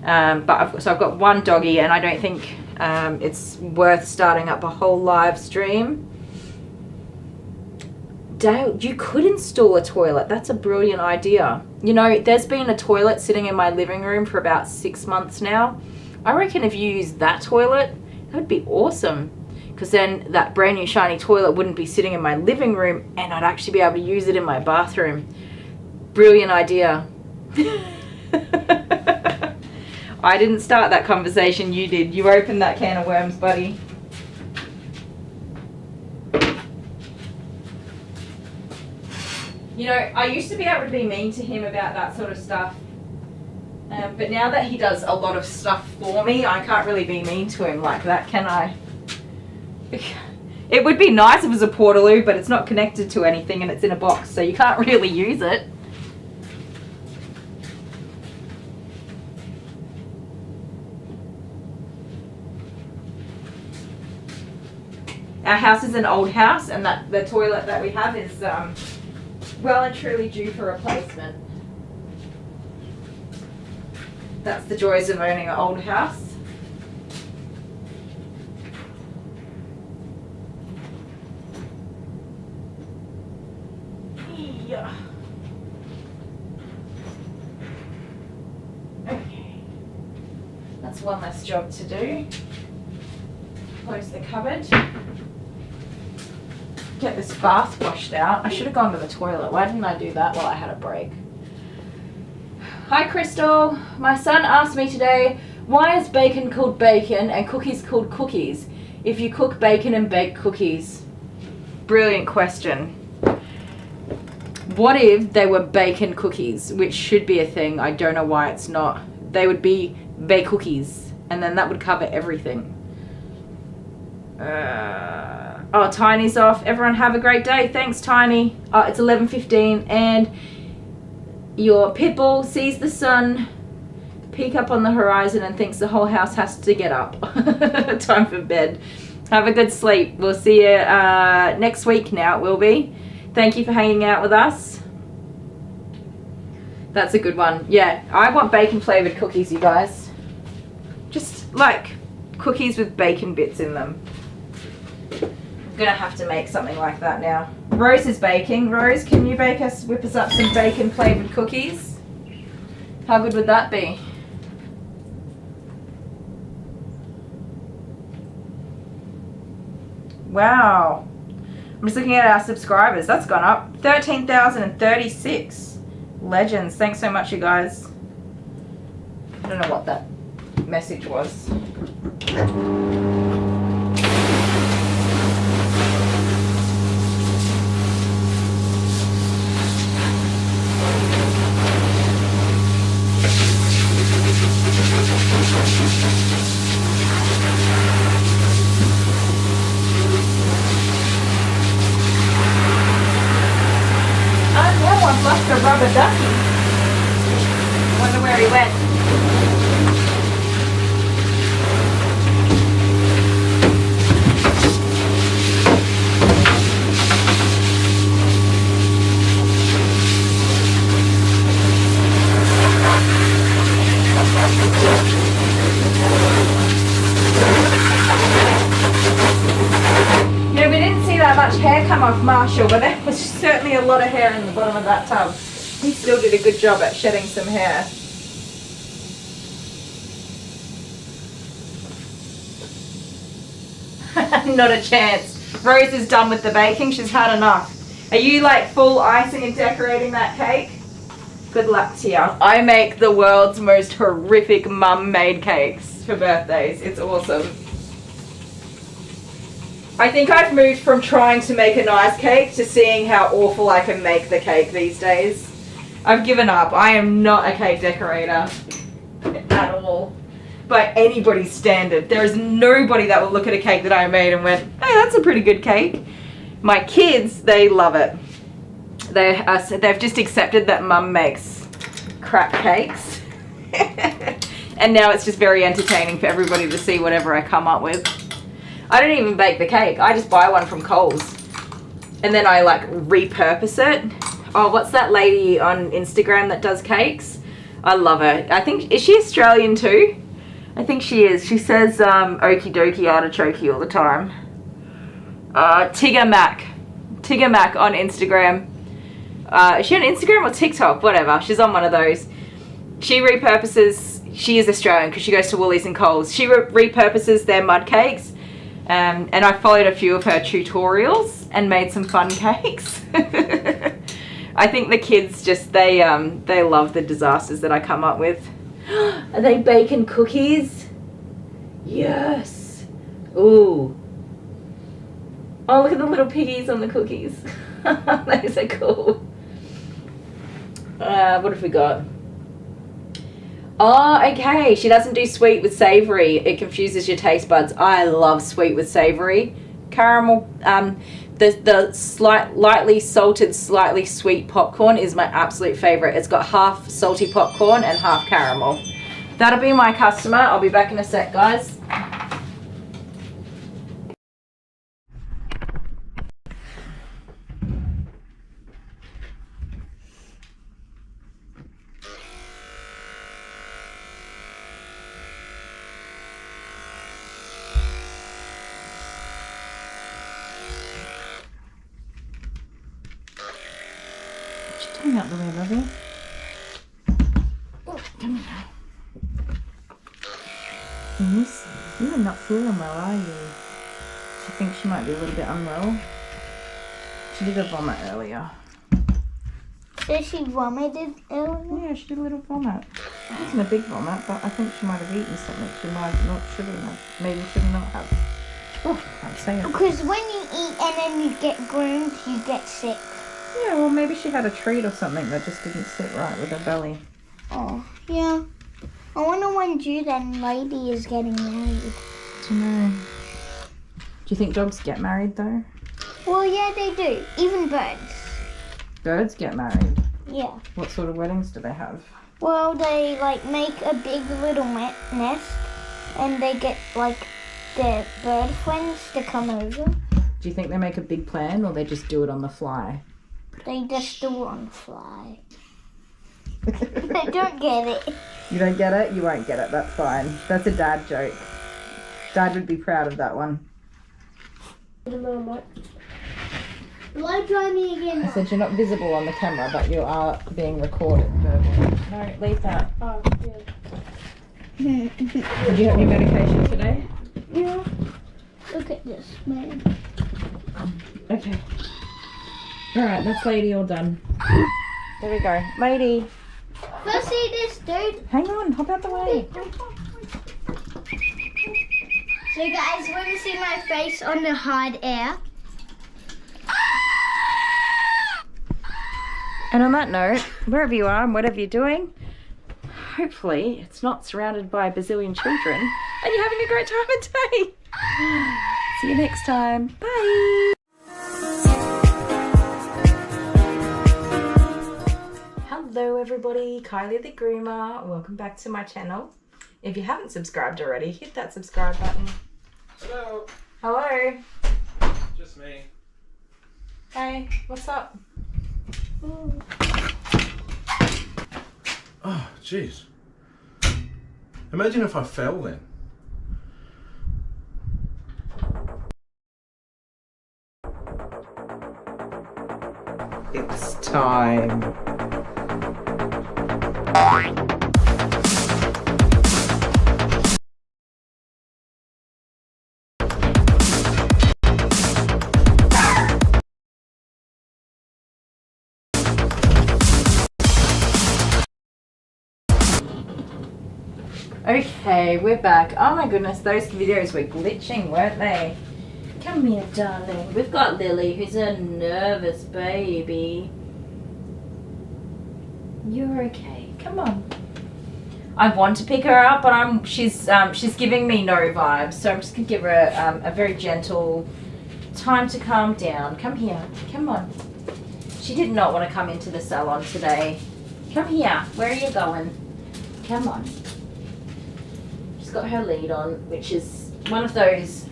So I've got one doggy, and I don't think it's worth starting up a whole live stream. Dale, you could install a toilet. That's a brilliant idea. You know, there's been a toilet sitting in my living room for about 6 months now. I reckon if you use that toilet, that would be awesome. Because then that brand new shiny toilet wouldn't be sitting in my living room, and I'd actually be able to use it in my bathroom. Brilliant idea. I didn't start that conversation, you did. You opened that can of worms, buddy. You know, I used to be able to be mean to him about that sort of stuff. But now that he does a lot of stuff for me, I can't really be mean to him like that, can I? It would be nice if it was a Portaloo, but it's not connected to anything and it's in a box, so you can't really use it. Our house is an old house, and the toilet that we have is well and truly due for replacement. That's the joys of owning an old house. Yeah. Okay. That's one less job to do. Close the cupboard. Get this bath washed out. I should have gone to the toilet. Why didn't I do that while I had a break? Hi Crystal. My son asked me today, why is bacon called bacon and cookies called cookies if you cook bacon and bake cookies? Brilliant question. What if they were bacon cookies, which should be a thing? I don't know why it's not. They would be bake cookies, and then that would cover everything. Oh, Tiny's off. Everyone have a great day. Thanks, Tiny. It's 11:15 and your pitbull sees the sun peek up on the horizon and thinks the whole house has to get up. Time for bed. Have a good sleep. We'll see you next week now, it will be. Thank you for hanging out with us. That's a good one. Yeah, I want bacon flavored cookies, you guys. Just like cookies with bacon bits in them. I'm gonna have to make something like that now. Rose is baking. Rose, can you whip us up some bacon flavored cookies? How good would that be? Wow. I'm just looking at our subscribers. That's gone up. 13,036. Legends. Thanks so much, you guys. I don't know what that message was. I've lost a rubber ducky. Wonder where he went. Yeah, we didn't see that much hair come off Marshall, but there was certainly a lot of hair in the bottom of that tub. He still did a good job at shedding some hair. Not a chance. Rose is done with the baking. She's had enough. Are you like full icing and decorating that cake? Good luck to you. I make the world's most horrific mum-made cakes for birthdays. It's awesome. I think I've moved from trying to make a nice cake to seeing how awful I can make the cake these days. I've given up. I am not a cake decorator at all. By anybody's standard. There is nobody that will look at a cake that I made and went, hey, that's a pretty good cake. My kids, they love it. They've just accepted that mum makes crap cakes. And now it's just very entertaining for everybody to see whatever I come up with. I don't even bake the cake. I just buy one from Coles. And then I like repurpose it. Oh, what's that lady on Instagram that does cakes? I love her. I think, is she Australian too? I think she is. She says okie dokie artichokey all the time. Tigger Mac on Instagram. Is she on Instagram or TikTok? Whatever. She's on one of those. She repurposes, she is Australian because she goes to Woolies and Coles. She repurposes their mud cakes. And I followed a few of her tutorials and made some fun cakes. I think the kids just, they love the disasters that I come up with. Are they bacon cookies? Yes. Ooh. Oh, look at the little piggies on the cookies. Those are cool. What have we got? Oh, okay. She doesn't do sweet with savory. It confuses your taste buds. I love sweet with savory. Caramel, the lightly salted, slightly sweet popcorn is my absolute favorite. It's got half salty popcorn and half caramel. That'll be my customer. I'll be back in a sec, guys. Out the way, lovey. Oh, come here. Miss, you are not feeling well, are you? She thinks she might be a little bit unwell. She did a vomit earlier. Did she vomited earlier? Yeah, she did a little vomit. It wasn't a big vomit, but I think she might have eaten something she might not, shouldn't have. Maybe should not have. Oh, I can't say it. Because when you eat and then you get groomed, you get sick. Yeah, well, maybe she had a treat or something that just didn't sit right with her belly. Oh, yeah. I wonder when Jude and Lady is getting married. I don't know. Do you think dogs get married, though? Well, yeah, they do. Even birds. Birds get married? Yeah. What sort of weddings do they have? Well, they like make a big little nest, and they get like their bird friends to come over. Do you think they make a big plan, or they just do it on the fly? They just do it on the fly. I don't get it. You don't get it? You won't get it. That's fine. That's a dad joke. Dad would be proud of that one. Will I try me again? I said you're not visible on the camera, but you are being recorded verbally. No, leave that. Oh, yeah. Did you have your medication today? Yeah. Look at this, man. Okay. Alright, that's Lady all done. There we go. Lady. First see this, dude. Hang on, hop out the way. So guys, want to see my face on the hard air? And on that note, wherever you are and whatever you're doing, hopefully it's not surrounded by a bazillion children and you're having a great time of day. See you next time. Bye. Hello everybody, Kylie the Groomer. Welcome back to my channel. If you haven't subscribed already, hit that subscribe button. Hello. Hello. Just me. Hey, what's up? Oh, jeez. Imagine if I fell then. It's time. Okay, we're back. Oh my goodness, those videos were glitching, weren't they? Come here, darling. We've got Lily, who's a nervous baby. You're okay. Come on. I want to pick her up, but she's giving me no vibes, so I'm just gonna give her a very gentle time to calm down. Come here. Come on. She did not want to come into the salon today. Come here. Where are you going? Come on. She's got her lead on, which is one of those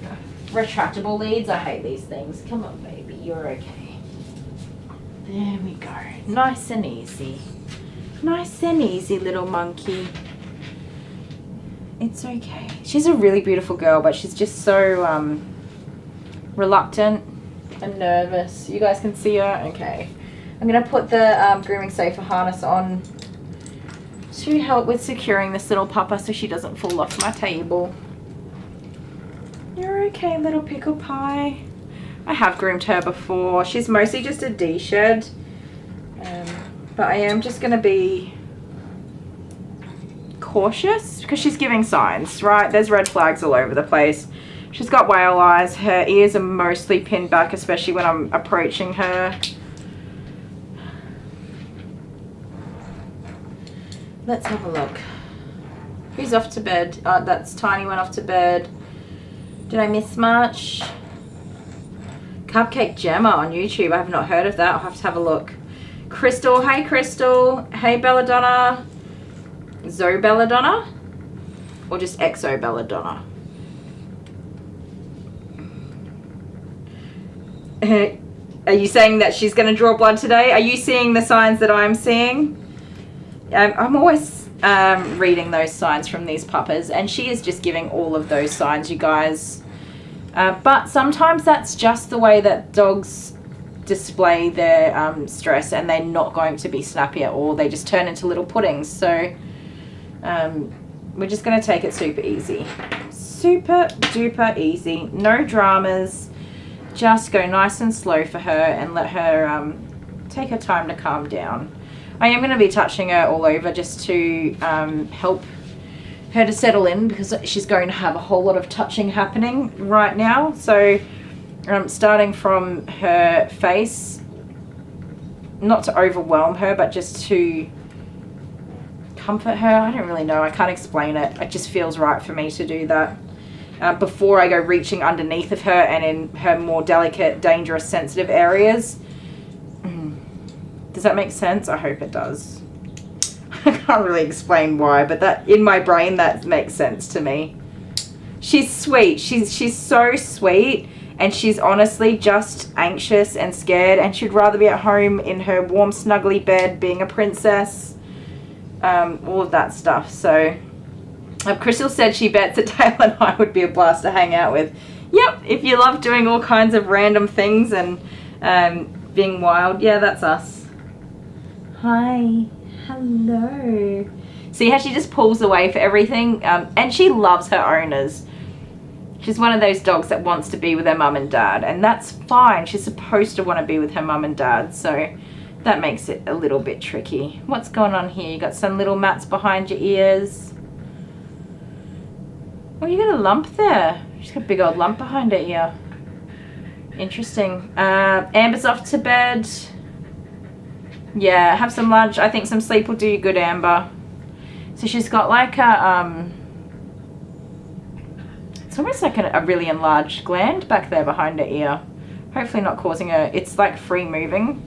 retractable leads. I hate these things. Come on, baby. You're okay. There we go. Nice and easy. Nice and easy, little monkey. It's okay. She's a really beautiful girl, but she's just so reluctant and nervous. You guys can see her? Okay. I'm going to put the grooming safer harness on to help with securing this little pupper so she doesn't fall off my table. You're okay, little pickle pie. I have groomed her before. She's mostly just a D-shed. But I am just going to be cautious because she's giving signs, right? There's red flags all over the place. She's got whale eyes. Her ears are mostly pinned back, especially when I'm approaching her. Let's have a look. Who's off to bed? That's Tiny went off to bed. Did I miss much? Cupcake Gemma on YouTube. I have not heard of that. I'll have to have a look. Crystal. Hey, Crystal. Hey, Belladonna. Zoe Belladonna? Or just Exo Belladonna? Are you saying that she's going to draw blood today? Are you seeing the signs that I'm seeing? I'm always reading those signs from these puppers, and she is just giving all of those signs, you guys. But sometimes that's just the way that dogs display their stress, and they're not going to be snappy at all. They just turn into little puddings. So we're just going to take it super easy. Super duper easy. No dramas. Just go nice and slow for her and let her take her time to calm down. I am going to be touching her all over just to help her to settle in, because she's going to have a whole lot of touching happening right now. So starting from her face, not to overwhelm her, but just to comfort her. I don't really know. I can't explain it. It just feels right for me to do that. Before I go reaching underneath of her and in her more delicate, dangerous, sensitive areas. Does that make sense? I hope it does. I can't really explain why, but that in my brain that makes sense to me. She's sweet. She's so sweet, and she's honestly just anxious and scared, and she'd rather be at home in her warm snuggly bed being a princess, all of that stuff. So Crystal said she bets that Dale and I would be a blast to hang out with. Yep, if you love doing all kinds of random things and being wild, yeah, that's us. Hi. Hello. See how she just pulls away for everything? And she loves her owners. She's one of those dogs that wants to be with her mum and dad, and that's fine. She's supposed to want to be with her mum and dad, so that makes it a little bit tricky. What's going on here? You got some little mats behind your ears. Oh, you got a lump there. She's got a big old lump behind her ear. Interesting. Amber's off to bed. Yeah, have some lunch. I think some sleep will do you good, Amber. So she's got like a, it's almost like a really enlarged gland back there behind her ear. Hopefully not causing her, it's like free moving.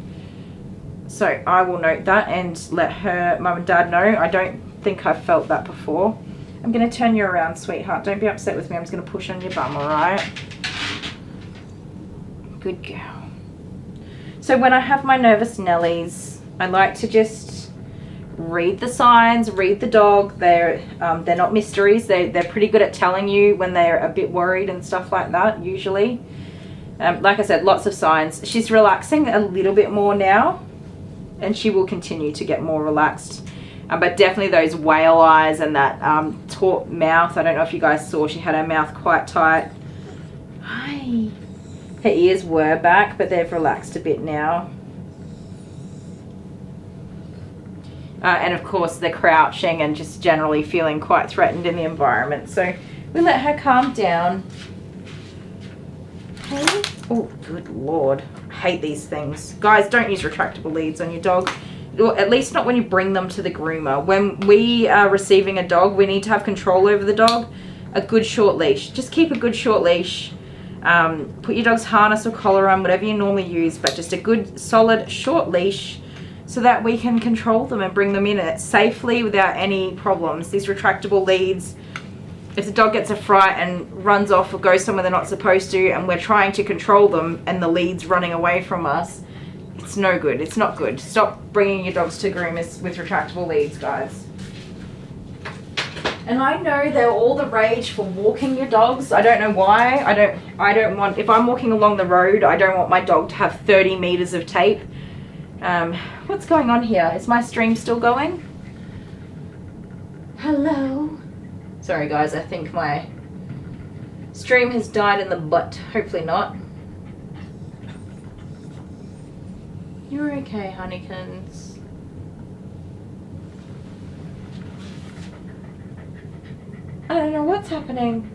So I will note that and let her mum and dad know. I don't think I've felt that before. I'm going to turn you around, sweetheart. Don't be upset with me. I'm just going to push on your bum, alright? Good girl. So when I have my nervous Nellies, I like to just read the signs, read the dog. They're not mysteries. They're pretty good at telling you when they're a bit worried and stuff like that, usually. Like I said, lots of signs. She's relaxing a little bit more now, and she will continue to get more relaxed. But definitely those whale eyes and that taut mouth. I don't know if you guys saw, she had her mouth quite tight. Hi. Her ears were back, but they've relaxed a bit now. And of course they're crouching and just generally feeling quite threatened in the environment. So we let her calm down. Okay. Oh, good Lord. I hate these things. Guys, don't use retractable leads on your dog. Or at least not when you bring them to the groomer. When we are receiving a dog, we need to have control over the dog. A good short leash. Just keep a good short leash. Put your dog's harness or collar on, whatever you normally use, but just a good solid short leash so that we can control them and bring them in it safely without any problems. These retractable leads, if the dog gets a fright and runs off or goes somewhere they're not supposed to and we're trying to control them and the lead's running away from us, it's no good. It's not good. Stop bringing your dogs to groomers with retractable leads, guys. And I know they're all the rage for walking your dogs. I don't know why. I don't want, if I'm walking along the road, I don't want my dog to have 30 meters of tape. What's going on here? Is my stream still going? Hello? Sorry guys, I think my stream has died in the butt. Hopefully not. You're okay, honeykins. I don't know what's happening.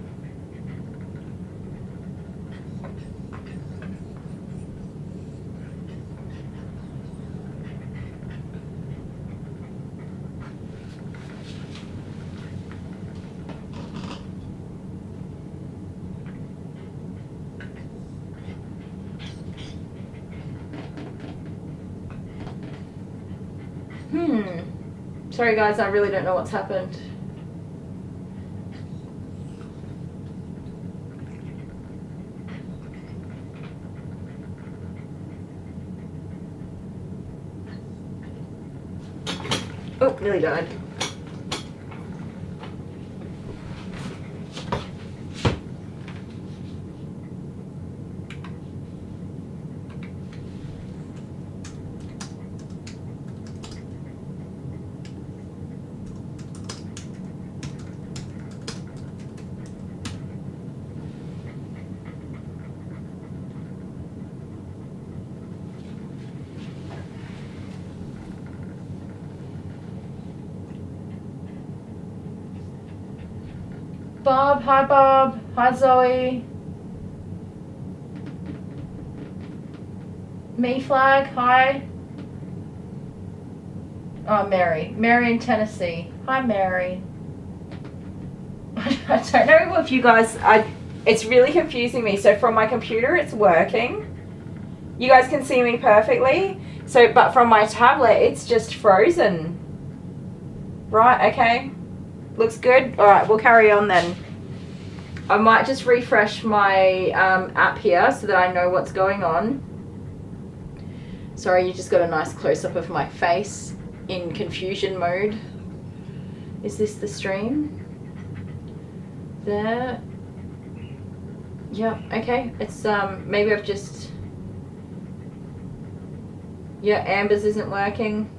Sorry guys, I really don't know what's happened. Oh, nearly died. Bob, hi Bob, hi Zoe. Me Flag, hi. Oh, Mary in Tennessee. Hi Mary. I don't know if you guys, it's really confusing me. So from my computer it's working. You guys can see me perfectly. So, but from my tablet it's just frozen. Right, okay. Looks good. Alright, we'll carry on then. I might just refresh my app here so that I know what's going on. Sorry, you just got a nice close-up of my face in confusion mode. Is this the stream? There. Yep, okay. It's maybe I've just... Yeah, Amber's isn't working.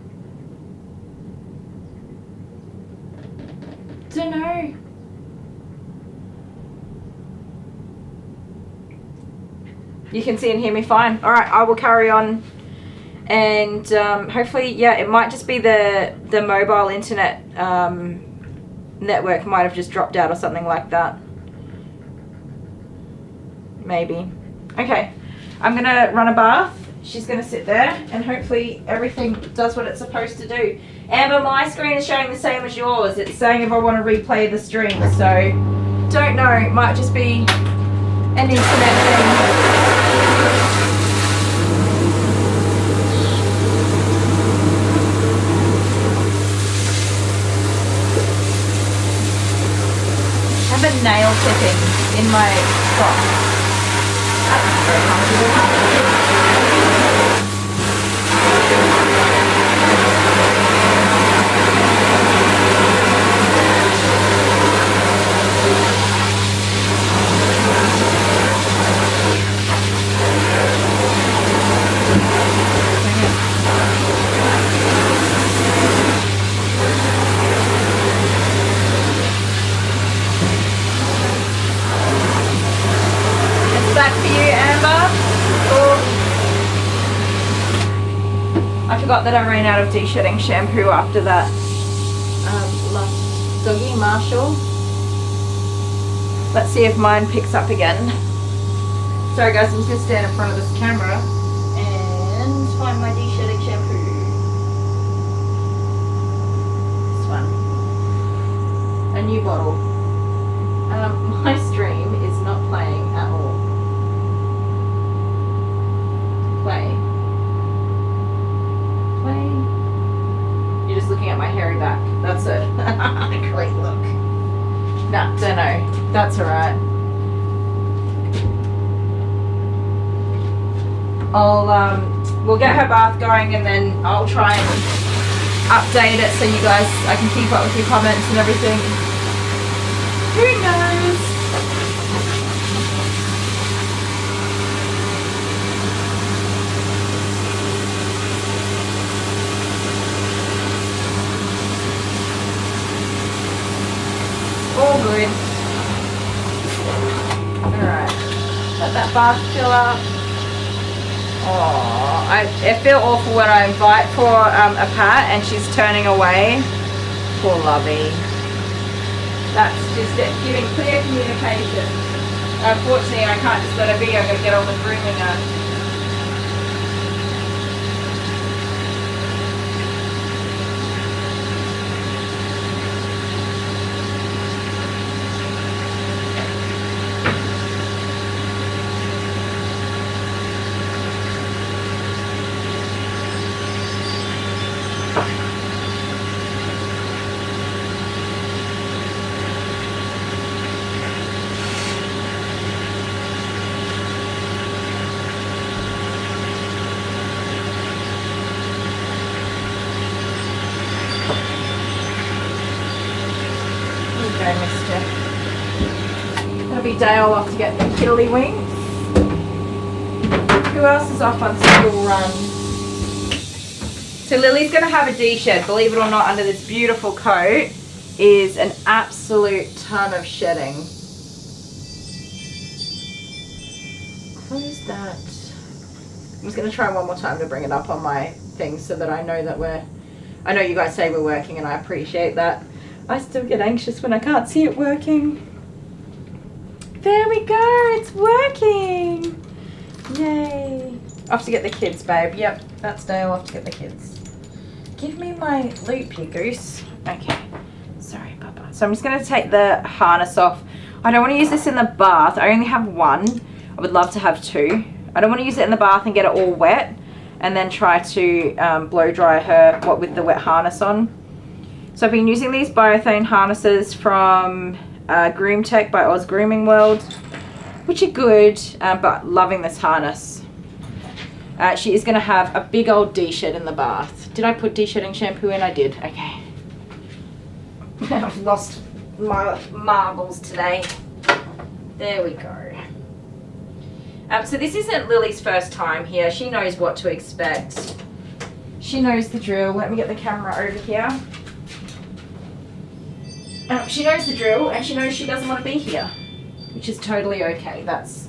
Don't know. You can see and hear me fine. Alright, I will carry on. And hopefully, yeah, it might just be the mobile internet network might have just dropped out or something like that. Maybe. Okay, I'm gonna run a bath. She's gonna sit there and hopefully everything does what it's supposed to do. Amber, my screen is showing the same as yours. It's saying if I want to replay the stream, so don't know. It might just be an internet thing. I have a nail clipping in my sock. That's very comfortable. Back for you, Amber. Oh. I forgot that I ran out of de-shedding shampoo after that last doggy, Marshall. Let's see if mine picks up again. Sorry guys, I'm just going to stand in front of this camera and find my de-shedding shampoo. This one. A new bottle. My stream is not playing at all. Play. You're just looking at my hairy back. That's it. Great look. Nah, don't know. That's alright. We'll get her bath going and then I'll try and update it so you guys, I can keep up with your comments and everything. Who knows? All good. Alright. Let that bath fill up. Oh, I feel awful when I invite for a pat and she's turning away. Poor lovey. That's just it, giving clear communication. Unfortunately, I can't just let her be. I'm going to get on with grooming her. Dale off to get the Kylie wings. Who else is off on school run? So Lily's going to have a de-shed. Believe it or not, under this beautiful coat is an absolute ton of shedding. Close that. I'm just going to try one more time to bring it up on my thing so that I know that I know you guys say we're working and I appreciate that. I still get anxious when I can't see it working. There we go, it's working! Yay! Off to get the kids, babe. Yep, that's Dale, off to get the kids. Give me my loop, you goose. Okay, sorry, Papa. So I'm just going to take the harness off. I don't want to use this in the bath. I only have one. I would love to have two. I don't want to use it in the bath and get it all wet and then try to blow dry her with the wet harness on. So I've been using these biothane harnesses from Groom Tech by Oz Grooming World, which are good, but loving this harness. She is going to have a big old D-shed in the bath. Did I put D-shedding shampoo in? I did. Okay. I've lost my marbles today. There we go. So this isn't Lily's first time here. She knows what to expect. She knows the drill. Let me get the camera over here. She knows the drill, and she knows she doesn't want to be here, which is totally okay. That's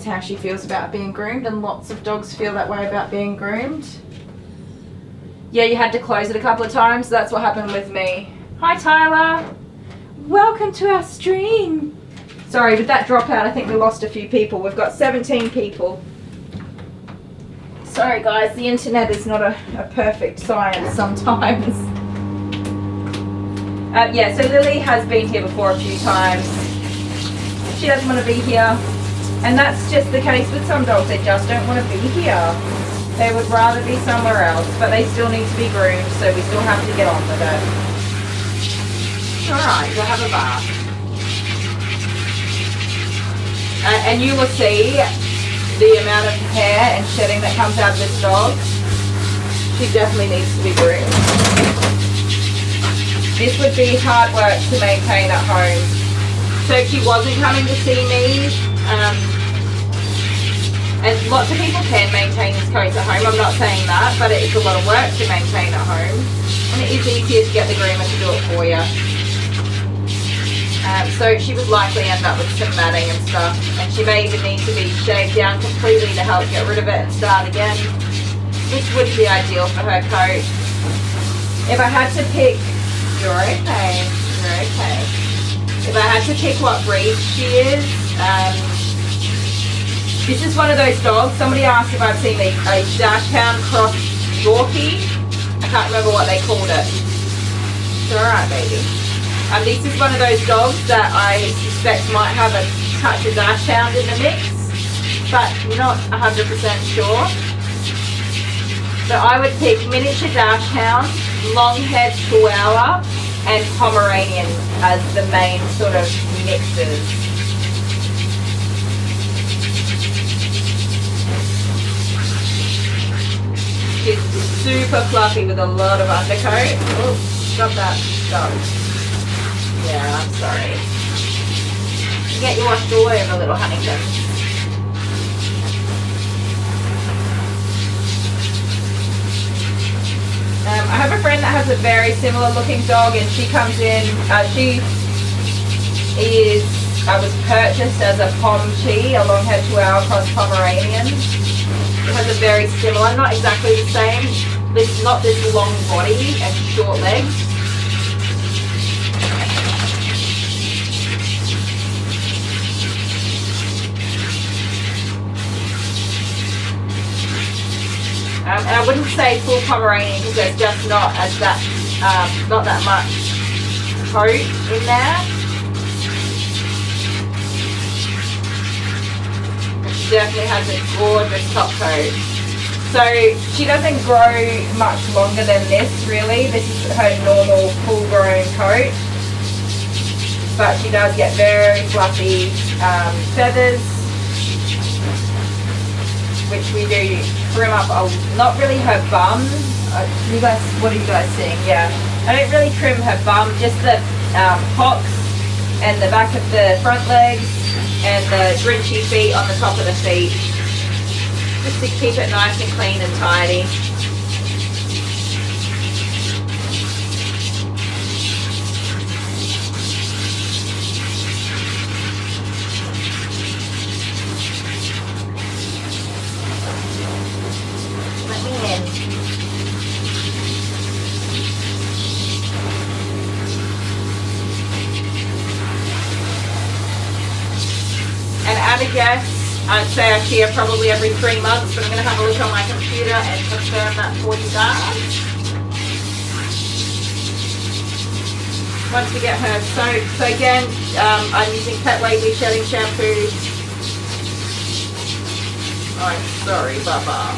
how she feels about being groomed, and lots of dogs feel that way about being groomed. Yeah, you had to close it a couple of times. That's what happened with me. Hi, Tyler. Welcome to our stream. Sorry, with that dropout, I think we lost a few people. We've got 17 people. Sorry, guys. The internet is not a perfect science sometimes. Yeah, so Lily has been here before a few times. She doesn't want to be here. And that's just the case with some dogs. They just don't want to be here. They would rather be somewhere else, but they still need to be groomed, so we still have to get on with it. Alright, we'll have a bath. And you will see the amount of hair and shedding that comes out of this dog. She definitely needs to be groomed. This would be hard work to maintain at home. So if she wasn't coming to see me, and lots of people can maintain this coat at home, I'm not saying that, but it is a lot of work to maintain at home, and it is easier to get the groomer to do it for you. So she would likely end up with some matting and stuff, and she may even need to be shaved down completely to help get rid of it and start again, which would be ideal for her coat. If I had to pick, you're okay. If I had to pick what breed she is, this is one of those dogs. Somebody asked if I've seen a Dachshund cross Yorkie. I can't remember what they called it. It's alright, baby. This is one of those dogs that I suspect might have a touch of Dachshund in the mix, but not 100% sure. So I would pick miniature Dachshund, long-haired Chihuahua, and Pomeranian as the main sort of mixes. She's super fluffy with a lot of undercoat. Oh, stop that. Stop. Yeah, I'm sorry. You get you washed all over, little Huntington. I have a friend that has a very similar looking dog, and she comes in, was purchased as a Pom-Chi, a long-haired Chihuahua cross Pomeranian. It has a very similar, not exactly the same, not this long body and short legs. And I wouldn't say full Pomeranian because there's just not that much coat in there. She definitely has a gorgeous top coat. So she doesn't grow much longer than this really. This is her normal full grown coat. But she does get very fluffy feathers, which we do trim up, not really her bum. You guys, what are you guys seeing? Yeah, I don't really trim her bum, just the hocks and the back of the front legs and the grinchy feet on the top of the feet, just to keep it nice and clean and tidy. Yes, I'd say I see her probably every 3 months, but I'm going to have a look on my computer and confirm that for you guys. Once we get her soaked. So again, I'm using Pet Lately shedding shampoo. I'm sorry, Baba.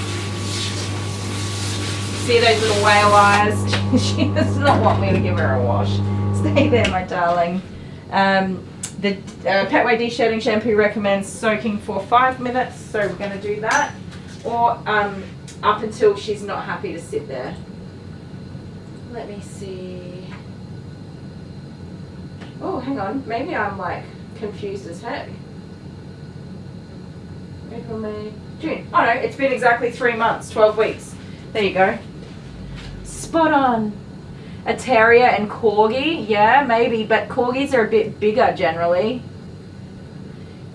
See those little whale eyes? She does not want me to give her a wash. Stay there, my darling. The Petway de-shedding shampoo recommends soaking for 5 minutes, so we're going to do that. Or up until she's not happy to sit there. Let me see. Oh, hang on. Maybe I'm like confused as heck. April, May, June. Oh no, it's been exactly 3 months, 12 weeks. There you go. Spot on. A terrier and corgi, yeah, maybe, but corgis are a bit bigger generally.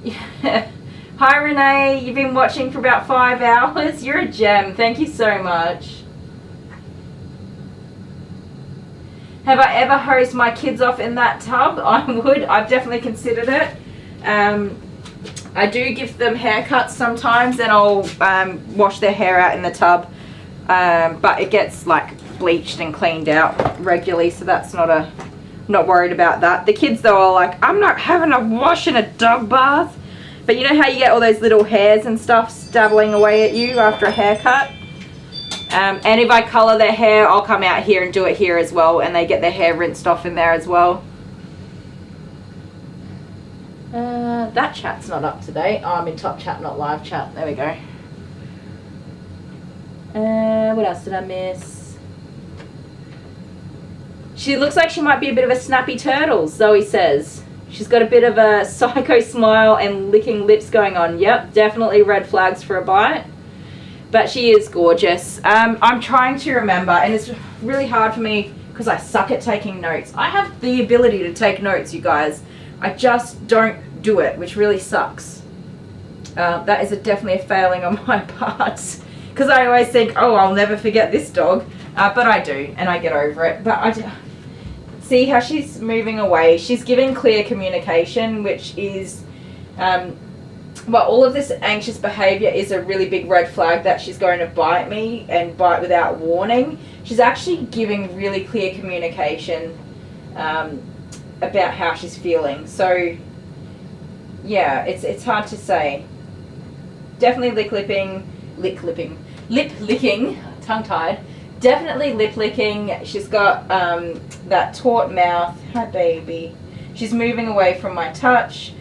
Yeah. Hi Renee, you've been watching for about 5 hours. You're a gem. Thank you so much. Have I ever hosed my kids off in that tub? I would. I've definitely considered it. I do give them haircuts sometimes, and I'll wash their hair out in the tub. But it gets like bleached and cleaned out regularly, so that's not worried about that. The kids though are like, I'm not having a wash in a dog bath. But you know how you get all those little hairs and stuff stabbling away at you after a haircut? And if I colour their hair, I'll come out here and do it here as well, and they get their hair rinsed off in there as well. That chat's not up to date. Oh, I'm in top chat, not live chat. There we go. What else did I miss? She looks like she might be a bit of a snappy turtle, Zoe says. She's got a bit of a psycho smile and licking lips going on. Yep, definitely red flags for a bite. But she is gorgeous. I'm trying to remember, and it's really hard for me because I suck at taking notes. I have the ability to take notes, you guys. I just don't do it, which really sucks. That is definitely a failing on my part. Because I always think, oh, I'll never forget this dog. But I do, and I get over it. But I see how she's moving away. She's giving clear communication, which is... well, all of this anxious behavior is a really big red flag that she's going to bite me and bite without warning. She's actually giving really clear communication about how she's feeling. So, yeah, it's hard to say. Definitely lip licking, tongue-tied. Definitely lip licking. She's got that taut mouth. Hi, baby. She's moving away from my touch.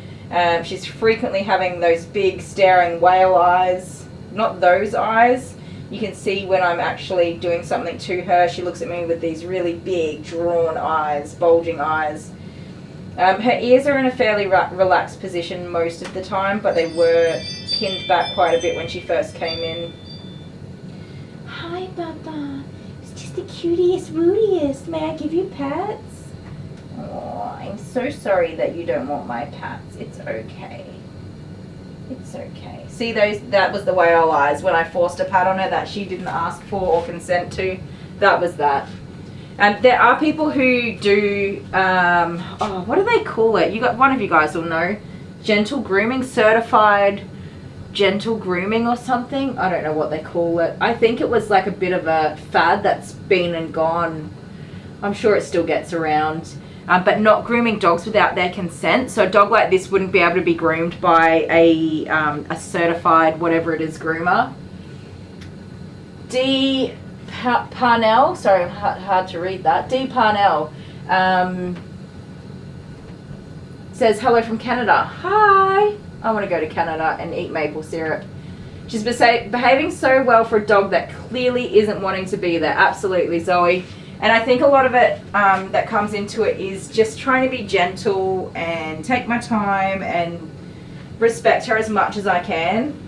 She's frequently having those big staring whale eyes. Not those eyes. You can see when I'm actually doing something to her, she looks at me with these really big drawn eyes, bulging eyes. Her ears are in a fairly relaxed position most of the time, but they were pinned back quite a bit when she first came in. Hi, Baba. It's just the cutest, rootiest. May I give you pets? Oh, I'm so sorry that you don't want my pats. It's okay. It's okay. See those? That was the whale eyes when I forced a pat on her that she didn't ask for or consent to. That was that. There are people who do, oh, what do they call it? One of you guys will know. Gentle grooming, certified gentle grooming or something. I don't know what they call it. I think it was like a bit of a fad that's been and gone. I'm sure it still gets around. But not grooming dogs without their consent. So a dog like this wouldn't be able to be groomed by a certified whatever it is groomer. D. Parnell, sorry, hard to read that. D. Parnell says, hello from Canada. Hi. I want to go to Canada and eat maple syrup. She's behaving so well for a dog that clearly isn't wanting to be there. Absolutely, Zoe. And I think a lot of it that comes into it is just trying to be gentle and take my time and respect her as much as I can.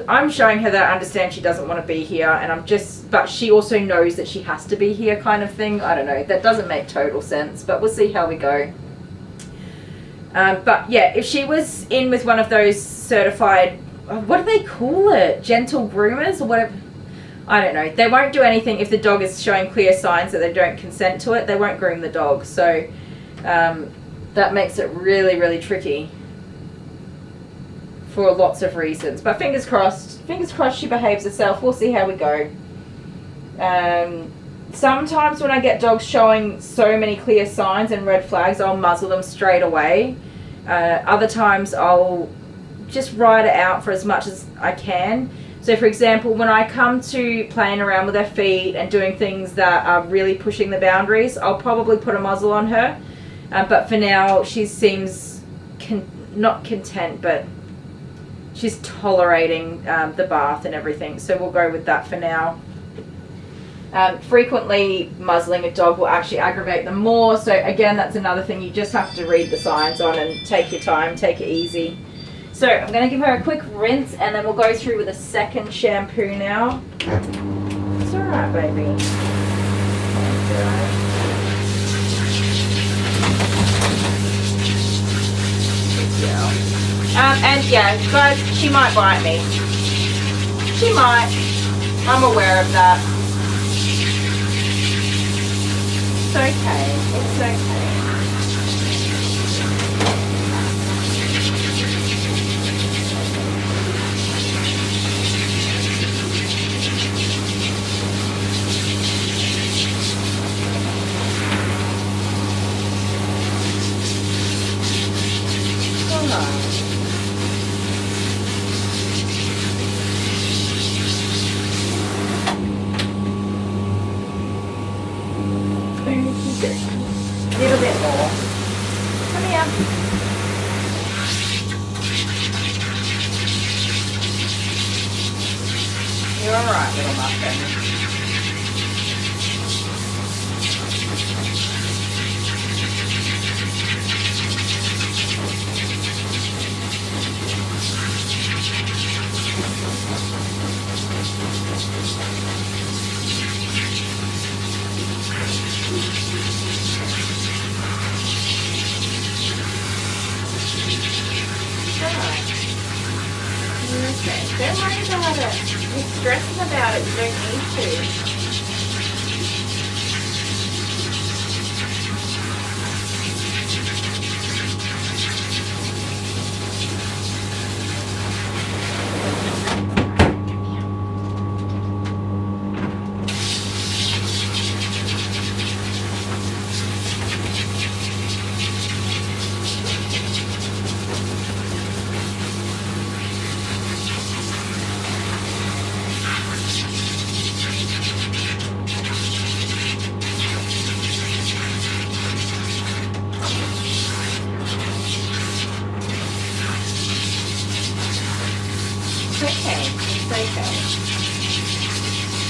I'm showing her that I understand she doesn't want to be here, and but she also knows that she has to be here kind of thing. I don't know. That doesn't make total sense, but we'll see how we go. But yeah, if she was in with one of those certified, what do they call it? Gentle groomers or whatever. I don't know. They won't do anything if the dog is showing clear signs that they don't consent to it. They won't groom the dog. So that makes it really, really tricky for lots of reasons. But fingers crossed she behaves herself. We'll see how we go. Sometimes when I get dogs showing so many clear signs and red flags, I'll muzzle them straight away. Other times I'll just ride it out for as much as I can. So for example, when I come to playing around with her feet and doing things that are really pushing the boundaries, I'll probably put a muzzle on her. But for now, she seems not content, but she's tolerating the bath and everything. So we'll go with that for now. Frequently muzzling a dog will actually aggravate them more. So again, that's another thing you just have to read the signs on and take your time, take it easy. So I'm going to give her a quick rinse and then we'll go through with a second shampoo now. It's alright, baby. It's alright. And yeah, guys, she might bite me. She might. I'm aware of that. It's okay. It's okay. A little bit more. Come here. You're alright, little muffin. Don't worry about it. You're stressing about it. You don't need to.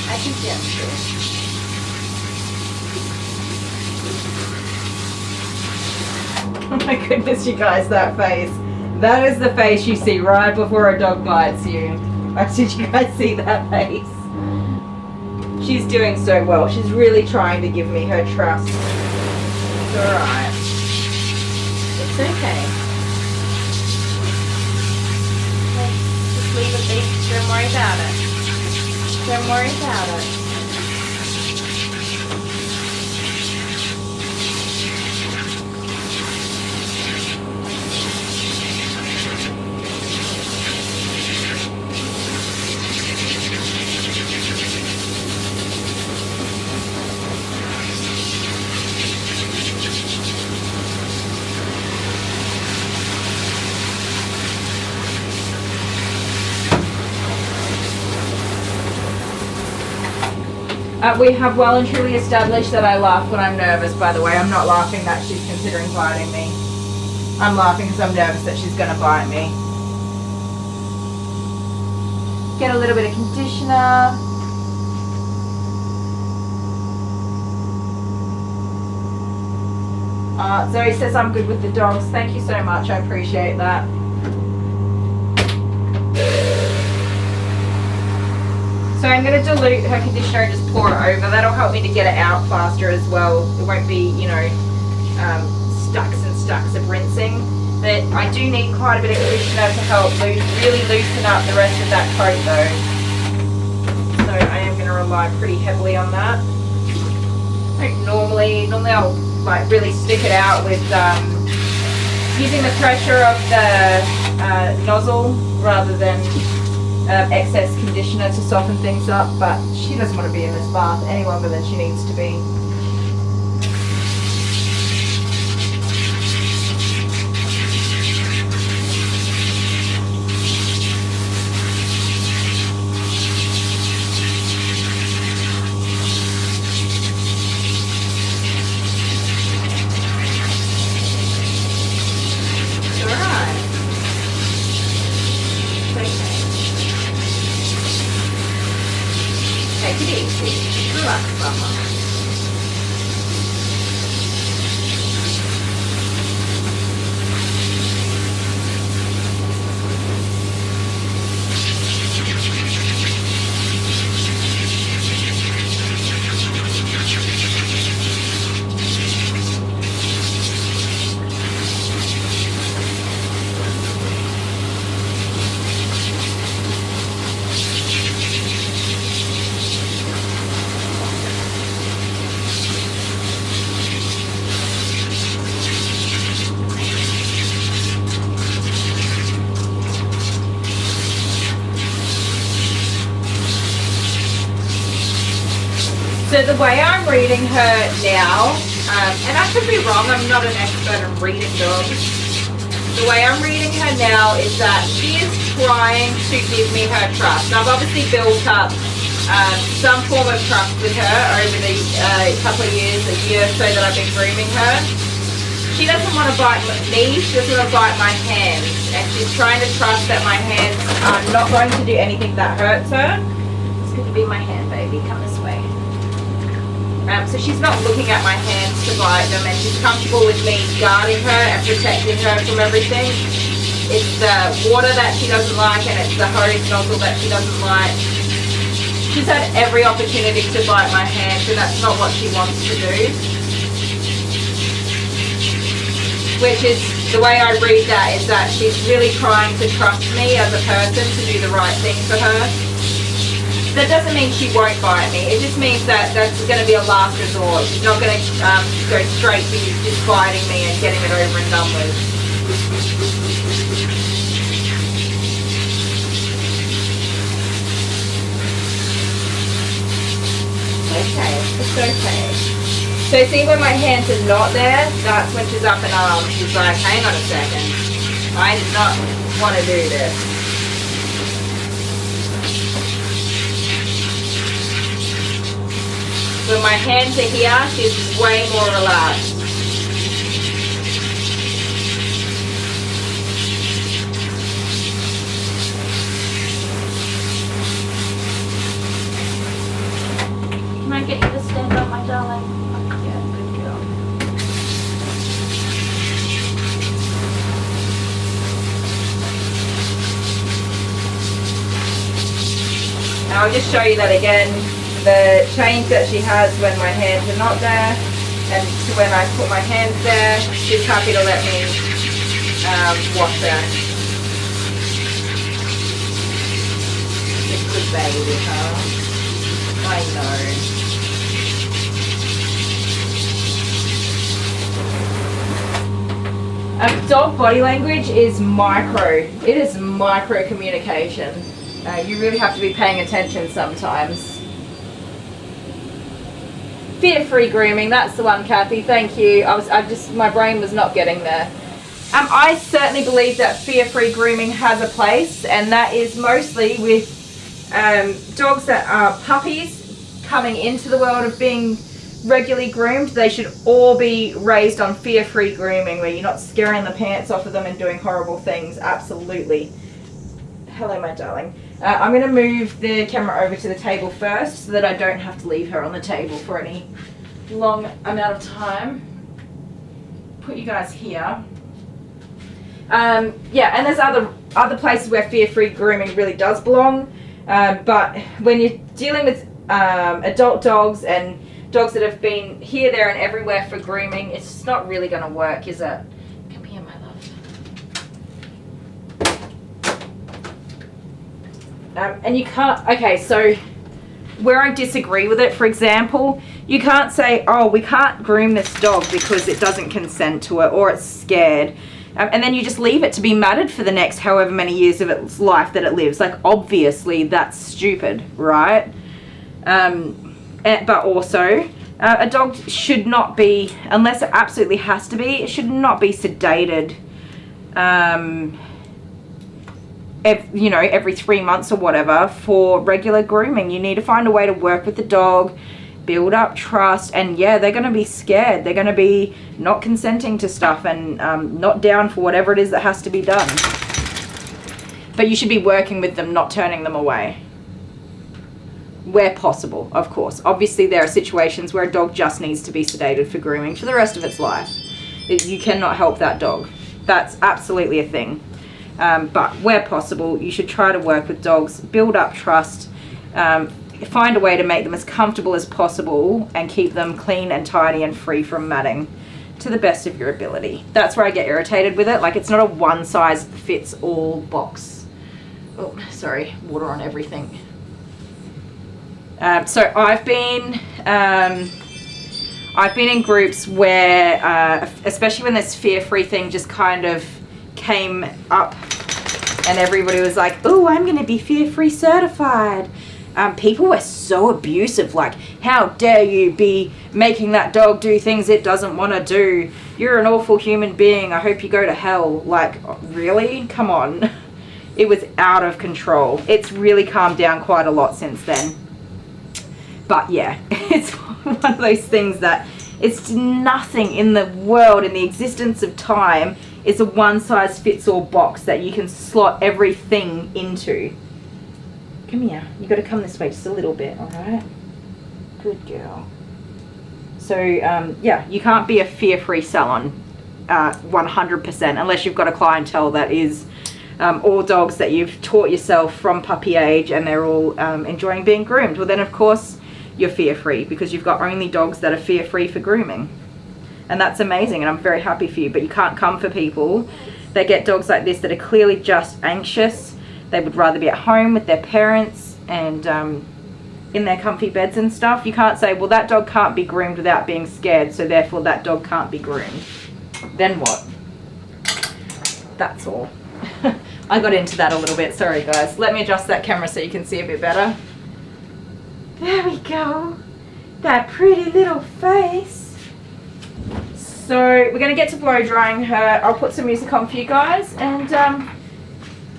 I can gesture. Oh my goodness, you guys, that face. That is the face you see right before a dog bites you. Did you guys see that face? She's doing so well. She's really trying to give me her trust. It's alright. It's okay. Just leave it be. Don't worry about it. Don't worry about it. We have well and truly established that I laugh when I'm nervous, by the way. I'm not laughing that she's considering biting me. I'm laughing because I'm nervous that she's going to bite me. Get a little bit of conditioner. Zoe says I'm good with the dogs. Thank you so much. I appreciate that. So I'm going to dilute her conditioner and just pour it over. That'll help me to get it out faster as well. It won't be, you know, stacks and stacks of rinsing. But I do need quite a bit of conditioner to help really loosen up the rest of that coat though. So I am going to rely pretty heavily on that. Normally I'll like really stick it out with using the pressure of the nozzle rather than excess conditioner to soften things up, but she doesn't want to be in this bath any longer than she needs to be. the way I'm reading her now, and I could be wrong, I'm not an expert in reading dogs. The way I'm reading her now is that she is trying to give me her trust. I've obviously built up some form of trust with her over the couple of years, a year or so that I've been grooming her. She doesn't want to bite me, she doesn't want to bite my hands, and she's trying to trust that my hands are not going to do anything that hurts her. It's going to be my hand, baby. Come this way. So she's not looking at my hands to bite them, and she's comfortable with me guarding her and protecting her from everything. It's the water that she doesn't like, and it's the hose nozzle that she doesn't like. She's had every opportunity to bite my hands, and that's not what she wants to do. Which is, the way I read that is that she's really trying to trust me as a person to do the right thing for her. That doesn't mean she won't bite me. It just means that that's going to be a last resort. She's not going to go straight to just biting me and getting it over and done with. Okay, it's okay. So see when my hands are not there, that's when she's up in arms. She's like, hang on a second. I do not want to do this. When my hands are here, she's way more relaxed. Can I get you to stand up, my darling? Yeah, good girl. I'll just show you that again. The change that she has when my hands are not there, and to when I put my hands there, she's happy to let me wash her. She's a good baby, huh? I know. Dog body language is micro. It is micro communication. You really have to be paying attention sometimes. Fear-free grooming, that's the one, Kathy. Thank you. My brain was not getting there. I certainly believe that fear-free grooming has a place, and that is mostly with dogs that are puppies coming into the world of being regularly groomed. They should all be raised on fear-free grooming, where you're not scaring the pants off of them and doing horrible things. Absolutely. Hello, my darling. I'm going to move the camera over to the table first so that I don't have to leave her on the table for any long amount of time. Put you guys here. Yeah, and there's other places where fear-free grooming really does belong. But when you're dealing with adult dogs and dogs that have been here, there, and everywhere for grooming, it's just not really going to work, is it? Come here, my love. And you can't, okay, so where I disagree with it, for example, you can't say, oh, we can't groom this dog because it doesn't consent to it or it's scared. And then you just leave it to be matted for the next however many years of its life that it lives. Like, obviously, that's stupid, right? But also, a dog should not be, unless it absolutely has to be, it should not be sedated. You know, every 3 months or whatever for regular grooming. You need to find a way to work with the dog, build up trust, and yeah, they're going to be scared. They're going to be not consenting to stuff and not down for whatever it is that has to be done. But you should be working with them, not turning them away. Where possible, of course. Obviously, there are situations where a dog just needs to be sedated for grooming for the rest of its life. You cannot help that dog. That's absolutely a thing. But where possible, you should try to work with dogs, build up trust, find a way to make them as comfortable as possible and keep them clean and tidy and free from matting to the best of your ability. That's where I get irritated with it. Like, it's not a one-size-fits-all box. Oh, sorry, water on everything. So I've been in groups where, especially when this fear-free thing just kind of came up and everybody was like, oh, I'm going to be fear-free certified. people were so abusive, like, how dare you be making that dog do things it doesn't want to do? You're an awful human being. I hope you go to hell. Like, really? Come on. It was out of control. It's really calmed down quite a lot since then. But yeah, it's one of those things that it's nothing in the world, in the existence of time, is a one-size-fits-all box that you can slot everything into. Come here. You got to come this way just a little bit, all right? Good girl. So, yeah, you can't be a fear-free salon 100% unless you've got a clientele that is all dogs that you've taught yourself from puppy age and they're all enjoying being groomed. Well, then, of course, you're fear-free because you've got only dogs that are fear-free for grooming. And that's amazing, and I'm very happy for you. But you can't come for people that get dogs like this that are clearly just anxious. They would rather be at home with their parents and in their comfy beds and stuff. You can't say, well, that dog can't be groomed without being scared, so therefore that dog can't be groomed. Then what? That's all. I got into that a little bit. Sorry, guys. Let me adjust that camera so you can see a bit better. There we go. That pretty little face. So we're going to get to blow drying her. I'll put some music on for you guys and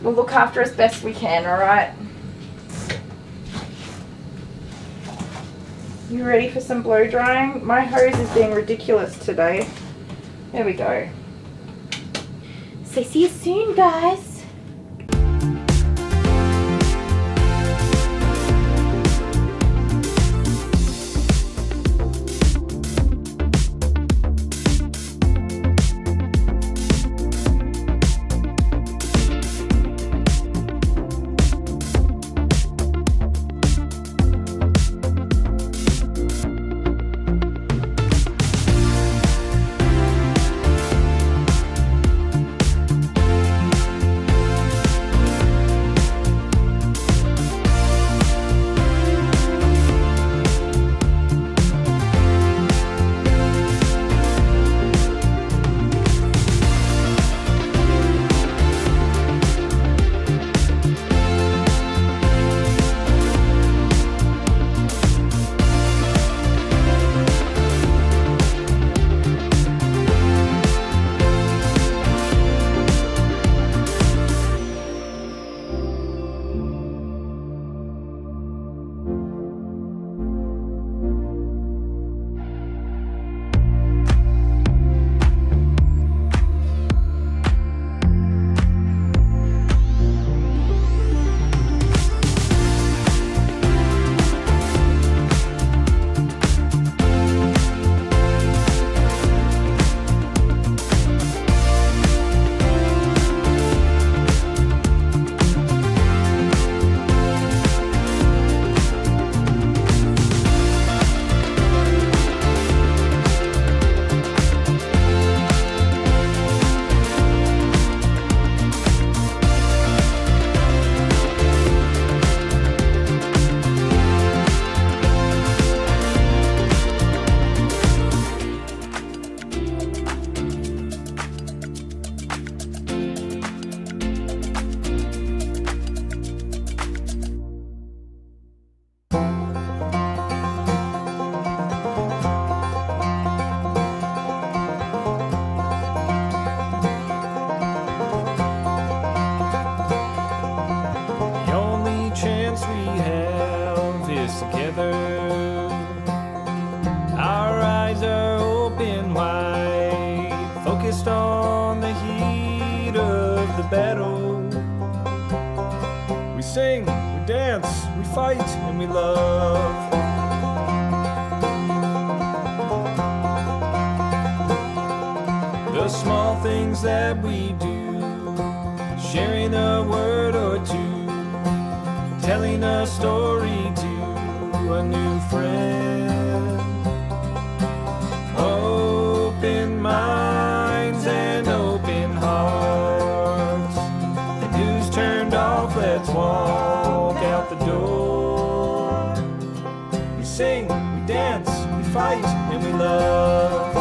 we'll look after as best we can, alright? You ready for some blow drying? My hose is being ridiculous today. There we go. So see you soon, guys. sing, we dance, we fight, and we love. The small things that we do, sharing a word or two, telling a story to a new friend. Open minds and open hearts. The news turned off, let's walk out the door. We sing, we dance, we fight, and we love.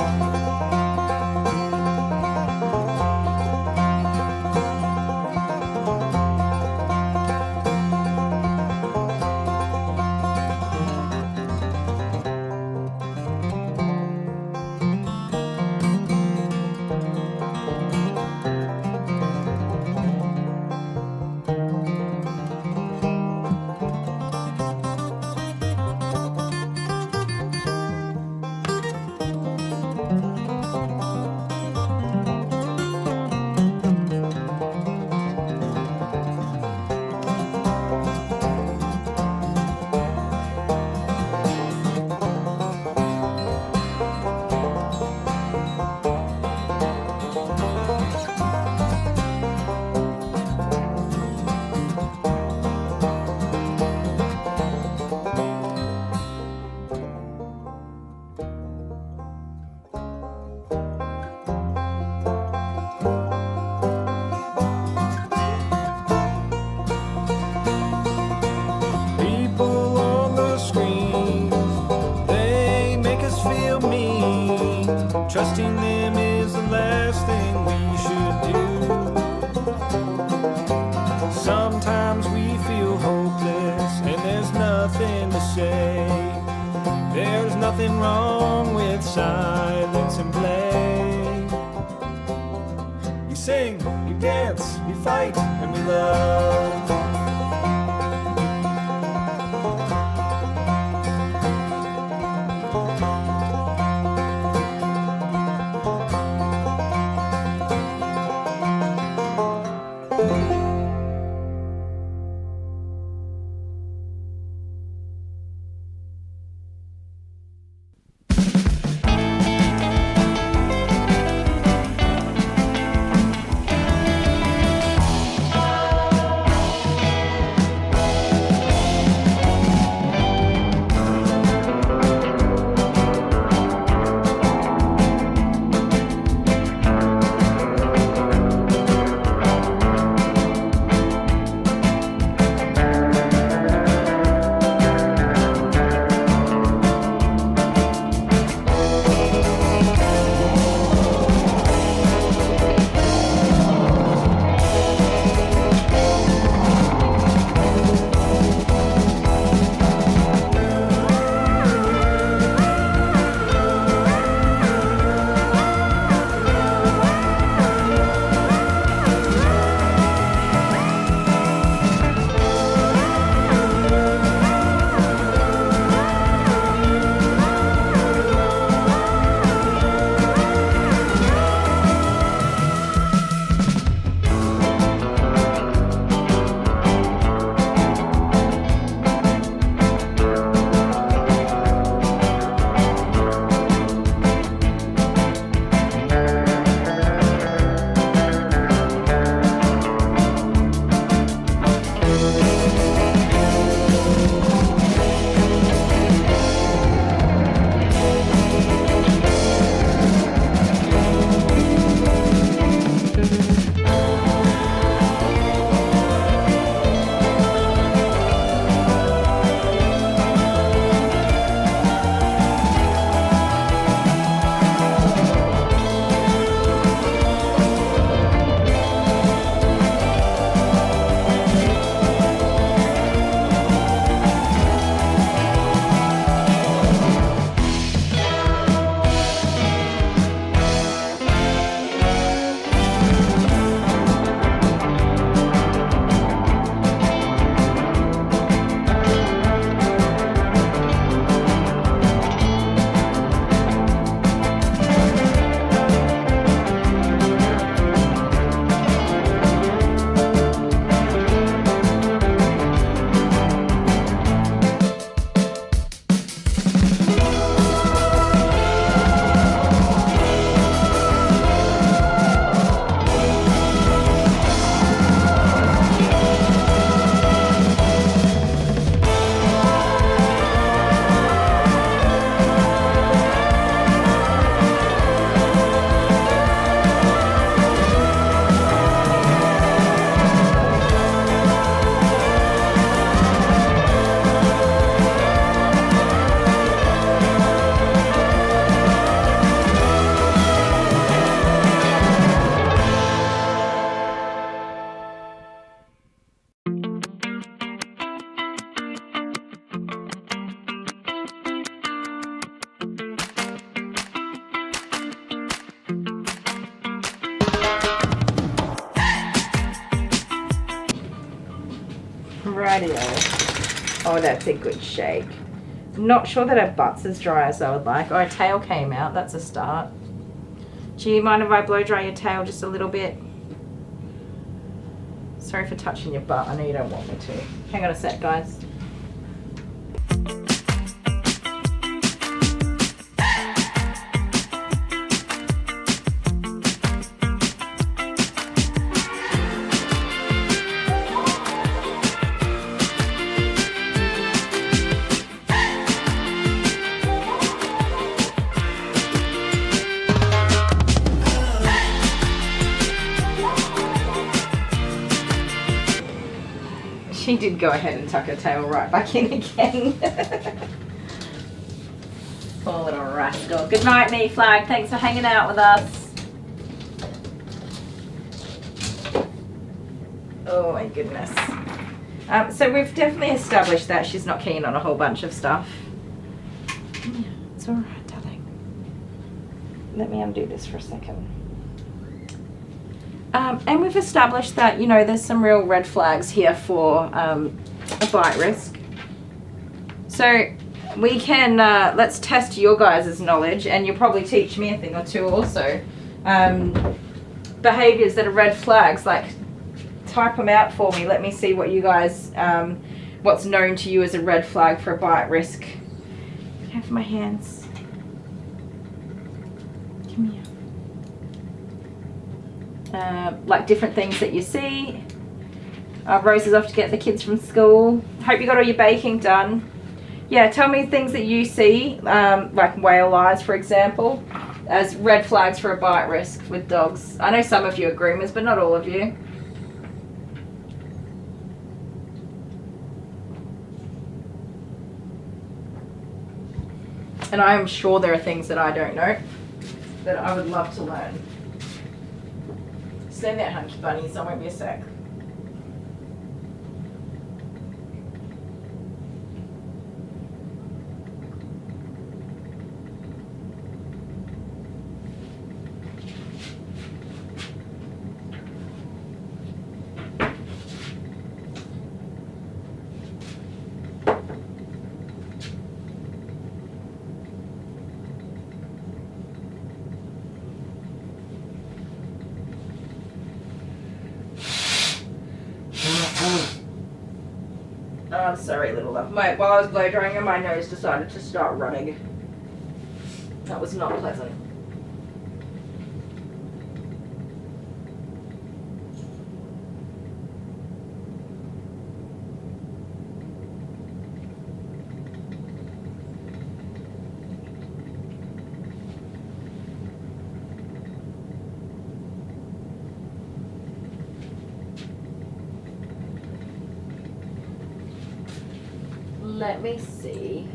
Trusting them is the last thing we should do. Sometimes we feel hopeless and there's nothing to say. There's nothing wrong with silence and play. We sing, we dance, we fight, and we love. Rightio. Oh, that's a good shake. Not sure that her butt's as dry as I would like. Oh, her tail came out. That's a start. Do you mind if I blow dry your tail just a little bit? Sorry for touching your butt. I know you don't want me to. Hang on a sec, guys. She did go ahead and tuck her tail right back in again. Poor little rascal. Good night, me flag. Thanks for hanging out with us. Oh my goodness. So we've definitely established that she's not keen on a whole bunch of stuff. Yeah, it's alright, darling. Let me undo this for a second. And we've established that, you know, there's some real red flags here for a bite risk. So we can, let's test your guys' knowledge, and you'll probably teach me a thing or two also. Behaviors that are red flags, like type them out for me. Let me see what you guys, what's known to you as a red flag for a bite risk. Have my hands. Come here. Like different things that you see. Rose is off to get the kids from school. Hope you got all your baking done. Yeah, tell me things that you see, like whale eyes, for example, as red flags for a bite risk with dogs. I know some of you are groomers, but not all of you. And I am sure there are things that I don't know that I would love to learn. Stay there, hunky bunnies. I won't be a sec. I'm sorry, little love. While I was blow drying her, my nose decided to start running. That was not pleasant. Let me see.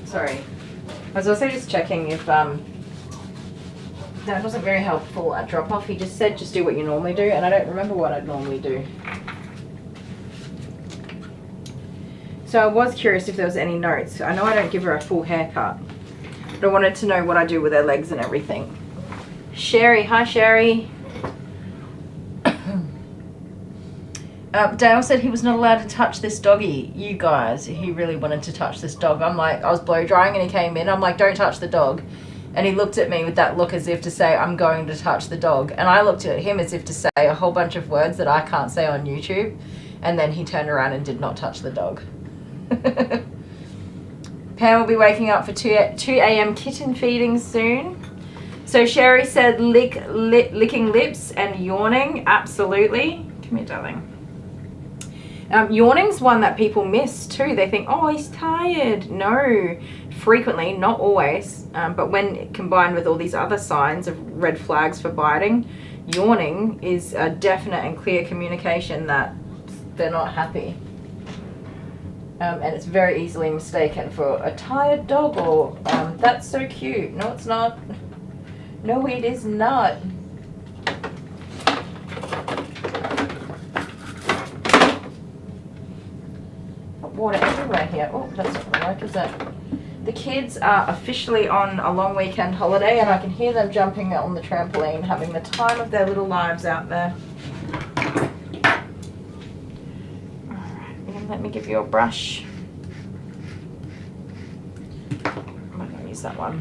Sorry. I was also just checking if that wasn't very helpful at drop off. He just said just do what you normally do, and I don't remember what I'd normally do. So I was curious if there was any notes. I know I don't give her a full haircut, but I wanted to know what I do with her legs and everything. Sherry, hi Sherry. Dale said he was not allowed to touch this doggy. You guys, he really wanted to touch this dog. I'm like, I was blow drying and he came in. I'm like, don't touch the dog. And he looked at me with that look as if to say, I'm going to touch the dog. And I looked at him as if to say a whole bunch of words that I can't say on YouTube. And then he turned around and did not touch the dog. Pam will be waking up for 2 a.m. kitten feeding soon. So Sherry said licking lips and yawning. Absolutely. Come here, darling. Yawning's one that people miss too. They think, oh, he's tired. No, frequently, not always, but when combined with all these other signs of red flags for biting, yawning is a definite and clear communication that they're not happy. And it's very easily mistaken for a tired dog or that's so cute. No, it's not. No, it is not. Water everywhere here. Oh, that's not gonna work, is it? The kids are officially on a long weekend holiday and I can hear them jumping on the trampoline, having the time of their little lives out there. Alright, let me give you a brush. I'm not gonna use that one.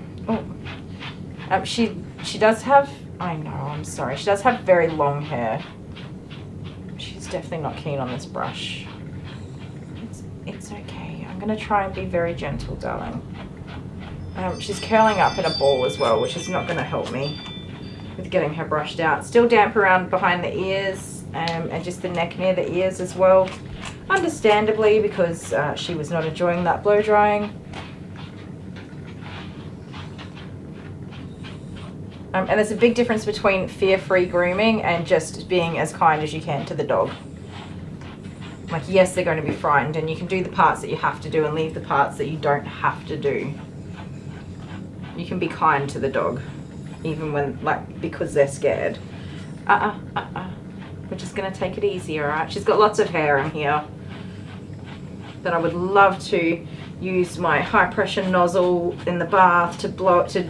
Oh, she does have, I know, I'm sorry, she does have very long hair. She's definitely not keen on this brush. It's okay. I'm going to try and be very gentle, darling. She's curling up in a ball as well, which is not going to help me with with getting her brushed out. Still damp around behind the ears and just the neck near the ears as well. Understandably, because she was not enjoying that blow drying. And there's a big difference between fear-free grooming and just being as kind as you can to the dog. Like, yes, they're going to be frightened, and you can do the parts that you have to do and leave the parts that you don't have to do. You can be kind to the dog, even when, like, because they're scared. We're just going to take it easy, alright? She's got lots of hair in here that I would love to use my high-pressure nozzle in the bath to blow it, to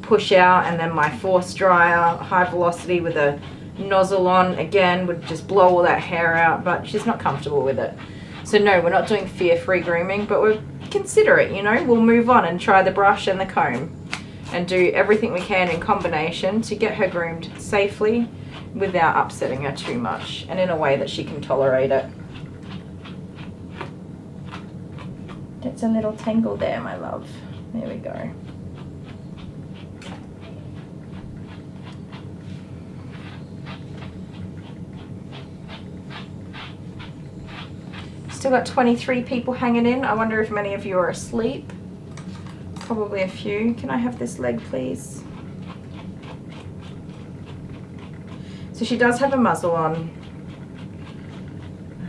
push out, and then my force dryer, high velocity with a nozzle on, again, would just blow all that hair out, but she's not comfortable with it. So no, we're not doing fear-free grooming, but we'll consider it, you know. We'll move on and try the brush and the comb and do everything we can in combination to get her groomed safely without upsetting her too much and in a way that she can tolerate it. It's a little tangle there, my love. There we go. Still got 23 people hanging in. I wonder if many of you are asleep. Probably a few. Can I have this leg, please? So she does have a muzzle on,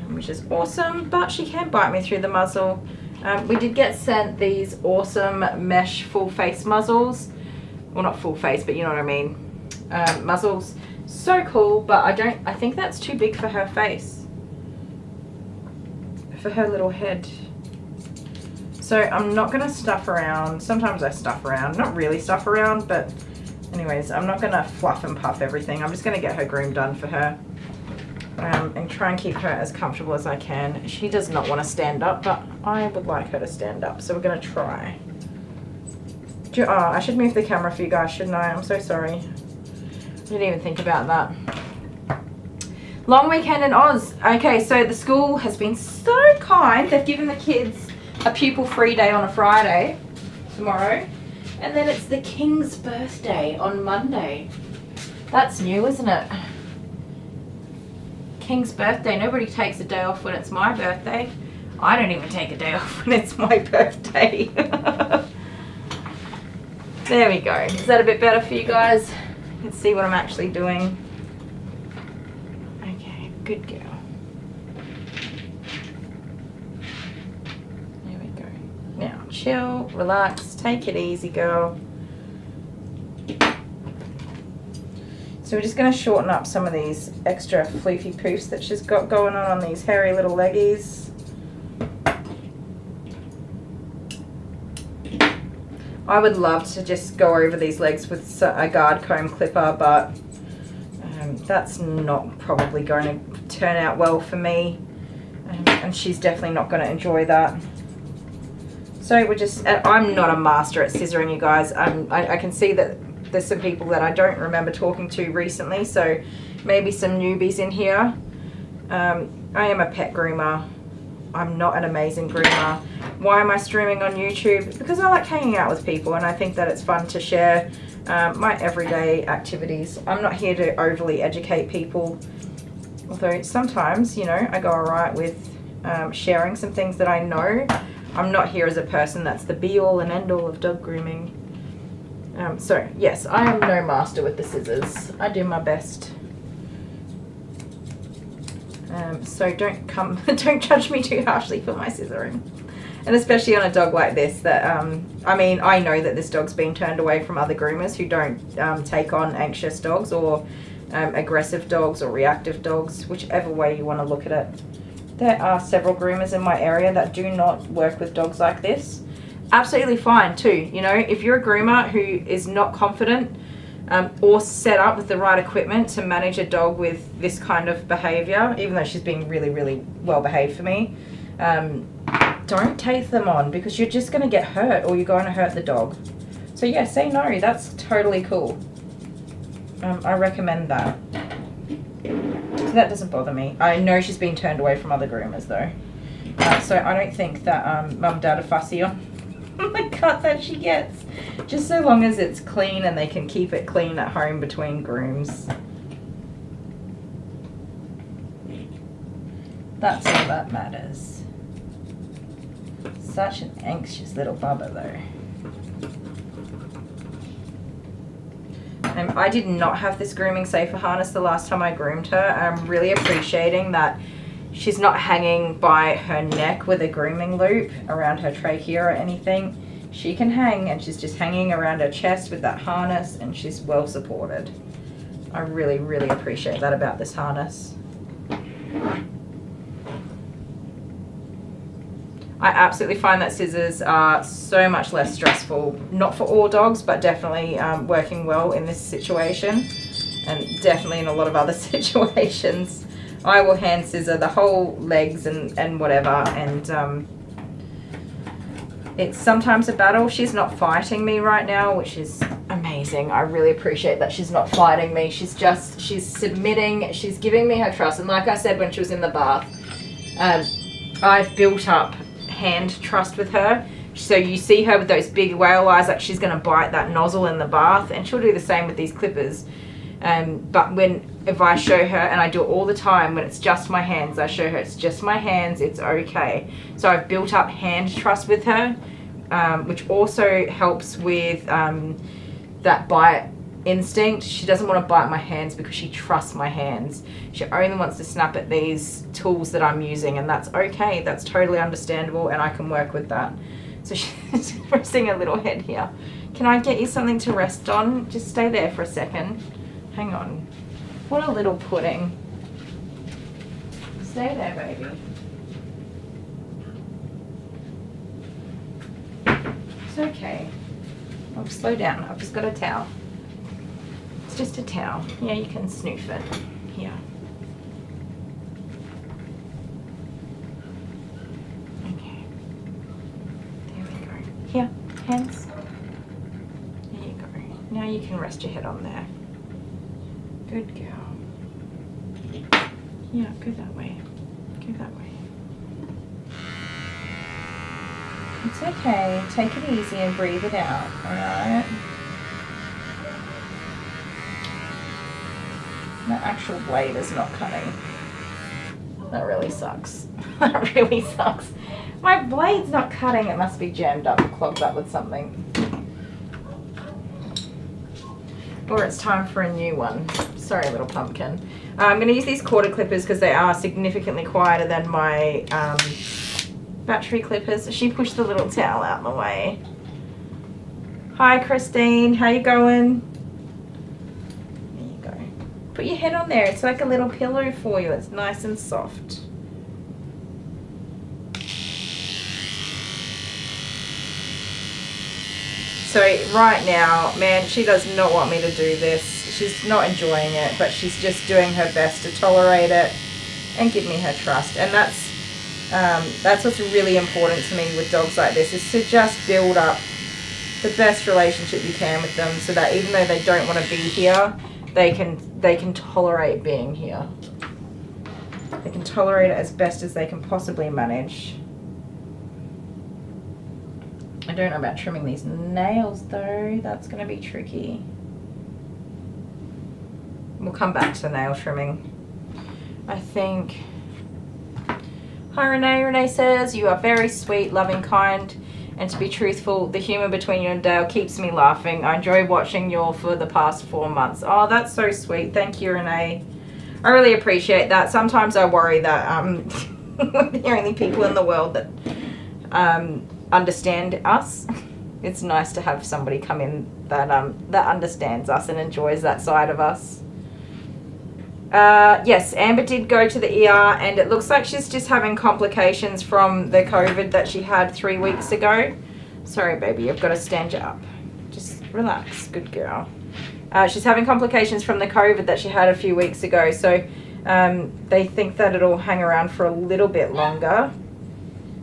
which is awesome, but she can bite me through the muzzle. We did get sent these awesome mesh full face muzzles. Well, not full face, but you know what I mean. Muzzles. So cool, but I think that's too big for her face. For her little head. So I'm not going to stuff around. Sometimes I stuff around. Not really stuff around, but anyways, I'm not going to fluff and puff everything. I'm just going to get her groom done for her. And try and keep her as comfortable as I can. She does not want to stand up, but I would like her to stand up. So we're going to try. Oh, I should move the camera for you guys, shouldn't I? I'm so sorry. I didn't even think about that. Long weekend in Oz. Okay, so the school has been so kind. They've given the kids a pupil-free day on a Friday, tomorrow. And then it's the King's birthday on Monday. That's new, isn't it? King's birthday. Nobody takes a day off when it's my birthday. I don't even take a day off when it's my birthday. There we go. Is that a bit better for you guys? You can see what I'm actually doing. Good girl. There we go. Now chill, relax, take it easy, girl. So we're just going to shorten up some of these extra floofy poofs that she's got going on these hairy little leggies. I would love to just go over these legs with a guard comb clipper, but that's not probably going to turn out well for me, and she's definitely not going to enjoy that. So we're just, I'm not a master at scissoring, you guys. I can see that there's some people that I don't remember talking to recently, so maybe some newbies in here. I am a pet groomer. I'm not an amazing groomer. Why am I streaming on YouTube? Because I like hanging out with people, and I think that it's fun to share my everyday activities. I'm not here to overly educate people, although sometimes, you know, I go alright with sharing some things that I know. I'm not here as a person that's the be-all and end-all of dog grooming. So yes, I am no master with the scissors. I do my best. So don't judge me too harshly for my scissoring. And especially on a dog like this that, I mean, I know that this dog's been turned away from other groomers who don't take on anxious dogs or aggressive dogs or reactive dogs, whichever way you want to look at it. There are several groomers in my area that do not work with dogs like this. Absolutely fine too. You know, if you're a groomer who is not confident or set up with the right equipment to manage a dog with this kind of behavior, even though she's being really, really well behaved for me, don't take them on, because you're just going to get hurt or you're going to hurt the dog. So yeah, say no. That's totally cool. I recommend that. So that doesn't bother me. I know she's been turned away from other groomers though. So I don't think that mum and dad are fussy on the cut that she gets. Just so long as it's clean and they can keep it clean at home between grooms. That's all that matters. Such an anxious little bubba though. I did not have this grooming safer harness the last time I groomed her. I'm really appreciating that she's not hanging by her neck with a grooming loop around her trachea or anything. She can hang, and she's just hanging around her chest with that harness, and she's well supported. I really, really appreciate that about this harness. I absolutely find that scissors are so much less stressful. Not for all dogs, but definitely working well in this situation, and definitely in a lot of other situations. I will hand scissor the whole legs and whatever, and it's sometimes a battle. She's not fighting me right now, which is amazing. I really appreciate that she's not fighting me. She's submitting, she's giving me her trust. And like I said when she was in the bath, I've built up hand trust with her. So you see her with those big whale eyes, like she's going to bite that nozzle in the bath, and she'll do the same with these clippers. But if I show her, and I do it all the time, when it's just my hands, I show her it's just my hands, it's okay. So I've built up hand trust with her, which also helps with that bite instinct. She doesn't want to bite my hands because she trusts my hands. She only wants to snap at these tools that I'm using, and that's okay. That's totally understandable, and I can work with that. So she's resting her little head here. Can I get you something to rest on? Just stay there for a second. Hang on. What a little pudding. Stay there, baby. It's okay. Oh, slow down. I've just got a towel. It's just a towel. Yeah, you can snoof it. Here. Okay. There we go. Here, hands. There you go. Now you can rest your head on there. Good girl. Yeah, go that way. Go that way. It's okay. Take it easy and breathe it out, alright? The actual blade is not cutting. That really sucks. That really sucks. My blade's not cutting. It must be jammed up, clogged up with something. Or it's time for a new one. Sorry, little pumpkin. I'm going to use these quarter clippers because they are significantly quieter than my battery clippers. She pushed the little towel out of the way. Hi, Christine. How you going? There you go. Put your head on there. It's like a little pillow for you. It's nice and soft. So right now, man, she does not want me to do this. She's not enjoying it, but she's just doing her best to tolerate it and give me her trust. And that's what's really important to me with dogs like this, is to just build up the best relationship you can with them, so that even though they don't want to be here, they can tolerate being here. They can tolerate it as best as they can possibly manage. I don't know about trimming these nails though. That's going to be tricky. We'll come back to nail trimming, I think. Hi Renee. Renee says, you are very sweet, loving, kind, and to be truthful, the humour between you and Dale keeps me laughing. I enjoy watching you all for the past 4 months. Oh, that's so sweet. Thank you, Renee. I really appreciate that. Sometimes I worry that we're the only people in the world that understand us. It's nice to have somebody come in that understands us and enjoys that side of us. Yes, Amber did go to the ER, and it looks like she's just having complications from the COVID that she had 3 weeks ago. Sorry, baby, I've got to stand you up. Just relax, good girl. She's having complications from the COVID that she had a few weeks ago, so they think that it'll hang around for a little bit longer.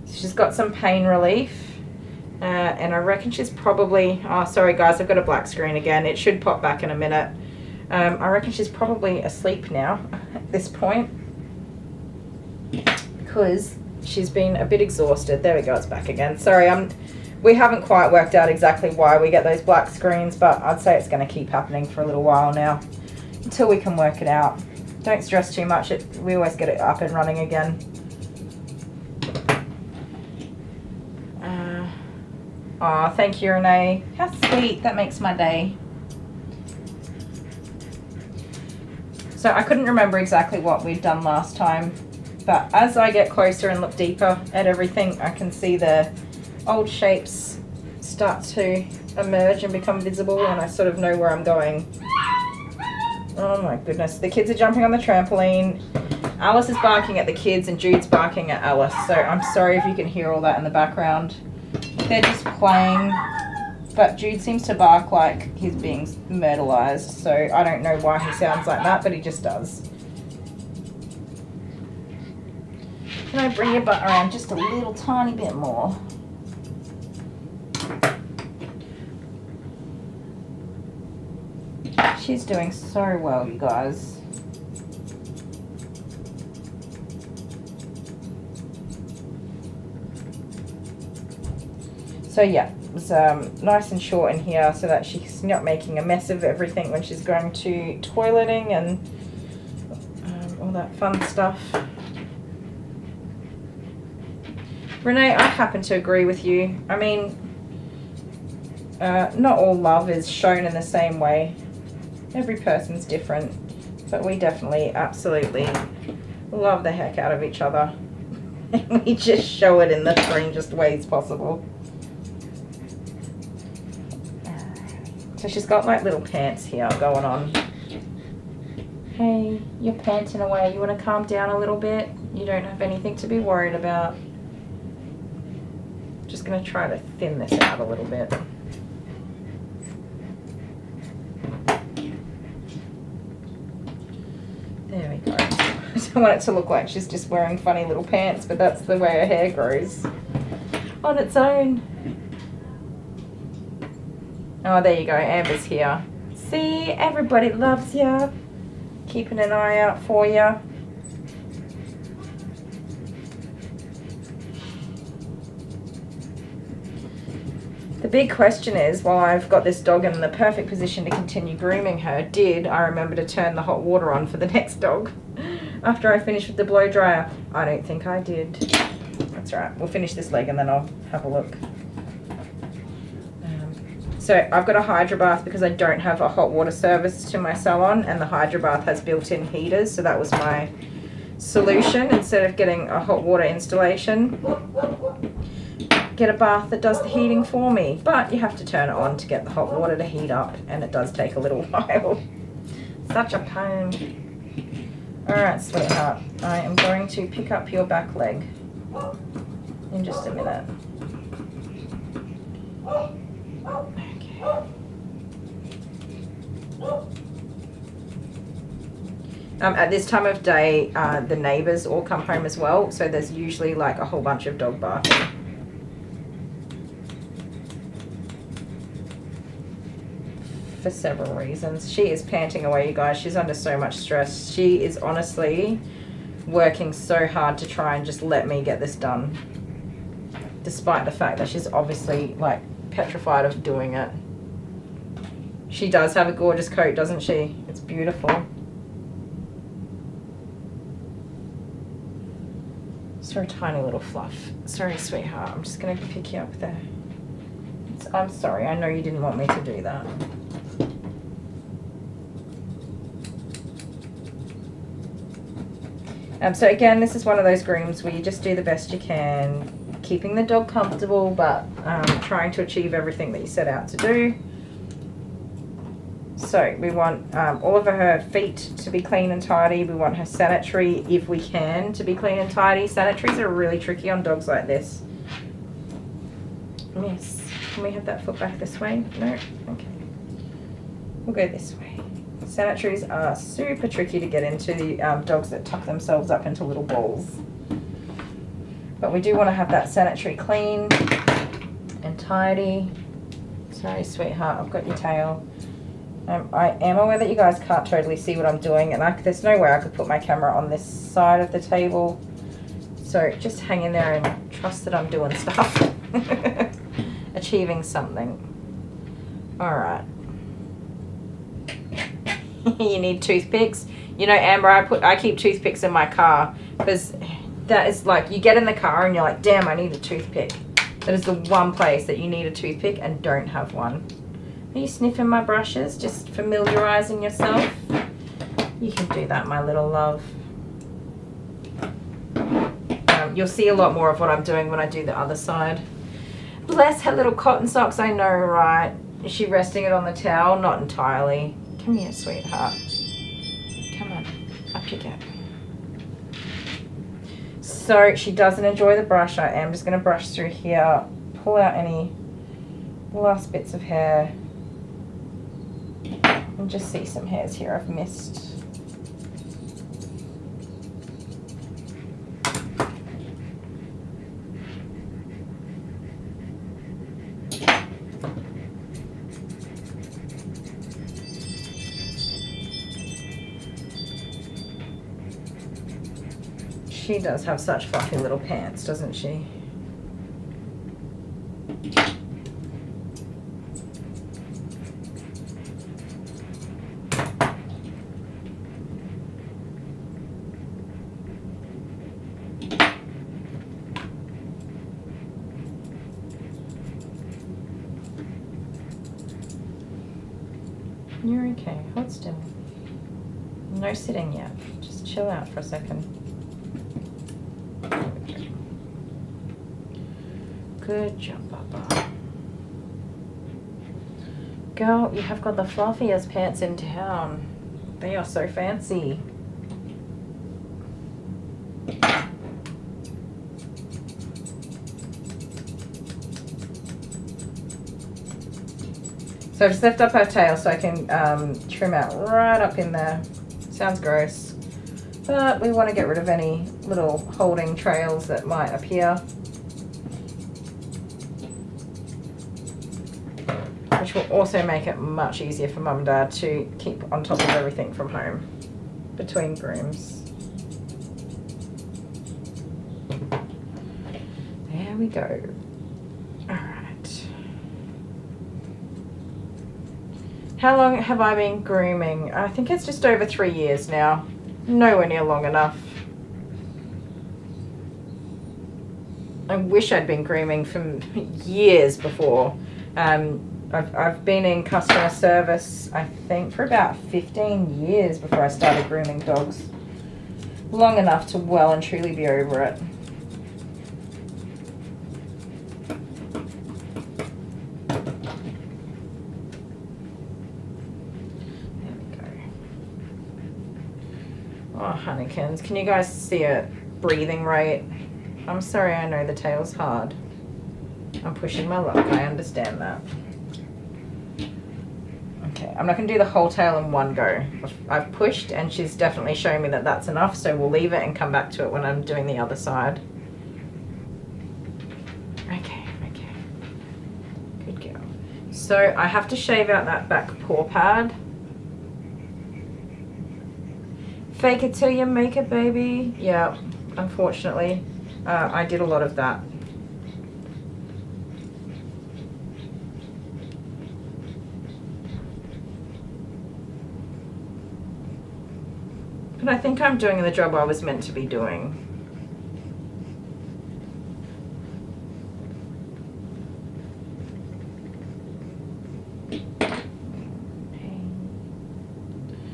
She's got some pain relief, and I reckon she's probably, oh sorry guys, I've got a black screen again, it should pop back in a minute. I reckon she's probably asleep now at this point, because she's been a bit exhausted. There we go, it's back again. Sorry, I'm We haven't quite worked out exactly why we get those black screens, but I'd say it's going to keep happening for a little while now until we can work it out. Don't stress too much. We always get it up and running again. Oh, thank you, Renee. How sweet. That makes my day. So I couldn't remember exactly what we'd done last time, but as I get closer and look deeper at everything, I can see the old shapes start to emerge and become visible, and I sort of know where I'm going. Oh my goodness. The kids are jumping on the trampoline. Alice is barking at the kids and Jude's barking at Alice, so I'm sorry if you can hear all that in the background. They're just playing, but Jude seems to bark like he's being myrtleized, so I don't know why he sounds like that, but he just does. Can I bring your butt around just a little tiny bit more? She's doing so well, you guys. So yeah, it was nice and short in here so that she's not making a mess of everything when she's going to toileting and all that fun stuff. Renee, I happen to agree with you. I mean, not all love is shown in the same way. Every person's different, but we definitely absolutely love the heck out of each other. And we just show it in the strangest ways possible. So she's got like little pants here going on. Hey, you're panting away. You want to calm down a little bit? You don't have anything to be worried about. Just going to try to thin this out a little bit. There we go. I don't want it to look like she's just wearing funny little pants, but that's the way her hair grows on its own. Oh, there you go. Amber's here. See, everybody loves you. Keeping an eye out for you. The big question is, while I've got this dog in the perfect position to continue grooming her, did I remember to turn the hot water on for the next dog after I finished with the blow dryer? I don't think I did. That's right. We'll finish this leg and then I'll have a look. So I've got a hydro bath because I don't have a hot water service to my salon, and the hydro bath has built-in heaters, so that was my solution. Instead of getting a hot water installation, get a bath that does the heating for me. But you have to turn it on to get the hot water to heat up, and it does take a little while. Such a pain. Alright, sweetheart, I am going to pick up your back leg in just a minute. At this time of day, the neighbours all come home as well, so there's usually like a whole bunch of dog barking. For several reasons. She is panting away, you guys. She's under so much stress. She is honestly working so hard to try and just let me get this done, despite the fact that she's obviously like petrified of doing it. She does have a gorgeous coat, doesn't she? It's beautiful. So tiny little fluff. Sorry, sweetheart. I'm just going to pick you up there. I'm sorry. I know you didn't want me to do that. So again, this is one of those grooms where you just do the best you can, keeping the dog comfortable, but trying to achieve everything that you set out to do. So we want all of her feet to be clean and tidy. We want her sanitary, if we can, to be clean and tidy. Sanitaries are really tricky on dogs like this. Yes. Can we have that foot back this way? No? Okay. We'll go this way. Sanitaries are super tricky to get into, the dogs that tuck themselves up into little balls. But we do want to have that sanitary clean and tidy. Sorry, sweetheart, I've got your tail. I am aware that you guys can't totally see what I'm doing, and there's no way I could put my camera on this side of the table. So just hang in there and trust that I'm doing stuff. achieving something. Alright. You need toothpicks. You know, Amber, I keep toothpicks in my car because that is like, you get in the car and you're like, damn, I need a toothpick. That is the one place that you need a toothpick and don't have one. Are you sniffing my brushes? Just familiarizing yourself? You can do that, my little love. You'll see a lot more of what I'm doing when I do the other side. Bless her little cotton socks, I know, right? Is she resting it on the towel? Not entirely. Come here, sweetheart. Come on, up you go. So she doesn't enjoy the brush. I am just going to brush through here, pull out any last bits of hair, and just see some hairs here I've missed. She does have such fluffy little pants, doesn't she? You're okay. Hold still. No sitting yet. Just chill out for a second. Good job, Papa. Girl, you have got the fluffiest pants in town. They are so fancy. So I've just left up her tail so I can trim out right up in there. Sounds gross. But we want to get rid of any little holding trails that might appear. Which will also make it much easier for Mum and Dad to keep on top of everything from home between grooms. There we go. Alright. How long have I been grooming? I think it's just over 3 years now. Nowhere near long enough. I wish I'd been grooming for years before. I've been in customer service, I think, for about 15 years before I started grooming dogs. Long enough to well and truly be over it. There we go. Oh, honeykins. Can you guys see it? Breathing rate? I'm sorry, I know the tail's hard. I'm pushing my luck, I understand that. Okay, I'm not going to do the whole tail in one go. I've pushed and she's definitely showing me that that's enough, so we'll leave it and come back to it when I'm doing the other side. Okay, okay. Good girl. So I have to shave out that back paw pad. Fake it till you make it, baby. Yeah, unfortunately, I did a lot of that. But I think I'm doing the job I was meant to be doing.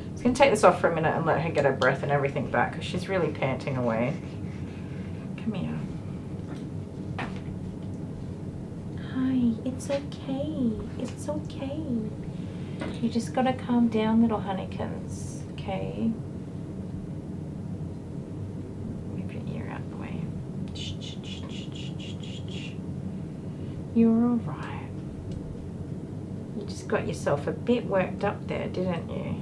I'm going to take this off for a minute and let her get her breath and everything back because she's really panting away. Come here. Hi, it's okay. It's okay. You just got to calm down, little honeykins, okay? You're alright. You just got yourself a bit worked up there, didn't you?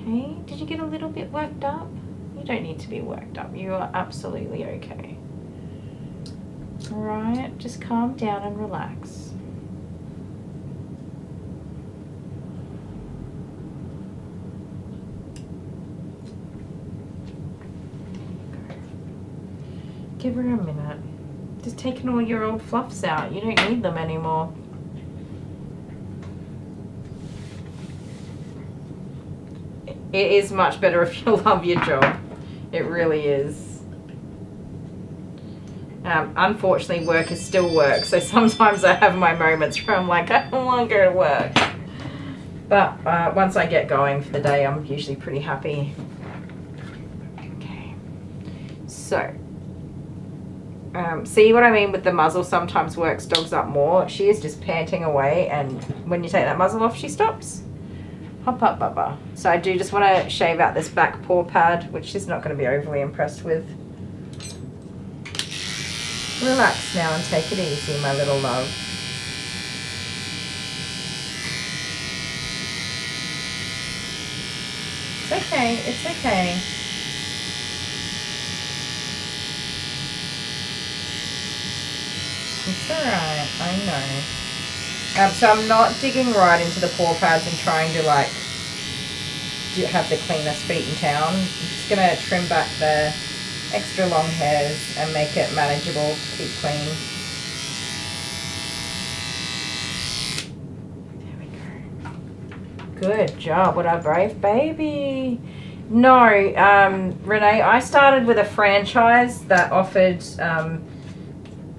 Hey, did you get a little bit worked up? You don't need to be worked up. You are absolutely okay. Alright, just calm down and relax. Give her a minute. Just taking all your old fluffs out. You don't need them anymore. It is much better if you love your job. It really is. Unfortunately, work is still work, so sometimes I have my moments where I'm like, I don't want to go to work. But once I get going for the day, I'm usually pretty happy. Okay. So, see what I mean with the muzzle sometimes works dogs up more. She is just panting away, and when you take that muzzle off, she stops. Hop up, Bubba. So I do just want to shave out this back paw pad, which she's not going to be overly impressed with. Relax now and take it easy, my little love. It's okay, it's okay. It's alright, I know. So I'm not digging right into the paw pads and trying to like have the cleanest feet in town. I'm just going to trim back the extra long hairs and make it manageable to keep clean. There we go. Good job. What a brave baby. No, Renee, I started with a franchise that offered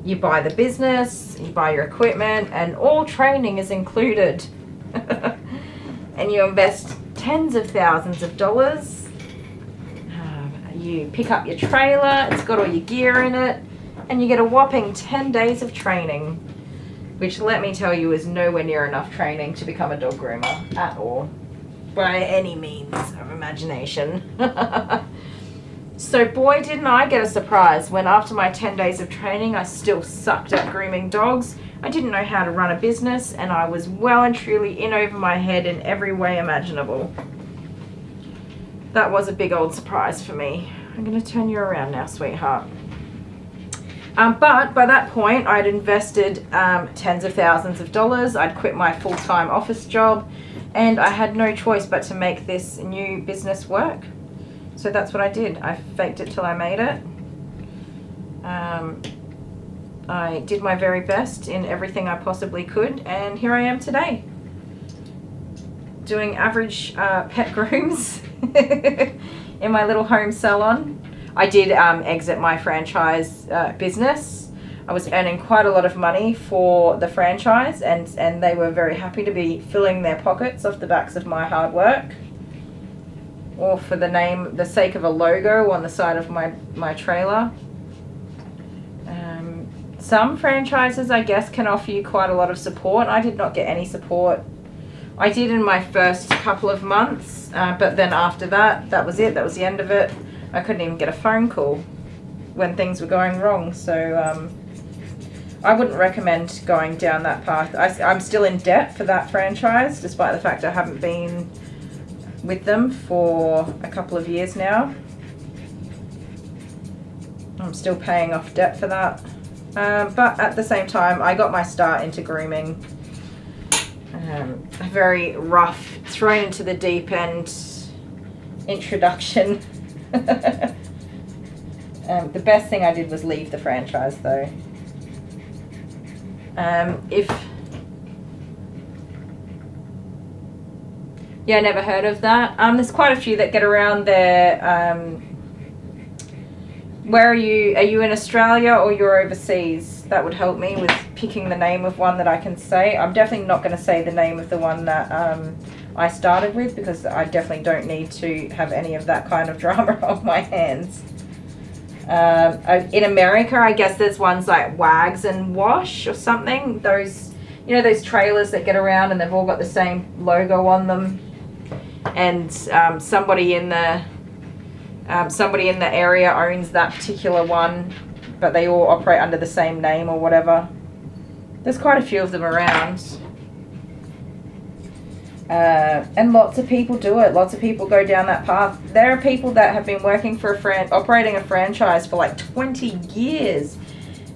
you buy the business, you buy your equipment, and all training is included. And you invest tens of thousands of dollars. You pick up your trailer, it's got all your gear in it, and you get a whopping 10 days of training, which, let me tell you, is nowhere near enough training to become a dog groomer at all, by any means of imagination. So boy, didn't I get a surprise when after my 10 days of training, I still sucked at grooming dogs. I didn't know how to run a business, and I was well and truly in over my head in every way imaginable. That was a big old surprise for me. I'm going to turn you around now, sweetheart. But by that point, I'd invested tens of thousands of dollars. I'd quit my full-time office job, and I had no choice but to make this new business work. So that's what I did. I faked it till I made it. I did my very best in everything I possibly could, and here I am today, doing average pet grooms in my little home salon. I did exit my franchise business. I was earning quite a lot of money for the franchise, and they were very happy to be filling their pockets off the backs of my hard work, or for the sake of a logo on the side of my trailer. Some franchises, I guess, can offer you quite a lot of support. I did not get any support. I did in my first couple of months, but then after that, that was it. That was the end of it. I couldn't even get a phone call when things were going wrong. So I wouldn't recommend going down that path. I'm still in debt for that franchise, despite the fact I haven't been with them for a couple of years now. I'm still paying off debt for that. But at the same time, I got my start into grooming. A very rough, thrown into the deep end introduction. The best thing I did was leave the franchise, though. Yeah, never heard of that. There's quite a few that get around there. Where are you? Are you in Australia or you're overseas? That would help me with picking the name of one that I can say. I'm definitely not going to say the name of the one that I started with, because I definitely don't need to have any of that kind of drama on my hands. In America, I guess there's ones like Wags and Wash or something. Those, you know, those trailers that get around and they've all got the same logo on them. And somebody in the area owns that particular one, but they all operate under the same name or whatever. There's quite a few of them around. And lots of people do it. Lots of people go down that path. There are people that have been working for operating a franchise for like 20 years.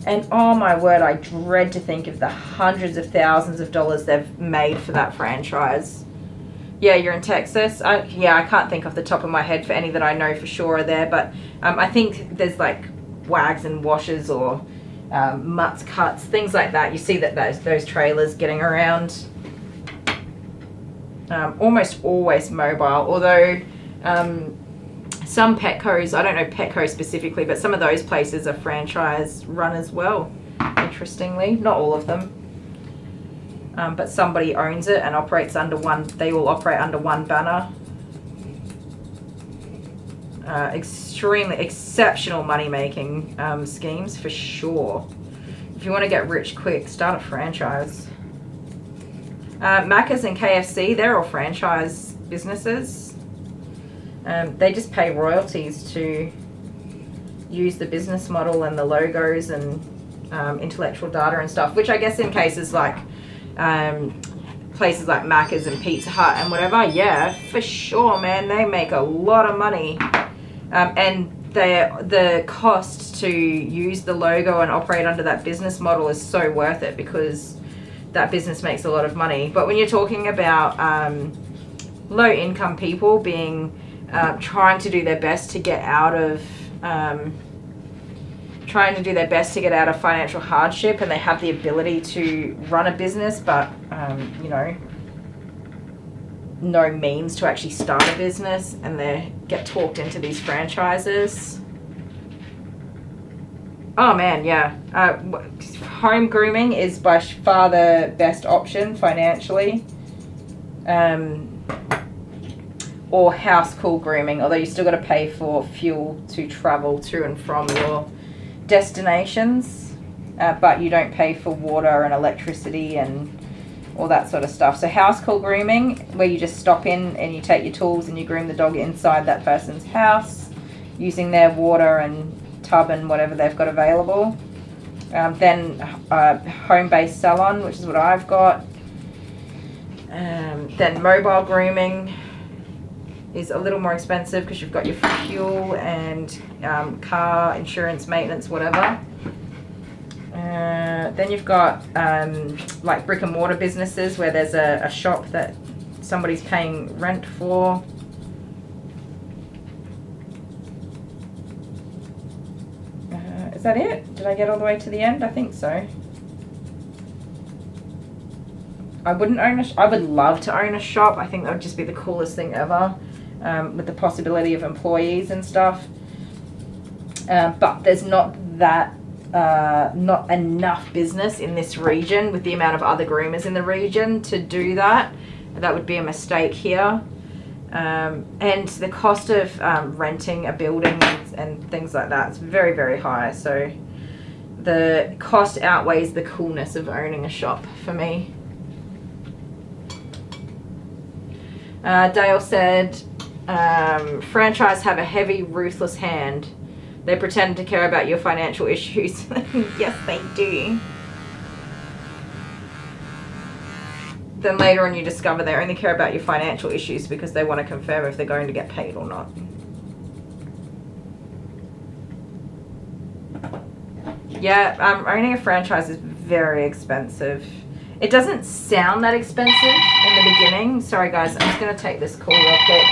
And oh my word, I dread to think of the hundreds of thousands of dollars they've made for that franchise. Yeah, you're in Texas. I can't think off the top of my head for any that I know for sure are there, but I think there's like Wags and Washes or mutts cuts, things like that. You see that those trailers getting around. Almost always mobile, although some Petcos, I don't know Petco specifically, but some of those places are franchise run as well, interestingly. Not all of them. But somebody owns it and operates under one, they all operate under one banner. Extremely exceptional money-making schemes for sure. If you want to get rich quick, start a franchise. Macca's and KFC, they're all franchise businesses. They just pay royalties to use the business model and the logos and intellectual data and stuff, which I guess in cases like places like Macca's and Pizza Hut and whatever, yeah, for sure, man, they make a lot of money. And the cost to use the logo and operate under that business model is so worth it because that business makes a lot of money. But when you're talking about low income people being trying to do their best to get out of financial hardship, and they have the ability to run a business, but you know, no means to actually start a business, and they get talked into these franchises. Oh man, yeah. Home grooming is by far the best option financially. Or house cool grooming, although you still got to pay for fuel to travel to and from your destinations, but you don't pay for water and electricity and all that sort of stuff. So house cool grooming, where you just stop in and you take your tools and you groom the dog inside that person's house using their water and tub and whatever they've got available. Then home-based salon, which is what I've got. Then mobile grooming is a little more expensive because you've got your fuel and car insurance, maintenance, whatever. Then you've got like brick and mortar businesses where there's a shop that somebody's paying rent for. Is that it? Did I get all the way to the end? I think so. I wouldn't own I would love to own a shop. I think that would just be the coolest thing ever, with the possibility of employees and stuff. But there's not enough business in this region with the amount of other groomers in the region to do that. That would be a mistake here. And the cost of renting a building and things like that is very, very high. So the cost outweighs the coolness of owning a shop for me. Dale said, franchise have a heavy, ruthless hand. They pretend to care about your financial issues. Yes, they do. Then later on you discover they only care about your financial issues because they want to confirm if they're going to get paid or not. Yeah, owning a franchise is very expensive. It doesn't sound that expensive in the beginning. Sorry guys, I'm just going to take this call real quick.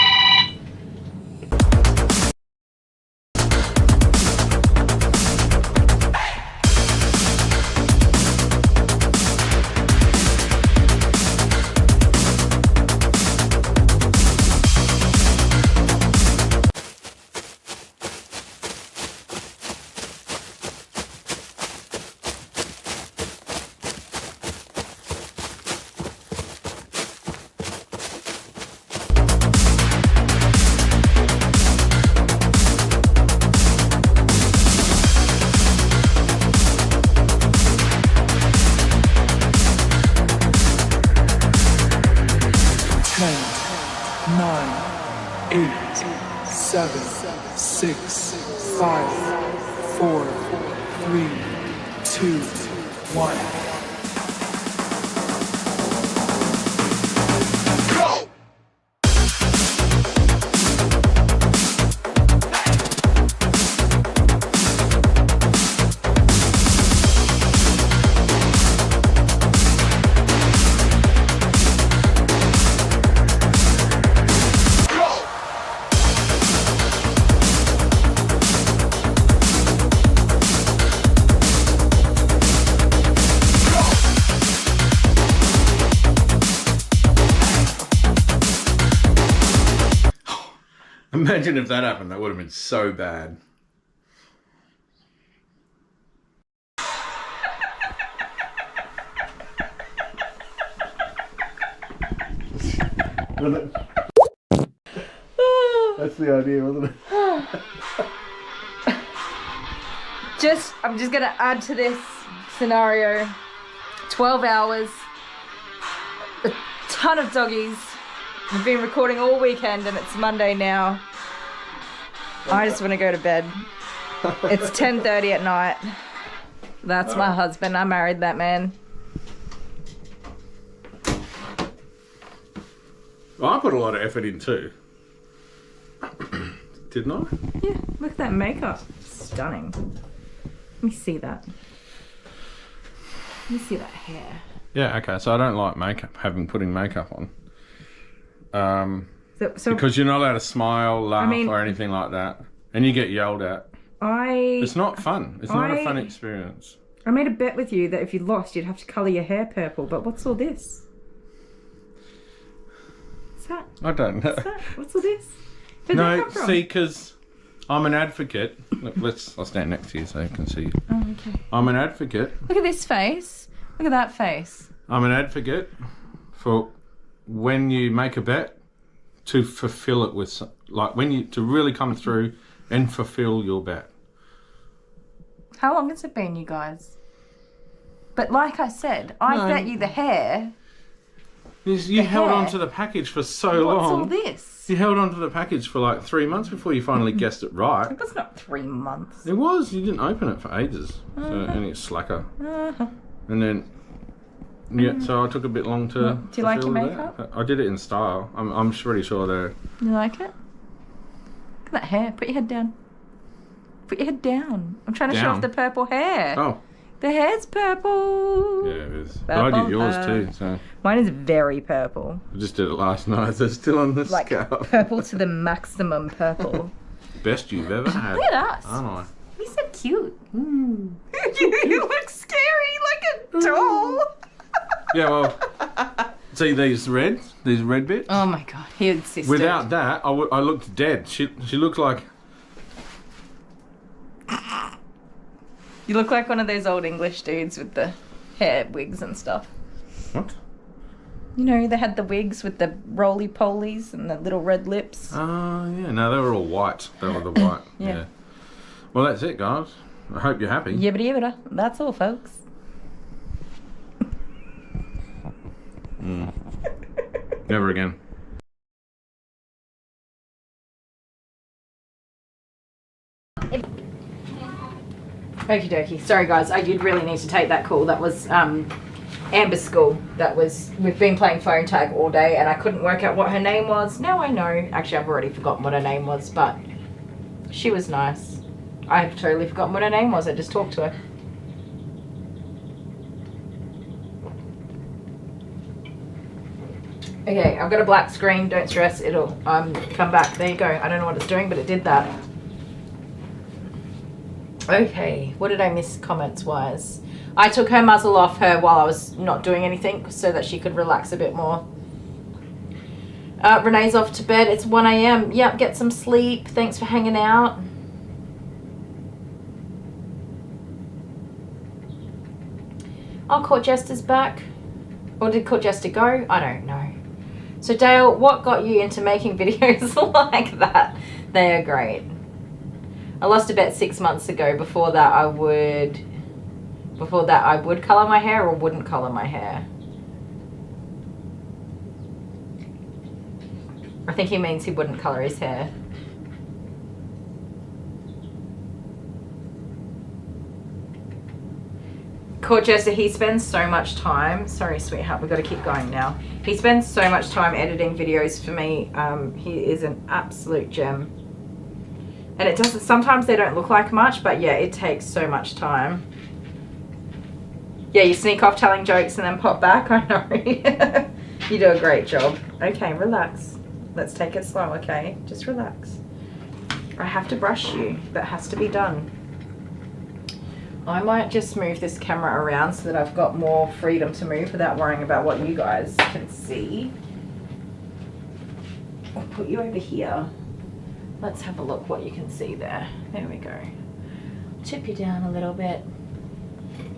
Imagine if that happened. That would have been so bad. That's the idea, wasn't it? I'm just gonna add to this scenario. 12 hours, a ton of doggies. I've been recording all weekend and it's Monday now. I just want to go to bed. It's 10:30 at night. That's my husband. I married that man. Well, I put a lot of effort in too. Didn't I? Yeah, look at that makeup. Stunning. Let me see that. Let me see that hair. Yeah, okay, so I don't like makeup, putting makeup on. So because you're not allowed to smile, laugh, or anything like that. And you get yelled at. It's not fun. It's not a fun experience. I made a bet with you that if you lost, you'd have to colour your hair purple, but what's all this? What's that? I don't know. What's that? What's all this? Where'd that come from? See, because I'm an advocate. Look, I'll stand next to you so you can see. Oh, okay. I'm an advocate. Look at this face. Look at that face. I'm an advocate for when you make a bet to fulfill it with, to really come through and fulfill your bet. How long has it been, you guys? But like I said, I bet you the hair. You held on to the package for so long. What's all this? You held on to the package for like 3 months before you finally guessed it right. It was not 3 months. It was. You didn't open it for ages. So, and it's slacker. And then, so I took a bit long to. Do you like your makeup? That. I did it in style. I'm pretty sure they're. You like it? Look at that hair. Put your head down. Put your head down. I'm trying to show off the purple hair. Oh. The hair's purple. Yeah, it is. But I did yours too, so. Mine is very purple. I just did it last night. So it's still on the scalp. Purple to the maximum purple. Best you've ever had. Look at us. Aren't I? He's so cute. You look scary like a doll. Yeah, well, see these red bits? Oh my god, he insisted. Without that, I looked dead. She looked like... You look like one of those old English dudes with the hair wigs and stuff. What? You know, they had the wigs with the roly-polies and the little red lips. Oh, yeah. No, they were all white. They were the white. Yeah. Well, that's it, guys. I hope you're happy. Yibbity yibbida. That's all, folks. Never again. Okie dokie. Sorry guys, I did really need to take that call. That was Amber's school. We've been playing phone tag all day and I couldn't work out what her name was. Now I know. Actually, I've already forgotten what her name was, but she was nice. I've totally forgotten what her name was. I just talked to her. Okay, I've got a black screen. Don't stress. It'll come back. There you go. I don't know what it's doing, but it did that. Okay, what did I miss comments-wise? I took her muzzle off her while I was not doing anything so that she could relax a bit more. Renee's off to bed. It's 1 a.m. Yep, get some sleep. Thanks for hanging out. Oh, Court Jester's back. Or did Court Jester go? I don't know. So Dale, what got you into making videos like that? They are great. I lost a bet 6 months ago. Before that I would colour my hair or wouldn't colour my hair. I think he means he wouldn't colour his hair. Corchester, he spends so much time. Sorry, sweetheart, we've got to keep going now. He spends so much time editing videos for me. He is an absolute gem. And it doesn't, sometimes they don't look like much, but yeah, it takes so much time. Yeah, you sneak off telling jokes and then pop back. I know. You do a great job. Okay, relax. Let's take it slow, okay? Just relax. I have to brush you. That has to be done. I might just move this camera around so that I've got more freedom to move without worrying about what you guys can see. I'll put you over here. Let's have a look what you can see there. There we go. Chip you down a little bit.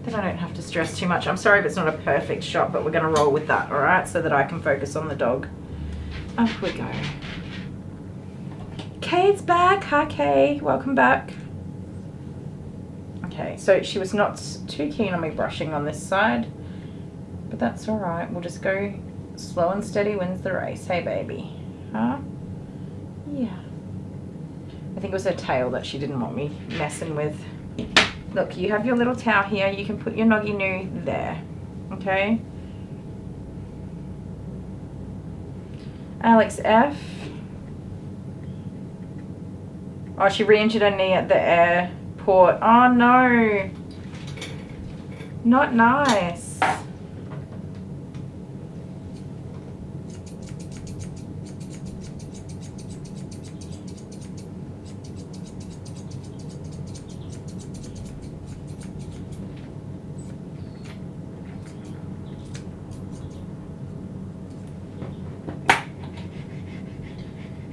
Then I don't have to stress too much. I'm sorry if it's not a perfect shot, but we're going to roll with that, all right? So that I can focus on the dog. Up we go. Kay's back. Hi, Kay. Welcome back. Okay, so she was not too keen on me brushing on this side, but that's all right. We'll just go slow and steady wins the race. Hey, baby. Huh? Yeah. I think it was her tail that she didn't want me messing with. Look, you have your little towel here. You can put your noggy new there. Okay? Alex F. Oh, she re-injured her knee at the airport. Oh, no. Not nice.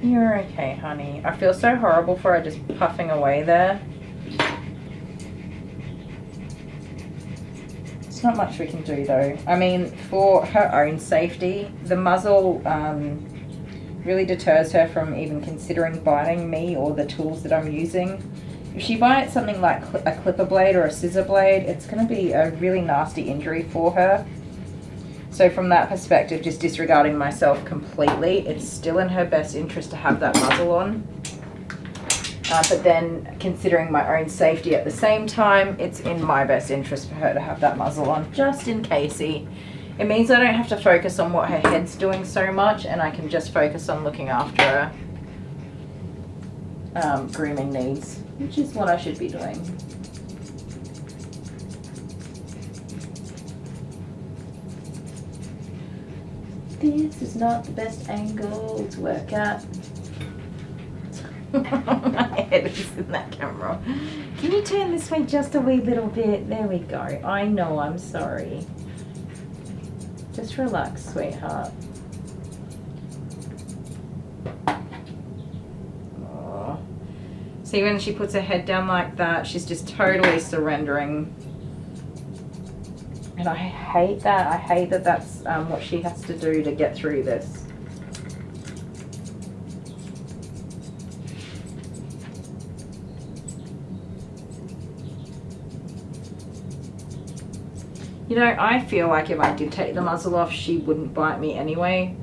You're okay, honey. I feel so horrible for her just puffing away there. It's not much we can do though. I mean, for her own safety, the muzzle really deters her from even considering biting me or the tools that I'm using. If she bites something like a clipper blade or a scissor blade, it's going to be a really nasty injury for her. So from that perspective, just disregarding myself completely, it's still in her best interest to have that muzzle on. But then considering my own safety at the same time, it's in my best interest for her to have that muzzle on, just in casey. It means I don't have to focus on what her head's doing so much, and I can just focus on looking after her grooming needs, which is what I should be doing. This is not the best angle to work at. My head is in that camera. Can you turn this way just a wee little bit? There we go. I know, I'm sorry. Just relax, sweetheart. Oh. See, when she puts her head down like that, she's just totally surrendering. And I hate that. I hate that that's what she has to do to get through this. You know, I feel like if I did take the muzzle off, she wouldn't bite me anyway.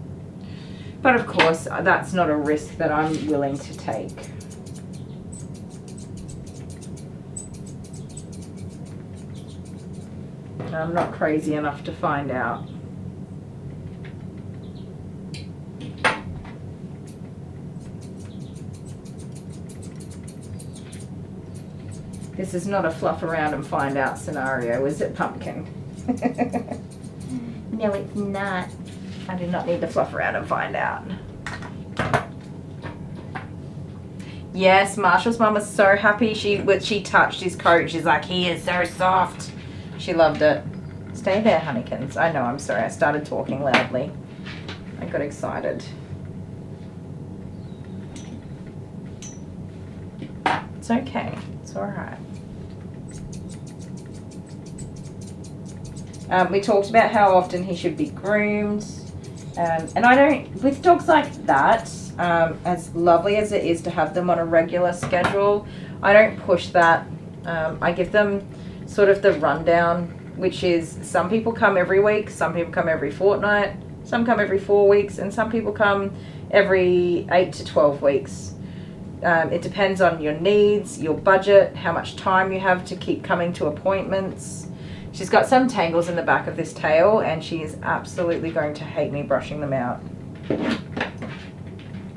But of course, that's not a risk that I'm willing to take. I'm not crazy enough to find out. This is not a fluff around and find out scenario, is it, Pumpkin? No, it's not. I do not need to fluff around and find out. Yes, Marshall's mum was so happy. She touched his coat. She's like, he is so soft. She loved it. Stay there, honeykins. I know, I'm sorry. I started talking loudly. I got excited. It's okay. It's alright. We talked about how often he should be groomed. And I don't, with dogs like that, as lovely as it is to have them on a regular schedule, I don't push that. I give them sort of the rundown, which is some people come every week, some people come every fortnight, some come every 4 weeks, and some people come every 8 to 12 weeks. It depends on your needs, your budget, how much time you have to keep coming to appointments. She's got some tangles in the back of this tail, and she is absolutely going to hate me brushing them out.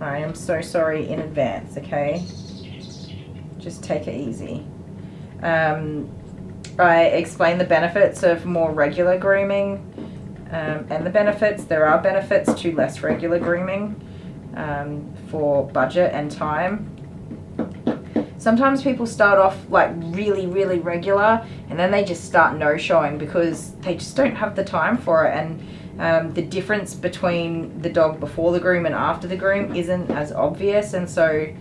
I am so sorry in advance, okay? Just take it easy. I explain the benefits of more regular grooming and the benefits. There are benefits to less regular grooming for budget and time. Sometimes people start off like really, really regular, and then they just start no-showing because they just don't have the time for it. And the difference between the dog before the groom and after the groom isn't as obvious, and so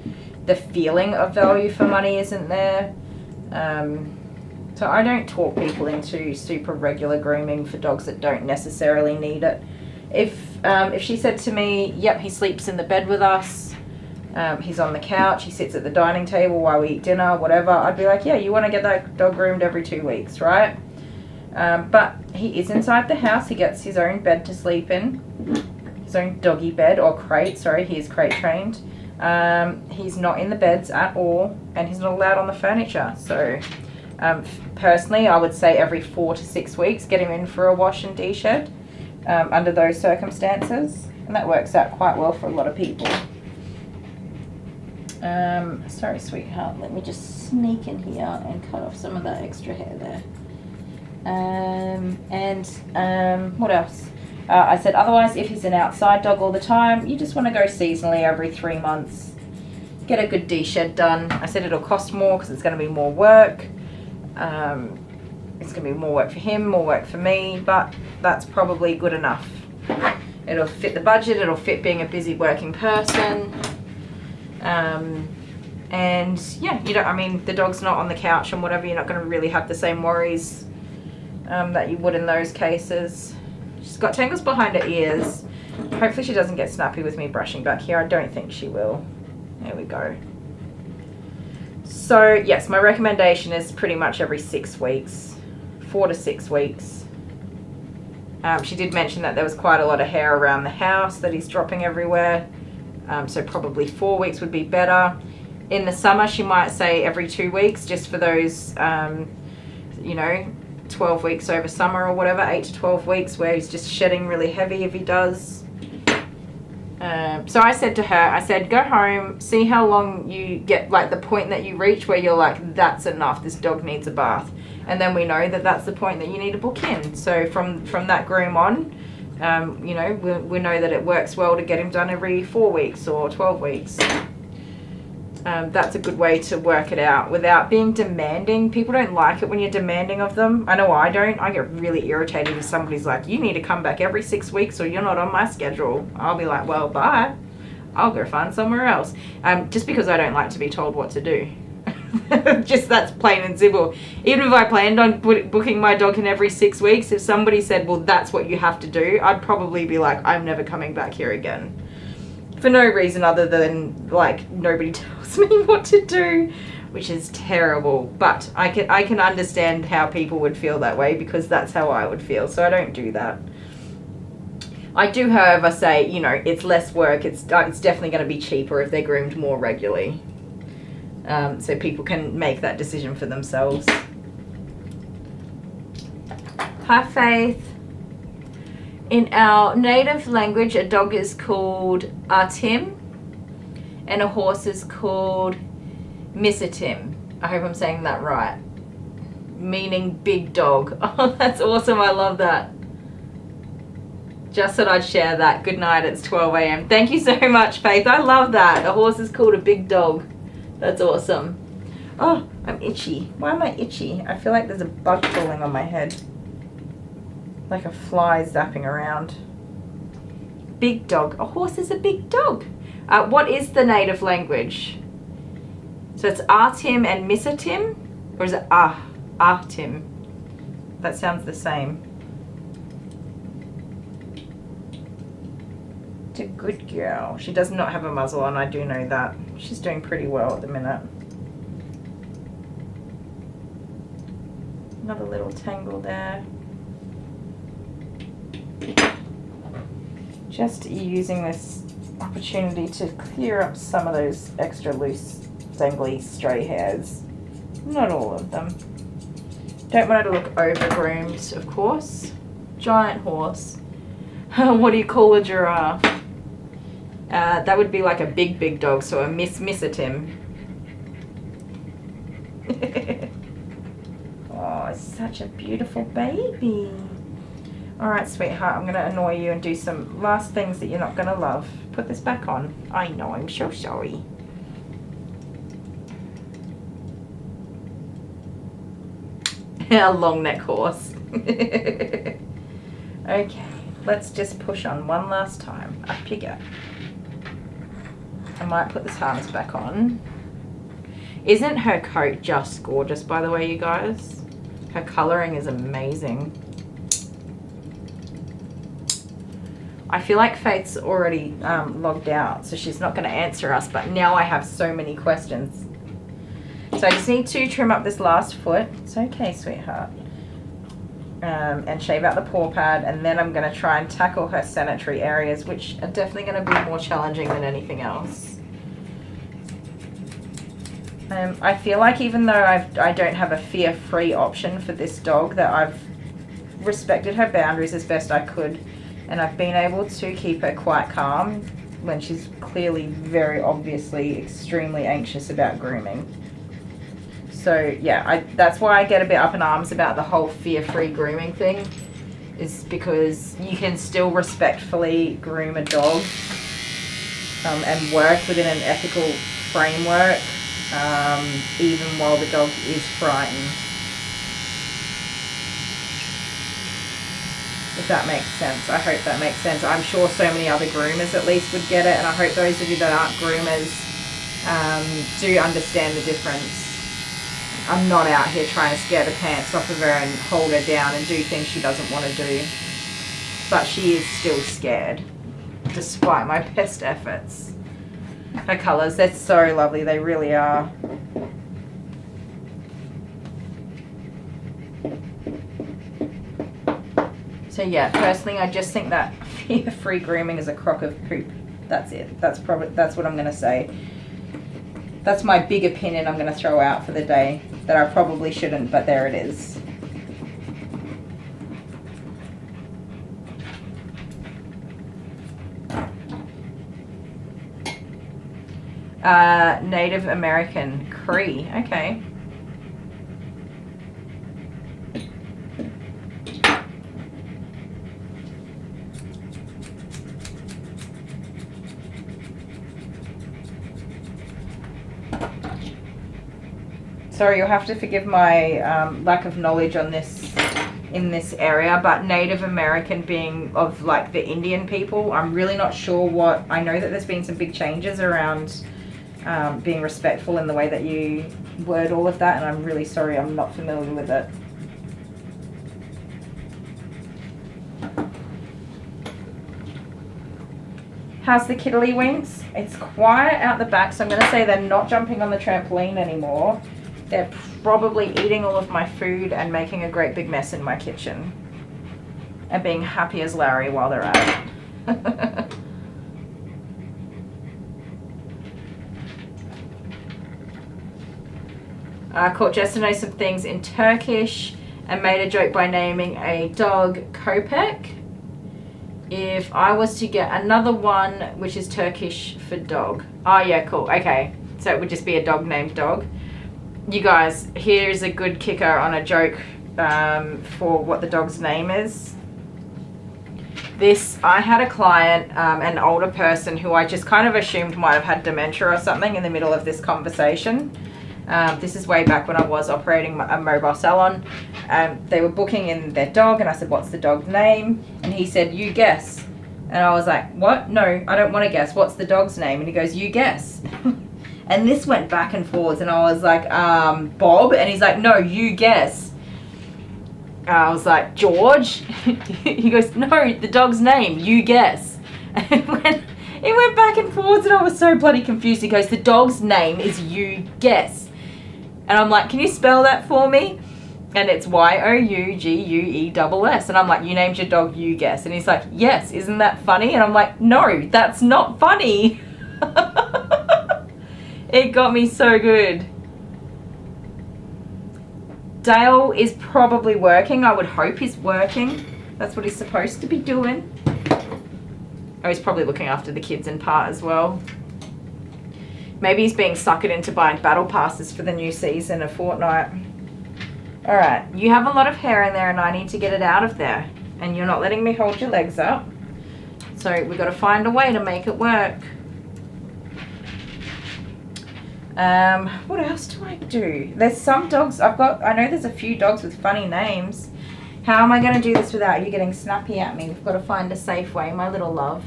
the feeling of value for money isn't there. So I don't talk people into super regular grooming for dogs that don't necessarily need it. If she said to me, yep, he sleeps in the bed with us, he's on the couch, he sits at the dining table while we eat dinner, whatever, I'd be like, yeah, you want to get that dog groomed every 2 weeks, right? But he is inside the house. He gets his own bed to sleep in, his own doggy bed, or crate, sorry, he is crate trained. He's not in the beds at all, and he's not allowed on the furniture. So personally, I would say every 4 to 6 weeks, get him in for a wash and de-shed under those circumstances, and that works out quite well for a lot of people. Sorry, sweetheart, let me just sneak in here and cut off some of that extra hair there. What else? I said otherwise, if he's an outside dog all the time, you just want to go seasonally every 3 months. Get a good de-shed done. I said it'll cost more because it's going to be more work. It's going to be more work for him, more work for me, but that's probably good enough. It'll fit the budget, it'll fit being a busy working person. And yeah, you don't, I mean, the dog's not on the couch and whatever, you're not going to really have the same worries that you would in those cases. She's got tangles behind her ears. Hopefully she doesn't get snappy with me brushing back here. I don't think she will. There we go. So yes, my recommendation is pretty much every 6 weeks, 4 to 6 weeks. She did mention that there was quite a lot of hair around the house that he's dropping everywhere. So probably 4 weeks would be better. In the summer, she might say every 2 weeks, just for those, you know, 12 weeks over summer or whatever, 8 to 12 weeks where he's just shedding really heavy if he does. So I said to her, I said, go home, see how long you get, like the point that you reach where you're like, that's enough, this dog needs a bath. And then we know that that's the point that you need to book in. So from that groom on, you know, we know that it works well to get him done every 4 weeks or 12 weeks. That's a good way to work it out without being demanding. People don't like it when you're demanding of them. I know I don't. I get really irritated if somebody's like, you need to come back every 6 weeks or you're not on my schedule. I'll be like, well, bye. I'll go find somewhere else. Just because I don't like to be told what to do. Just that's plain and simple. Even if I planned on booking my dog in every 6 weeks, if somebody said, well, that's what you have to do, I'd probably be like, I'm never coming back here again. For no reason other than, like, nobody tells me what to do, which is terrible. But I can understand how people would feel that way because that's how I would feel, so I don't do that. I do, however, say, you know, it's less work. It's definitely going to be cheaper if they're groomed more regularly. So people can make that decision for themselves. Hi, Faith. In our native language, a dog is called Artim and a horse is called Misatim. I hope I'm saying that right. Meaning big dog. Oh, that's awesome. I love that. Just thought I'd share that. Good night. It's 12 a.m. Thank you so much, Faith. I love that. A horse is called a big dog. That's awesome. Oh, I'm itchy. Why am I itchy? I feel like there's a bug crawling on my head. Like a fly zapping around. Big dog. A horse is a big dog. What is the native language? So it's Artim and Misatim? Or is it Artim? That sounds the same. It's a good girl. She does not have a muzzle on, I do know that. She's doing pretty well at the minute. Another little tangle there. Just using this opportunity to clear up some of those extra loose, dangly, stray hairs. Not all of them. Don't want her to look over-groomed, of course. Giant horse. What do you call a giraffe? That would be like a big dog, so a Misatim. Oh, it's such a beautiful baby. Alright, sweetheart, I'm going to annoy you and do some last things that you're not going to love. Put this back on. I know, I'm so sorry. A long neck horse. Okay, let's just push on one last time. Up you go. I might put this harness back on. Isn't her coat just gorgeous, by the way, you guys? Her colouring is amazing. I feel like Faith's already logged out, so she's not going to answer us, but now I have so many questions. So I just need to trim up this last foot. It's okay, sweetheart. And shave out the paw pad, and then I'm going to try and tackle her sanitary areas, which are definitely going to be more challenging than anything else. I feel like even though I don't have a fear-free option for this dog, that I've respected her boundaries as best I could, and I've been able to keep her quite calm when she's clearly, very obviously, extremely anxious about grooming. So yeah, that's why I get a bit up in arms about the whole fear-free grooming thing, is because you can still respectfully groom a dog and work within an ethical framework, even while the dog is frightened. If that makes sense. I hope that makes sense. I'm sure so many other groomers at least would get it, and I hope those of you that aren't groomers do understand the difference. I'm not out here trying to scare the pants off of her and hold her down and do things she doesn't want to do. But she is still scared, despite my best efforts. Her colours, they're so lovely, they really are. So yeah, personally, I just think that fear-free grooming is a crock of poop. That's it. That's what I'm going to say. That's my big opinion I'm going to throw out for the day, that I probably shouldn't, but there it is. Native American Cree, okay. Sorry, you'll have to forgive my lack of knowledge on this in this area, but Native American being of like the Indian people, I'm really not sure what. I know that there's been some big changes around being respectful in the way that you word all of that, and I'm really sorry, I'm not familiar with it. How's the Kittily-winks? It's quiet out the back, so I'm going to say they're not jumping on the trampoline anymore. They're probably eating all of my food and making a great big mess in my kitchen. And being happy as Larry while they're at it. Caught Jess to know some things in Turkish and made a joke by naming a dog Köpek. If I was to get another one, which is Turkish for dog. Oh yeah, cool, okay. So it would just be a dog named Dog. You guys, here's a good kicker on a joke for what the dog's name is. I had a client, an older person who I just kind of assumed might have had dementia or something in the middle of this conversation. This is way back when I was operating a mobile salon. They were booking in their dog, and I said, what's the dog's name? And he said, you guess. And I was like, what? No, I don't want to guess. What's the dog's name? And he goes, you guess. And this went back and forth, and I was like, Bob? And he's like, no, you guess. I was like, George? He goes, no, the dog's name, you guess. And it went back and forth, and I was so bloody confused. He goes, the dog's name is you guess. And I'm like, can you spell that for me? And it's Y-O-U-G-U-E-S-S. And I'm like, you named your dog you guess. And he's like, yes, isn't that funny? And I'm like, no, that's not funny. It got me so good. Dale is probably working. I would hope he's working. That's what he's supposed to be doing. Oh, he's probably looking after the kids in part as well. Maybe he's being suckered into buying battle passes for the new season of Fortnite. Alright, you have a lot of hair in there and I need to get it out of there. And you're not letting me hold your legs up. So we've got to find a way to make it work. What else do I do? There's some dogs I know there's a few dogs with funny names. How am I going to do this without you getting snappy at me? We've got to find a safe way, my little love.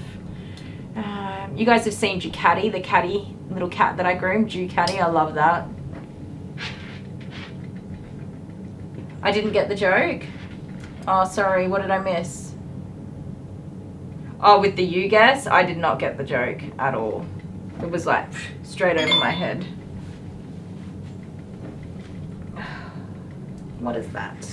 You guys have seen Ducati, the catty, little cat that I groomed, Ducati. I love that. I didn't get the joke. Oh, sorry, what did I miss? Oh, with the you guess, I did not get the joke at all. It was like straight over my head. What is that?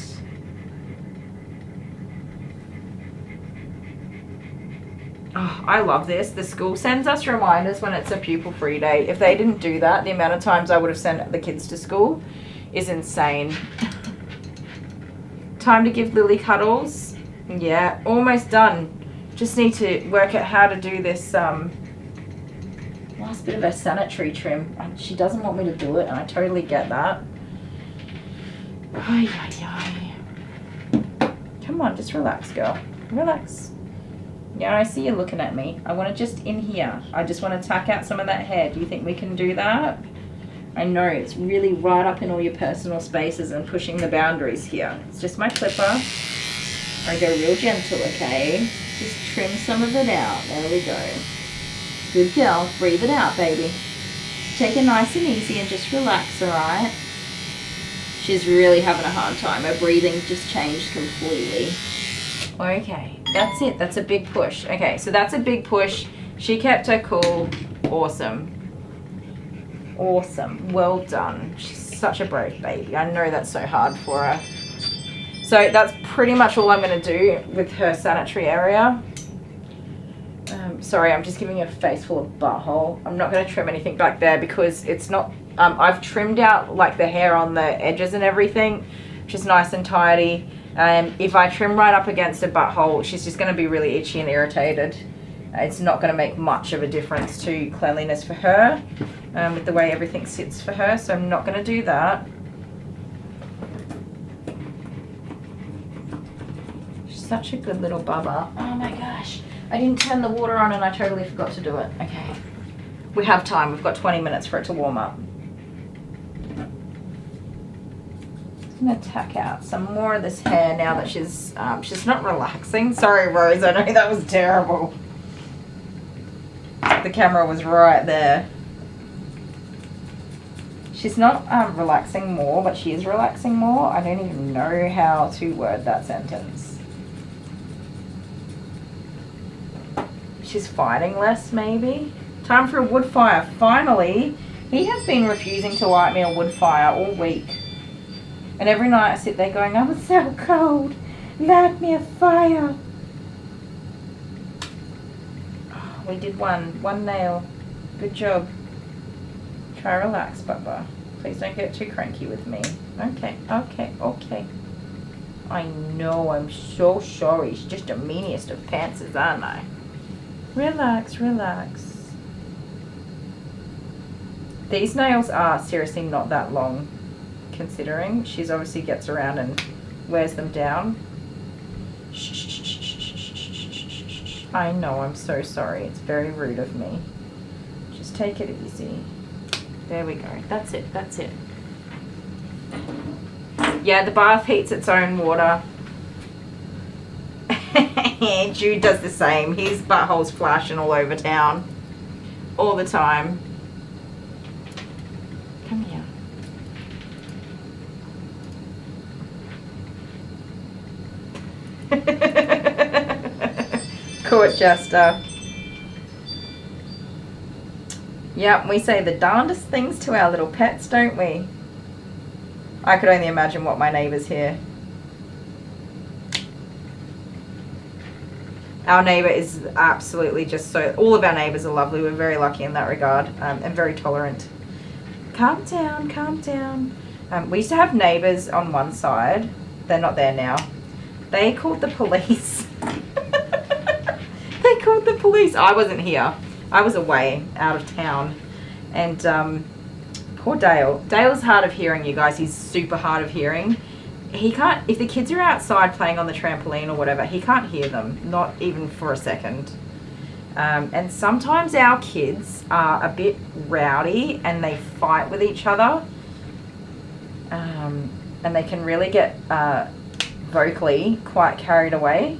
Oh, I love this. The school sends us reminders when it's a pupil-free day. If they didn't do that, the amount of times I would have sent the kids to school is insane. Time to give Lily cuddles. Yeah, almost done. Just need to work out how to do this last bit of a sanitary trim. She doesn't want me to do it, and I totally get that. Ay, ay, ay. Come on, just relax, girl. Relax. Yeah, I see you looking at me. I want to just in here. I just want to tuck out some of that hair. Do you think we can do that? I know it's really right up in all your personal spaces and pushing the boundaries here. It's just my clipper. I go real gentle, okay? Just trim some of it out. There we go. Good girl. Breathe it out, baby. Take it nice and easy and just relax, alright? She's really having a hard time. Her breathing just changed completely. Okay, that's it. That's a big push. Okay, so that's a big push. She kept her cool. Awesome. Awesome. Well done. She's such a brave baby. I know that's so hard for her. So that's pretty much all I'm going to do with her sanitary area. Sorry, I'm just giving you a face full of butthole. I'm not going to trim anything back there because it's not... I've trimmed out like the hair on the edges and everything, which is nice and tidy. If I trim right up against a butthole, she's just going to be really itchy and irritated. It's not going to make much of a difference to cleanliness for her with the way everything sits for her, so I'm not going to do that. She's such a good little bubba. Oh my gosh. I didn't turn the water on and I totally forgot to do it. Okay. We have time. We've got 20 minutes for it to warm up. I'm going to tuck out some more of this hair now that she's not relaxing. Sorry, Rose, I know that was terrible. The camera was right there. She's not relaxing more, but she is relaxing more. I don't even know how to word that sentence. She's fighting less, maybe. Time for a wood fire. Finally, he has been refusing to light me a wood fire all week. And every night I sit there going, oh, it's so cold. Light me a fire. Oh, we did one nail. Good job. Try relax, Bubba. Please don't get too cranky with me. Okay, okay, okay. I know, I'm so sorry. It's just the meaniest of pantsers, aren't I? Relax, relax. These nails are seriously not that long, considering she's obviously gets around and wears them down. Shh, shh, shh, shh, shh, shh, shh. I know, I'm so sorry. It's very rude of me. Just take it easy. There we go. That's it. That's it. Yeah, the bath heats its own water. Jude does the same. His butthole's flashing all over town. All the time. Come here. Court jester. Yep, we say the darndest things to our little pets, don't we? I could only imagine what my neighbours hear. Our neighbour is absolutely just so... All of our neighbours are lovely. We're very lucky in that regard, and very tolerant. Calm down, calm down. We used to have neighbours on one side. They're not there now. They called the police. They called the police. I wasn't here. I was away, out of town. And poor Dale. Dale's hard of hearing, you guys. He's super hard of hearing. He can't, if the kids are outside playing on the trampoline or whatever, he can't hear them, not even for a second. And sometimes our kids are a bit rowdy and they fight with each other. And they can really get vocally quite carried away.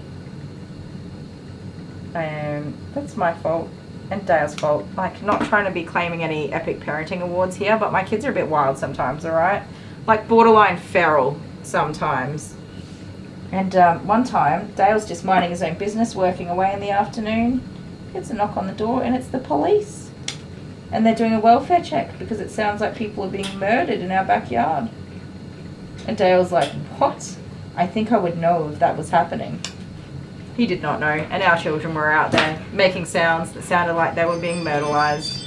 That's my fault and Dale's fault. Like, not trying to be claiming any epic parenting awards here, but my kids are a bit wild sometimes, alright? Like borderline feral sometimes. And one time, Dale's just minding his own business, working away in the afternoon. Gets a knock on the door, and it's the police. And they're doing a welfare check because it sounds like people are being murdered in our backyard. And Dale's like, what? I think I would know if that was happening. He did not know. And our children were out there making sounds that sounded like they were being murderized.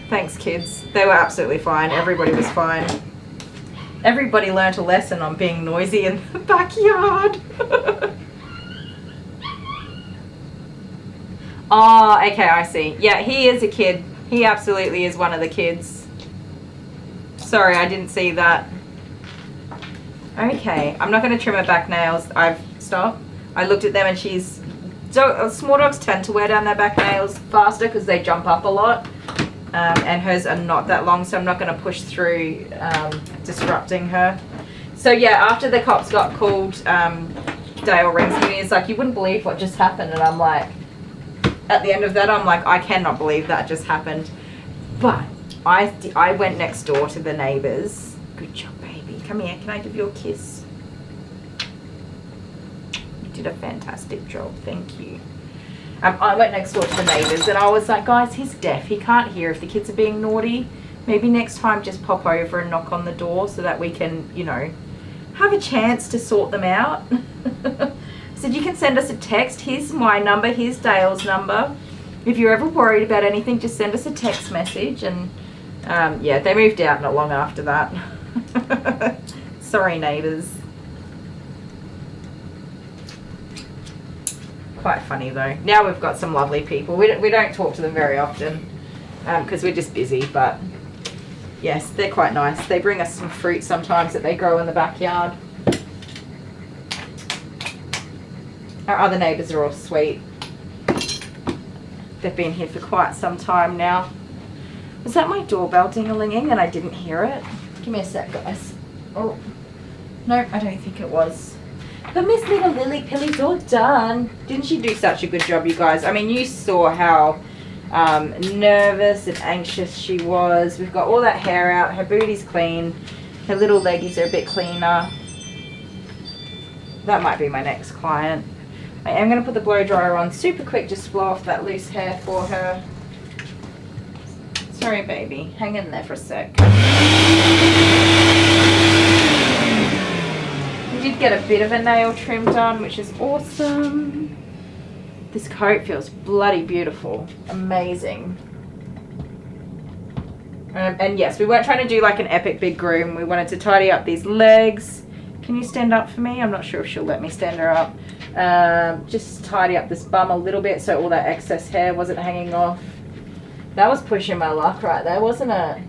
Thanks, kids. They were absolutely fine. Everybody was fine. Everybody learnt a lesson on being noisy in the backyard. Oh, okay, I see. Yeah, he is a kid. He absolutely is one of the kids. Sorry, I didn't see that. Okay, I'm not going to trim her back nails. I've stopped. I looked at them and small dogs tend to wear down their back nails faster because they jump up a lot. And hers are not that long, so I'm not going to push through disrupting her. So yeah, after the cops got called, Dale rings me and he's like, you wouldn't believe what just happened. And I'm like, at the end of that, I'm like, I cannot believe that just happened. But I went next door to the neighbours. Good job, baby. Come here, can I give you a kiss? You did a fantastic job, thank you. I went next door to the neighbours and I was like, guys, he's deaf. He can't hear if the kids are being naughty. Maybe next time just pop over and knock on the door so that we can, you know, have a chance to sort them out. I said, you can send us a text. Here's my number. Here's Dale's number. If you're ever worried about anything, just send us a text message. And yeah, they moved out not long after that. Sorry, neighbours. Quite funny though. Now we've got some lovely people. We don't talk to them very often because we're just busy, but yes, they're quite nice. They bring us some fruit sometimes that they grow in the backyard. Our other neighbours are all sweet. They've been here for quite some time now. Was that my doorbell ding-a-linging and I didn't hear it? Give me a sec, guys. Oh, no, I don't think it was. But Miss Little Lily Pilly's all done. Didn't she do such a good job, you guys? I mean, you saw how nervous and anxious she was. We've got all that hair out. Her booty's clean. Her little leggies are a bit cleaner. That might be my next client. I am going to put the blow dryer on super quick, just blow off that loose hair for her. Sorry, baby. Hang in there for a sec. We did get a bit of a nail trim done, which is awesome. This coat feels bloody beautiful. Amazing. And yes, we weren't trying to do like an epic big groom. We wanted to tidy up these legs. Can you stand up for me? I'm not sure if she'll let me stand her up. Just tidy up this bum a little bit so all that excess hair wasn't hanging off. That was pushing my luck right there, wasn't it?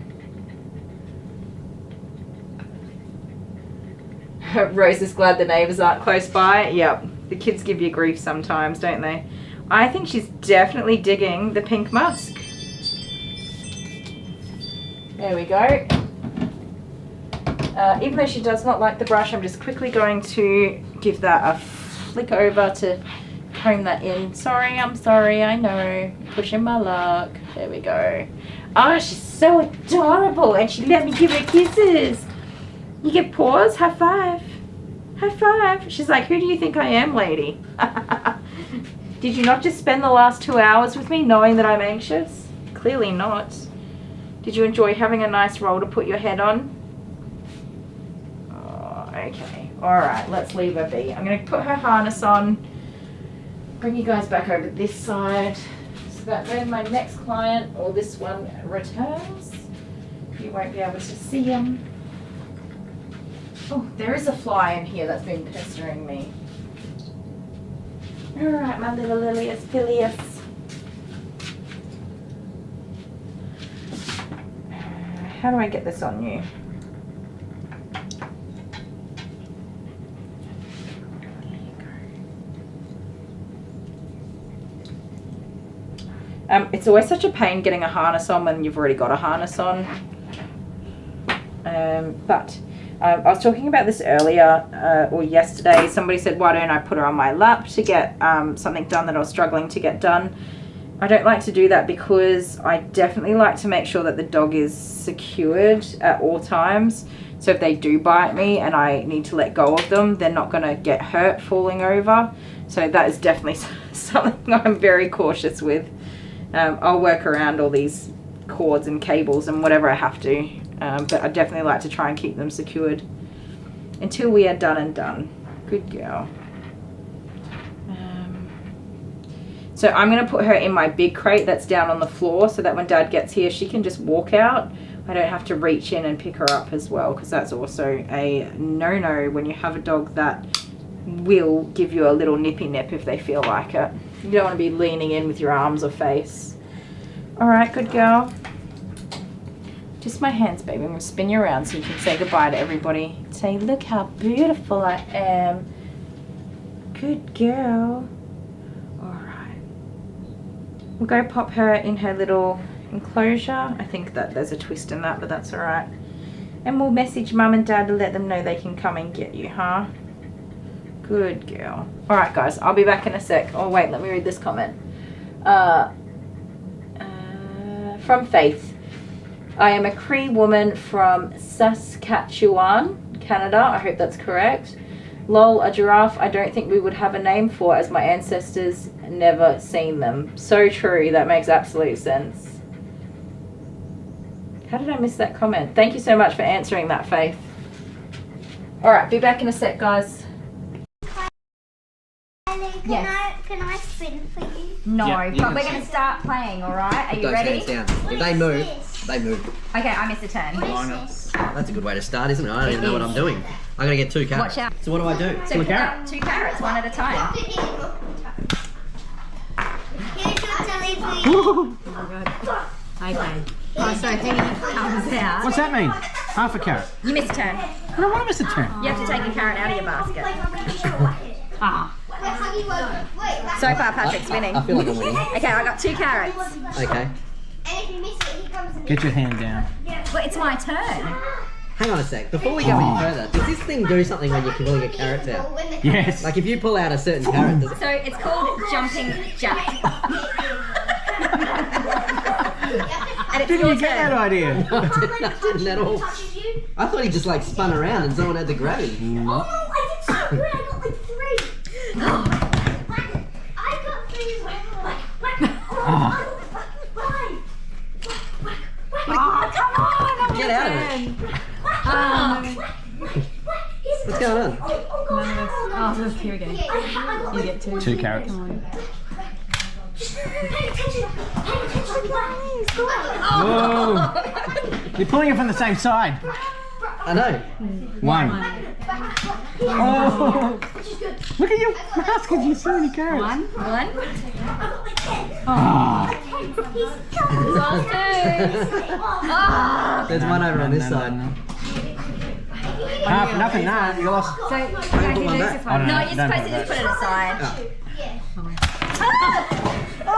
Rose is glad the neighbours aren't close by. Yep, the kids give you grief sometimes, don't they? I think she's definitely digging the pink musk. There we go. Even though she does not like the brush, I'm just quickly going to give that a flick over to comb that in. Sorry, I'm sorry, I know. Pushing my luck. There we go. Oh, she's so adorable, and she let me give her kisses. You give paws? High five. High five. She's like, who do you think I am, lady? Did you not just spend the last 2 hours with me knowing that I'm anxious? Clearly not. Did you enjoy having a nice roll to put your head on? Oh, okay. Alright, let's leave her be. I'm going to put her harness on. Bring you guys back over this side. So that when my next client, or this one, returns, you won't be able to see him. Oh, there is a fly in here that's been pestering me. Alright, my little Lilius Filius. How do I get this on you? It's always such a pain getting a harness on when you've already got a harness on. I was talking about this earlier, or yesterday. Somebody said, why don't I put her on my lap to get something done that I was struggling to get done. I don't like to do that because I definitely like to make sure that the dog is secured at all times. So if they do bite me and I need to let go of them, they're not going to get hurt falling over. So that is definitely something I'm very cautious with. I'll work around all these cords and cables and whatever I have to. But I definitely like to try and keep them secured until we are done and done. Good girl. So I'm going to put her in my big crate that's down on the floor so that when Dad gets here, she can just walk out. I don't have to reach in and pick her up as well, because that's also a no-no when you have a dog that will give you a little nippy nip if they feel like it. You don't want to be leaning in with your arms or face. All right, good girl. Just my hands, baby. I'm going to spin you around so you can say goodbye to everybody. Say, look how beautiful I am. Good girl. All right. We'll go pop her in her little enclosure. I think that there's a twist in that, but that's all right. And we'll message Mum and Dad to let them know they can come and get you, huh? Good girl. All right, guys. I'll be back in a sec. Oh, wait. Let me read this comment. From Faith. I am a Cree woman from Saskatchewan, Canada. I hope that's correct. Lol, a giraffe I don't think we would have a name for, as my ancestors never seen them. So true. That makes absolute sense. How did I miss that comment? Thank you so much for answering that, Faith. All right, be back in a sec, guys. Kylie, can I spin for you? No, Yeah, but we're going to start playing, all right? Are you Those ready? hands down. If they move, they move. Okay, I missed a turn. Oh, that's a good way to start, isn't it? I don't even know what I'm doing. I'm going to get 2 carrots. Watch out. So what do I do? So pull out 2 carrots, one at a time. Here's your jelly for you. Oh my god. Okay. Oh, so he comes out. What's that mean? Half a carrot. You missed a turn. I don't want to miss a turn. You have to take a carrot out of your basket. Ah. So far, Patrick's winning. I feel like I'm winning. Okay, I got 2 carrots. Okay. And if you miss it, he comes and Get your hand down. But it's my turn. Hang on a sec. Before we go any further, does this thing do something when you're pulling a carrot out? Yes. Like if you pull out a certain carrot, does it... So it's called jumping jack. And it's Didn't your you get that turn. idea? No, I didn't at all. I thought he just like spun around and someone had to grab him. Oh, I did so good. I got like 3. I got 3. Oh, come on! Get out of it. What's going on? Oh, here we go. You get 2. 2 carrots. Whoa! You're pulling it from the same side. I know. 1. Oh! Look at your basket, you so many carrots. 1. Oh. There's one over on this side. Half, nothing, nah, you lost. So, I'm gonna put one back. I don't no, know, you're don't supposed to just put it aside. Oh.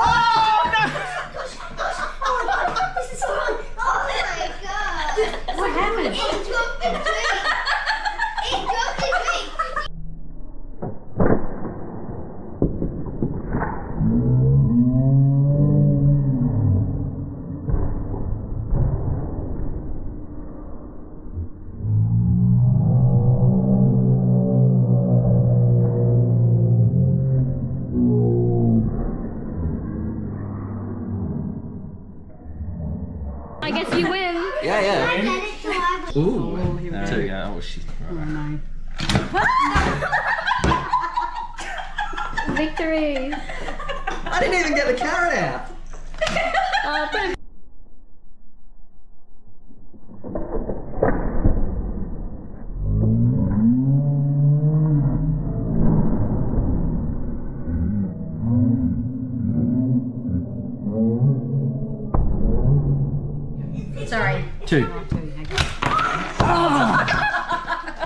What happened? I guess you win. Yeah. Ooh. There we go. Oh, shit. Victory. I didn't even get the carrot out. Sorry. 2.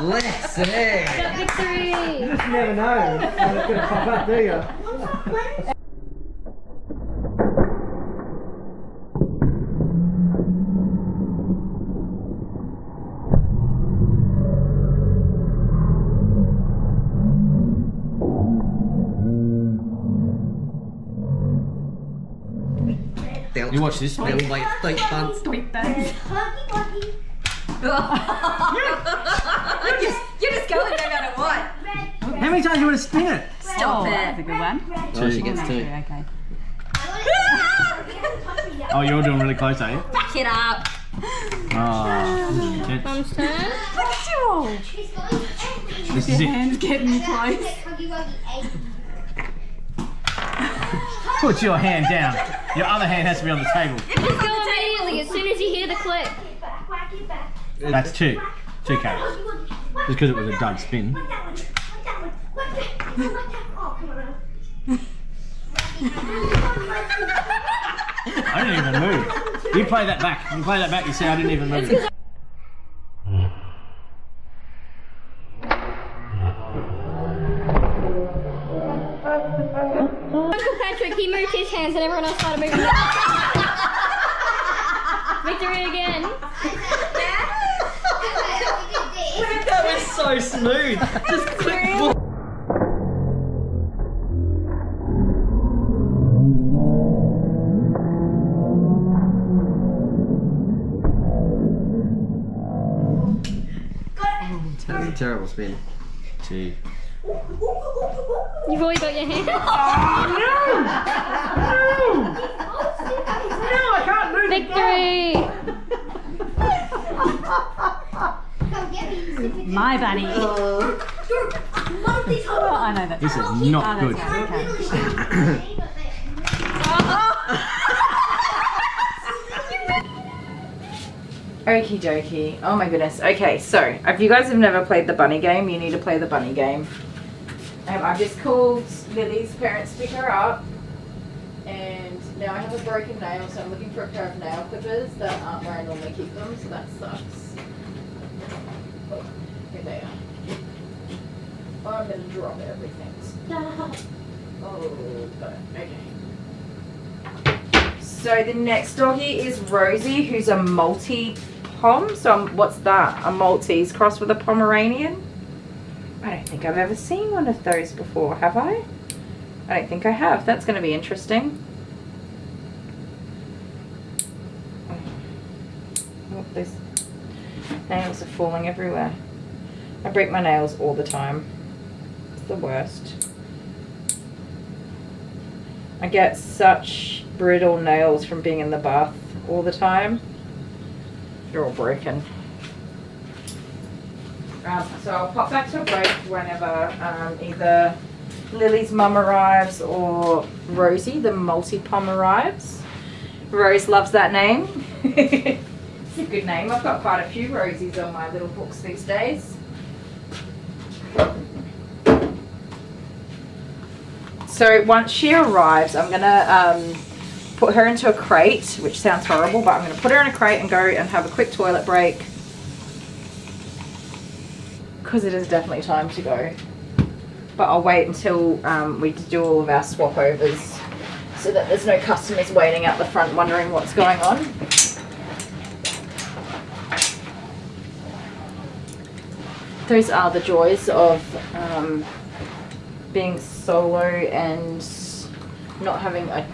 Let's see. Victory. You just never know when it's going to pop up, do you? You watch this one. Little like thick bunts. Sweet things. You're just going no matter what. How many times do you want to spin it? Stop it. That's a good one. Oh, she gets 2. Okay. Oh, you're doing really close, are you? Back it up. Oh, Mum's turn. Look at you all. this is Your it. hand's getting close. Put your hand down. Your other hand has to be on the table. Just go immediately as soon as you hear the click. That's 2. 2 carrots. Just because it was a dud spin. I didn't even move. You play that back. You play that back, you see I didn't even move. Uncle Patrick, he moved his hands and everyone else started moving. Victory again. That was so smooth. Just click. That was a terrible spin. 2. You've always got your hand. No, I can't move. Victory. My bunny. Oh, I know that. This is not good. Okie dokie. Oh my goodness. Okay, so if you guys have never played the bunny game, you need to play the bunny game. I've just called Lily's parents to pick her up, and now I have a broken nail, so I'm looking for a pair of nail clippers that aren't where I normally keep them, so that sucks. Oh, here they are. Oh, I'm gonna drop everything. Oh, got it. Okay. So the next doggy is Rosie, who's a multi-pom. So what's that? A Maltese crossed with a Pomeranian? I don't think I've ever seen one of those before, have I? I don't think I have. That's going to be interesting. Oh, those nails are falling everywhere. I break my nails all the time. It's the worst. I get such brittle nails from being in the bath all the time. They're all broken. So I'll pop back to a break whenever either Lily's mum arrives or Rosie, the multi-pom, arrives. Rose loves that name. It's a good name. I've got quite a few Rosies on my little books these days. So once she arrives, I'm gonna put her into a crate, which sounds horrible, but I'm gonna put her in a crate and go and have a quick toilet break, because it is definitely time to go. But I'll wait until we do all of our swap overs, so that there's no customers waiting out the front wondering what's going on. Those are the joys of being solo and not having a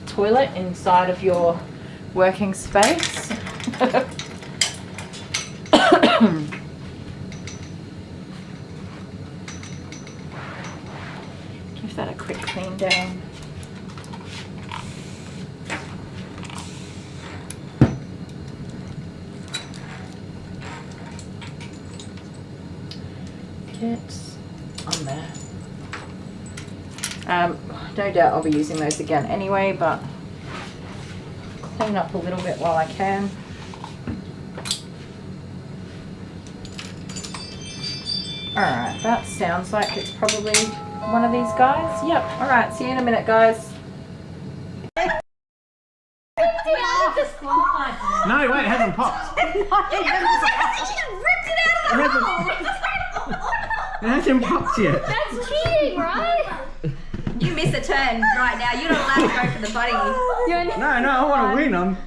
toilet inside of your working space. Give that a quick clean down. Get on there. No doubt I'll be using those again anyway, but clean up a little bit while I can. Alright, that sounds like it's probably one of these guys. Yep, alright, see you in a minute, guys. No, wait, it hasn't popped. It hasn't popped yet. That's cheating, right? You miss a turn right now. You're not allowed to go for the bunny. No, I want to win them.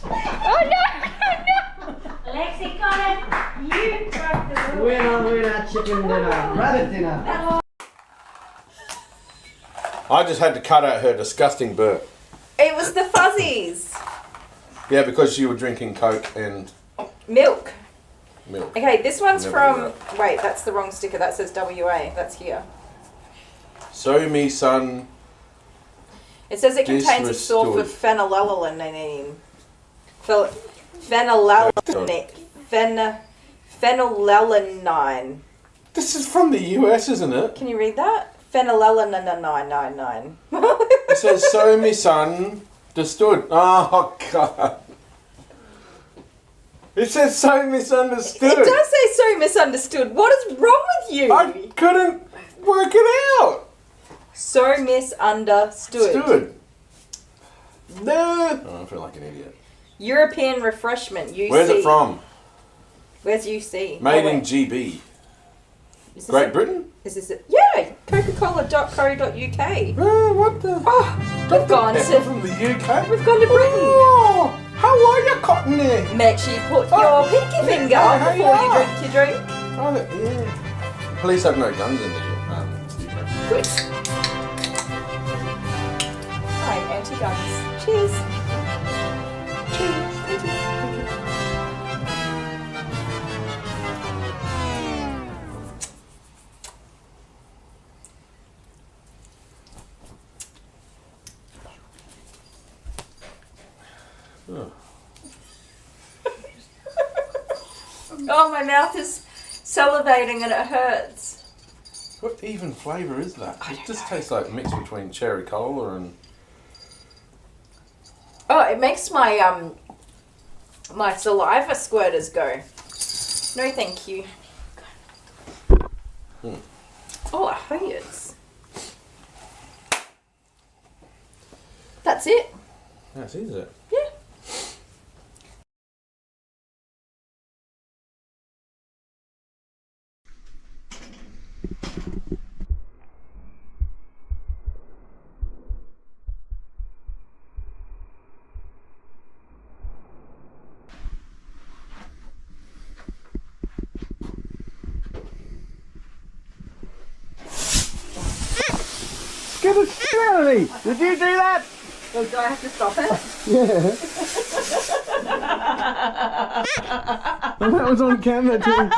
Oh no! Lexi got it. You broke the rule. Winner, chicken dinner, rabbit dinner. I just had to cut out her disgusting burp. It was the fuzzies. Yeah, because you were drinking Coke and Milk. milk. Okay, this one's Never from... knew Wait, that's the wrong sticker. That says WA. That's here. So me son. It says it contains a source of phenylalanine. Phenylalanine. This is from the US, isn't it? Can you read that? Phenylalanine. It says, so me son understood. Oh, God. It says so misunderstood. It does say so misunderstood. What is wrong with you? I couldn't work it out. So misunderstood. Stood. No. Oh, I feel like an idiot. European refreshment, UC. Where's it from? Where's UC? Made in GB. Great Britain? Is this it? Yeah, coca-cola.co.uk. What the? Oh, we've gone to... from the UK? We've gone to Britain. Oh, how are you, Cottony? Make sure you put your pinky finger on before you drink your drink. Oh, yeah. Police have no guns in the UK. Good. I'm anti-guns. Cheers. Cheers. Thank you. Oh, my mouth is salivating and it hurts. What even flavour is that? It just tastes like a mix between cherry cola and... Oh, it makes my my saliva squirters go. No, thank you. Oh, it hurts. That's it. That's easy. Yeah. Get a Shirley! Did you do that? Well, do I have to stop it? Yeah. And that was on camera too.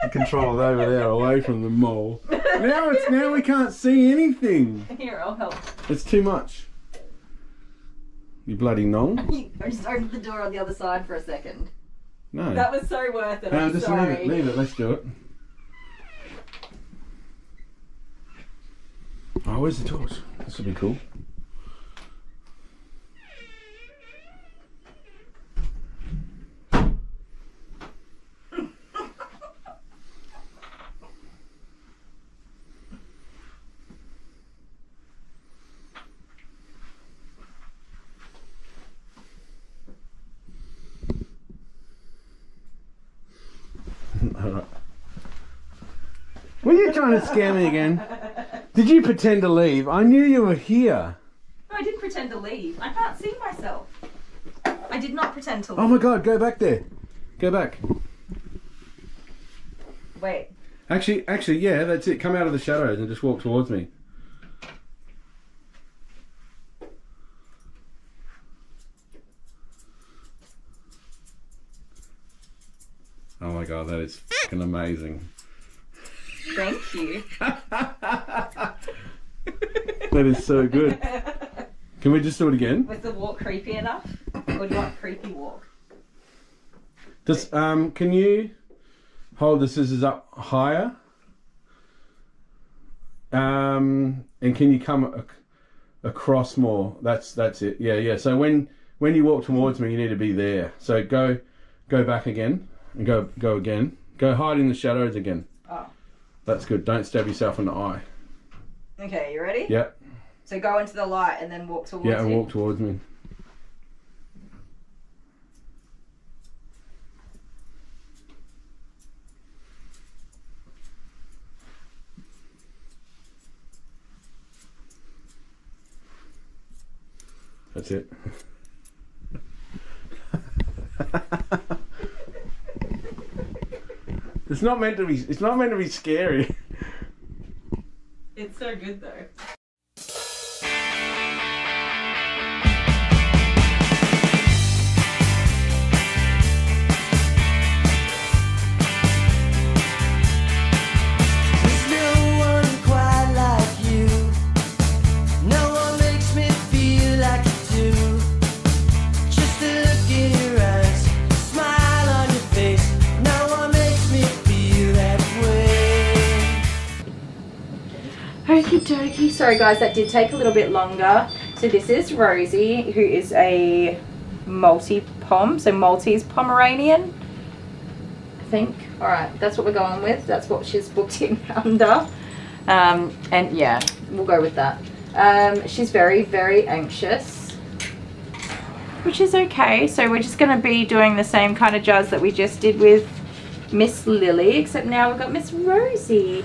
The control's over there, away from the mole. Now we can't see anything. Here, I'll help. It's too much. You bloody nong. I just opened the door on the other side for a second. No. That was so worth it. No, I'm just sorry. leave it. Let's do it. Oh, where's the torch? This will be cool. Alright. Were you trying to scare me again? Did you pretend to leave? I knew you were here. No, I didn't pretend to leave. I can't see myself. I did not pretend to leave. Oh my god, go back there. Go back. Wait. Actually, yeah, that's it. Come out of the shadows and just walk towards me. Oh my god, that is fucking amazing. Thank you. That is so good. Can we just do it again? Was the walk creepy enough? Or do you want a creepy walk? Just, can you hold the scissors up higher? And can you come across more? That's it. Yeah. So when you walk towards me, you need to be there. So go back again and go again. Go hide in the shadows again. Oh. That's good. Don't stab yourself in the eye. Okay, you ready? Yeah. So go into the light and then walk towards you. Yeah, and walk towards me. That's it. It's not meant to be scary. It's so good though. Okie dokie. Sorry guys, that did take a little bit longer. So this is Rosie, who is a multi-pom, so Maltese Pomeranian, I think. Alright, that's what we're going with. That's what she's booked in under. And yeah, we'll go with that. She's very, very anxious, which is okay. So we're just going to be doing the same kind of jazz that we just did with Miss Lily, except now we've got Miss Rosie.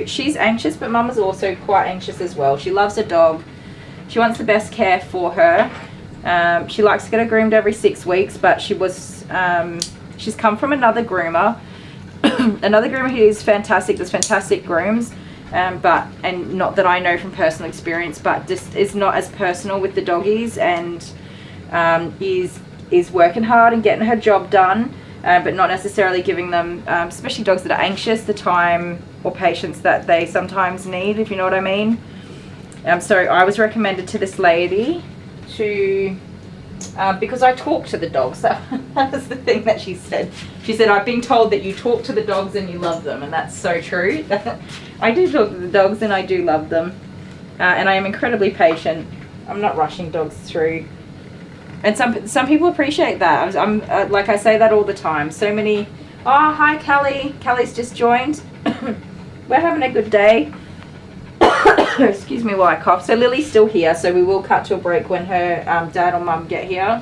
She's anxious, but Mum is also quite anxious as well. She loves a dog. She wants the best care for her. She likes to get her groomed every 6 weeks, but she's come from another groomer. Another groomer who is fantastic, does fantastic grooms, and not that I know from personal experience, but just is not as personal with the doggies, and is working hard and getting her job done, but not necessarily giving them, especially dogs that are anxious, the time or patience that they sometimes need, if you know what I mean. So I was recommended to this lady to, because I talk to the dogs. That was the thing that she said. She said, I've been told that you talk to the dogs and you love them, and that's so true. I do talk to the dogs and I do love them, and I am incredibly patient. I'm not rushing dogs through. And some people appreciate that. I'm like, I say that all the time. So many, oh, hi Callie. Callie's just joined. We're having a good day. Excuse me while I cough. So Lily's still here, so we will cut to a break when her dad or mum get here.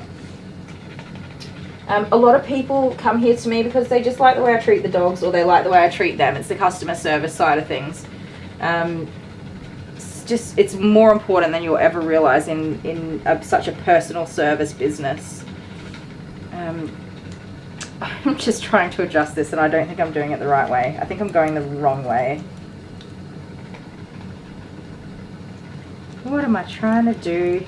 A lot of people come here to me because they just like the way I treat the dogs, or they like the way I treat them. It's the customer service side of things. It's more important than you'll ever realize in such a personal service business. I'm just trying to adjust this, and I don't think I'm doing it the right way. I think I'm going the wrong way. What am I trying to do,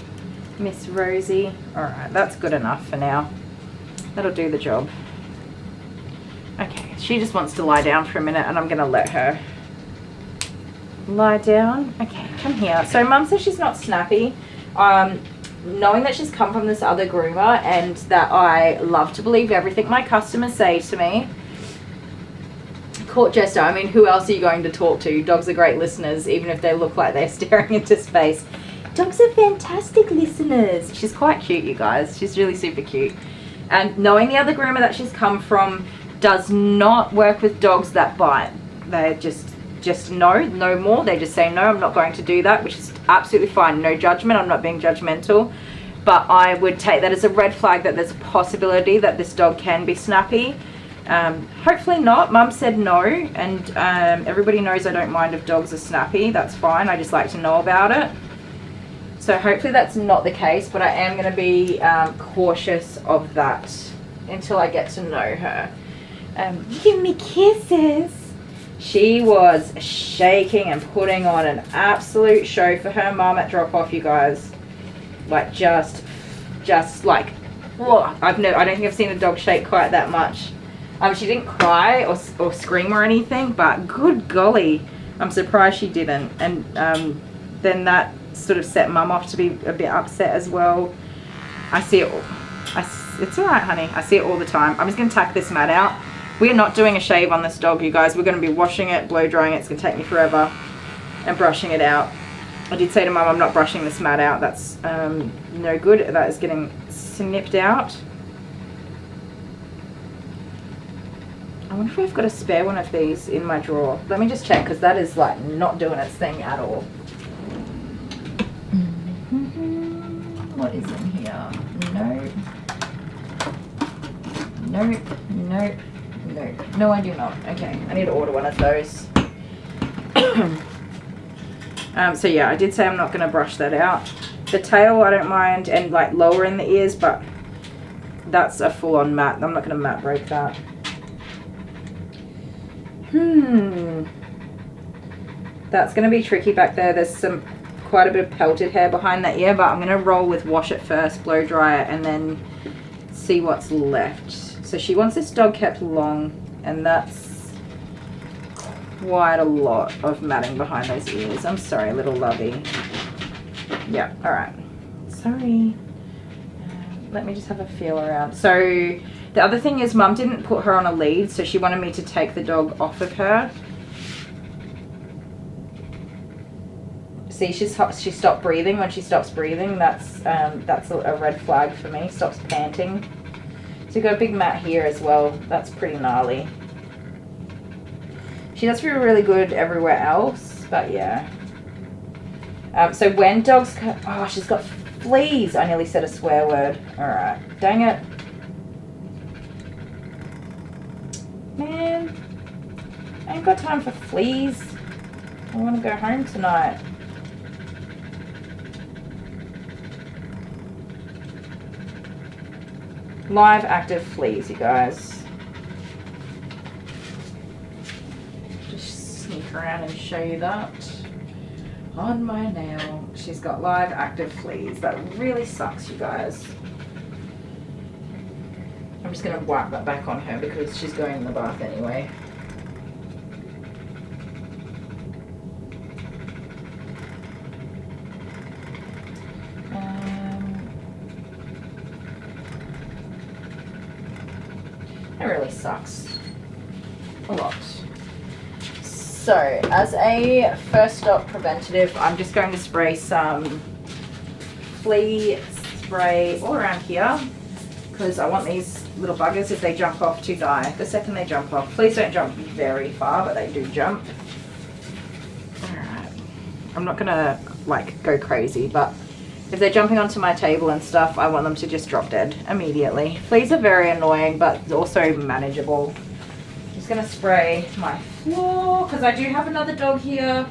Miss Rosie? Alright, that's good enough for now. That'll do the job. Okay, she just wants to lie down for a minute, and I'm going to let her lie down. Okay, come here. So Mum says she's not snappy. Knowing that she's come from this other groomer, and that I love to believe everything my customers say to me. Court jester, I mean, who else are you going to talk to? Dogs are great listeners, even if they look like they're staring into space. Dogs are fantastic listeners. She's quite cute, you guys. She's really super cute. And knowing the other groomer that she's come from does not work with dogs that bite. They just no more. They just say, no, I'm not going to do that, which is absolutely fine. No judgment. I'm not being judgmental. But I would take that as a red flag that there's a possibility that this dog can be snappy. Hopefully not. Mum said no, and everybody knows I don't mind if dogs are snappy. That's fine. I just like to know about it. So hopefully that's not the case, but I am going to be cautious of that until I get to know her. Give me kisses. She was shaking and putting on an absolute show for her mum at drop off, you guys. Like just like, whoa, I don't think I've seen a dog shake quite that much. She didn't cry or scream or anything, but good golly, I'm surprised she didn't. And then that sort of set Mum off to be a bit upset as well. I see it all. It's alright, honey. I see it all the time. I'm just going to tack this mat out. We are not doing a shave on this dog, you guys. We're going to be washing it, blow drying it. It's going to take me forever, and brushing it out. I did say to Mum, I'm not brushing this mat out. That's no good. That is getting snipped out. I wonder if I've got a spare one of these in my drawer. Let me just check, because that is like not doing its thing at all. What is in here? Nope. Nope. Nope. Nope. No, I do not. Okay, I need to order one of those. So yeah, I did say I'm not going to brush that out. The tail I don't mind, and like lower in the ears, but that's a full-on mat. I'm not going to mat break that. That's going to be tricky back there. There's quite a bit of pelted hair behind that ear, but I'm going to roll with wash it first, blow dry it, and then see what's left. So she wants this dog kept long, and that's quite a lot of matting behind those ears. I'm sorry, little lovey. Yeah, alright. Sorry. Let me just have a feel around. So The other thing is Mum didn't put her on a lead, so she wanted me to take the dog off of her. See, she stopped breathing. When she stops breathing, that's a red flag for me. Stops panting. So you've got a big mat here as well. That's pretty gnarly. She does feel really good everywhere else, but yeah. So when dogs oh, she's got fleas. I nearly said a swear word. Alright, dang it. Man, I ain't got time for fleas. I want to go home tonight. Live active fleas, you guys. Just sneak around and show you that. On my nail, she's got live active fleas. That really sucks, you guys. I'm just going to wipe that back on her because she's going in the bath anyway. It really sucks a lot. So, as a first stop preventative, I'm just going to spray some flea spray all around here because I want these little buggers, if they jump off, to die the second they jump off. Fleas don't jump very far, but they do jump. Alright. I'm not gonna like go crazy, but if they're jumping onto my table and stuff, I want them to just drop dead immediately. Fleas are very annoying, but also manageable. Just gonna spray my floor because I do have another dog here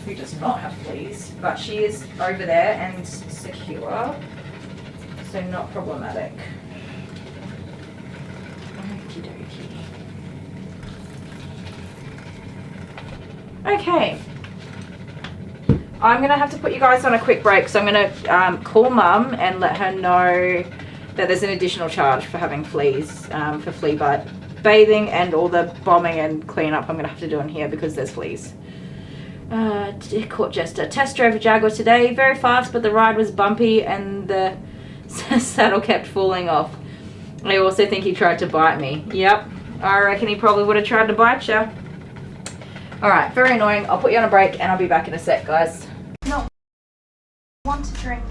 who does not have fleas, but she is over there and secure, so not problematic. Okie dokie. Okay. I'm going to have to put you guys on a quick break, so I'm going to call Mum and let her know that there's an additional charge for having fleas, for flea bite bathing and all the bombing and cleanup I'm going to have to do in here because there's fleas. Court jester. Test drove a Jaguar today, very fast, but the ride was bumpy and the saddle kept falling off. I also think he tried to bite me. Yep, I reckon he probably would have tried to bite you. Alright, very annoying. I'll put you on a break and I'll be back in a sec, guys. No. Want to drink.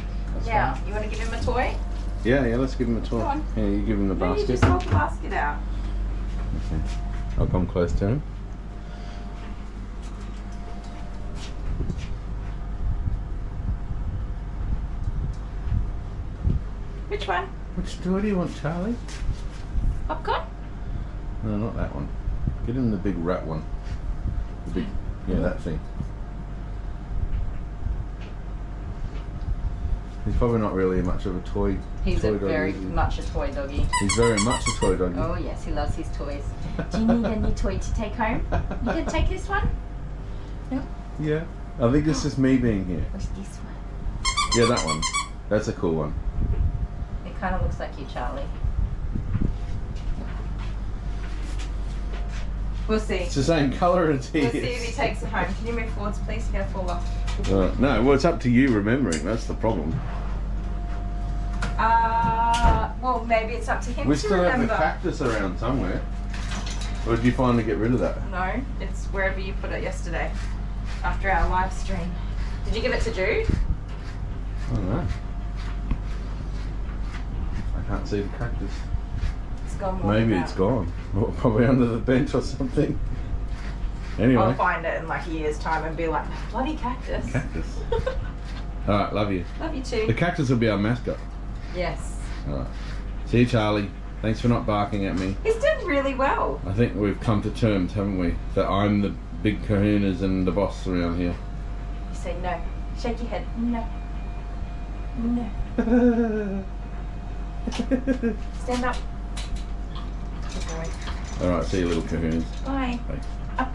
Yeah. You want to give him a toy? Yeah, let's give him a toy. Go on. Yeah, you give him the No, basket. you just hold the basket out. Okay. I'll come close to him. Which one? Which toy do you want, Charlie? Popcorn? No, not that one. Get him the big rat one. The big, yeah, that thing. He's probably not really much of a toy. He's toy a very much a toy doggy. He's very much a toy doggy. Oh yes, he loves his toys. Do you need a new toy to take home? You can take this one? No? Yeah. I think it's just me being here. What's this one? Yeah, that one. That's a cool one. It kind of looks like you, Charlie. We'll see. It's the same colour as he We'll see if he takes it home. Can you move forwards, please? You're going to fall off. No, well, it's up to you remembering. That's the problem. Well, maybe it's up to him We to still remember. have the cactus around somewhere. Or did you finally get rid of that? No, it's wherever you put it yesterday after our live stream. Did you give it to Jude? I don't know. I can't see the cactus. It's gone. Maybe it's gone. Or probably under the bench or something. Anyway. I'll find it in like a year's time and be like, bloody cactus. Cactus. Alright, love you. Love you too. The cactus will be our mascot. Yes. Alright. See you, Charlie. Thanks for not barking at me. He's done really well. I think we've come to terms, haven't we? That I'm the big kahunas and the boss around here. You say no. Shake your head. No. No. Stand up. Good boy. Alright, see you, little kahunas. Bye. Bye. Up.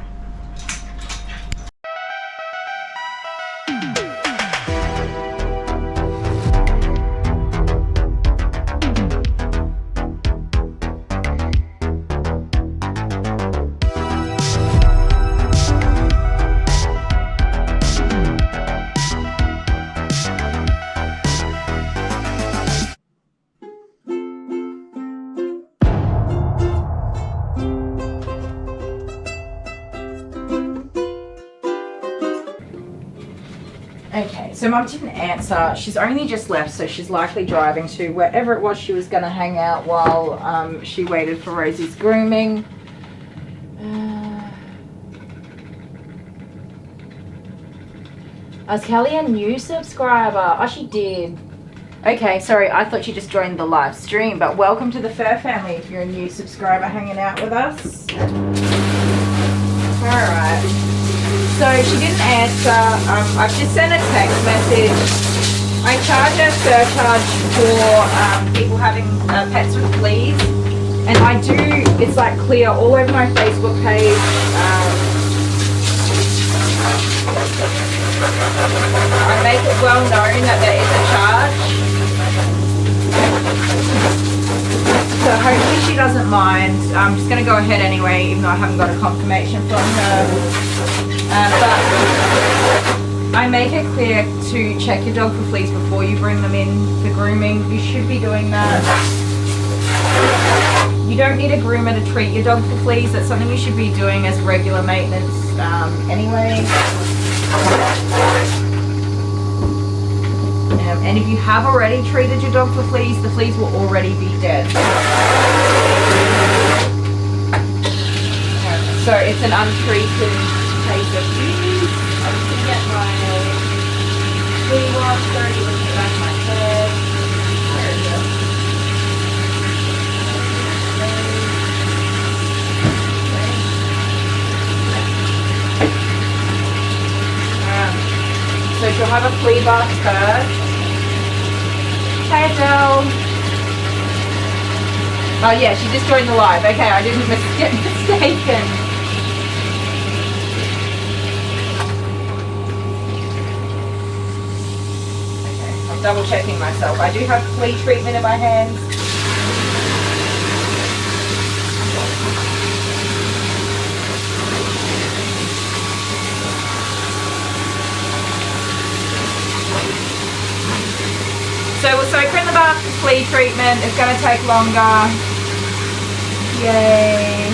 Okay, so Mum didn't answer. She's only just left, so she's likely driving to wherever it was she was going to hang out while she waited for Rosie's grooming. Is Kelly a new subscriber? Oh, she did. Okay, sorry, I thought you just joined the live stream, but welcome to the Fur family if you're a new subscriber hanging out with us. Alright, so she didn't answer. I've just sent a text message. I charge a surcharge for people having pets with fleas, and I do, it's like clear all over my Facebook page. I make it well known that there is a charge. So hopefully she doesn't mind. I'm just going to go ahead anyway, even though I haven't got a confirmation from her. But I make it clear to check your dog for fleas before you bring them in for grooming. You should be doing that. You don't need a groomer to treat your dog for fleas. That's something you should be doing as regular maintenance anyway. And if you have already treated your dog for fleas, the fleas will already be dead. So it's an untreated case of fleas. I'm just going to get my flea wash, already looking at the back of my head. There it is. So she'll have a flea bath first. Hey Adele. Oh yeah, she just joined the live. Okay, I didn't get mistaken. Okay, I'm double checking myself. I do have flea treatment in my hands. So we'll soak her in the bath for flea treatment. It's going to take longer. Yay.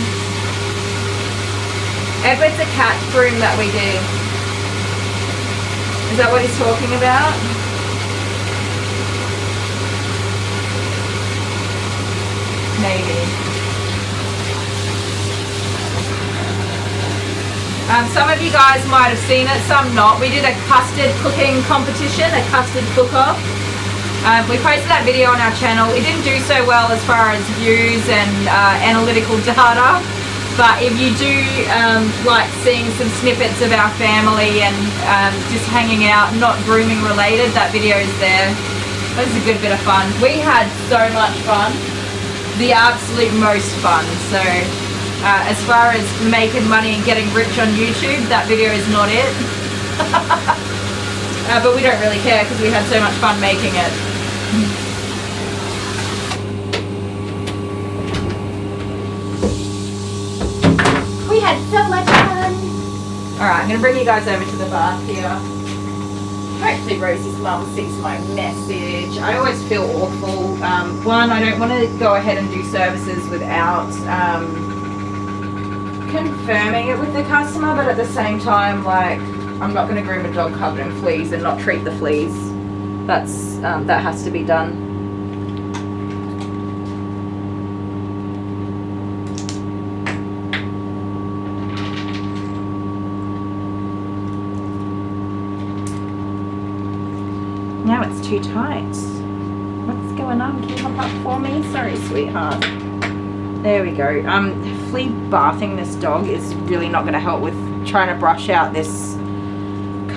Edward's a cat groom that we did. Is that what he's talking about? Maybe. Some of you guys might have seen it, some not. We did a custard cooking competition, a custard cook-off. We posted that video on our channel. It didn't do so well as far as views and analytical data, but if you do like seeing some snippets of our family and just hanging out, not grooming related, that video is there. It was a good bit of fun. We had so much fun, the absolute most fun. So as far as making money and getting rich on YouTube, that video is not it. But we don't really care because we had so much fun making it. We had so much fun. Alright, I'm going to bring you guys over to the bath here. Hopefully Rosie's mum sees my message. I always feel awful. One, I don't want to go ahead and do services without confirming it with the customer, but at the same time, like, I'm not going to groom a dog covered in fleas and not treat the fleas. That has to be done. Now it's too tight. What's going on? Can you hop up for me? Sorry, sweetheart. There we go. Flea bathing this dog is really not going to help with trying to brush out this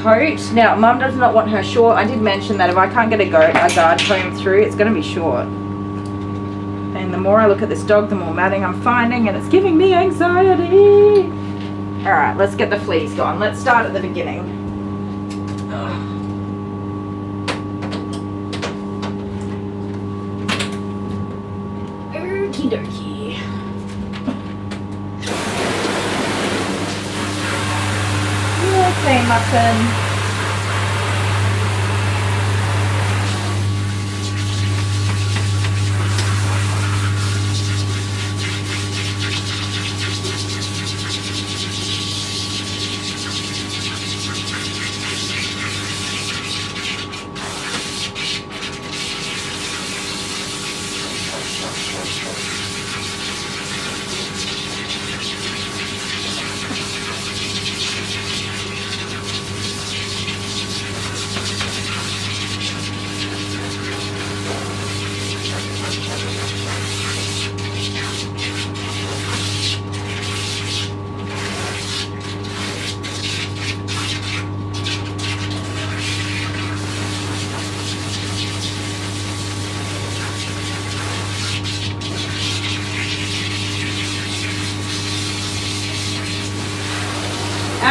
coat. Now, Mum does not want her short. I did mention that if I can't get a guard comb through, it's going to be short. And the more I look at this dog, the more matting I'm finding, and it's giving me anxiety. All right, let's get the fleas gone. Let's start at the beginning. Okie dokie. Okay, mutton.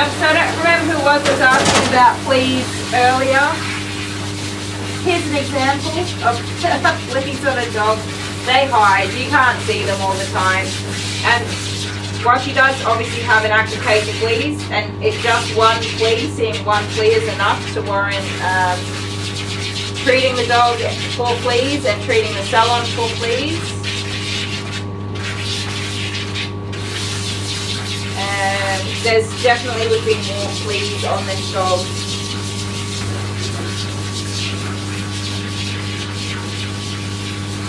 So I don't remember who was asking about fleas earlier. Here's an example of fleas on a dog. They hide, you can't see them all the time. And while she does obviously have an active cage of fleas, and it's just one flea, seeing one flea is enough to warrant treating the dog for fleas and treating the salon for fleas. And there's definitely would be more fleas on this dog.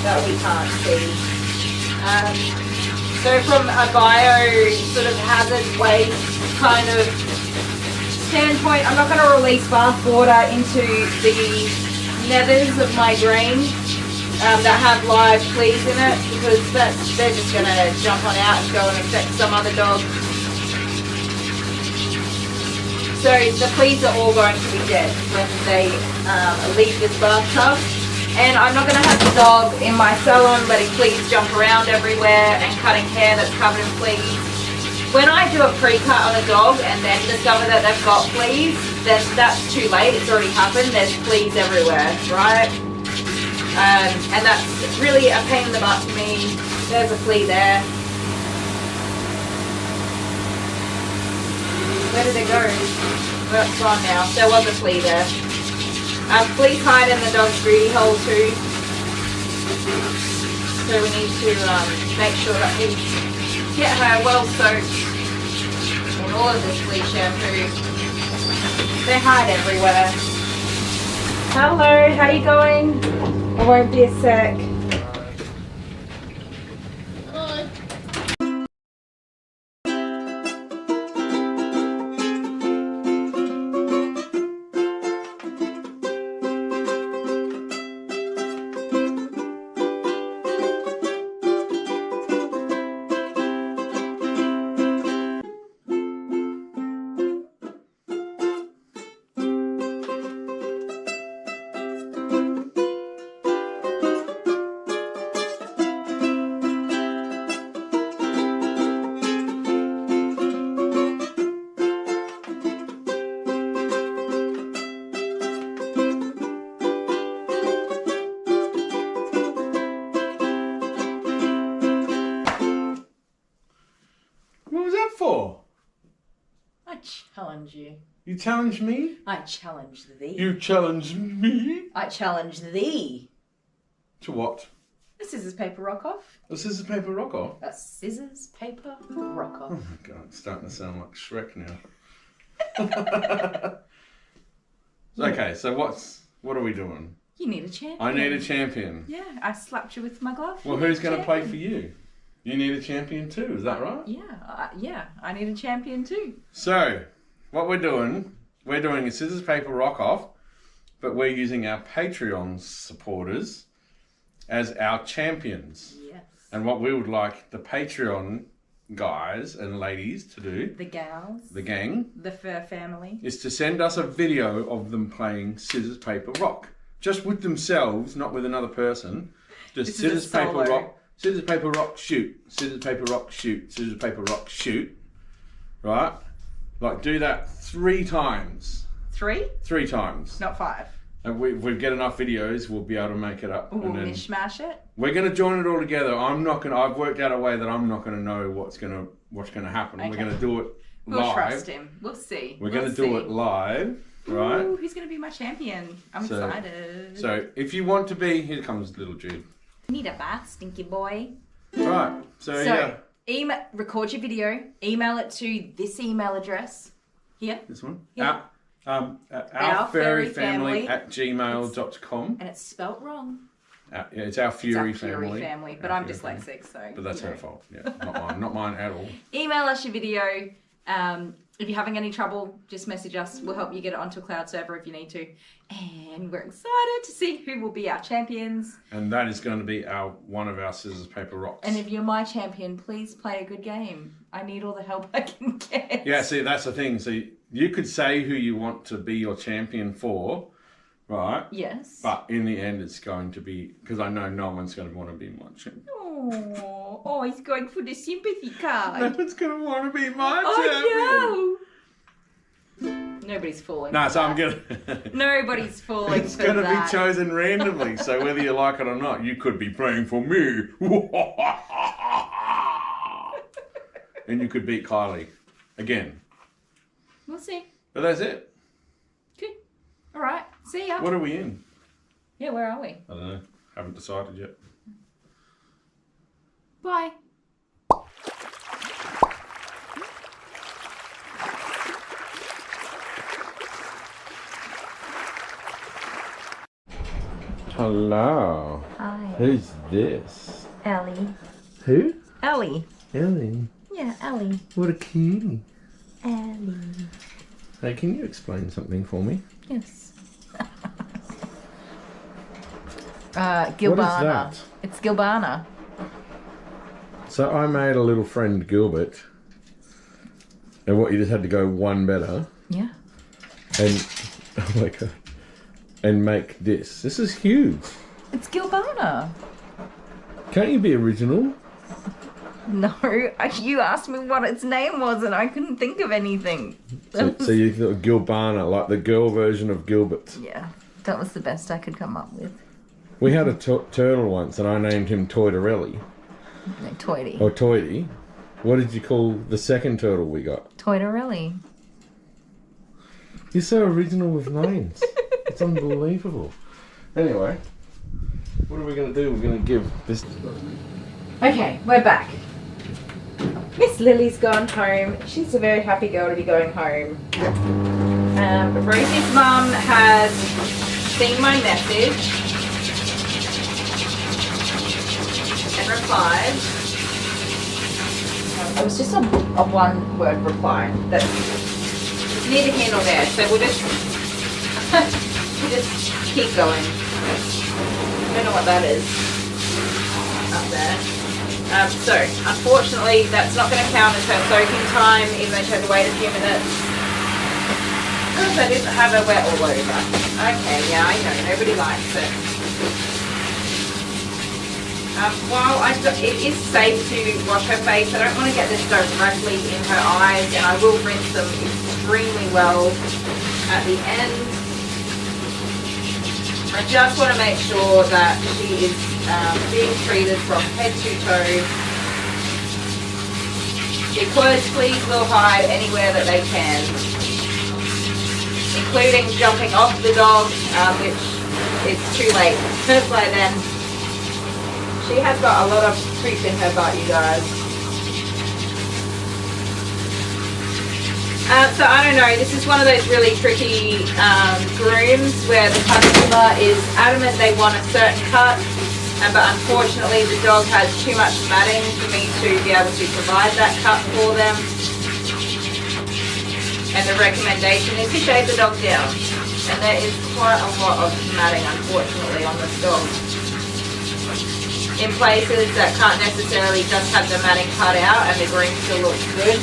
That we can't see. So from a bio sort of hazard waste kind of standpoint, I'm not going to release bath water into the nethers of my drain that have live fleas in it, because they're just going to jump on out and go and infect some other dog. So the fleas are all going to be dead when they leave this bathtub. And I'm not going to have the dog in my salon letting fleas jump around everywhere and cutting hair that's covered in fleas. When I do a pre-cut on a dog and then discover that they've got fleas, then that's too late. It's already happened. There's fleas everywhere, right? And that's really a pain in the butt for me. There's a flea there. Where did it go? Well, it's gone now. There was a flea there. Fleas hide in the dog's booty hole too. So we need to make sure that we get her well soaked in all of this flea shampoo. They hide everywhere. Hello, how you going? I won't be a sec. Challenge you. You challenge me? I challenge thee. You challenge me? I challenge thee. To what? A scissors, paper, rock off. A scissors, paper, rock off? A scissors, paper, rock off. Oh my god, it's starting to sound like Shrek now. Okay, so what are we doing? You need a champion. I need a champion. Yeah, I slapped you with my glove. Well, who's going to play for you? You need a champion too, is that right? Yeah, I need a champion too. So, what we're doing a scissors, paper, rock off, but we're using our Patreon supporters as our champions. Yes. And what we would like the Patreon guys and ladies to do, the gals, the gang, the fur family, is to send us a video of them playing scissors, paper, rock. Just with themselves, not with another person. Just scissors, paper, rock. Scissors, paper, rock, shoot. Scissors, paper, rock, shoot. Scissors, paper, rock, shoot. Right? Like, do that 3 times. 3? 3 times. Not 5. And if we get enough videos, we'll be able to make it up. We'll and then mishmash it. We're going to join it all together. I've worked out a way that I'm not going to know what's going to happen. Okay. We're going to do it live. We'll trust him. We'll see. We're going to do it live. Right? Ooh, who's going to be my champion? I'm excited. So, if you want to be, here comes little Jude. Need a bath, stinky boy. Right. So yeah. Record your video. Email it to this email address. Here. This one. Yeah. ourfurryfamily@gmail.com. And it's spelt wrong. It's our Fury Family. Fury Family, but I'm dyslexic, so. But that's her fault. Yeah, not mine at all. Email us your video. If you're having any trouble, just message us. We'll help you get it onto a cloud server if you need to. And we're excited to see who will be our champions. And that is going to be one of our scissors, paper, rocks. And if you're my champion, please play a good game. I need all the help I can get. Yeah, see, that's the thing. So you could say who you want to be your champion for, right? Yes. But in the end, it's going to be, because I know no one's going to want to be my champion. Oh, he's going for the sympathy card. No one's going to want to be my champion. Oh, no. Nobody's falling. No, for so I'm that. gonna. Nobody's falling It's for gonna that. be chosen randomly, so whether you like it or not, you could be praying for me. And you could beat Kylie again. We'll see. But that's it. Good. All right. See ya. What are we in? Yeah, where are we? I don't know. Haven't decided yet. Bye. Hello. Hi. Who's this? Ellie. Who? Ellie. Ellie. Yeah, Ellie. What a cutie. Ellie. Hey, can you explain something for me? Yes. Gilbana. What is that? It's Gilbana. So I made a little friend Gilbert, and what, you just had to go one better? Yeah. And, oh my god, and make this. This is huge. It's Gilbana. Can't you be original? No, you asked me what its name was and I couldn't think of anything. So you thought Gilbana, like the girl version of Gilbert. Yeah, that was the best I could come up with. We had a turtle once and I named him Toidarelli. No, Toity. Or Toity. What did you call the second turtle we got? Toidarelli. You're so original with names. It's unbelievable. Anyway, what are we going to do? We're going to give this... Okay, we're back. Miss Lily's gone home. She's a very happy girl to be going home. Rosie's mum has seen my message and replied. It was just a one-word reply. That's neither here nor there. So we'll just keep going. I don't know what that is up there. So, unfortunately, that's not going to count as her soaking time, even though she had to wait a few minutes. Because I didn't have her wet all over. Okay, yeah, I know, nobody likes it. While it is safe to wash her face, I don't want to get this directly in her eyes, and I will rinse them extremely well at the end. I just want to make sure that she is being treated from head to toe, because fleas will hide anywhere that they can, including jumping off the dog, which is too late. By then, she has got a lot of poop in her butt, you guys. So I don't know, this is one of those really tricky grooms where the customer is adamant they want a certain cut, but unfortunately the dog has too much matting for me to be able to provide that cut for them. And the recommendation is to shave the dog down. And there is quite a lot of matting, unfortunately, on this dog. In places that can't necessarily just have the matting cut out and the groom still looks good.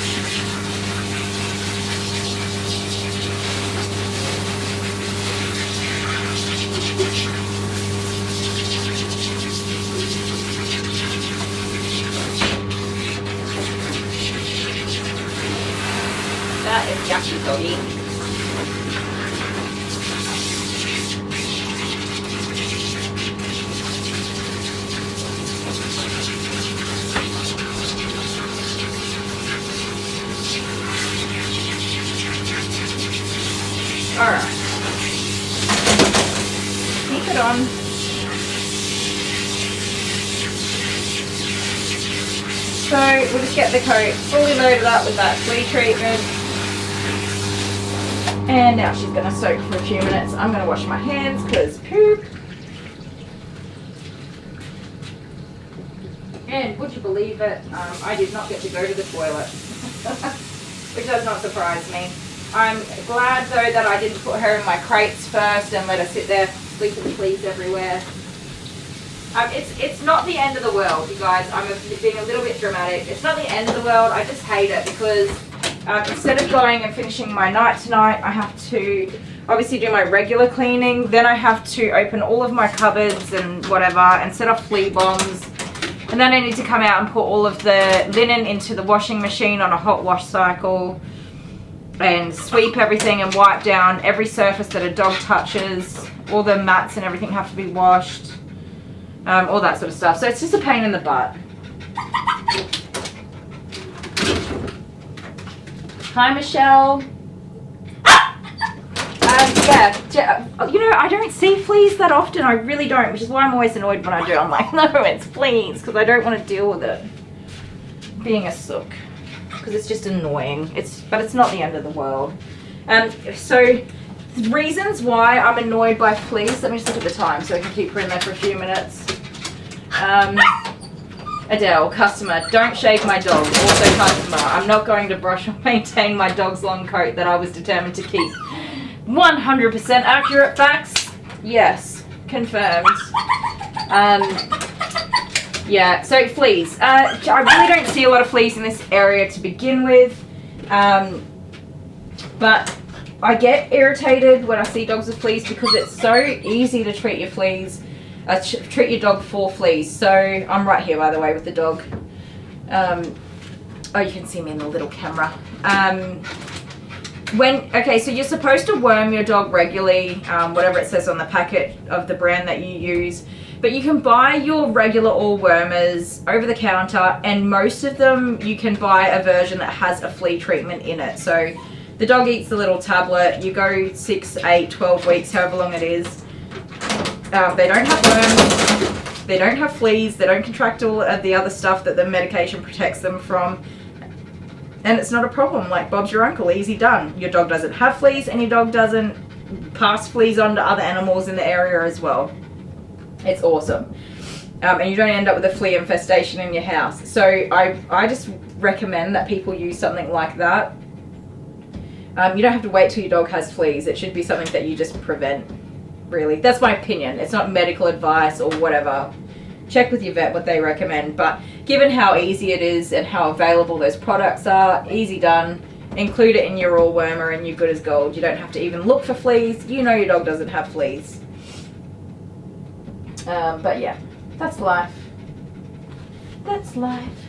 That is yucky, doggy. Alright. Keep it on. So we'll just get the coat fully loaded up with that flea treatment. And now she's going to soak for a few minutes. I'm going to wash my hands because poop. And would you believe it, I did not get to go to the toilet. Which does not surprise me. I'm glad though that I didn't put her in my crates first and let her sit there sleeping fleas everywhere. It's not the end of the world, you guys. I'm being a little bit dramatic. It's not the end of the world. I just hate it because instead of going and finishing my night tonight, I have to obviously do my regular cleaning. Then I have to open all of my cupboards and whatever and set off flea bombs. And then I need to come out and put all of the linen into the washing machine on a hot wash cycle. and sweep everything and wipe down every surface that a dog touches. All the mats and everything have to be washed, all that sort of stuff. So it's just a pain in the butt. Hi, Michelle. Yeah, you know, I don't see fleas that often. I really don't, which is why I'm always annoyed when I do. I'm like, no, it's fleas, because I don't want to deal with it being a sook, because it's just annoying. But it's not the end of the world. So reasons why I'm annoyed by fleas. Let me just look at the time so I can keep her in there for a few minutes. Adele, customer, don't shave my dog. Also customer, I'm not going to brush or maintain my dog's long coat that I was determined to keep. 100% accurate facts? Yes, confirmed. Yeah, so fleas. I really don't see a lot of fleas in this area to begin with. But I get irritated when I see dogs with fleas because it's so easy to treat your fleas. Treat your dog for fleas. So I'm right here, by the way, with the dog. Oh, you can see me in the little camera. Okay, so you're supposed to worm your dog regularly, whatever it says on the packet of the brand that you use. But you can buy your regular all wormers over the counter, and most of them you can buy a version that has a flea treatment in it. So the dog eats the little tablet, you go 6, 8, 12 weeks, however long it is. They don't have worms, they don't have fleas, they don't contract all of the other stuff that the medication protects them from. And it's not a problem, like Bob's your uncle, easy done. Your dog doesn't have fleas and your dog doesn't pass fleas on to other animals in the area as well. It's awesome. And you don't end up with a flea infestation in your house. So I just recommend that people use something like that. You don't have to wait till your dog has fleas. It should be something that you just prevent, really. That's my opinion. It's not medical advice or whatever. Check with your vet what they recommend, but given how easy it is and how available those products are, easy done. Include it in your all wormer and you're good as gold. You don't have to even look for fleas. You know your dog doesn't have fleas. But yeah, that's life. That's life.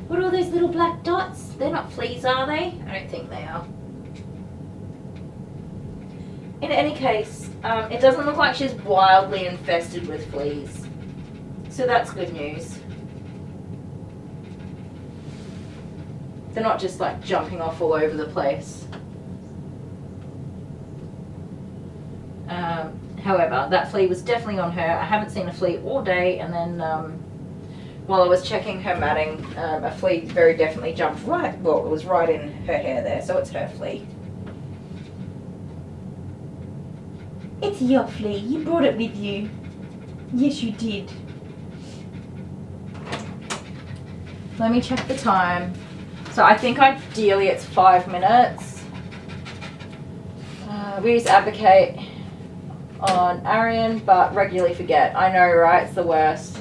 What are all those little black dots? They're not fleas, are they? I don't think they are. In any case, it doesn't look like she's wildly infested with fleas. So that's good news. They're not just like jumping off all over the place. However, that flea was definitely on her. I haven't seen a flea all day, and then while I was checking her matting, a flea very definitely jumped right, well, it was right in her hair there, so it's her flea. It's your flea. You brought it with you. Yes, you did. Let me check the time. So I think ideally it's 5 minutes. We use Advocate on Arian, but regularly forget. I know, right? It's the worst.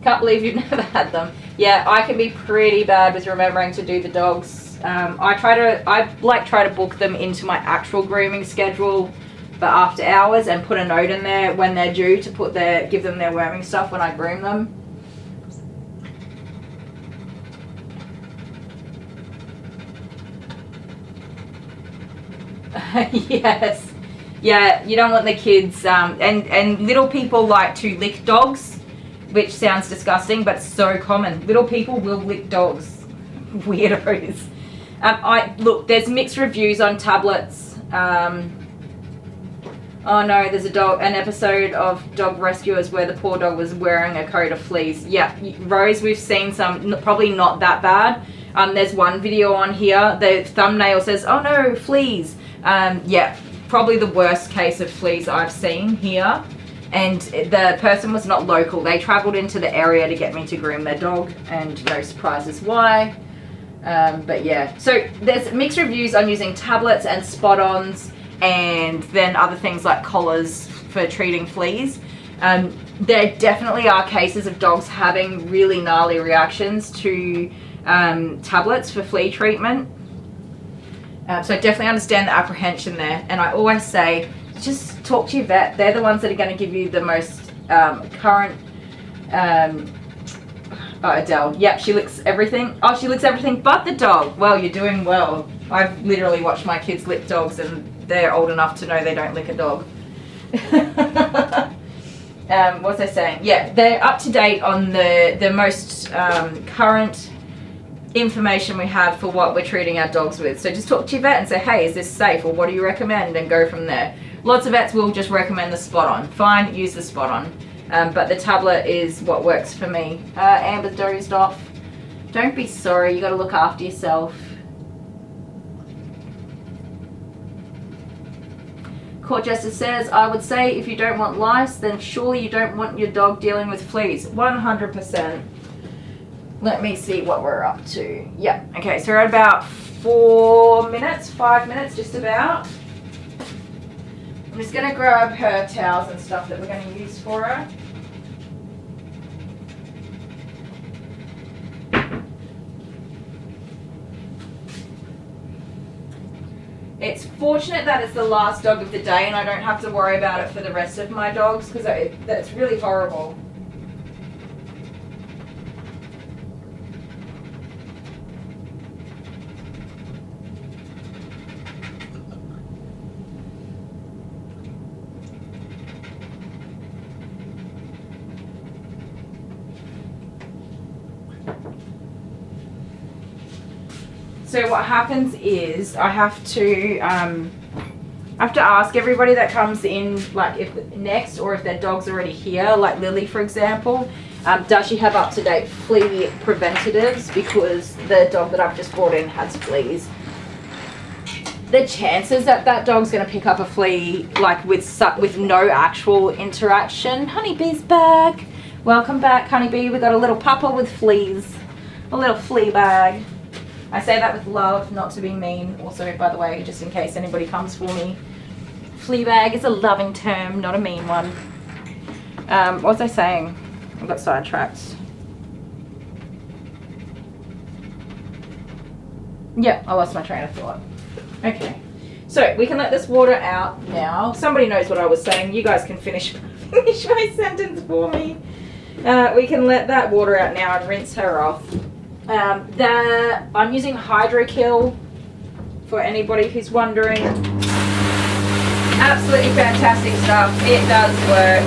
Can't believe you've never had them. Yeah, I can be pretty bad with remembering to do the dogs. I try to book them into my actual grooming schedule for after hours and put a note in there when they're due to give them their worming stuff when I groom them. Yes. Yeah, you don't want the kids, and little people like to lick dogs, which sounds disgusting, but so common. Little people will lick dogs. Weirdos. Look, there's mixed reviews on tablets. Oh no, there's an episode of Dog Rescuers where the poor dog was wearing a coat of fleas. Yeah, Rose, we've seen some, probably not that bad. There's one video on here, the thumbnail says, oh no, fleas. Yeah, probably the worst case of fleas I've seen here. And the person was not local. They traveled into the area to get me to groom their dog, and no surprises why. But yeah, so there's mixed reviews on using tablets and spot-ons, and then other things like collars for treating fleas. There definitely are cases of dogs having really gnarly reactions to tablets for flea treatment. So I definitely understand the apprehension there, and I always say, just talk to your vet. They're the ones that are going to give you the most current... Adele. Yep, she licks everything. Oh, she licks everything but the dog. Well, you're doing well. I've literally watched my kids lick dogs and they're old enough to know they don't lick a dog. What was I saying? Yeah, they're up to date on the most current information we have for what we're treating our dogs with. So just talk to your vet and say, hey, is this safe, or what do you recommend, and go from there. Lots of vets will just recommend the spot on. Fine, use the spot on. But the tablet is what works for me. Amber dozed off. Don't be sorry, you got to look after yourself. Court Justice says, I would say if you don't want lice, then surely you don't want your dog dealing with fleas. 100%. Let me see what we're up to. Yeah, okay, so we're at about 5 minutes, just about. I'm just gonna grab her towels and stuff that we're gonna use for her. It's fortunate that it's the last dog of the day and I don't have to worry about it for the rest of my dogs, because that's really horrible. So what happens is I have to ask everybody that comes in, like if next, or if their dog's already here, like Lily for example, does she have up-to-date flea preventatives, because the dog that I've just brought in has fleas. The chances that that dog's going to pick up a flea like with no actual interaction. Honeybee's back. Welcome back, Honeybee. We got a little pupper with fleas, a little flea bag. I say that with love, not to be mean. Also, by the way, just in case anybody comes for me, flea bag is a loving term, not a mean one. What was I saying? I got sidetracked. Yeah, I lost my train of thought. Okay, so we can let this water out now. Somebody knows what I was saying. You guys can finish my sentence for me. We can let that water out now and rinse her off. I'm using Hydro Kill for anybody who's wondering. Absolutely fantastic stuff. It does work.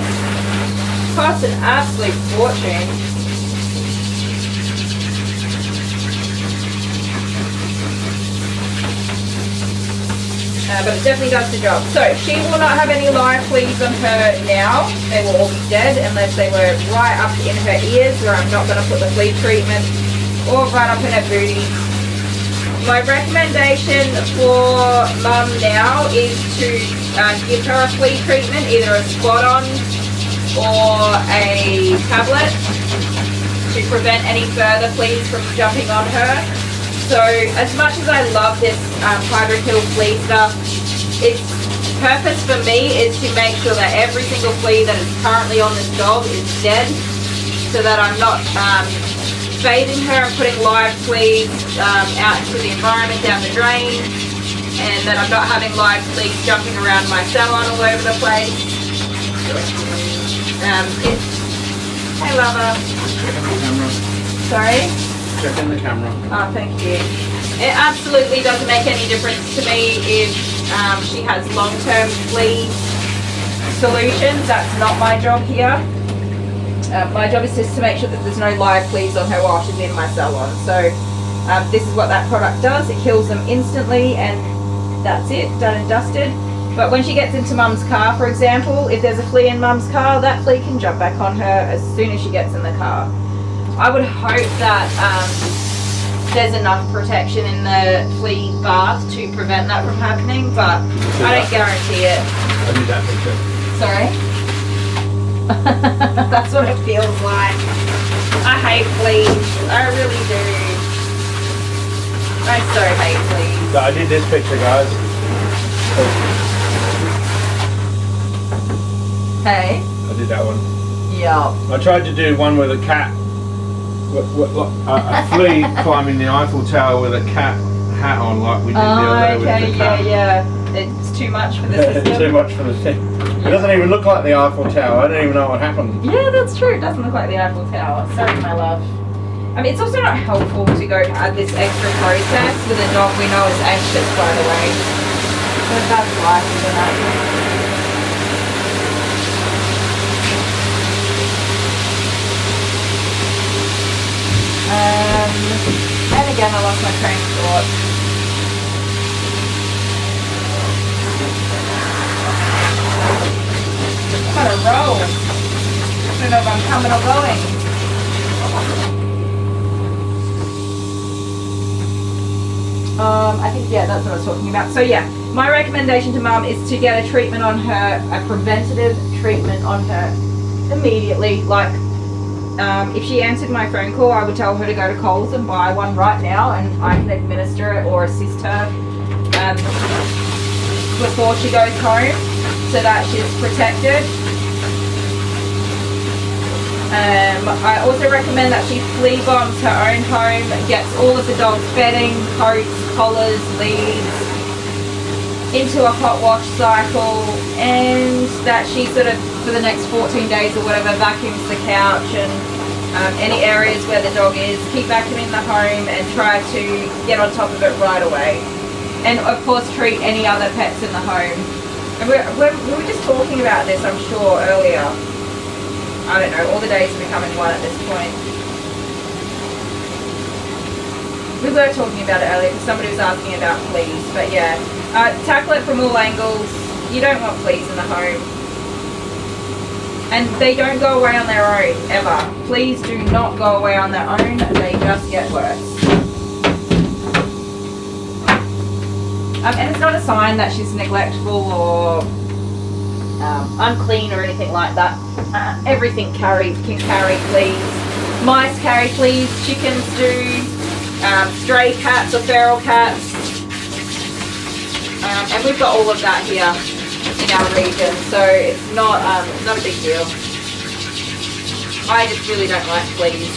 Costs an absolute fortune. But it definitely does the job. So she will not have any live fleas on her now. They will all be dead unless they were right up in her ears, where I'm not going to put the flea treatment, or right up in her booty. My recommendation for mum now is to give her a flea treatment, either a spot on or a tablet, to prevent any further fleas from jumping on her. So as much as I love this Hydro Kill flea stuff, its purpose for me is to make sure that every single flea that is currently on this dog is dead, so that I'm not bathing her and putting live fleas out into the environment down the drain, and that I'm not having live fleas jumping around my salon all over the place. Hey lover. Check in the camera. Sorry? Check in the camera. Oh, thank you. It absolutely doesn't make any difference to me if she has long-term flea solutions. That's not my job here. My job is just to make sure that there's no live fleas on her while she's in my salon. So this is what that product does. It kills them instantly, and that's it, done and dusted. But when she gets into mum's car, for example, if there's a flea in mum's car, that flea can jump back on her as soon as she gets in the car. I would hope that there's enough protection in the flea bath to prevent that from happening, but I don't guarantee it. I did that picture. Sorry? That's what it feels like. I hate fleas. I really do. I so hate fleas. So I did this picture, guys. Hey? I did that one. Yeah. I tried to do one with a cat. A flea climbing the Eiffel Tower with a cat hat on, like we did the other day with the cat. Yeah. It's too much for the system. Too much for the thing. It doesn't even look like the Eiffel Tower. I don't even know what happened. Yeah, that's true. It doesn't look like the Eiffel Tower. Sorry, my love. I mean, it's also not helpful to go add this extra process with a dog we know is anxious right away. But that's life, isn't it? And again, I lost my train of thought. I'm on a roll. I don't know if I'm coming or going. I think, yeah, that's what I was talking about. So yeah, my recommendation to Mum is to get a treatment on her, a preventative treatment on her immediately. Like, if she answered my phone call, I would tell her to go to Coles and buy one right now, and I can administer it or assist her before she goes home so that she's protected. I also recommend that she flea bombs her own home, gets all of the dog's bedding, coats, collars, leads into a hot wash cycle, and that she sort of, for the next 14 days or whatever, vacuums the couch and any areas where the dog is, keep vacuuming the home and try to get on top of it right away. And of course treat any other pets in the home. And we were just talking about this, I'm sure, earlier. I don't know, all the days are becoming one at this point. We were talking about it earlier because somebody was asking about fleas, but yeah. Tackle it from all angles. You don't want fleas in the home. And they don't go away on their own, ever. Fleas do not go away on their own, they just get worse. And it's not a sign that she's neglectful or unclean or anything like that. Everything can carry fleas. Mice carry fleas, chickens do, stray cats or feral cats. And we've got all of that here in our region, so it's not a big deal. I just really don't like fleas.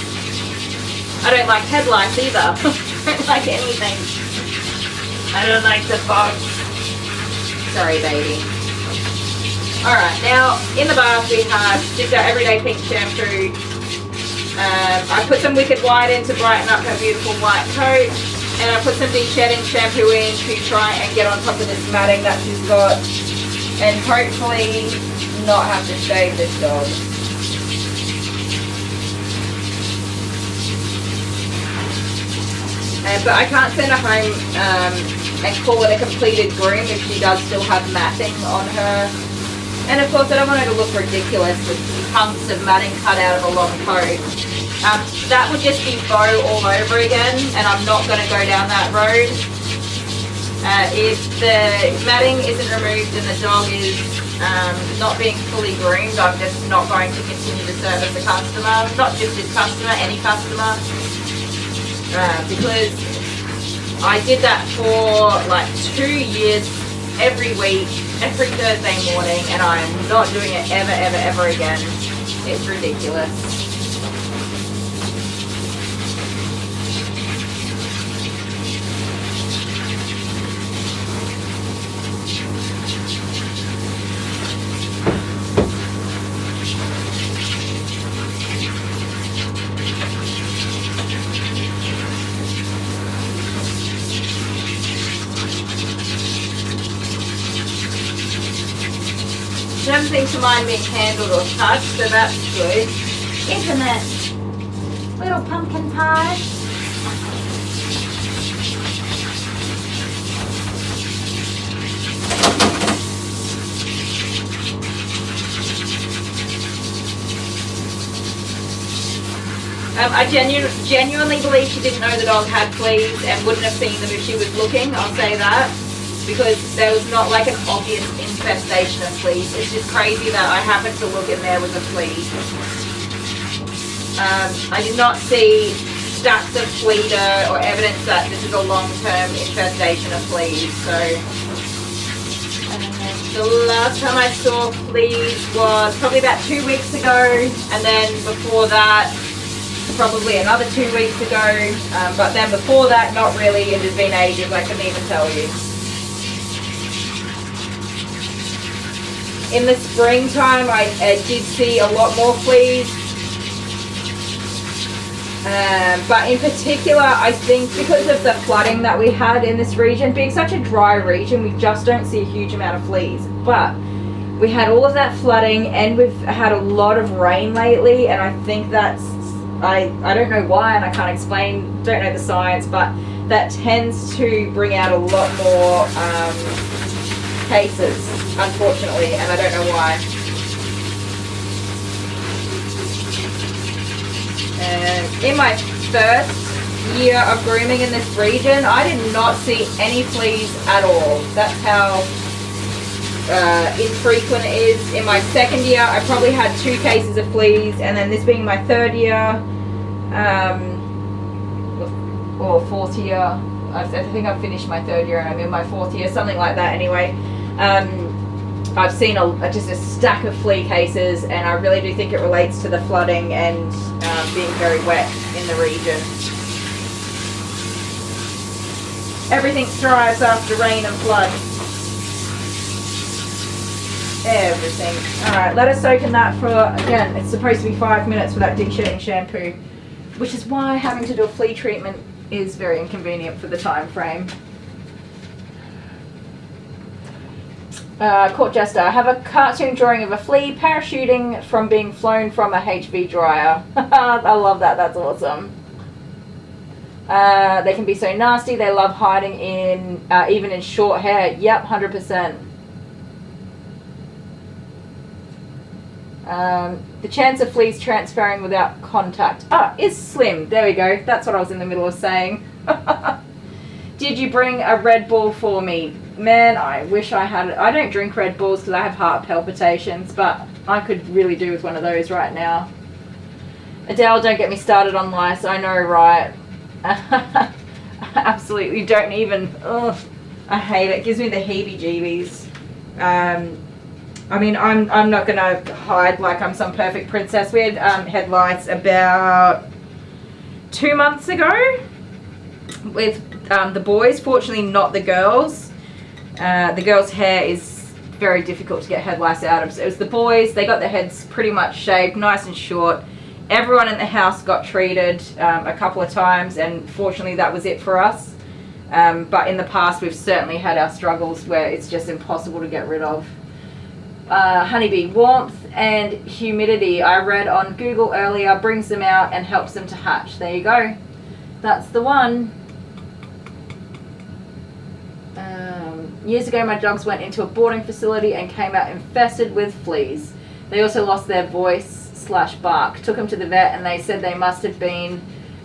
I don't like head lice either. I don't like anything. I don't like the bugs. Sorry, baby. Alright, now in the bath we have just our everyday pink shampoo. I put some Wicked White in to brighten up her beautiful white coat. And I put some de-shedding shampoo in to try and get on top of this matting that she's got. And hopefully not have to shave this dog. But I can't send her home and call it a completed groom if she does still have matting on her. And of course I don't want her to look ridiculous with hunks of matting cut out of a long coat. That would just be faux all over again, and I'm not going to go down that road. If the matting isn't removed and the dog is not being fully groomed, I'm just not going to continue to service a customer. Not just this customer, any customer. Because I did that for like 2 years, every week, every Thursday morning, and I am not doing it ever, ever, ever again. It's ridiculous. She doesn't seem to mind being handled or touched, so that's good. Isn't it? Little pumpkin pie. I genuinely believe she didn't know the dog had fleas and wouldn't have seen them if she was looking, I'll say that. Because there was not like an obvious infestation of fleas. It's just crazy that I happened to look and there was a flea. I did not see stacks of flea dirt or evidence that this is a long-term infestation of fleas. So the last time I saw fleas was probably about 2 weeks ago, and then before that probably another 2 weeks ago, but then before that not really. It has been ages, I couldn't even tell you. In the springtime, I did see a lot more fleas. But in particular, I think because of the flooding that we had in this region, being such a dry region, we just don't see a huge amount of fleas. But we had all of that flooding and we've had a lot of rain lately, and I think that's, I don't know why, and I can't explain, don't know the science, but that tends to bring out a lot more cases, unfortunately, and I don't know why. In my first year of grooming in this region, I did not see any fleas at all. That's how infrequent it is. In my second year, I probably had 2 cases of fleas, and then this being my third year, or fourth year, I think I've finished my third year and I'm in my fourth year, something like that anyway. I've seen just a stack of flea cases, and I really do think it relates to the flooding and being very wet in the region. Everything thrives after rain and flood. Everything. Alright, let us soak in that for, again, it's supposed to be 5 minutes for that dig shedding shampoo, which is why having to do a flea treatment is very inconvenient for the time frame. Court Jester, I have a cartoon drawing of a flea parachuting from being flown from a HV dryer. I love that, that's awesome. They can be so nasty, they love hiding in, even in short hair. Yep, 100%. The chance of fleas transferring without contact is slim. There we go, that's what I was in the middle of saying. Did you bring a Red Bull for me? Man, I wish I had it. I don't drink Red Bulls because I have heart palpitations, but I could really do with one of those right now. Adele, don't get me started on lice. I know, right? Absolutely don't even. Ugh, I hate it. It gives me the heebie-jeebies. I mean, I'm not gonna hide like I'm some perfect princess. We had head lice about 2 months ago with the boys. Fortunately, not the girls. The girls' hair is very difficult to get head lice out of. So it was the boys. They got their heads pretty much shaved, nice and short. Everyone in the house got treated a couple of times, and fortunately that was it for us. But in the past, we've certainly had our struggles where it's just impossible to get rid of. Honeybee, warmth and humidity, I read on Google earlier, brings them out and helps them to hatch. There you go. That's the one. Years ago, my dogs went into a boarding facility and came out infested with fleas. They also lost their voice/bark. Took them to the vet and they said they must have been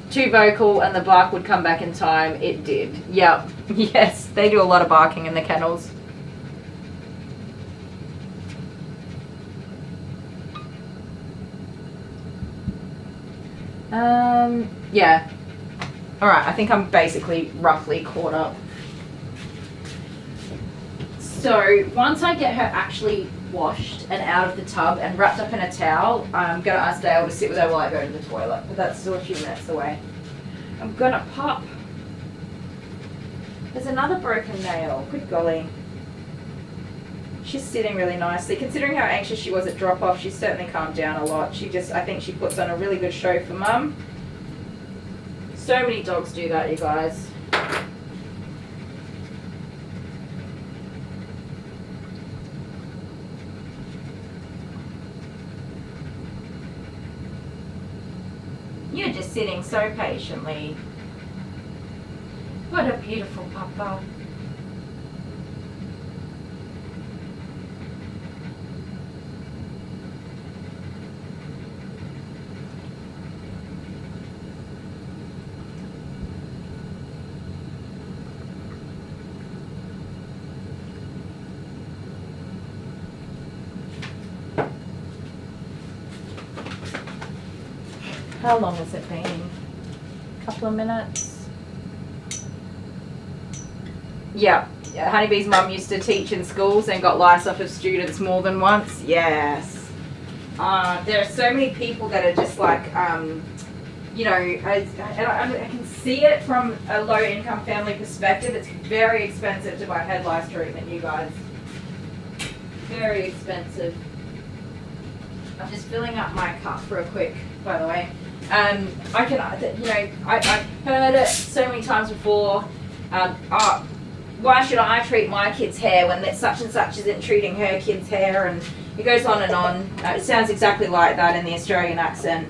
too vocal and the bark would come back in time. It did. Yep. Yes, they do a lot of barking in the kennels. Yeah. Alright, I think I'm basically roughly caught up. So once I get her actually washed and out of the tub and wrapped up in a towel, I'm going to ask Dale to sit with her while I go to the toilet, but that's still a few minutes away. I'm going to pop. There's another broken nail. Good golly. She's sitting really nicely. Considering how anxious she was at drop-off, she's certainly calmed down a lot. I think she puts on a really good show for Mum. So many dogs do that, you guys. You're just sitting so patiently. What a beautiful papa. How long has it been? A couple of minutes? Yeah. Honeybee's mum used to teach in schools and got lice off of students more than once. Yes. There are so many people that are just like, you know, I can see it from a low-income family perspective. It's very expensive to buy head lice treatment, you guys. Very expensive. I'm just filling up my cup real quick, by the way. I can, I've heard it so many times before. Why should I treat my kid's hair when that such and such isn't treating her kid's hair? And it goes on and on. It sounds exactly like that in the Australian accent.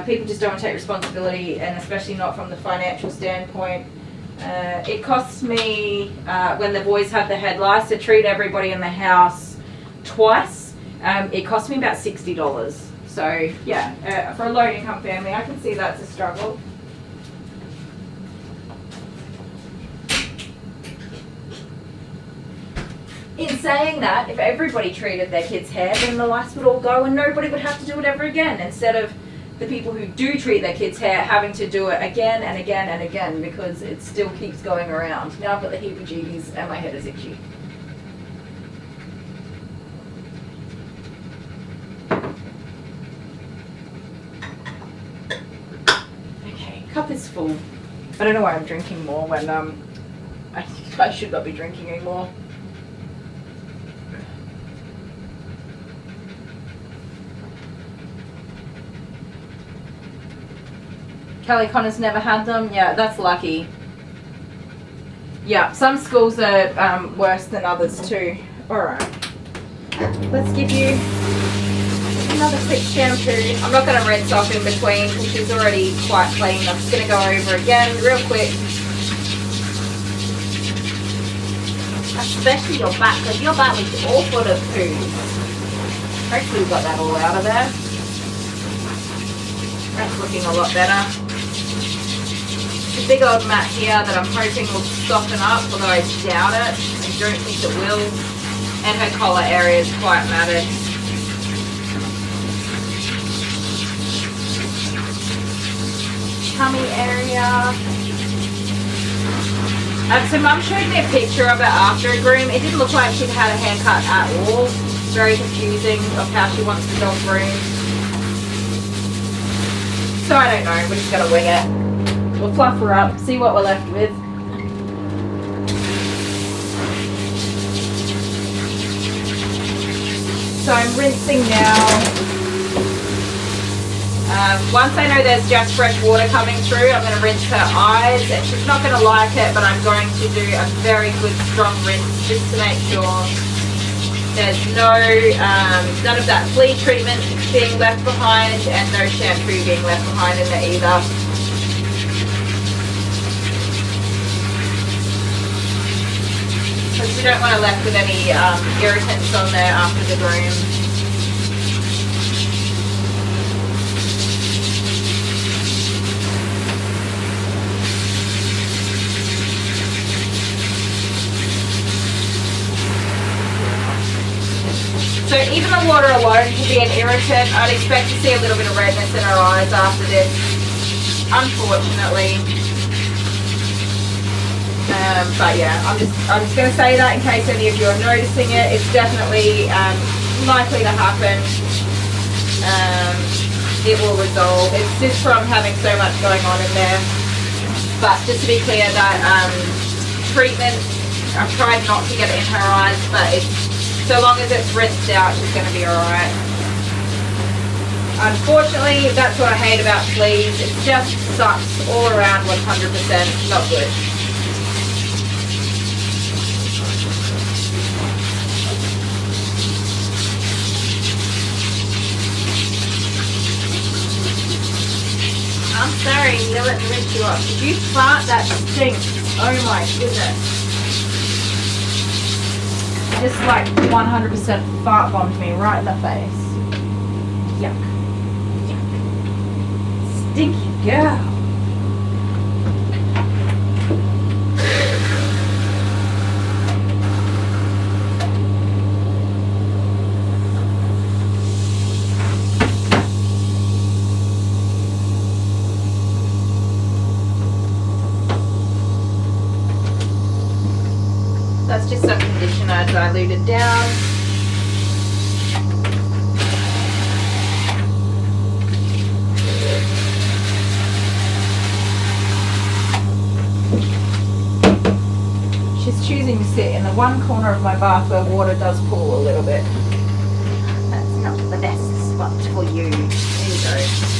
People just don't want to take responsibility, and especially not from the financial standpoint. It costs me, when the boys had the head lice, to treat everybody in the house twice. It cost me about $60. So yeah, for a low income family, I can see that's a struggle. In saying that, if everybody treated their kids' hair, then the lice would all go and nobody would have to do it ever again, instead of the people who do treat their kids' hair having to do it again and again and again, because it still keeps going around. Now I've got the heebie-jeebies and my head is itchy. Okay, cup is full. I don't know why I'm drinking more when I should not be drinking anymore. Kelly Connor's never had them. Yeah, that's lucky. Yeah, some schools are worse than others too. Alright. Let's give you another quick shampoo. I'm not going to rinse off in between because she's already quite clean. I'm just going to go over again real quick. Especially your back, because your back was all full of poo. Hopefully we got that all out of there. That's looking a lot better. The big old mat here that I'm hoping will soften up, although I doubt it. I don't think it will. And her collar area is quite matted. Tummy area. So Mum showed me a picture of it after a groom. It didn't look like she'd had a haircut at all. It's very confusing of how she wants the dog groomed. So I don't know, we're just going to wing it. We'll fluff her up, see what we're left with. So I'm rinsing now. Once I know there's just fresh water coming through, I'm going to rinse her eyes. And she's not going to like it, but I'm going to do a very good strong rinse just to make sure there's none of that flea treatment being left behind and no shampoo being left behind in there either. Because we don't want to left with any irritants on there after the groom. So even the water alone can be an irritant. I'd expect to see a little bit of redness in her eyes after this, unfortunately. But yeah, I'm just going to say that in case any of you are noticing it. It's definitely likely to happen. It will resolve. It's just from having so much going on in there. But just to be clear, that treatment, I've tried not to get it in her eyes, but so long as it's rinsed out, she's going to be alright. Unfortunately, that's what I hate about fleas. It just sucks all around 100%. Not good. I'm sorry, you let me rinse you off. Did you fart? That stinks. Oh my goodness. Just like 100% fart bombed me right in the face. Yuck. Yuck. Stinky girl. That's just some conditioner diluted down. She's choosing to sit in the one corner of my bath where water does pool a little bit. That's not but for you. There you go.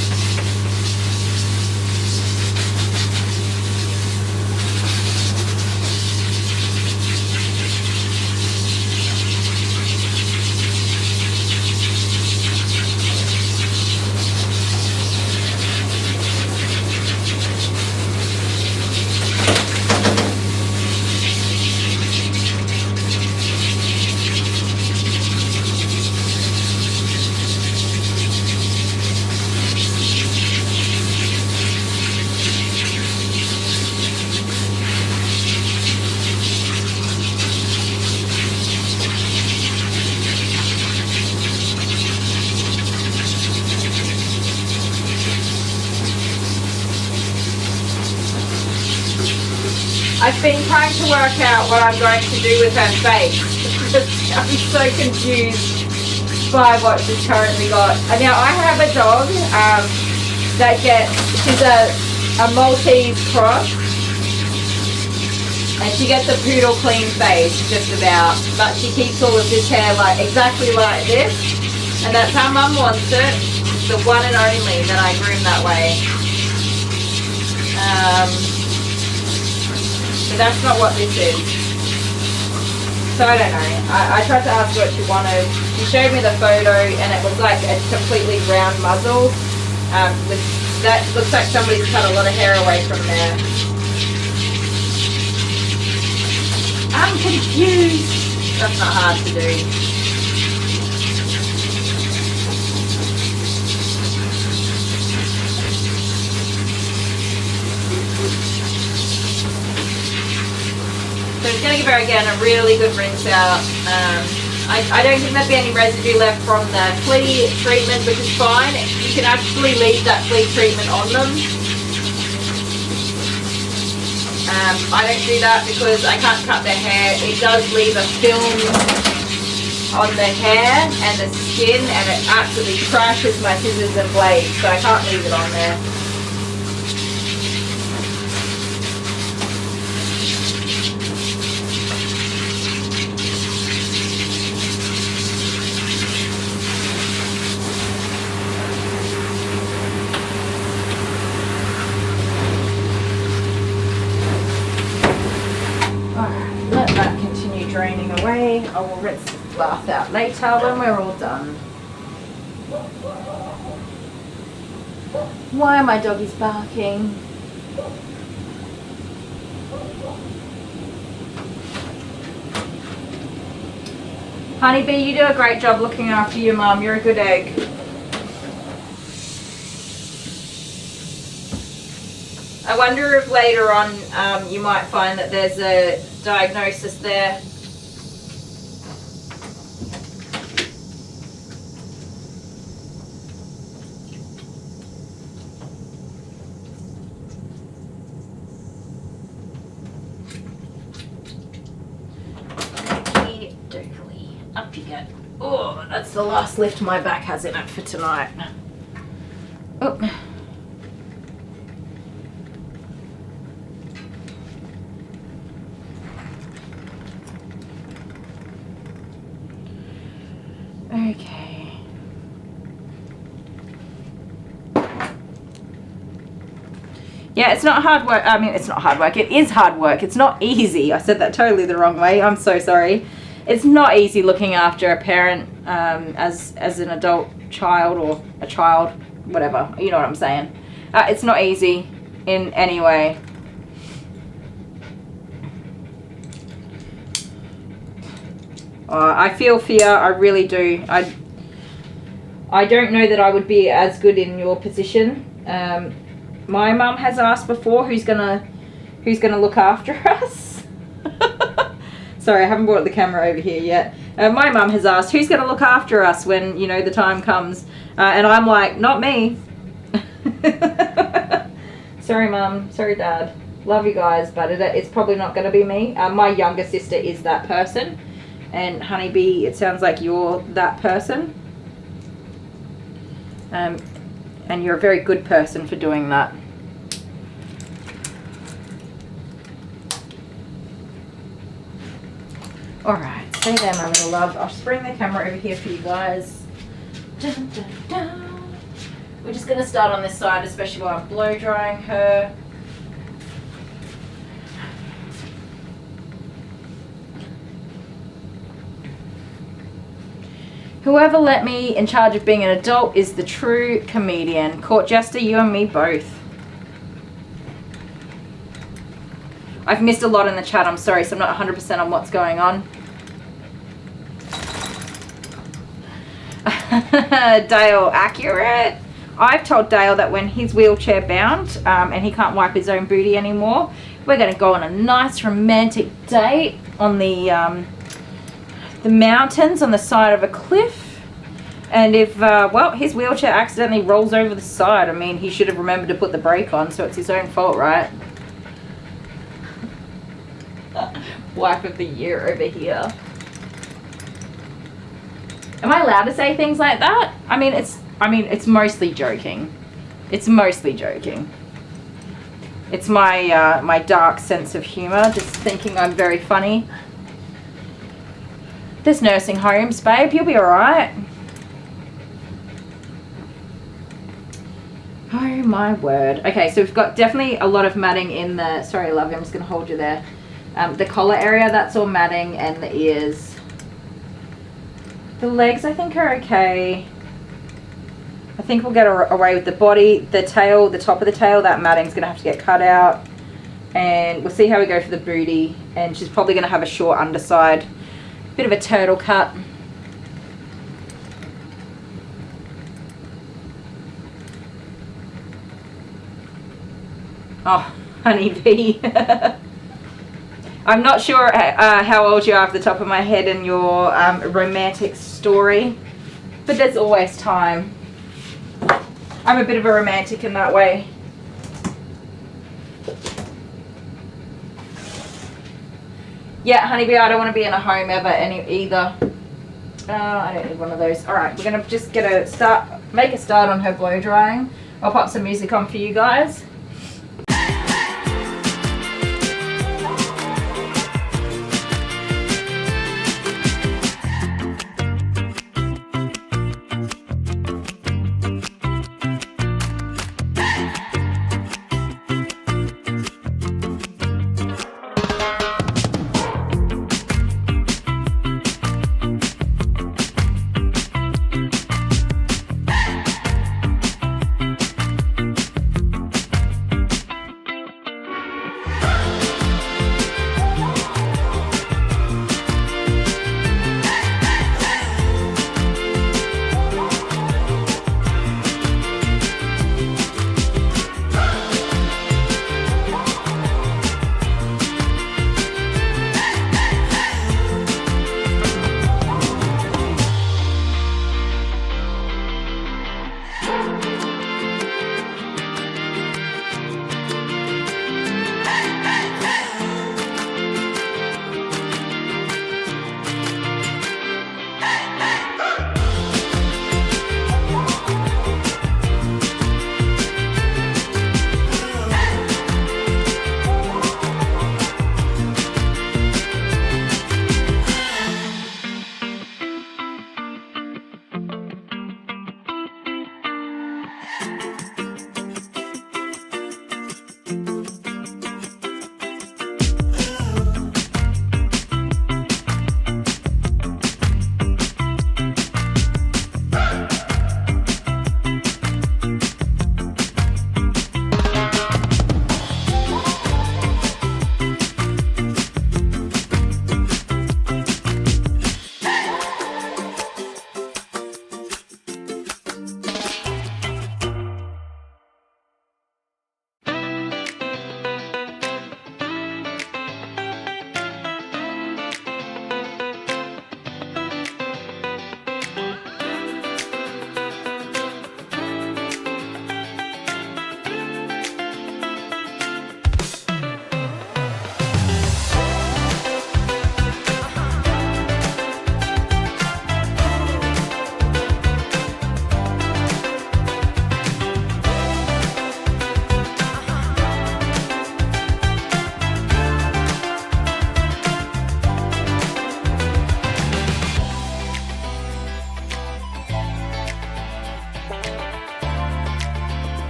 I've been trying to work out what I'm going to do with her face. I'm so confused by what she's currently got. And now I have a dog that she's a Maltese cross. And she gets a poodle clean face, just about. But she keeps all of this hair like exactly like this. And that's how Mum wants it. It's the one and only that I groom that way. But that's not what this is. So I don't know. I tried to ask her what she wanted. She showed me the photo and it was like a completely round muzzle. That looks like somebody's cut a lot of hair away from there. I'm confused. That's not hard to do. So I'm going to give her again a really good rinse out. I don't think there'll be any residue left from the flea treatment, which is fine. You can actually leave that flea treatment on them. I don't do that because I can't cut their hair. It does leave a film on the hair and the skin, and it absolutely crashes my scissors and blades, so I can't leave it on there. Draining away. I will rinse the bath out later when we're all done. Why are my doggies barking? Honeybee, you do a great job looking after your mum. You're a good egg. I wonder if later on you might find that there's a diagnosis there. Up you go. Oh, that's the last lift my back has in it for tonight. Oh. Okay. Yeah, it's not hard work. I mean, it's not hard work. It is hard work. It's not easy. I said that totally the wrong way. I'm so sorry. It's not easy looking after a parent as an adult child or a child, whatever. You know what I'm saying. It's not easy in any way. I feel for you. I really do. I don't know that I would be as good in your position. My mum has asked before who's gonna look after us. Sorry, I haven't brought the camera over here yet. My mum has asked who's going to look after us when, you know, the time comes. And I'm like, not me. Sorry, Mum. Sorry, Dad. Love you guys, but it's probably not going to be me. My younger sister is that person. And Honeybee, it sounds like you're that person. And you're a very good person for doing that. Alright, stay there, my little love. I'll just bring the camera over here for you guys Dun, dun, dun. We're just going to start on this side, especially while I'm blow drying her. Whoever let me in charge of being an adult is the true comedian. Court Jester, you and me both. I've missed a lot in the chat, I'm sorry, so I'm not 100% on what's going on. Dale, accurate. I've told Dale that when he's wheelchair bound and he can't wipe his own booty anymore, we're going to go on a nice romantic date on the mountains on the side of a cliff. And if, well, his wheelchair accidentally rolls over the side, I mean, he should have remembered to put the brake on, so it's his own fault, right? Wife of the year over here. Am I allowed to say things like that? I mean, it's mostly joking. It's mostly joking. It's my my dark sense of humor, just thinking I'm very funny. There's nursing homes, babe. You'll be alright. Oh my word. Okay, so we've got definitely a lot of matting in the... Sorry, love you, I'm just going to hold you there. The collar area, that's all matting, and the ears. The legs, I think, are okay. I think we'll get away with the body. The tail, the top of the tail, that matting's going to have to get cut out. And we'll see how we go for the booty. And she's probably going to have a short underside. Bit of a turtle cut. Oh, honeybee. I'm not sure how old you are off the top of my head in your romantic story, but there's always time. I'm a bit of a romantic in that way. Yeah, honeybee, I don't want to be in a home ever either. I don't need one of those. Alright, we're going to just make a start on her blow drying. I'll pop some music on for you guys.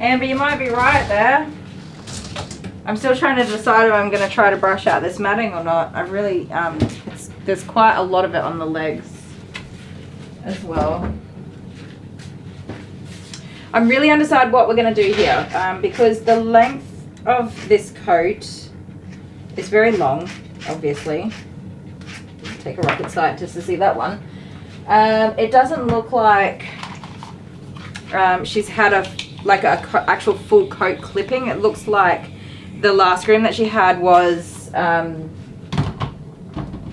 Amber, you might be right there. I'm still trying to decide if I'm going to try to brush out this matting or not. I really, there's quite a lot of it on the legs as well. I'm really undecided what we're going to do here because the length of this coat is very long, obviously. Take a rocket scientist to see that one. It doesn't look like she's had a actual full coat clipping. It looks like the last groom that she had was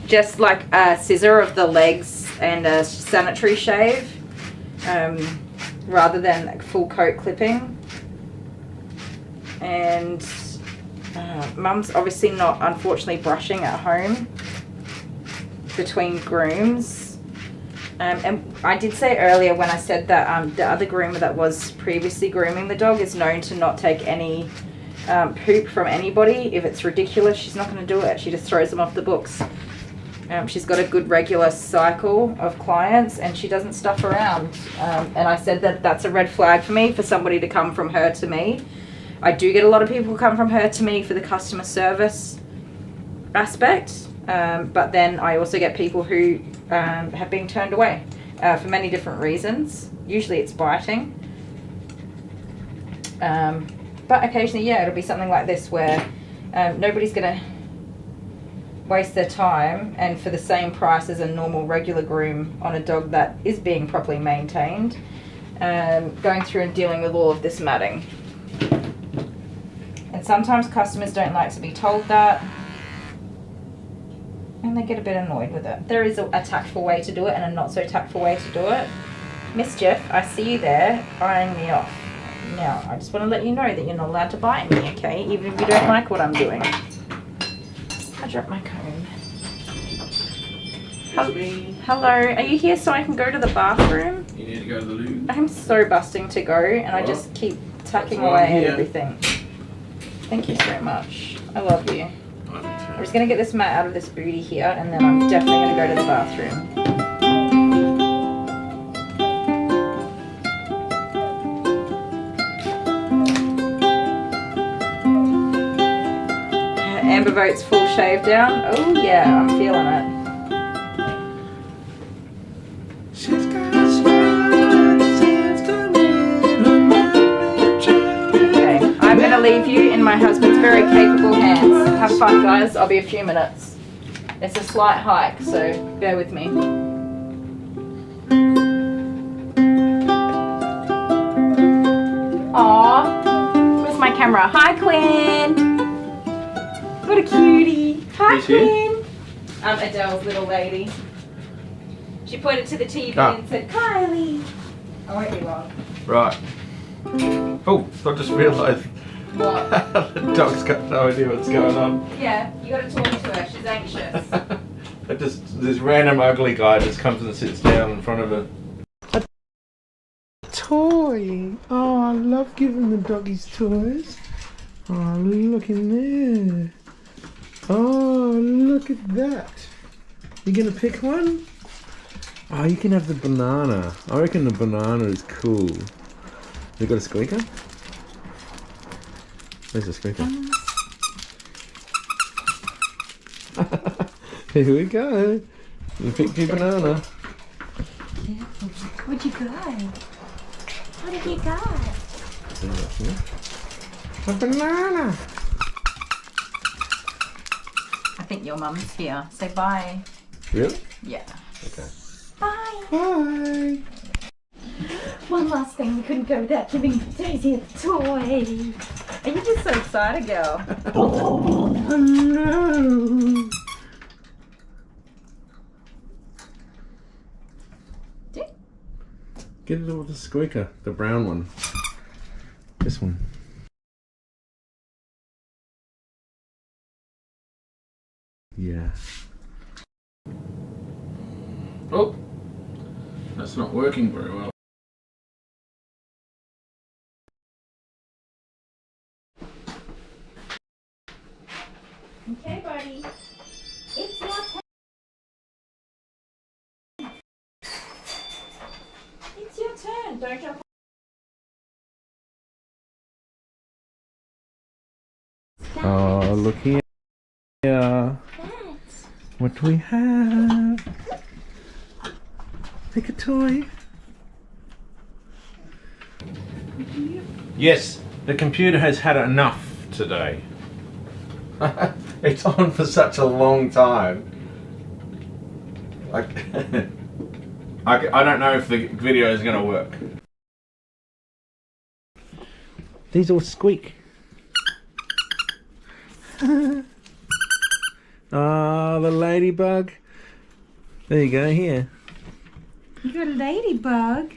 just like a scissor of the legs and a sanitary shave rather than like full coat clipping. And Mum's obviously not, unfortunately, brushing at home between grooms. And I did say earlier when I said that the other groomer that was previously grooming the dog is known to not take any poop from anybody. If it's ridiculous, she's not going to do it. She just throws them off the books. She's got a good regular cycle of clients and she doesn't stuff around. And I said that that's a red flag for me, for somebody to come from her to me. I do get a lot of people who come from her to me for the customer service aspect. But then I also get people who have been turned away for many different reasons. Usually it's biting. But occasionally, yeah, it'll be something like this where nobody's going to waste their time and for the same price as a normal regular groom on a dog that is being properly maintained, going through and dealing with all of this matting. And sometimes customers don't like to be told that, and they get a bit annoyed with it. There is a tactful way to do it and a not so tactful way to do it. Mischief, I see you there eyeing me off. Now, I just want to let you know that you're not allowed to bite me, okay? Even if you don't like what I'm doing. I dropped my comb. Hello, are you here so I can go to the bathroom? You need to go to the loo. I'm so busting to go and I just keep tucking away at everything. Thank you so much. I love you. I'm just going to get this mat out of this booty here and then I'm definitely going to go to the bathroom. Amber votes full shave down. Oh yeah, I'm feeling it. Okay, I'm going to leave you in my husband's very capable hands. Have fun, guys. I'll be a few minutes. It's a slight hike, so bear with me. Aww, where's my camera? Hi, Quinn. What a cutie. Hi, Quinn. Adele's little lady. She pointed to the TV and said, Kylie. I won't be long. Right. Oh, I just realised What? the dog's got no idea what's going on. Yeah, you got to talk to her. She's anxious. This random ugly guy just comes and sits down in front of her. A toy. Oh, I love giving the doggies toys. Oh, look in there. Oh, look at that. You gonna pick one? Oh, you can have the banana. I reckon the banana is cool. You got a squeaker? Where's the squeaker? Here we go. You picked your banana. What'd you got? What have you got? A banana. I think your mum's here. Say bye. Really? Yeah. Okay. Bye. Bye. One last thing, we couldn't go without giving Daisy a toy. Are you just so excited, girl? Oh no. Get it with the squeaker, the brown one. This one. Yeah. Oh, that's not working very well. Okay, buddy. It's your turn. It's your turn. Don't jump look here. What do we have? Pick a toy. Yes, the computer has had enough today. It's on for such a long time. Like, I don't know if the video is going to work. These all squeak. Oh, the ladybug. There you go, here. You got a ladybug.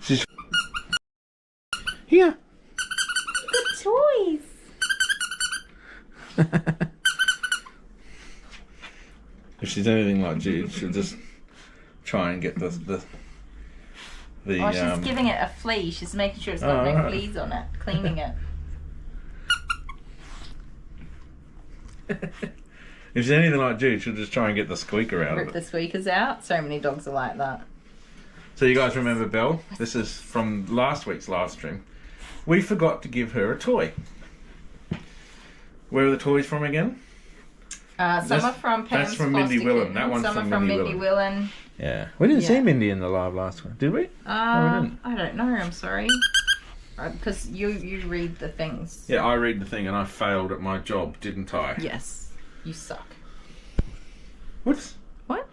She's here. Good toys. If she's anything like Jude, she'll just try and get the Oh, she's giving it a flea. She's making sure it's got no fleas on it, cleaning it. If she's anything like Jude, she'll just try and get the squeaker out Rip of the it. squeakers out. So many dogs are like that. So you guys remember Belle? This is from last week's live stream. We forgot to give her a toy. Where are the toys from again? Some are from Pam's That's from Mindy Foster Willen. Kittens, That one's some from are from Mindy Mindy Willen. Yeah. We didn't see Yeah. Mindy in the live last one, did we? No, we didn't. I don't know. I'm sorry. Because you read the things. Yeah, I read the thing and I failed at my job, didn't I? Yes. You suck. What? What?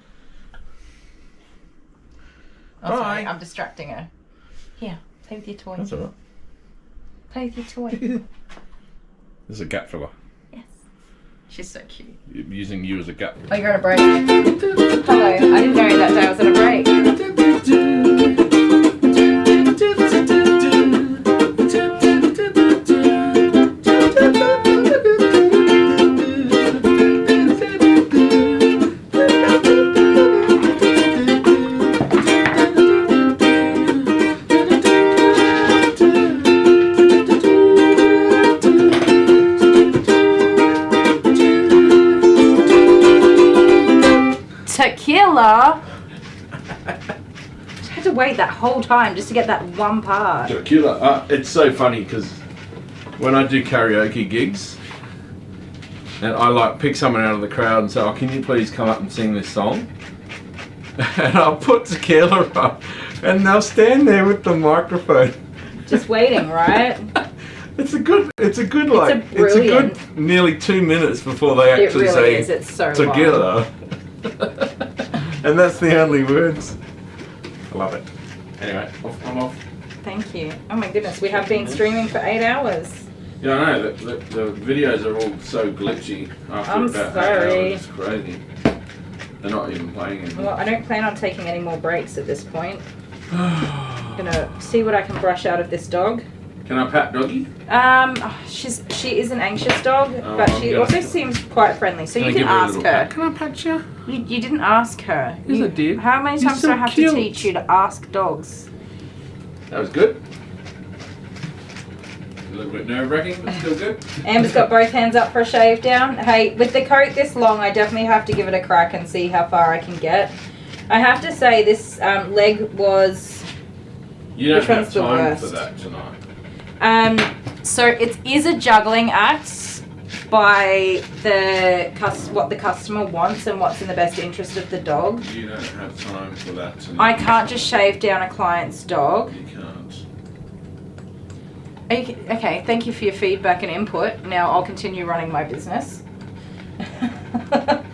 Oh, Bye. sorry. I'm distracting her. Here, play with your toy. That's alright. Play with your toy. This is a gap filler. Yes. She's so cute. Using you as a gap. Oh, you're on a break. Hello. I didn't know that day I was on a break. Tequila. I had to wait that whole time just to get that one part. Tequila. It's so funny because when I do karaoke gigs and I like pick someone out of the crowd and say, oh, can you please come up and sing this song? And I'll put Tequila up and they'll stand there with the microphone. Just waiting, right? It's a good nearly 2 minutes before they actually really say is. It's so Tequila. And that's the only words. I love it. Anyway, I'm off. Thank you. Oh my goodness, we have been streaming for 8 hours. Yeah, I know. The videos are all so glitchy after I'm about 8 sorry. hours. It's crazy. They're not even playing anymore. Well, I don't plan on taking any more breaks at this point. I'm gonna see what I can brush out of this dog. Can I pat Doggy? She is an anxious dog, but she also seems quite friendly. So you can ask her. Can I pat you? You didn't ask her. Yes, I did. How many times do I have to teach you to ask dogs? That was good. A little bit nerve-wracking, but still good. Amber's got both hands up for a shave down. Hey, with the coat this long, I definitely have to give it a crack and see how far I can get. I have to say this leg was... You don't have time for that tonight. So it is a juggling act by what the customer wants and what's in the best interest of the dog. You don't have time for that tonight. I can't just shave down a client's dog. You can't. Okay, thank you for your feedback and input. Now I'll continue running my business.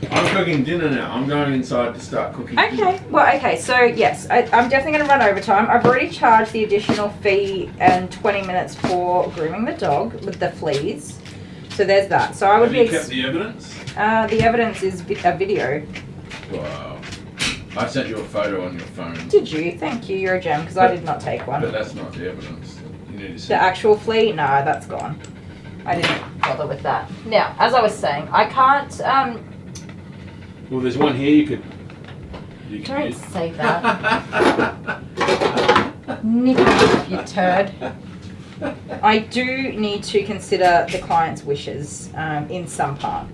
I'm cooking dinner now. I'm going inside to start cooking dinner. Okay, well, okay, so yes, I'm definitely going to run overtime. I've already charged the additional fee and 20 minutes for grooming the dog with the fleas. So there's that. So I would Have you kept the evidence? The evidence is a video. Wow. I sent you a photo on your phone. Did you? Thank you. You're a gem because I did not take one. But that's not the evidence. You need to see. The actual flea? No, that's gone. I didn't bother with that. Now, as I was saying, I can't... Well, there's one here you could Don't use. say that. Nip it, you turd. I do need to consider the client's wishes in some part.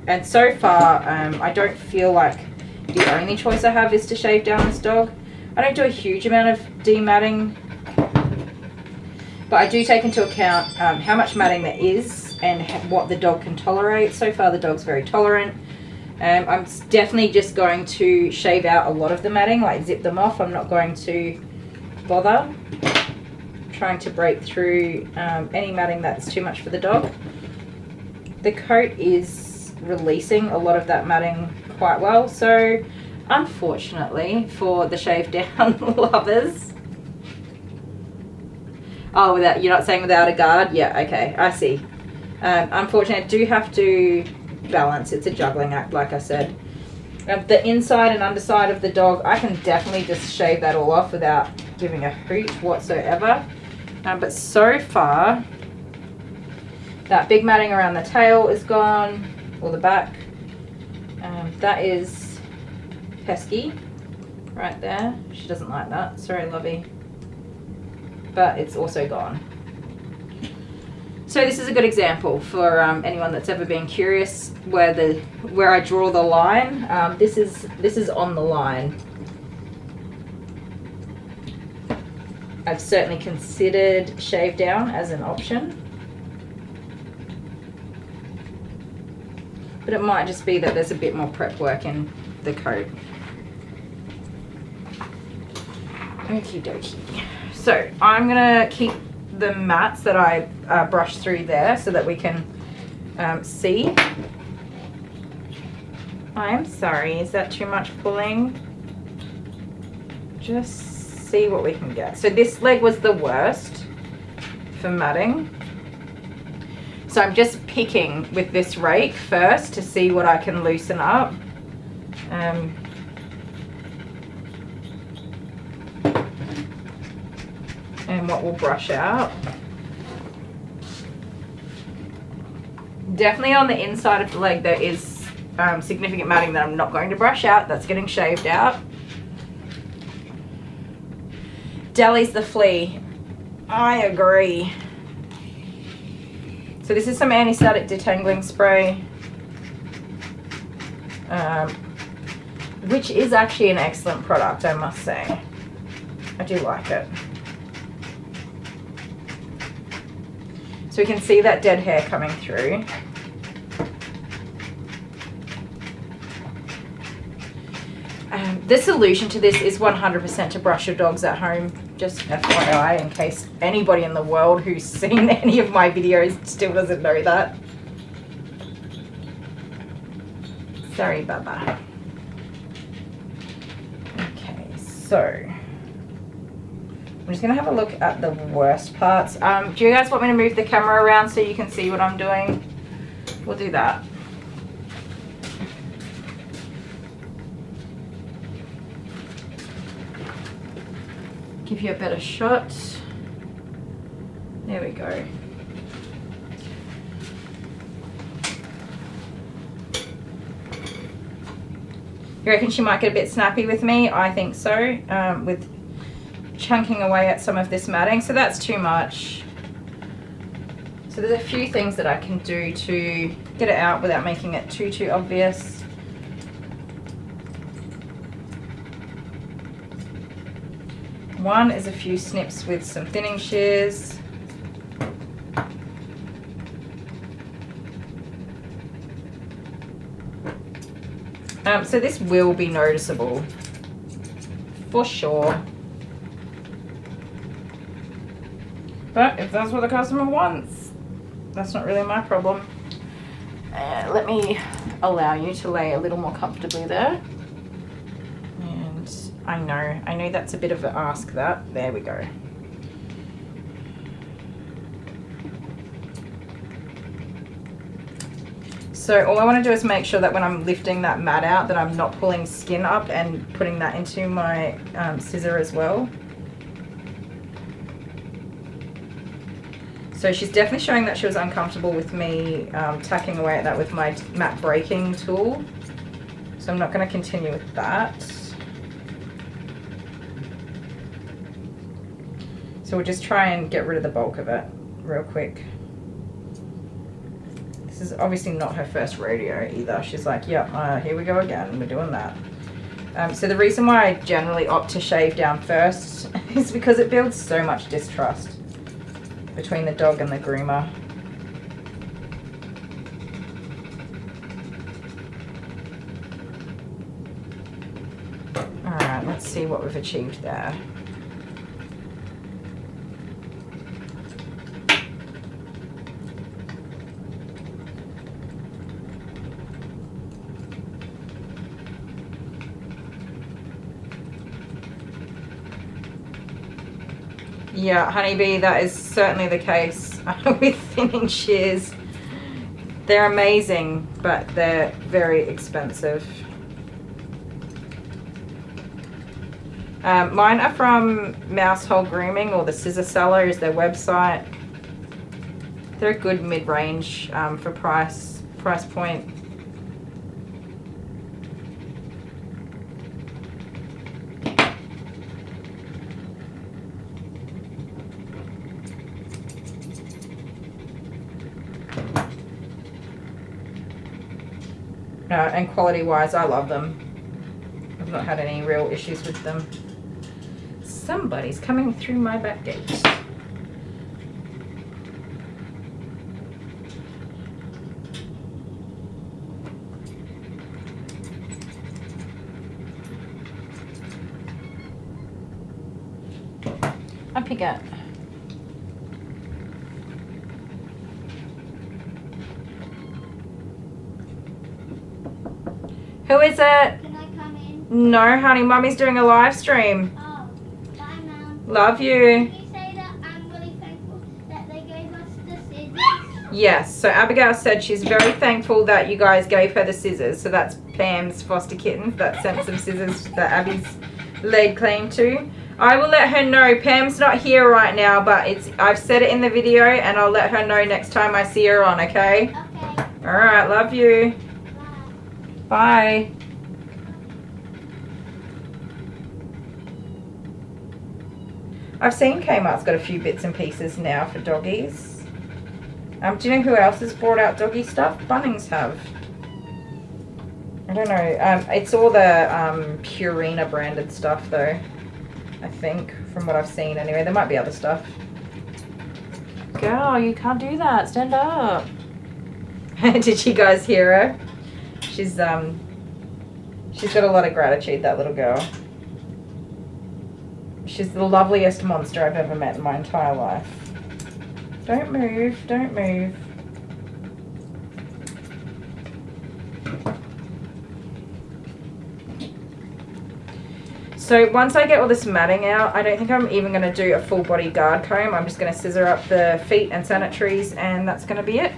And so far, I don't feel like the only choice I have is to shave down this dog. I don't do a huge amount of dematting But I do take into account how much matting there is and what the dog can tolerate. So far the dog's very tolerant. I'm definitely just going to shave out a lot of the matting, like zip them off. I'm not going to bother trying to break through any matting that's too much for the dog. The coat is releasing a lot of that matting quite well, so unfortunately for the shave down lovers. Oh, you're not saying without a guard? Yeah, okay, I see. Unfortunately, I do have to balance. It's a juggling act, like I said. The inside and underside of the dog, I can definitely just shave that all off without giving a hoot whatsoever. But so far, that big matting around the tail is gone, or the back. That is pesky right there. She doesn't like that. Sorry, lovey. But it's also gone. So this is a good example for anyone that's ever been curious where I draw the line. This is on the line. I've certainly considered shave down as an option, but it might just be that there's a bit more prep work in the coat. Okie dokie. So I'm gonna keep the mats that I brushed through there so that we can see. I'm sorry, is that too much pulling? Just see what we can get. So this leg was the worst for matting. So I'm just picking with this rake first to see what I can loosen up. And what we'll brush out. Definitely on the inside of the leg there is significant matting that I'm not going to brush out. That's getting shaved out. Deli's the Flea. I agree. So this is some anti-static detangling spray, which is actually an excellent product, I must say. I do like it. So we can see that dead hair coming through. The solution to this is 100% to brush your dogs at home. Just FYI, in case anybody in the world who's seen any of my videos still doesn't know that. Sorry, Baba. Okay, so I'm just going to have a look at the worst parts. Do you guys want me to move the camera around so you can see what I'm doing? We'll do that. Give you a better shot. There we go. You reckon she might get a bit snappy with me? I think so, with chunking away at some of this matting. So that's too much. So there's a few things that I can do to get it out without making it too obvious. One is a few snips with some thinning shears. So this will be noticeable for sure. But if that's what the customer wants, that's not really my problem. Let me allow you to lay a little more comfortably there. I know that's a bit of an ask, that. There we go. So all I want to do is make sure that when I'm lifting that mat out that I'm not pulling skin up and putting that into my scissor as well. So she's definitely showing that she was uncomfortable with me tacking away at that with my mat breaking tool. So I'm not going to continue with that. So we'll just try and get rid of the bulk of it real quick. This is obviously not her first rodeo either. She's like, yep, here we go again, we're doing that. So the reason why I generally opt to shave down first is because it builds so much distrust. between the dog and the groomer. Alright, let's see what we've achieved there. Yeah, honeybee, that is certainly the case with thinning shears. They're amazing, but they're very expensive. Mine are from Mousehole Grooming, or the Scissor Seller is their website. They're a good mid-range for price point. And quality-wise, I love them. I've not had any real issues with them. Somebody's coming through my back gate. I pick it. Who is it? Can I come in? No, honey, Mummy's doing a live stream. Oh, bye, Mum. Love you. Can you say that I'm really thankful that they gave us the scissors? Yes, so Abigail said she's very thankful that you guys gave her the scissors. So that's Pam's foster kitten that sent some scissors that Abby's laid claim to. I will let her know. Pam's not here right now, but I've said it in the video, and I'll let her know next time I see her on, okay? Okay. Alright, love you. Bye. I've seen Kmart's got a few bits and pieces now for doggies. Do you know who else has brought out doggy stuff? Bunnings have. I don't know. It's all the Purina branded stuff though. I think, from what I've seen anyway. There might be other stuff. Girl, you can't do that. Stand up. Did you guys hear her? She's got a lot of gratitude, that little girl. She's the loveliest monster I've ever met in my entire life. Don't move, don't move. So once I get all this matting out, I don't think I'm even going to do a full body guard comb. I'm just going to scissor up the feet and sanitaries, and that's going to be it.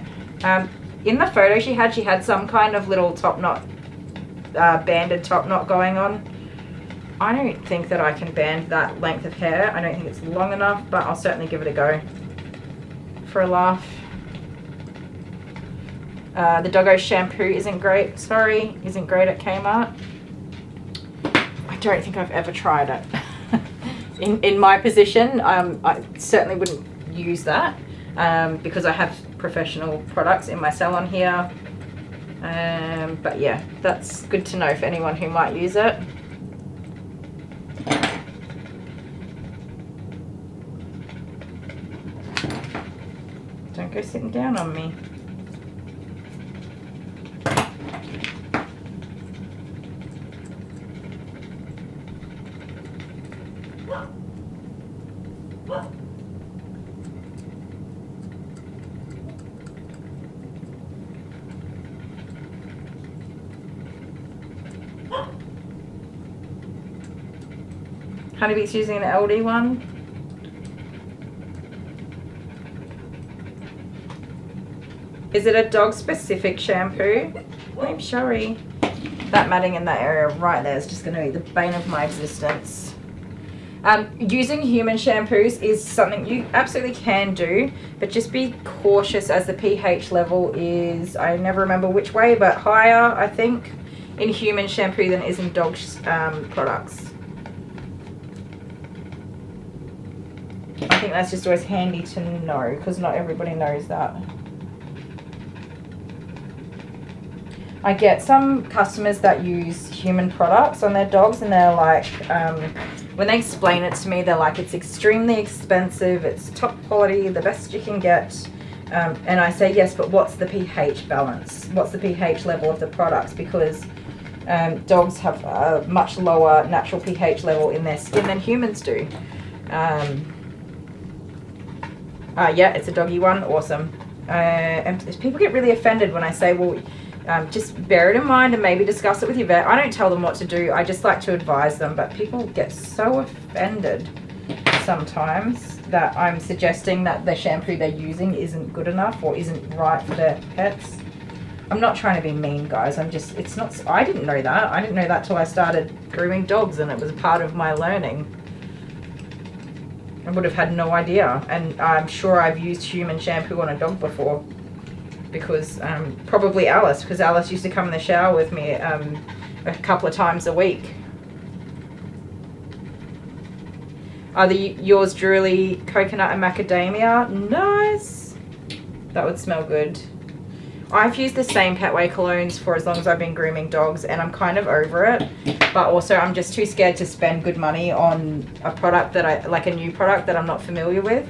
In the photo she had some kind of little top knot, banded top knot going on. I don't think that I can band that length of hair. I don't think it's long enough, but I'll certainly give it a go for a laugh. The doggo shampoo isn't great at Kmart. I don't think I've ever tried it. in my position, I certainly wouldn't use that because I have professional products in my salon here. But yeah, that's good to know for anyone who might use it. Don't go sitting down on me. Honeybee's using an LD one. Is it a dog specific shampoo? I'm sorry. That matting in that area right there is just going to be the bane of my existence. Using human shampoos is something you absolutely can do, but just be cautious as the pH level is, I never remember which way, but higher, I think, in human shampoo than it is in dog products. I think that's just always handy to know because not everybody knows that. I get some customers that use human products on their dogs, and they're like, when they explain it to me, they're like, it's extremely expensive, it's top quality, the best you can get. And I say, yes, but what's the pH balance? What's the pH level of the products? Because dogs have a much lower natural pH level in their skin than humans do. Yeah, it's a doggy one. Awesome. And people get really offended when I say, well, just bear it in mind and maybe discuss it with your vet. I don't tell them what to do. I just like to advise them. But people get so offended sometimes that I'm suggesting that the shampoo they're using isn't good enough or isn't right for their pets. I'm not trying to be mean, guys. I'm just, it's not, I didn't know that. I didn't know that till I started grooming dogs, and it was part of my learning. I would have had no idea. And I'm sure I've used human shampoo on a dog before, because probably Alice, because Alice used to come in the shower with me a couple of times a week. Are yours drooly, coconut and macadamia? Nice. That would smell good. I've used the same Petway colognes for as long as I've been grooming dogs, and I'm kind of over it. But also I'm just too scared to spend good money on a product that like a new product that I'm not familiar with.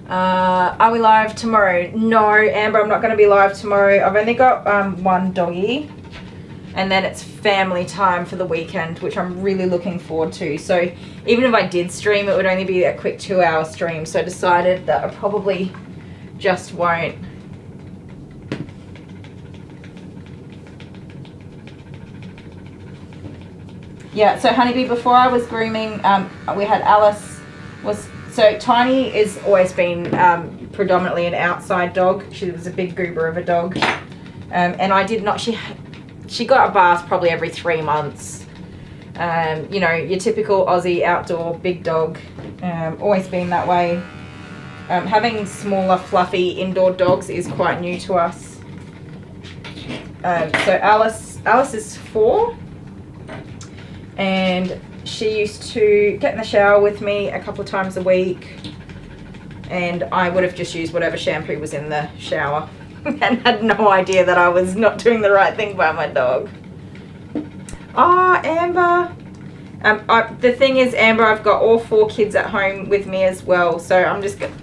Are we live tomorrow? No, Amber, I'm not going to be live tomorrow. I've only got one doggy, and then it's family time for the weekend, which I'm really looking forward to. So even if I did stream, it would only be a quick 2-hour stream. So I decided that I probably just won't. Yeah, so Honeybee, before I was grooming, we had Alice. So Tiny has always been predominantly an outside dog. She was a big goober of a dog. And I did not, she got a bath probably every 3 months. You know, your typical Aussie outdoor big dog, always been that way. Having smaller, fluffy indoor dogs is quite new to us. So Alice is 4, and she used to get in the shower with me a couple of times a week, and I would have just used whatever shampoo was in the shower and had no idea that I was not doing the right thing by my dog. Oh, Amber. The thing is, Amber, I've got all 4 kids at home with me as well, so I'm just going to...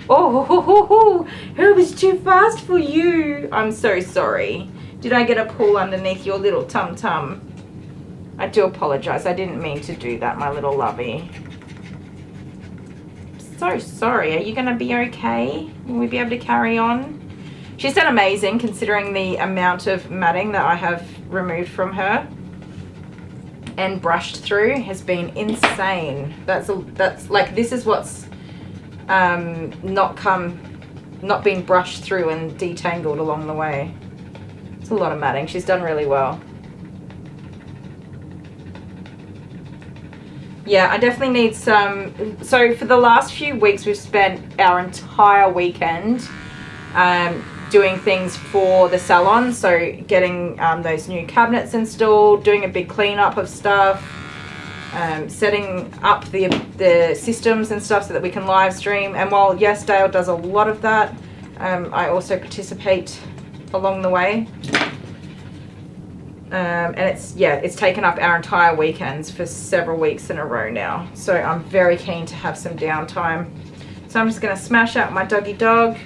Oh, it was too fast for you. I'm so sorry. Did I get a pull underneath your little tum-tum? I do apologize. I didn't mean to do that, my little lovey. So sorry. Are you going to be okay? Will we be able to carry on? She's done amazing considering the amount of matting that I have removed from her and brushed through has been insane. That's like, this is what's not been brushed through and detangled along the way. It's a lot of matting. She's done really well. Yeah, I definitely need some. So for the last few weeks, we've spent our entire weekend doing things for the salon. So getting those new cabinets installed, doing a big cleanup of stuff, setting up the systems and stuff so that we can live stream. And while yes, Dale does a lot of that, I also participate along the way. And it's taken up our entire weekends for several weeks in a row now. So I'm very keen to have some downtime. So I'm just going to smash out my doggy dog.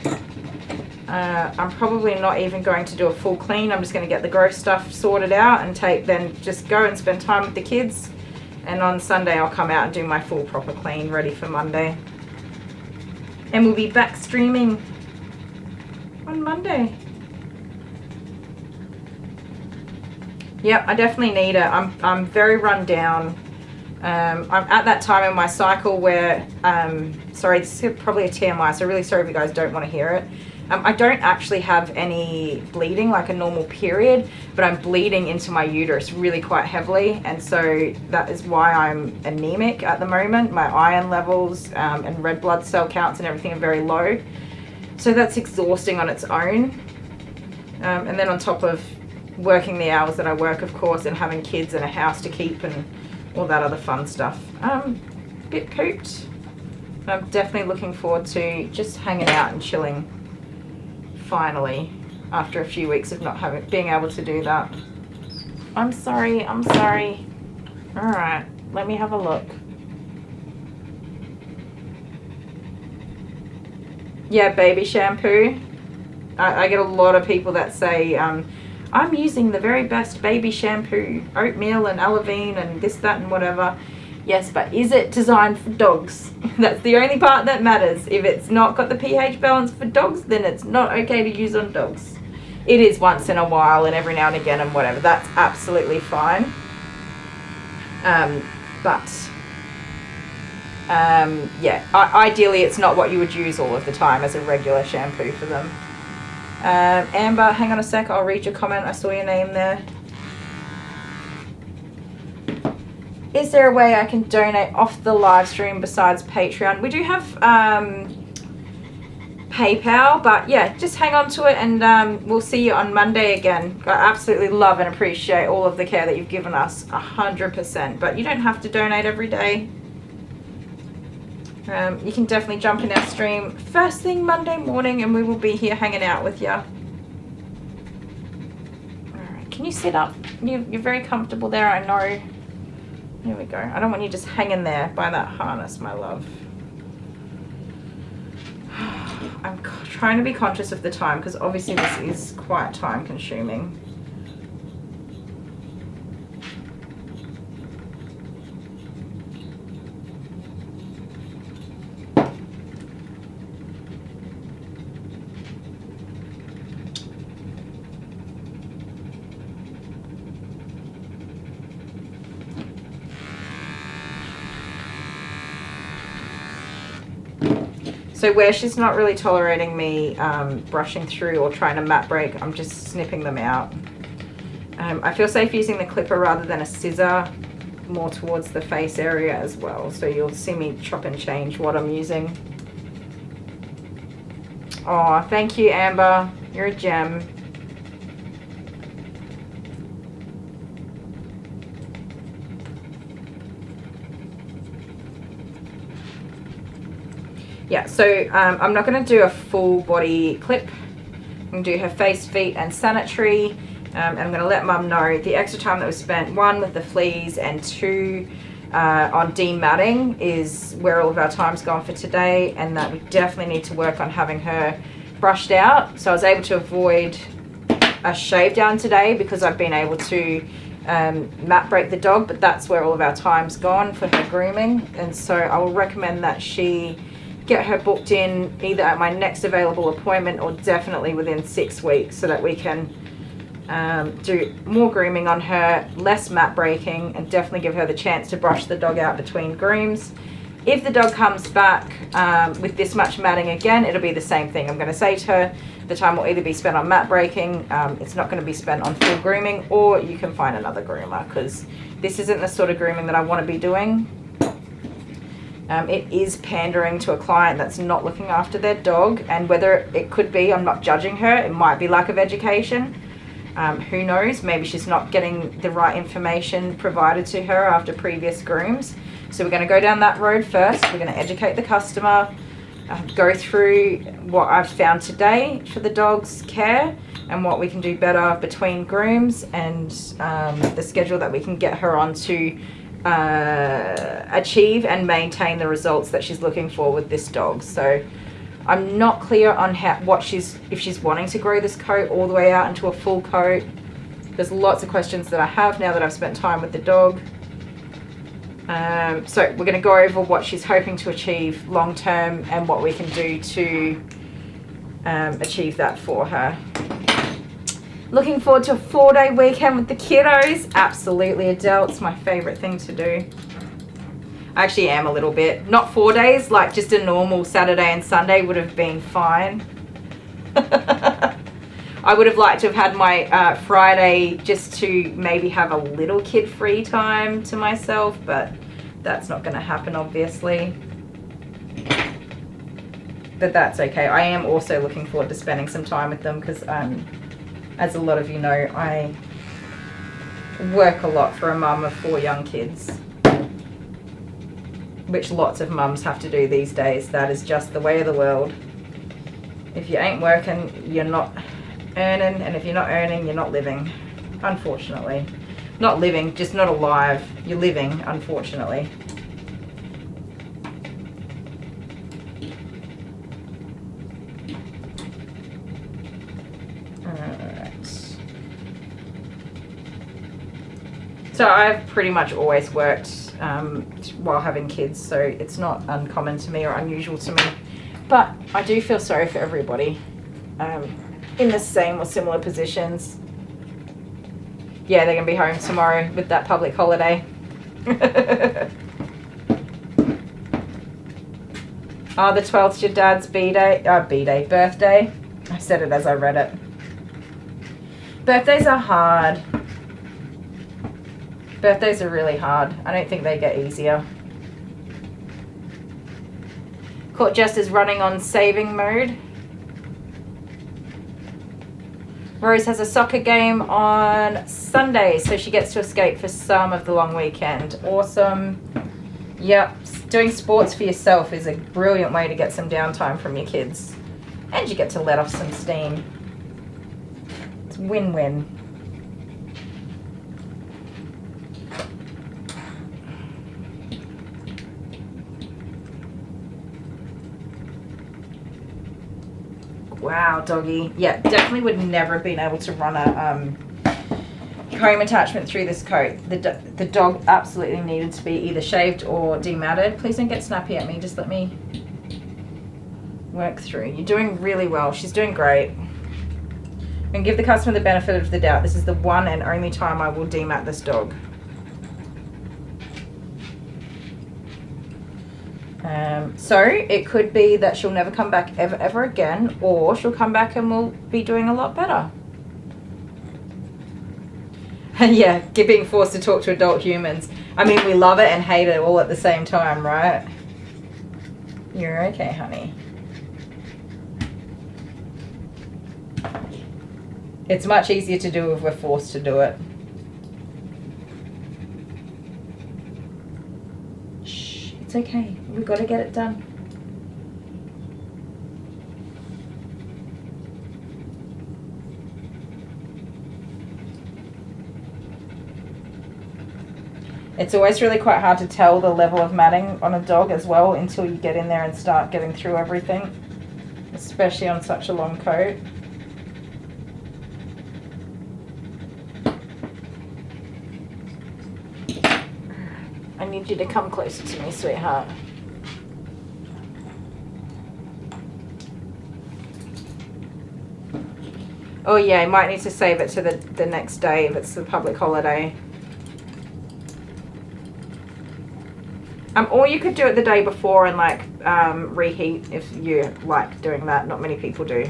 I'm probably not even going to do a full clean. I'm just going to get the gross stuff sorted out and then just go and spend time with the kids. And on Sunday I'll come out and do my full proper clean, ready for Monday. And we'll be back streaming on Monday. Yep, I definitely need it. I'm very run down. I'm at that time in my cycle where, sorry, this is probably a TMI, so really sorry if you guys don't want to hear it. I don't actually have any bleeding like a normal period, but I'm bleeding into my uterus really quite heavily, and so that is why I'm anemic at the moment. My iron levels and red blood cell counts and everything are very low. So that's exhausting on its own. And then on top of working the hours that I work, of course, and having kids and a house to keep and all that other fun stuff. A bit pooped. I'm definitely looking forward to just hanging out and chilling. Finally. after a few weeks of not being able to do that. I'm sorry. All right, let me have a look. Yeah, baby shampoo. I get a lot of people that say, I'm using the very best baby shampoo, oatmeal and olivine and this, that and whatever. Yes, but is it designed for dogs? That's the only part that matters. If it's not got the pH balance for dogs, then it's not okay to use on dogs. It is once in a while and every now and again and whatever. That's absolutely fine. Yeah, ideally it's not what you would use all of the time as a regular shampoo for them. Amber, hang on a sec, I'll read your comment. I saw your name there. Is there a way I can donate off the live stream besides Patreon? We do have PayPal, but yeah, just hang on to it and we'll see you on Monday again. I absolutely love and appreciate all of the care that you've given us, 100%, but you don't have to donate every day. You can definitely jump in our stream first thing Monday morning and we will be here hanging out with you. Alright, can you sit up? You're very comfortable there, I know. There we go. I don't want you just hanging there by that harness, my love. I'm trying to be conscious of the time because obviously this is quite time consuming. So where she's not really tolerating me brushing through or trying to mat break, I'm just snipping them out. I feel safe using the clipper rather than a scissor, more towards the face area as well. So you'll see me chop and change what I'm using. Oh, thank you, Amber. You're a gem. Yeah, so I'm not going to do a full body clip. I'm going to do her face, feet and sanitary. And I'm going to let Mum know the extra time that was spent, 1 with the fleas and 2 on dematting is where all of our time's gone for today, and that we definitely need to work on having her brushed out. So I was able to avoid a shave down today because I've been able to mat break the dog, but that's where all of our time's gone for her grooming. And so I will recommend that she get her booked in either at my next available appointment or definitely within 6 weeks so that we can do more grooming on her, less mat breaking, and definitely give her the chance to brush the dog out between grooms. If the dog comes back with this much matting again, it'll be the same thing. I'm going to say to her the time will either be spent on mat breaking, it's not going to be spent on full grooming, or you can find another groomer because this isn't the sort of grooming that I want to be doing. It is pandering to a client that's not looking after their dog, and whether it could be, I'm not judging her, it might be lack of education. Who knows, maybe she's not getting the right information provided to her after previous grooms. So we're going to go down that road first. We're going to educate the customer, go through what I've found today for the dog's care and what we can do better between grooms, and the schedule that we can get her on to achieve and maintain the results that she's looking for with this dog. So I'm not clear on if she's wanting to grow this coat all the way out into a full coat. There's lots of questions that I have now that I've spent time with the dog. So we're going to go over what she's hoping to achieve long term and what we can do to achieve that for her. Looking forward to a 4-day weekend with the kiddos. Absolutely, Adele, it's my favorite thing to do. I actually am a little bit. Not 4 days, like just a normal Saturday and Sunday would have been fine. I would have liked to have had my Friday just to maybe have a little kid-free time to myself, but that's not going to happen, obviously. But that's okay. I am also looking forward to spending some time with them because as a lot of you know, I work a lot for a mum of 4 young kids, which lots of mums have to do these days. That is just the way of the world. If you ain't working, you're not earning, and if you're not earning, you're not living, unfortunately. Not living, just not alive. You're living, unfortunately. So I've pretty much always worked while having kids, so it's not uncommon to me or unusual to me. But I do feel sorry for everybody in the same or similar positions. Yeah, they're going to be home tomorrow with that public holiday. Oh, the 12th's your dad's birthday. I said it as I read it. Birthdays are hard. Birthdays are really hard. I don't think they get easier. Court Jess is running on saving mode. Rose has a soccer game on Sunday, so she gets to escape for some of the long weekend. Awesome. Yep, doing sports for yourself is a brilliant way to get some downtime from your kids. And you get to let off some steam. It's win-win. Wow, doggy. Yeah, definitely would never have been able to run a comb attachment through this coat. The dog absolutely needed to be either shaved or dematted. Please don't get snappy at me. Just let me work through. You're doing really well. She's doing great. And give the customer the benefit of the doubt. This is the one and only time I will demat this dog. So it could be that she'll never come back ever again, or she'll come back and we'll be doing a lot better. And yeah, being forced to talk to adult humans. I mean, we love it and hate it all at the same time, right? You're okay, honey. It's much easier to do if we're forced to do it. Shh, it's okay. We've got to get it done. It's always really quite hard to tell the level of matting on a dog as well until you get in there and start getting through everything, especially on such a long coat. I need you to come closer to me, sweetheart. Oh yeah, you might need to save it to the next day if it's the public holiday. Or you could do it the day before and like reheat if you like doing that. Not many people do.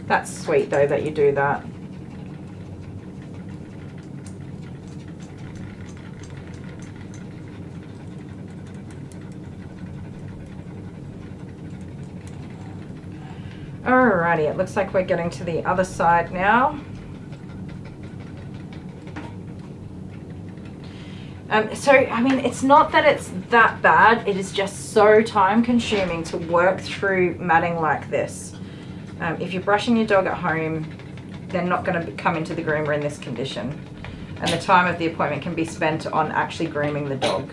That's sweet though that you do that. Alrighty, it looks like we're getting to the other side now. So, I mean, it's not that it's that bad, it is just so time consuming to work through matting like this. If you're brushing your dog at home, they're not going to come into the groomer in this condition. And the time of the appointment can be spent on actually grooming the dog.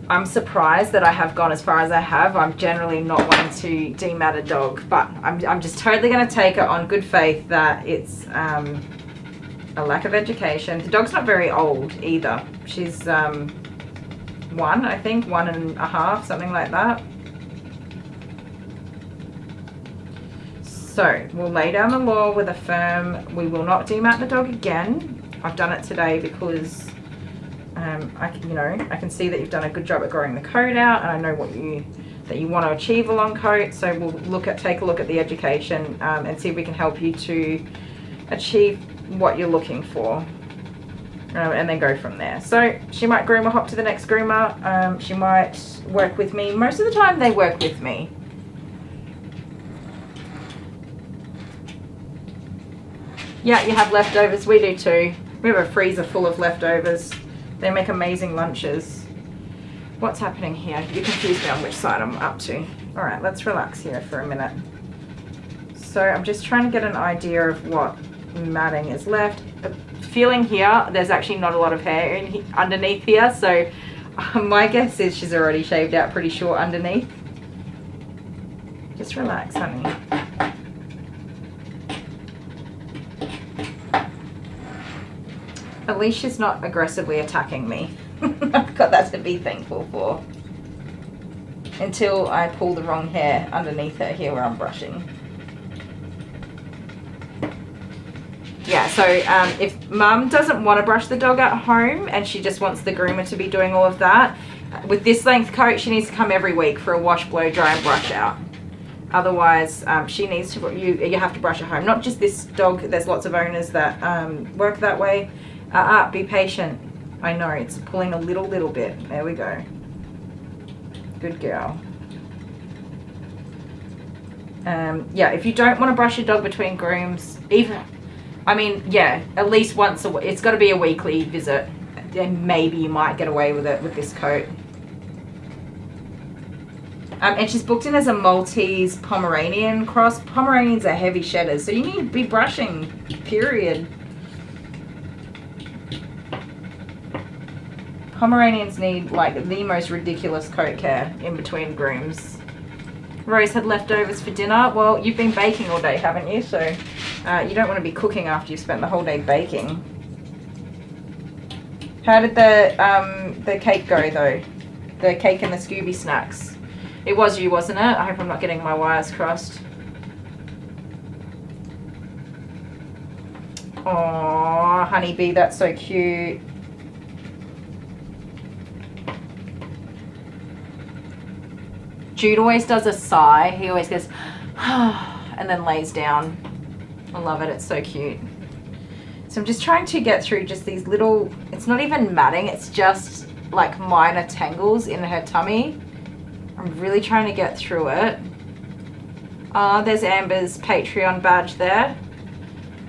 I'm surprised that I have gone as far as I have. I'm generally not wanting to demat a dog, but I'm just totally going to take it on good faith that it's a lack of education. The dog's not very old either. She's one, I think, 1.5, something like that. So we'll lay down the law with a firm. We will not demat the dog again. I've done it today because I can see that you've done a good job at growing the coat out, and I know that you want to achieve a long coat. So we'll take a look at the education and see if we can help you to achieve what you're looking for, and then go from there. So she might groomer hop to the next groomer. She might work with me. Most of the time they work with me. Yeah, you have leftovers. We do too. We have a freezer full of leftovers. They make amazing lunches. What's happening here? You confused me on which side I'm up to. All right, let's relax here for a minute. So I'm just trying to get an idea of what matting is left. Feeling here, there's actually not a lot of hair underneath here, so my guess is she's already shaved out pretty short underneath. Just relax, honey. At least she's not aggressively attacking me. I've got that to be thankful for. Until I pull the wrong hair underneath her here where I'm brushing. Yeah, so if mum doesn't want to brush the dog at home and she just wants the groomer to be doing all of that, with this length coat she needs to come every week for a wash, blow, dry and brush out. Otherwise she needs to, you have to brush at home. Not just this dog, there's lots of owners that work that way. Be patient. I know, it's pulling a little bit. There we go. Good girl. Yeah, if you don't want to brush your dog between grooms, at least once a week. It's got to be a weekly visit. Then maybe you might get away with it with this coat. And she's booked in as a Maltese Pomeranian cross. Pomeranians are heavy shedders, so you need to be brushing, period. Pomeranians need like the most ridiculous coat care in between grooms. Rose had leftovers for dinner. Well, you've been baking all day, haven't you? So you don't want to be cooking after you've spent the whole day baking. How did the cake go though? The cake and the Scooby snacks. It was you, wasn't it? I hope I'm not getting my wires crossed. Aww, honeybee, that's so cute. Jude always does a sigh. He always goes, and then lays down. I love it. It's so cute. So I'm just trying to get through just these little, it's not even matting. It's just like minor tangles in her tummy. I'm really trying to get through it. There's Amber's Patreon badge there.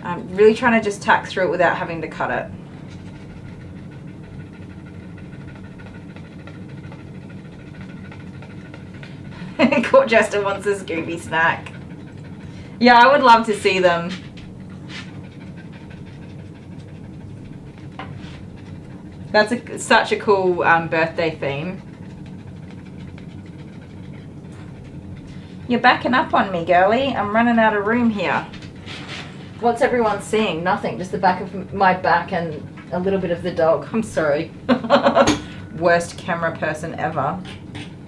I'm really trying to just tack through it without having to cut it. Court Jester wants a Scooby snack. Yeah, I would love to see them. That's such a cool birthday theme. You're backing up on me, girly. I'm running out of room here. What's everyone seeing? Nothing. Just the back of my back and a little bit of the dog. I'm sorry. Worst camera person ever.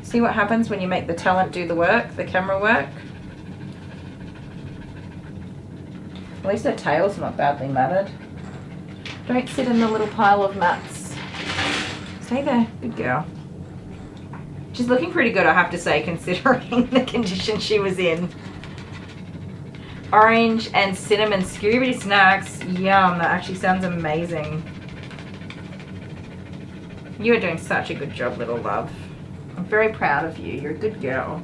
See what happens when you make the talent do the work, the camera work? At least her tail's not badly matted. Don't sit in the little pile of mats. Stay there, good girl. She's looking pretty good, I have to say, considering the condition she was in. Orange and cinnamon Scooby snacks. Yum, that actually sounds amazing. You are doing such a good job, little love. I'm very proud of you. You're a good girl.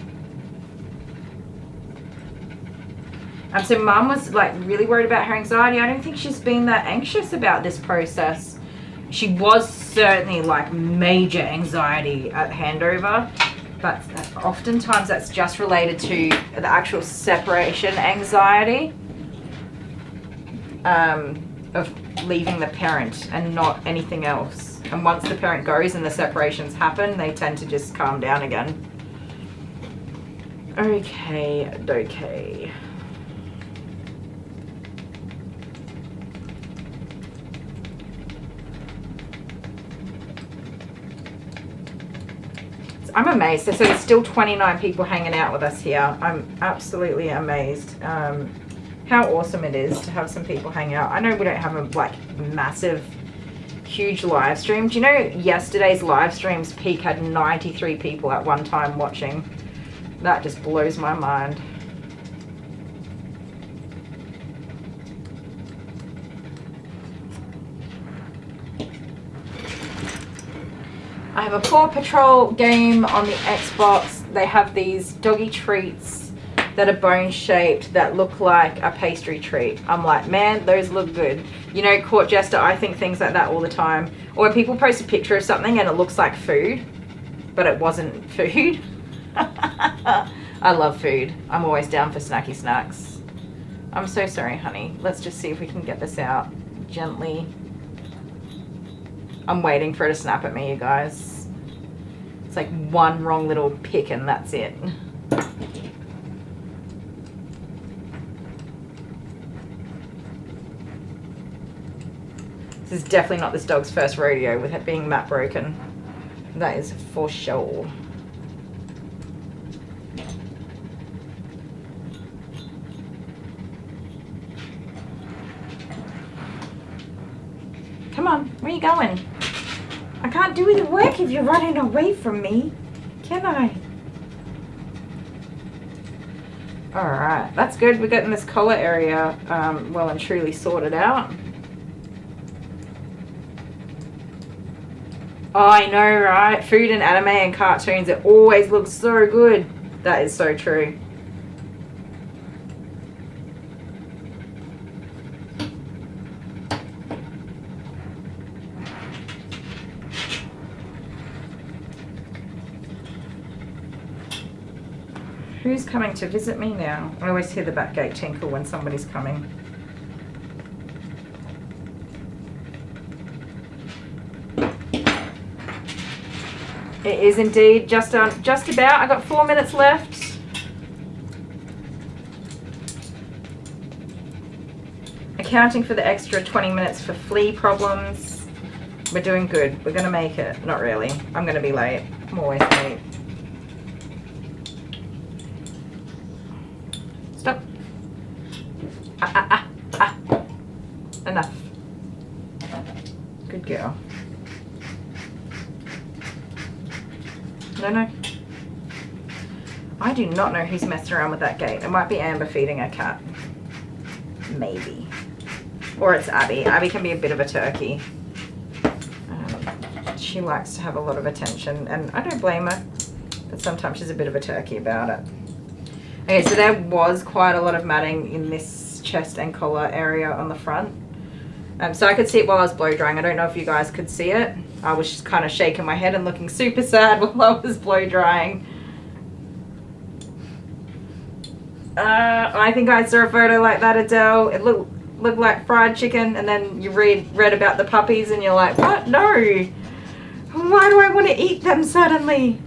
So Mum was like really worried about her anxiety. I don't think she's been that anxious about this process. She was certainly like major anxiety at handover, but oftentimes that's just related to the actual separation anxiety of leaving the parent and not anything else. And once the parent goes and the separations happen, they tend to just calm down again. Okay. I'm amazed. So there's still 29 people hanging out with us here. I'm absolutely amazed. How awesome it is to have some people hang out. I know we don't have a like massive huge live stream. Do you know yesterday's live stream's peak had 93 people at one time watching? That just blows my mind. I have a Paw Patrol game on the Xbox. They have these doggy treats that are bone shaped that look like a pastry treat. I'm like, man, those look good. You know, Court Jester, I think things like that all the time. Or when people post a picture of something and it looks like food. but it wasn't food. I love food. I'm always down for snacky snacks. I'm so sorry, honey. Let's just see if we can get this out gently. I'm waiting for her to snap at me, you guys. It's like one wrong little pick and that's it. This is definitely not this dog's first rodeo with it being mat broken. That is for sure. Come on, where are you going? I can't do any work if you're running away from me, can I? Alright, that's good. We're getting this collar area well and truly sorted out. Oh, I know, right? Food and anime and cartoons, it always looks so good. That is so true. Who's coming to visit me now? I always hear the back gate tinkle when somebody's coming. It is indeed just about. I got 4 minutes left. Accounting for the extra 20 minutes for flea problems. We're doing good. We're gonna make it. Not really. I'm gonna be late. I'm always late. Stop. Enough. Good girl. No. I do not know who's messing around with that gate. It might be Amber feeding a cat. Maybe. Or it's Abby. Abby can be a bit of a turkey. She likes to have a lot of attention, and I don't blame her. But sometimes she's a bit of a turkey about it. Okay, so there was quite a lot of matting in this chest and collar area on the front. So I could see it while I was blow drying. I don't know if you guys could see it. I was just kind of shaking my head and looking super sad while I was blow drying. I think I saw a photo like that, Adele. It looked like fried chicken, and then you read about the puppies and you're like, what? No. Why do I want to eat them suddenly?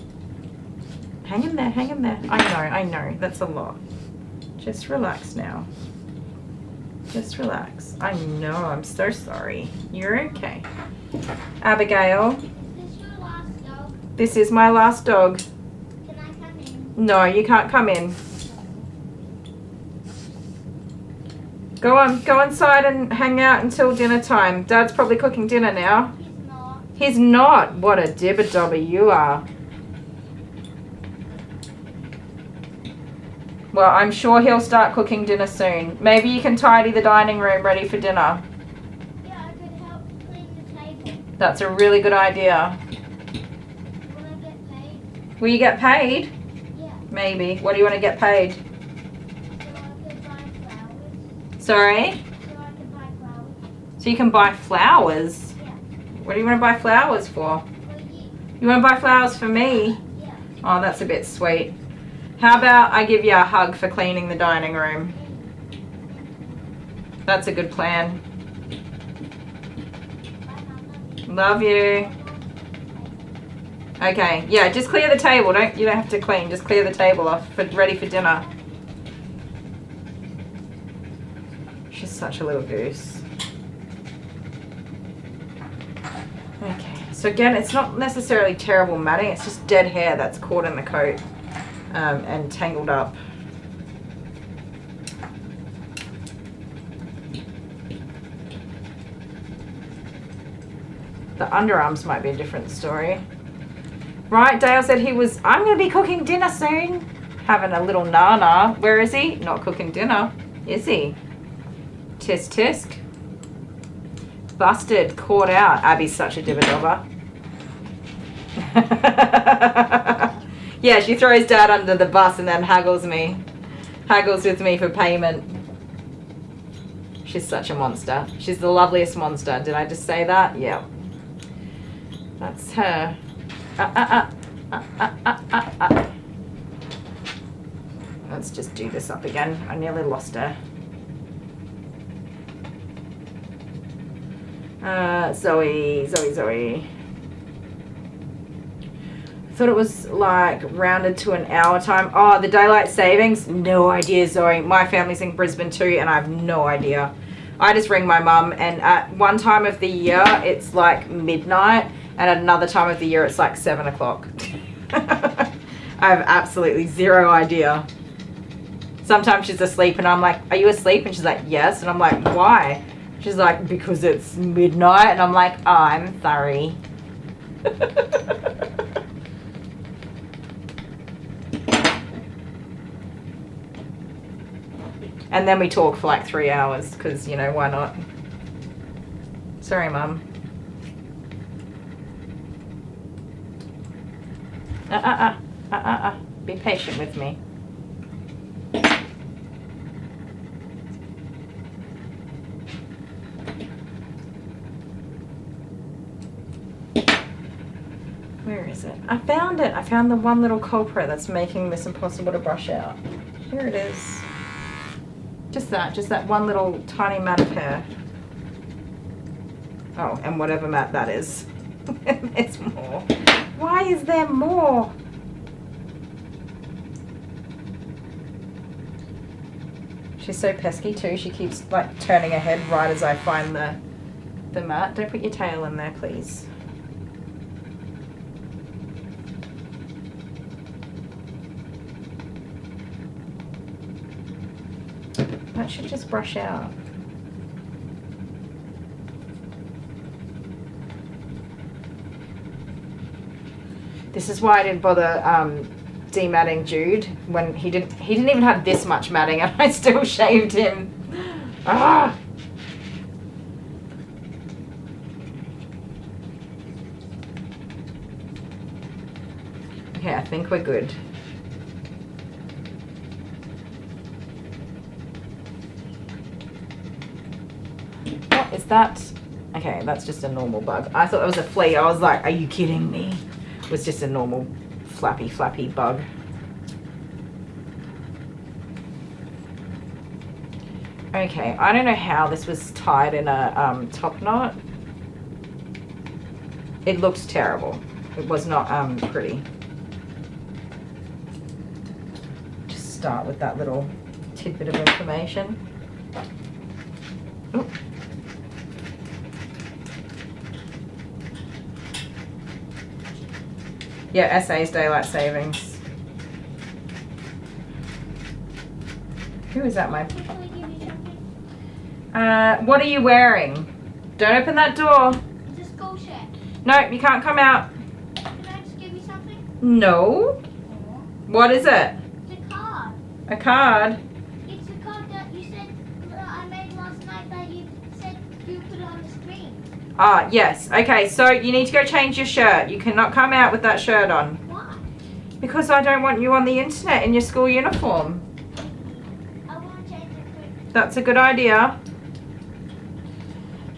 Hang in there, hang in there. I know. That's a lot. Just relax now. Just relax. I know, I'm so sorry. You're okay. Abigail. Is this your last dog? This is my last dog. Can I come in? No, you can't come in. Go on, go inside and hang out until dinner time. Dad's probably cooking dinner now. He's not. He's not. What a dibber-dobber you are. Well, I'm sure he'll start cooking dinner soon. Maybe you can tidy the dining room ready for dinner. Yeah, I could help clean the table. That's a really good idea. Will I get paid? Will you get paid? Yeah. Maybe. What do you want to get paid? So I could buy flowers. Sorry? So I could buy flowers. So you can buy flowers? Yeah. What do you want to buy flowers for? For you. You want to buy flowers for me? Yeah. Oh, that's a bit sweet. How about I give you a hug for cleaning the dining room? That's a good plan. Love you. Okay, yeah, just clear the table. You don't have to clean. Just clear the table off ready for dinner. She's such a little goose. Okay, so again, it's not necessarily terrible matting. It's just dead hair that's caught in the coat. And tangled up. The underarms might be a different story. Right, Dale said I'm going to be cooking dinner soon. Having a little nana. Where is he? Not cooking dinner. Is he? Tisk tisk. Busted. Caught out. Abby's such a dibber-dobber. Yeah, she throws Dad under the bus and then haggles with me for payment. She's such a monster. She's the loveliest monster. Did I just say that? Yeah. That's her. Let's just do this up again. I nearly lost her. Zoe. Thought it was like rounded to an hour time. Oh, the daylight savings? No idea, Zoe. My family's in Brisbane too, and I have no idea. I just ring my mum, and at one time of the year, it's like midnight, and at another time of the year, it's like 7 o'clock. I have absolutely zero idea. Sometimes she's asleep, and I'm like, are you asleep? And she's like, yes. And I'm like, why? She's like, because it's midnight. And I'm like, oh, I'm sorry. And then we talk for like 3 hours because, you know, why not? Sorry, Mum. Be patient with me. Where is it? I found it. I found the one little culprit that's making this impossible to brush out. Here it is. Just that one little tiny mat of hair. Oh, and whatever mat that is. There's more. Why is there more? She's so pesky too. She keeps like turning her head right as I find the mat. Don't put your tail in there, please. That should just brush out. This is why I didn't bother dematting Jude when he didn't even have this much matting, and I still shaved him. Ah! Okay, I think we're good. What is that? Okay, that's just a normal bug. I thought it was a flea. I was like, are you kidding me? It was just a normal flappy bug. Okay, I don't know how this was tied in a top knot. It looked terrible. It was not pretty. Just start with that little tidbit of information. Ooh. Yeah, SA's daylight savings. Who is that, my... what are you wearing? Don't open that door. It's a school shirt. No, you can't come out. Can I just give you something? No. What is it? It's a card. A card? It's a card that you said that I made last night that you said you put on the screen. Ah, yes. Okay, so you need to go change your shirt. You cannot come out with that shirt on. Why? Because I don't want you on the internet in your school uniform. I want to change it quick. That's a good idea.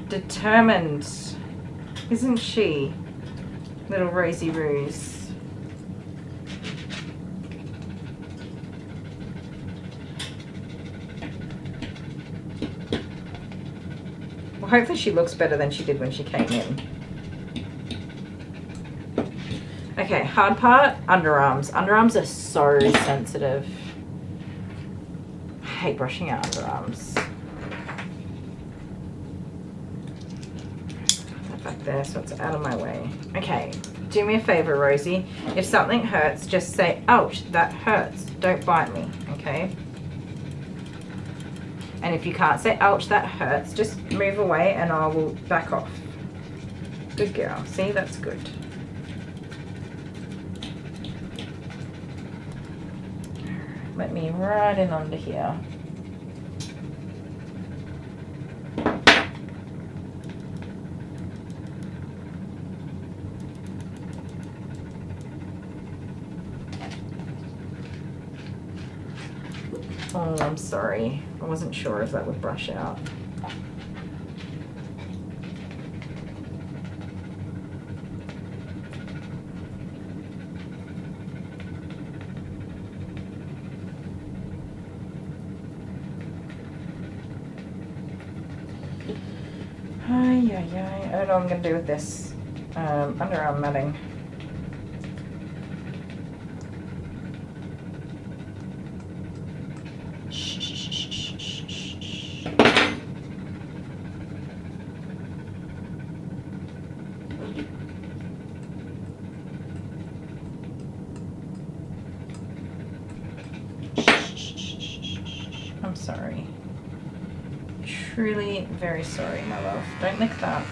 Determined. Isn't she? Little Rosie Rose. Well, hopefully she looks better than she did when she came in. Okay, hard part, underarms. Underarms are so sensitive. I hate brushing out underarms. Put that back there so it's out of my way. Okay, do me a favor, Rosie. If something hurts, just say, ouch, that hurts. Don't bite me, okay? And if you can't say, ouch, that hurts, just move away and I will back off. Good girl. See, that's good. Let me right in under here. Oh, I'm sorry. I wasn't sure if that would brush out. yeah. I don't know what I'm going to do with this underarm matting. I'm sorry. Truly very sorry, my love. Don't lick that.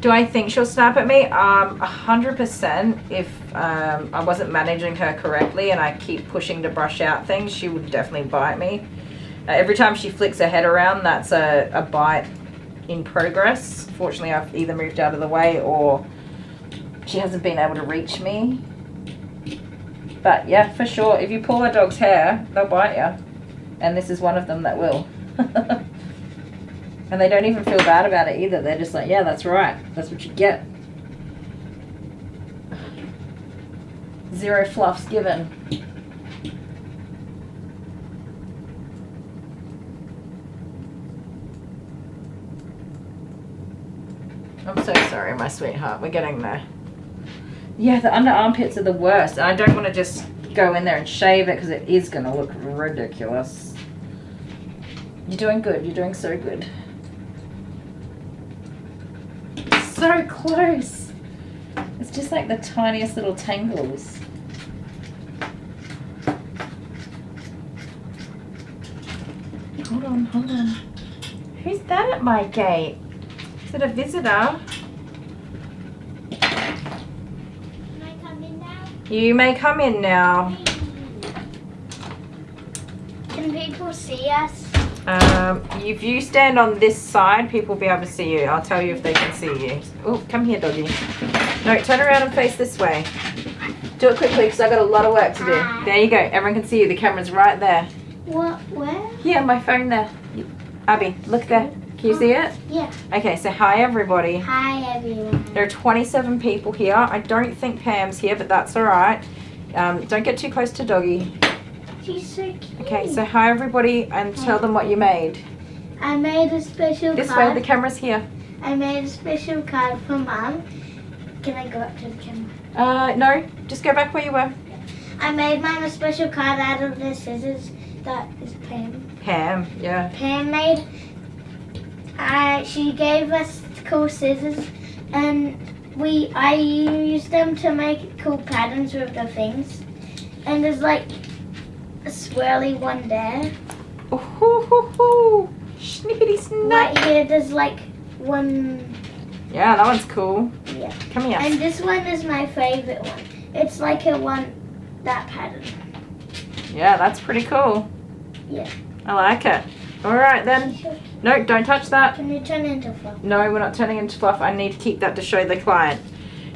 Do I think she'll snap at me? 100%. If I wasn't managing her correctly and I keep pushing to brush out things, she would definitely bite me. Every time she flicks her head around, that's a bite in progress. Fortunately, I've either moved out of the way or she hasn't been able to reach me. But yeah, for sure, if you pull a dog's hair, they'll bite you. And this is one of them that will. And they don't even feel bad about it either. They're just like, yeah, that's right. That's what you get. Zero fluffs given. I'm so sorry, my sweetheart. We're getting there. Yeah, the under armpits are the worst. And I don't want to just go in there and shave it because it is going to look ridiculous. You're doing good. You're doing so good. So close. It's just like the tiniest little tangles. Hold on, hold on. Who's that at my gate? Is it a visitor? You may come in now. Can people see us? If you stand on this side, people will be able to see you. I'll tell you if they can see you. Oh, come here, doggy. No, turn around and face this way. Do it quickly because I've got a lot of work to do. There you go. Everyone can see you. The camera's right there. What? Where? Yeah, my phone there. Abby, look there. Can you see it? Yeah. Okay, so hi everybody. Hi everyone. There are 27 people here. I don't think Pam's here, but that's alright. Don't get too close to doggy. She's so cute. Okay, so hi everybody and tell them what you made. I made a special This card. way, the camera's here. I made a special card for Mum. Can I go up to the camera? No, just go back where you were. I made Mum a special card out of the scissors. That is Pam. Pam, yeah. Pam made. She gave us cool scissors, and I used them to make cool patterns with the things. And there's like a swirly one there. Ooh, hoo, hoo, hoo. Snippity snap. Right here, there's like one. Yeah, that one's cool. Yeah. Come here. And this one is my favorite one. It's like that pattern. Yeah, that's pretty cool. Yeah. I like it. Alright then. No, don't touch that. Can you turn it into fluff? No, we're not turning into fluff. I need to keep that to show the client.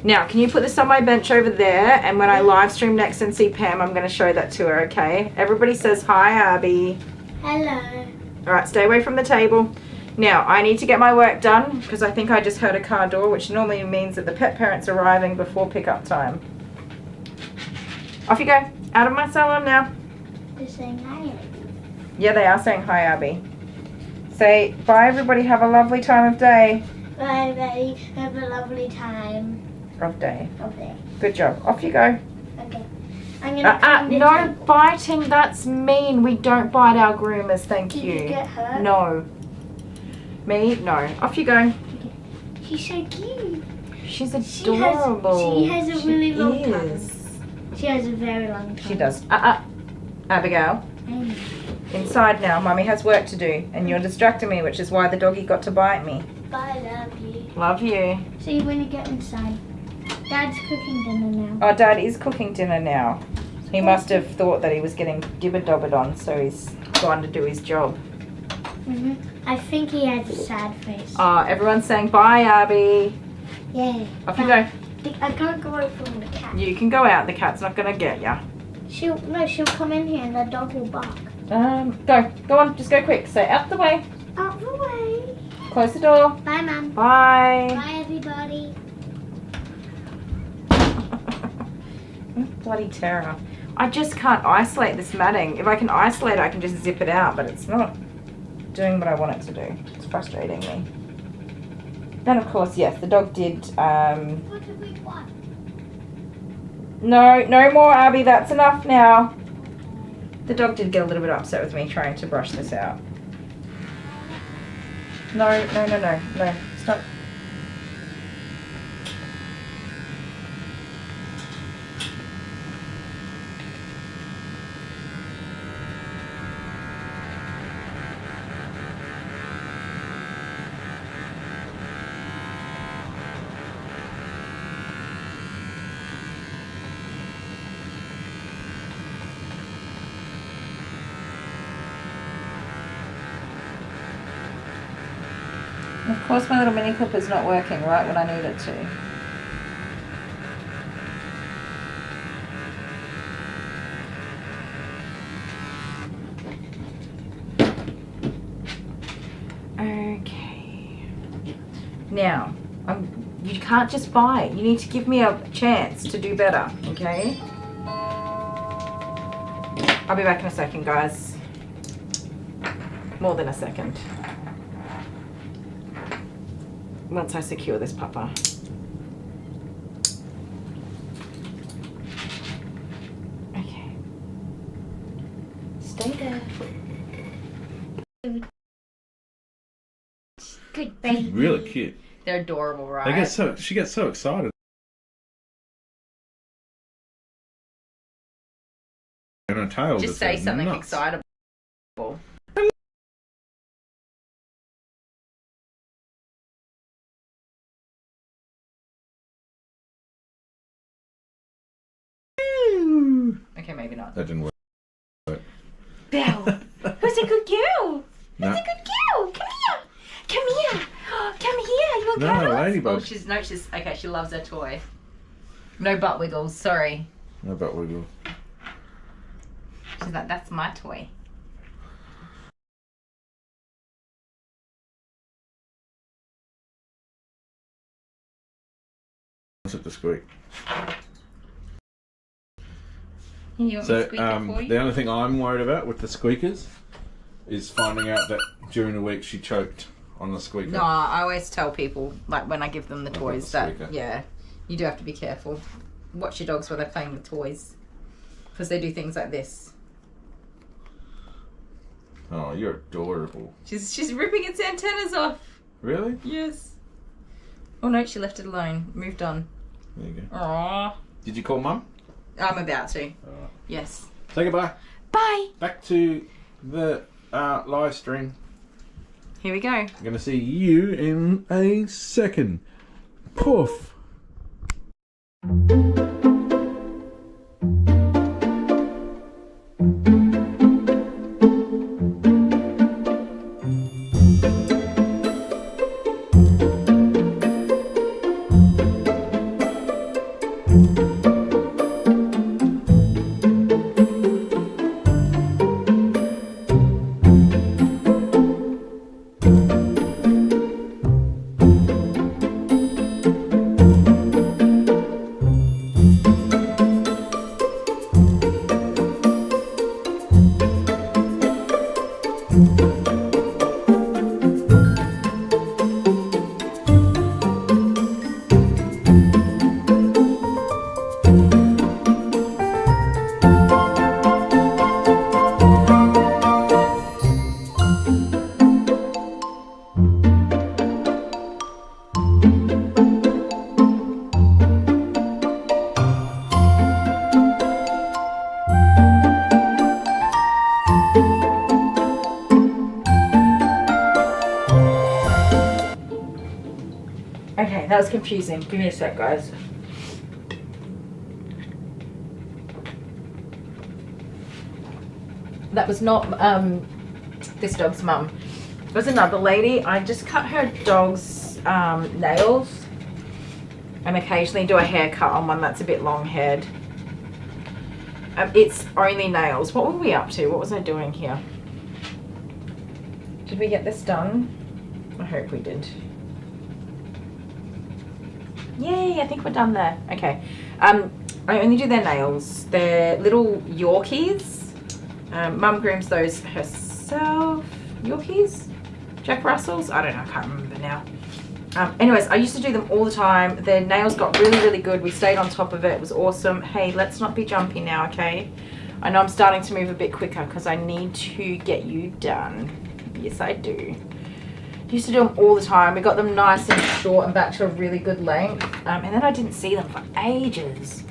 Now, can you put this on my bench over there? And when I live stream next and see Pam, I'm going to show that to her, okay? Everybody says hi, Abby. Hello. Alright, stay away from the table. Now, I need to get my work done because I think I just heard a car door, which normally means that the pet parent's arriving before pickup time. Off you go. Out of my salon now. They're saying hi. Yeah, they are saying hi, Abby. Say bye, everybody. Have a lovely time of day. Bye, Betty. Have a lovely time. Of day. Okay. Good job. Off you go. Okay. I'm gonna no biting. That's mean. We don't bite our groomers. Thank you. Did you get hurt? No. Me? No. Off you go. She's so cute. She's adorable. She has a really long tongue. is. She has a very long tongue. She does. Abigail. Inside now. Mummy has work to do, and you're distracting me, which is why the doggy got to bite me. Bye, love you. Love you. See you when you get inside. Dad's cooking dinner now. Oh, Dad is cooking dinner now. He must have thought that he was getting dibber-dobbered on, so he's gone to do his job. I think he has a sad face. Everyone's saying bye, Abby. Yeah. Off you go. I can't go away from the cat. You can go out. The cat's not going to get ya. She'll come in here and the dog will bark. Go on. Just go quick. So out the way. Out the way. Close the door. Bye, Mum. Bye. Bye, everybody. Bloody terror. I just can't isolate this matting. If I can isolate it, I can just zip it out, but it's not doing what I want it to do. It's frustrating me. Then of course, yes, the dog did, no more, Abby, that's enough now. The dog did get a little bit upset with me trying to brush this out. No, stop. Of course my little mini clipper's not working right when I need it to. Okay. Now, you can't just buy it. You need to give me a chance to do better, okay? I'll be back in a second, guys. More than a second. Once I secure this pupper. Okay. Stay there. Good baby. Really cute. They're adorable, right? She gets so excited. And her tail Just say something nuts. excitable. Okay, maybe not. That didn't work. Belle, who's a good girl? No. Who's a good girl? Come here. Come here. Come here. You want No, cuddles? ladybug. Oh, she's okay. She loves her toy. No butt wiggles. Sorry. No butt wiggle. She's like, that's my toy. What's it to squeak? You want So me to squeak it for you? the only thing I'm worried about with the squeakers is finding out that during the week she choked on the squeaker. No, I always tell people, like when I give them the About toys, the that squeaker. yeah, you do have to be careful. Watch your dogs when they're playing with toys, because they do things like this. Oh, you're adorable. She's ripping its antennas off. Really? Yes. Oh no, she left it alone. Moved on. There you go. Aww. Did you call Mum? I'm about to. Yes. Say goodbye. Bye. Back to the live stream. Here we go. I'm going to see you in a second. Poof. Okay, that was confusing. Give me a sec, guys. That was not this dog's mum. It was another lady. I just cut her dog's nails and occasionally do a haircut on one that's a bit long-haired. It's only nails. What were we up to? What was I doing here? Did we get this done? I hope we did. Yay, I think we're done there. Okay. I only do their nails. They're little Yorkies. Mum grooms those herself. Yorkies? Jack Russells? I don't know, I can't remember now. Anyways, I used to do them all the time. Their nails got really, really good. We stayed on top of it. It was awesome. Hey, let's not be jumpy now, okay? I know I'm starting to move a bit quicker because I need to get you done. Yes, I do. Used to do them all the time. We got them nice and short and back to a really good length. And then I didn't see them for ages.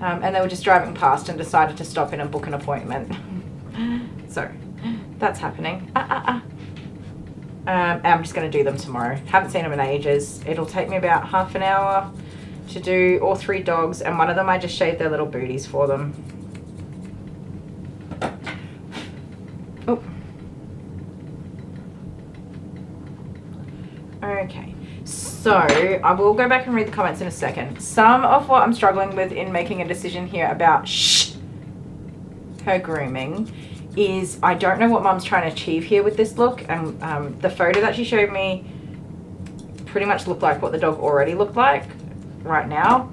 And they were just driving past and decided to stop in and book an appointment. So, that's happening. I'm just going to do them tomorrow. Haven't seen them in ages. It'll take me about half an hour to do all 3 dogs, and one of them I just shaved their little booties for them. Oh. Okay, so I will go back and read the comments in a second. Some of what I'm struggling with in making a decision here about her grooming is I don't know what Mum's trying to achieve here with this look, and the photo that she showed me pretty much looked like what the dog already looked like right now.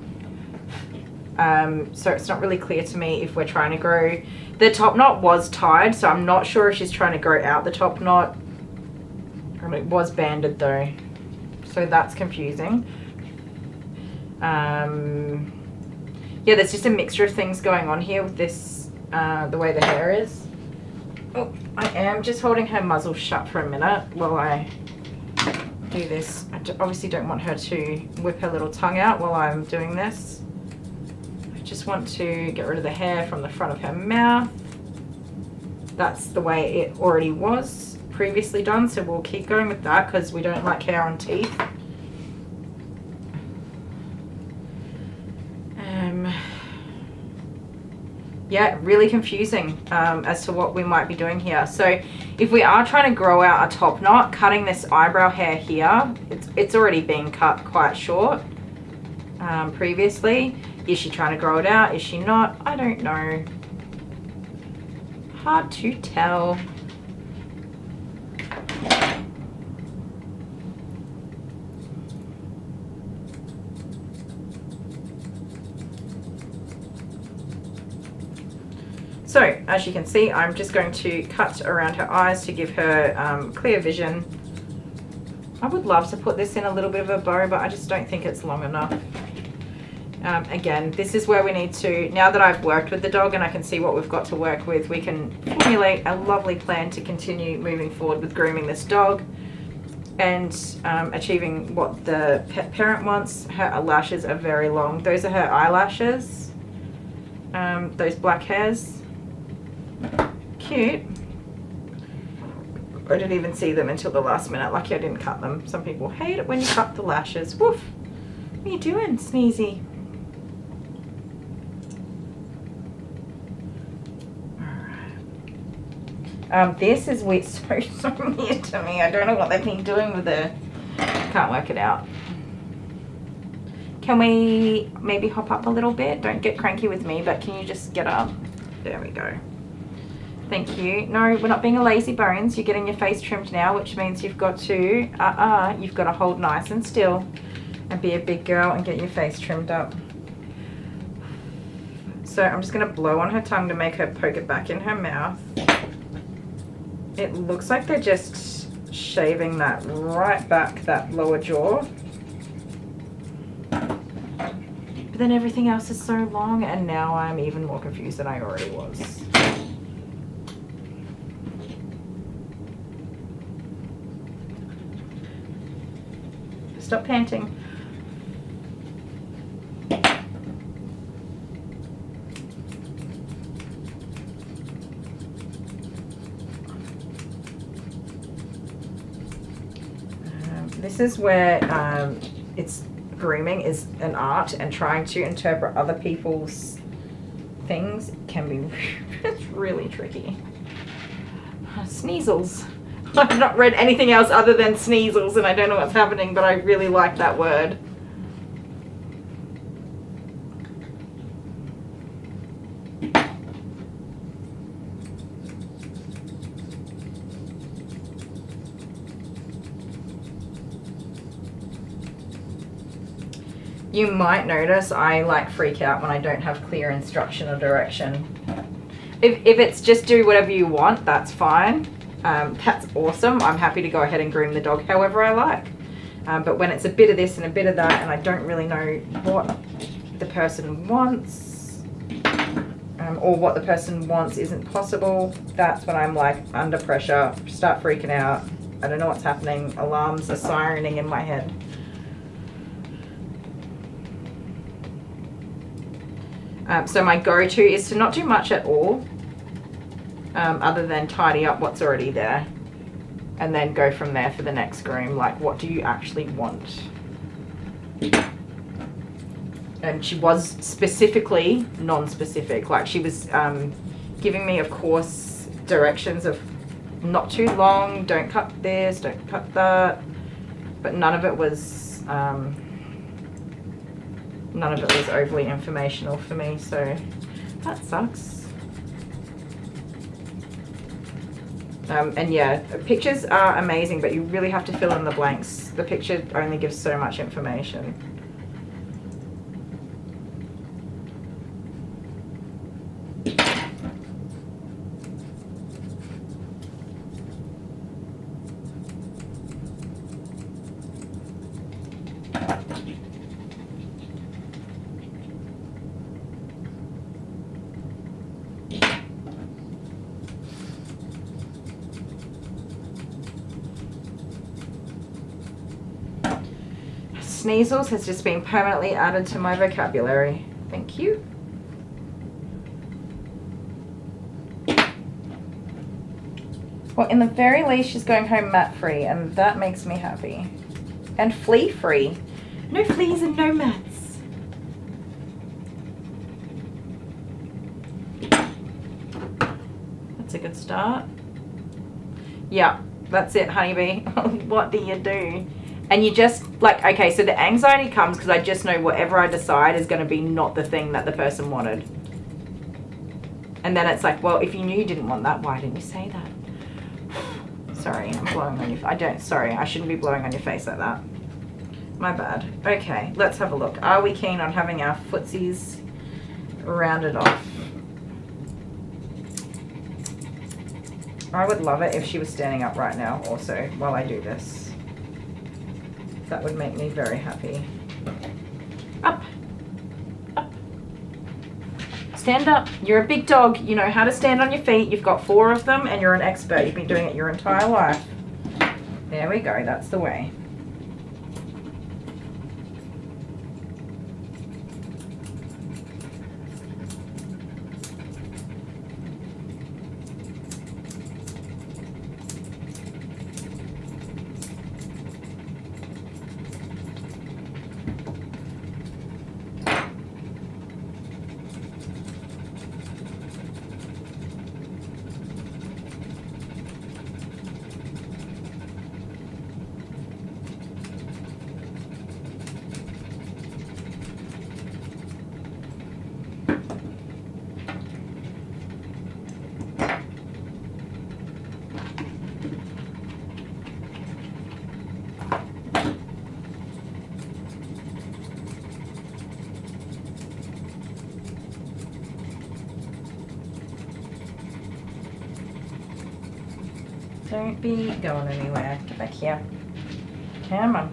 So it's not really clear to me if we're trying to grow. The top knot was tied, so I'm not sure if she's trying to grow out the top knot. It was banded though, so that's confusing. Yeah, there's just a mixture of things going on here with this, the way the hair is. Oh, I am just holding her muzzle shut for a minute while I do this. I obviously don't want her to whip her little tongue out while I'm doing this. I just want to get rid of the hair from the front of her mouth. That's the way it already was previously done, so we'll keep going with that because we don't like hair on teeth. Yeah, really confusing as to what we might be doing here. So if we are trying to grow out a top knot, cutting this eyebrow hair here, it's already been cut quite short previously. Is she trying to grow it out? Is she not? I don't know. Hard to tell. So, as you can see, I'm just going to cut around her eyes to give her clear vision. I would love to put this in a little bit of a bow, but I just don't think it's long enough. Again, this is where we need to, now that I've worked with the dog and I can see what we've got to work with, we can formulate a lovely plan to continue moving forward with grooming this dog and achieving what the pet parent wants. Her lashes are very long. Those are her eyelashes, those black hairs. Cute. I didn't even see them until the last minute. Lucky I didn't cut them. Some people hate it when you cut the lashes. Woof. What are you doing, Sneezy? Alright. This is weird. So weird to me. I don't know what they've been doing with it. Can't work it out. Can we maybe hop up a little bit? Don't get cranky with me, but can you just get up? There we go. Thank you. No, we're not being a lazy bones. You're getting your face trimmed now, which means you've got to, you've got to hold nice and still and be a big girl and get your face trimmed up. So I'm just going to blow on her tongue to make her poke it back in her mouth. It looks like they're just shaving that right back, that lower jaw. But then everything else is so long, and now I'm even more confused than I already was. Stop panting. This is where it's grooming is an art, and trying to interpret other people's things can be really tricky. Sneezels. I've not read anything else other than sneezels, and I don't know what's happening, but I really like that word. You might notice I like freak out when I don't have clear instruction or direction. If it's just do whatever you want, that's fine. that's awesome. I'm happy to go ahead and groom the dog however I like. But when it's a bit of this and a bit of that, and I don't really know what the person wants, or what the person wants isn't possible, that's when I'm like under pressure, start freaking out. I don't know what's happening. Alarms are sirening in my head. So my go-to is to not do much at all, other than tidy up what's already there, and then go from there for the next groom. Like, what do you actually want? And she was specifically non-specific. Like, she was giving me, of course, directions of not too long, don't cut this, don't cut that, but none of it was overly informational for me, so that sucks. And yeah, pictures are amazing, but you really have to fill in the blanks. The picture only gives so much information. Sneasels has just been permanently added to my vocabulary. Thank you. Well, in the very least, she's going home mat-free, and that makes me happy. And flea-free. No fleas and no mats. That's a good start. Yeah, that's it, honeybee. What do you do? And you just, like, okay, so the anxiety comes because I just know whatever I decide is going to be not the thing that the person wanted. And then it's like, well, if you knew you didn't want that, why didn't you say that? Sorry, I'm blowing on your, sorry, I shouldn't be blowing on your face like that. My bad. Okay, let's have a look. Are we keen on having our footsies rounded off? I would love it if she was standing up right now also while I do this. That would make me very happy. Up. Up. Stand up. You're a big dog. You know how to stand on your feet. You've got 4 of them and you're an expert. You've been doing it your entire life. There we go. That's the way. Don't be going anywhere. Get back here. Come on.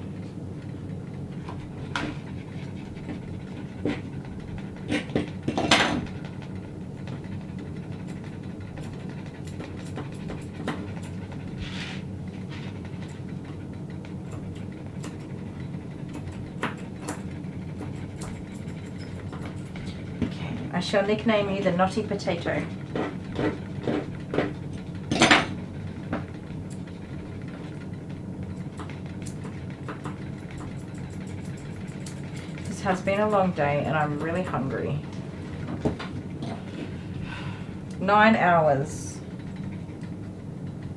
Okay, I shall nickname you the Naughty Potato. Has been a long day and I'm really hungry. 9 hours.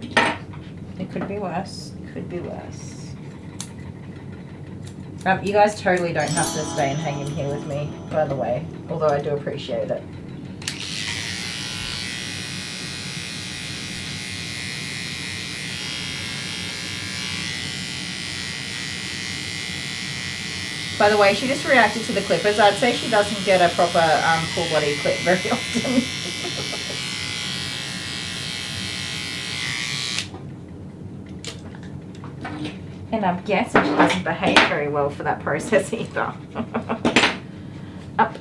It could be worse. Could be worse. You guys totally don't have to stay and hang in here with me, by the way, although I do appreciate it. By the way, she just reacted to the clippers. I'd say she doesn't get a proper full body clip very often. And I'm guessing she doesn't behave very well for that process either. Up,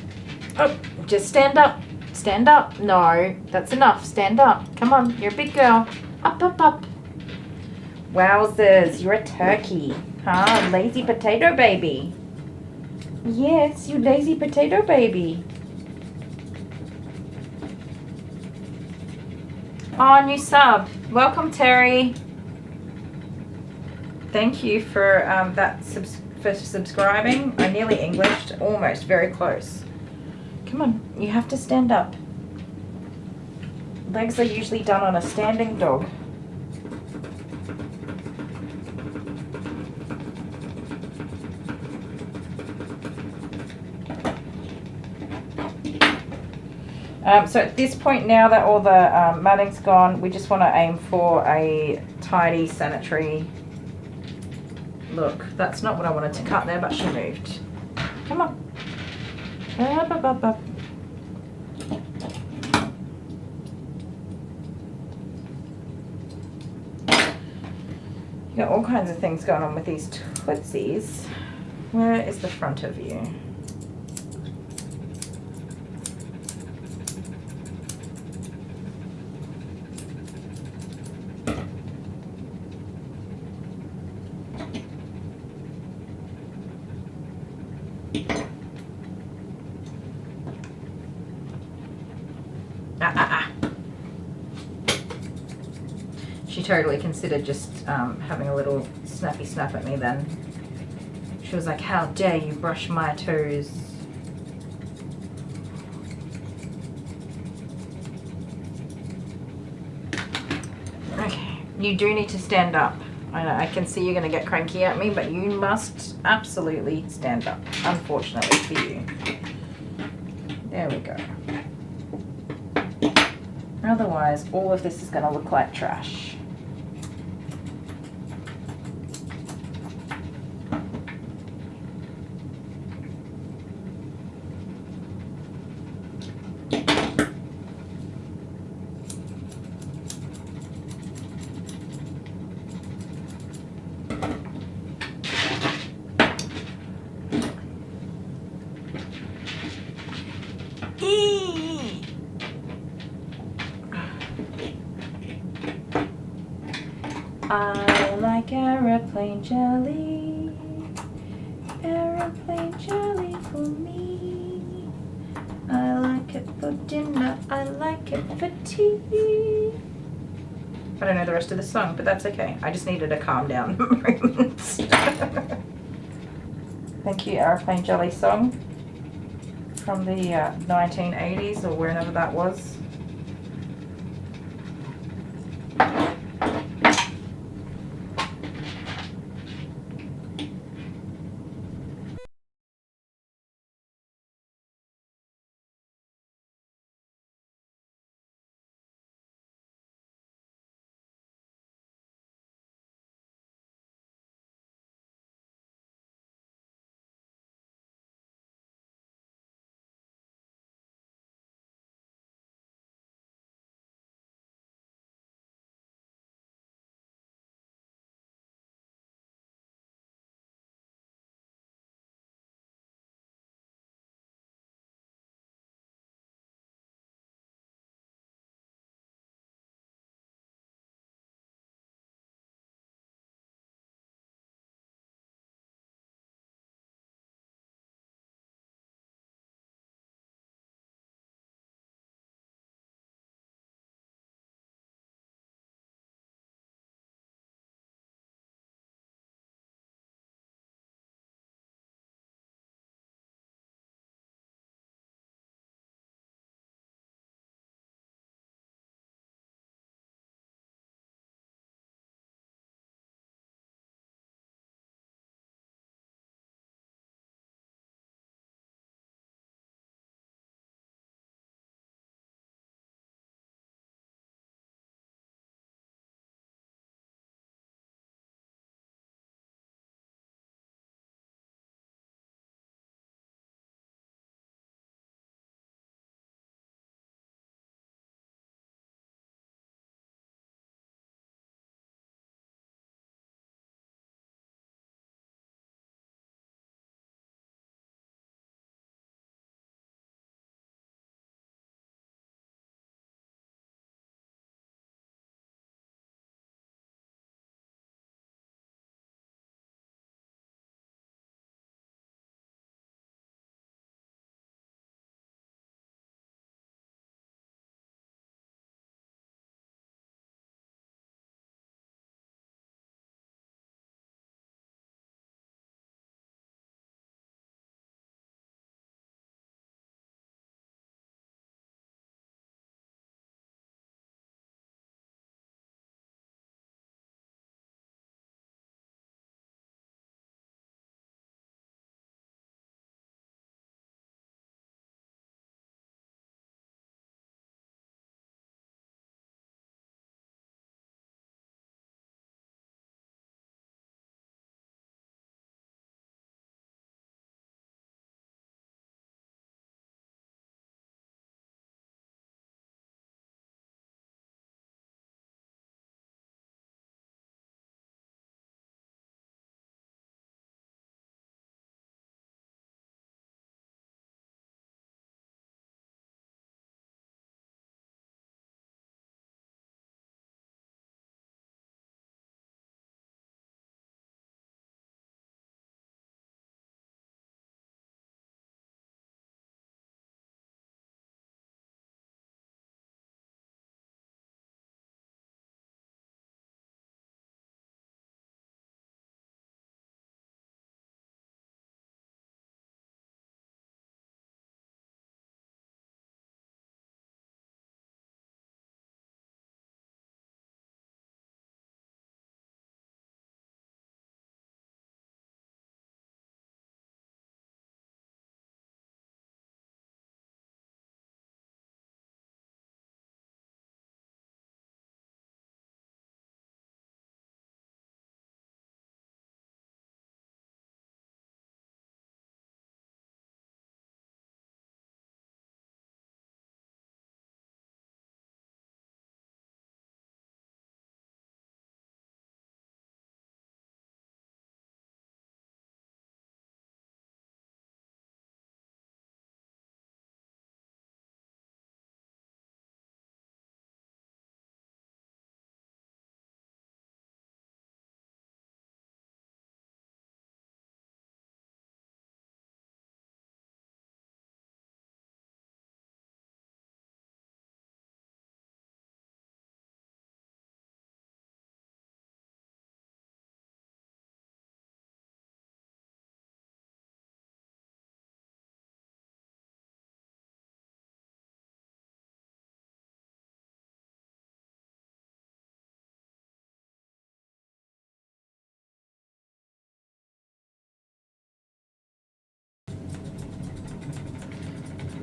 up, just stand up, stand up. No, that's enough, stand up. Come on, you're a big girl. Up, up, up. Wowzers, you're a turkey. Huh, lazy potato baby. Yes, you lazy potato baby. Oh, new sub. Welcome, Terry. Thank you for for subscribing. I nearly Englished, almost, very close. Come on, you have to stand up. Legs are usually done on a standing dog. So at this point, now that all the matting's gone, we just want to aim for a tidy, sanitary look. That's not what I wanted to cut there, but she moved. Come on. Up, up, up, up. You got all kinds of things going on with these tootsies. Where is the front of you? She totally considered just having a little snappy snap at me then. She was like, how dare you brush my toes? Okay, you do need to stand up. I know, I can see you're going to get cranky at me, but you must absolutely stand up, unfortunately for you. There we go. Otherwise, all of this is going to look like trash. I like aeroplane jelly, aeroplane jelly for me. I like it for dinner, I like it for tea. I don't know the rest of the song, but that's okay. I just needed a calm down moment. Thank you, aeroplane jelly song from the 1980s or whenever that was.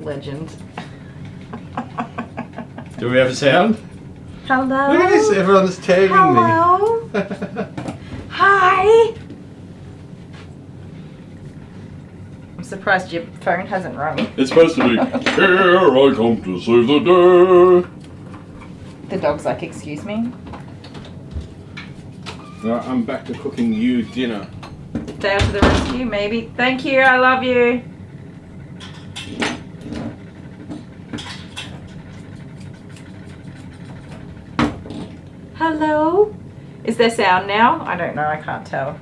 Legend. Do we have a sound? Hello. Look at this, everyone's tagging Hello. Hi. I'm surprised your phone hasn't rung. It's supposed to be, here I come to save the day. The dog's like, excuse me? Right, I'm back to cooking you dinner. Down to the rescue, maybe. Thank you, I love you. Hello? Is there sound now? I don't know, I can't tell.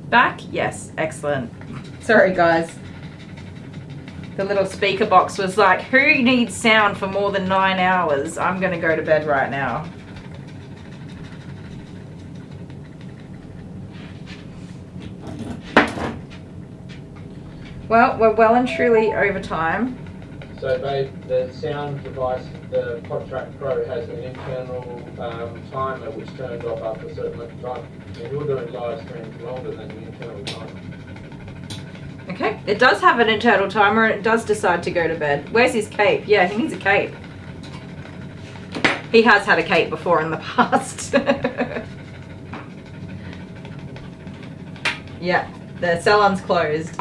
Back? Yes, excellent. Sorry guys. The little speaker box was like, who needs sound for more than 9 hours? I'm gonna go to bed right now. Well, we're well and truly over time. So babe, the sound device, the PodTrack Pro has an internal timer which turns off after a certain length of time. And you're doing live streams longer than the internal timer. Okay, it does have an internal timer and it does decide to go to bed. Where's his cape? Yeah, he needs a cape. He has had a cape before in the past. Yeah, the salon's closed.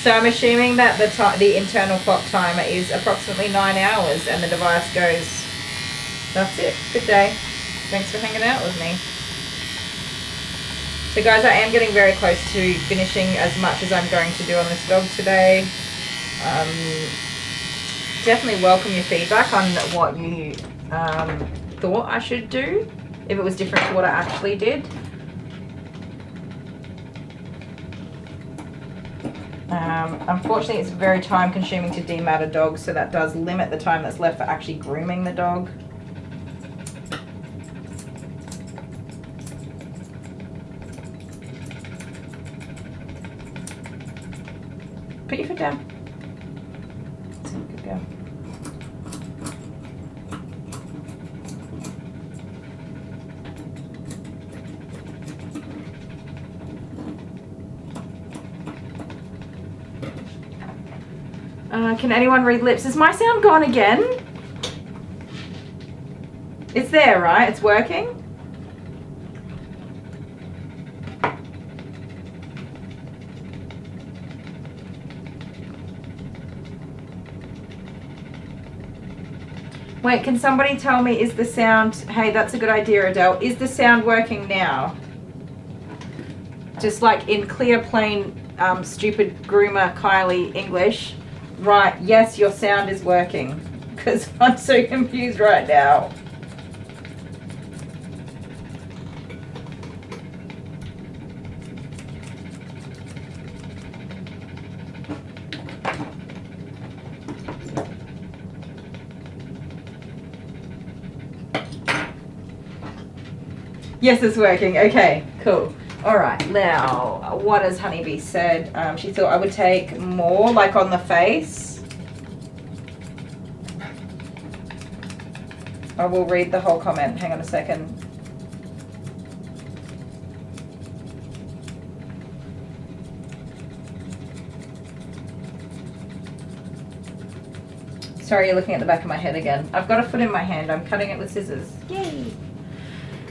So I'm assuming that the internal clock timer is approximately 9 hours and the device goes, that's it, good day. Thanks for hanging out with me. So guys, I am getting very close to finishing as much as I'm going to do on this vlog today. Definitely welcome your feedback on what you thought I should do, if it was different to what I actually did. Unfortunately, it's very time consuming to demat a dog, so that does limit the time that's left for actually grooming the dog. Put your foot down. Good girl. Can anyone read lips? Is my sound gone again? It's there, right? It's working? Wait, can somebody tell me, is the sound... Hey, that's a good idea, Adele. Is the sound working now? Just like in clear, plain, stupid groomer Kylie English. Right, yes, your sound is working. Because I'm so confused right now. Yes, it's working. Okay, cool. All right, now, what has Honeybee said? She thought I would take more, like on the face. I will read the whole comment. Hang on a second. Sorry, you're looking at the back of my head again. I've got a foot in my hand. I'm cutting it with scissors. Yay!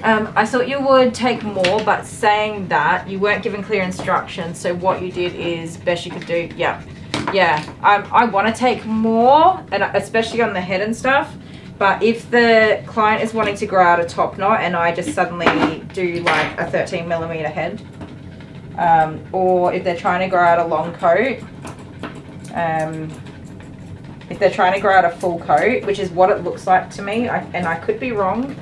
I thought you would take more, but saying that, you weren't given clear instructions, so what you did is best you could do. Yeah. I want to take more, and especially on the head and stuff, but if the client is wanting to grow out a top knot and I just suddenly do like a 13mm head, or if they're trying to grow out a long coat, if they're trying to grow out a full coat, which is what it looks like to me, and I could be wrong,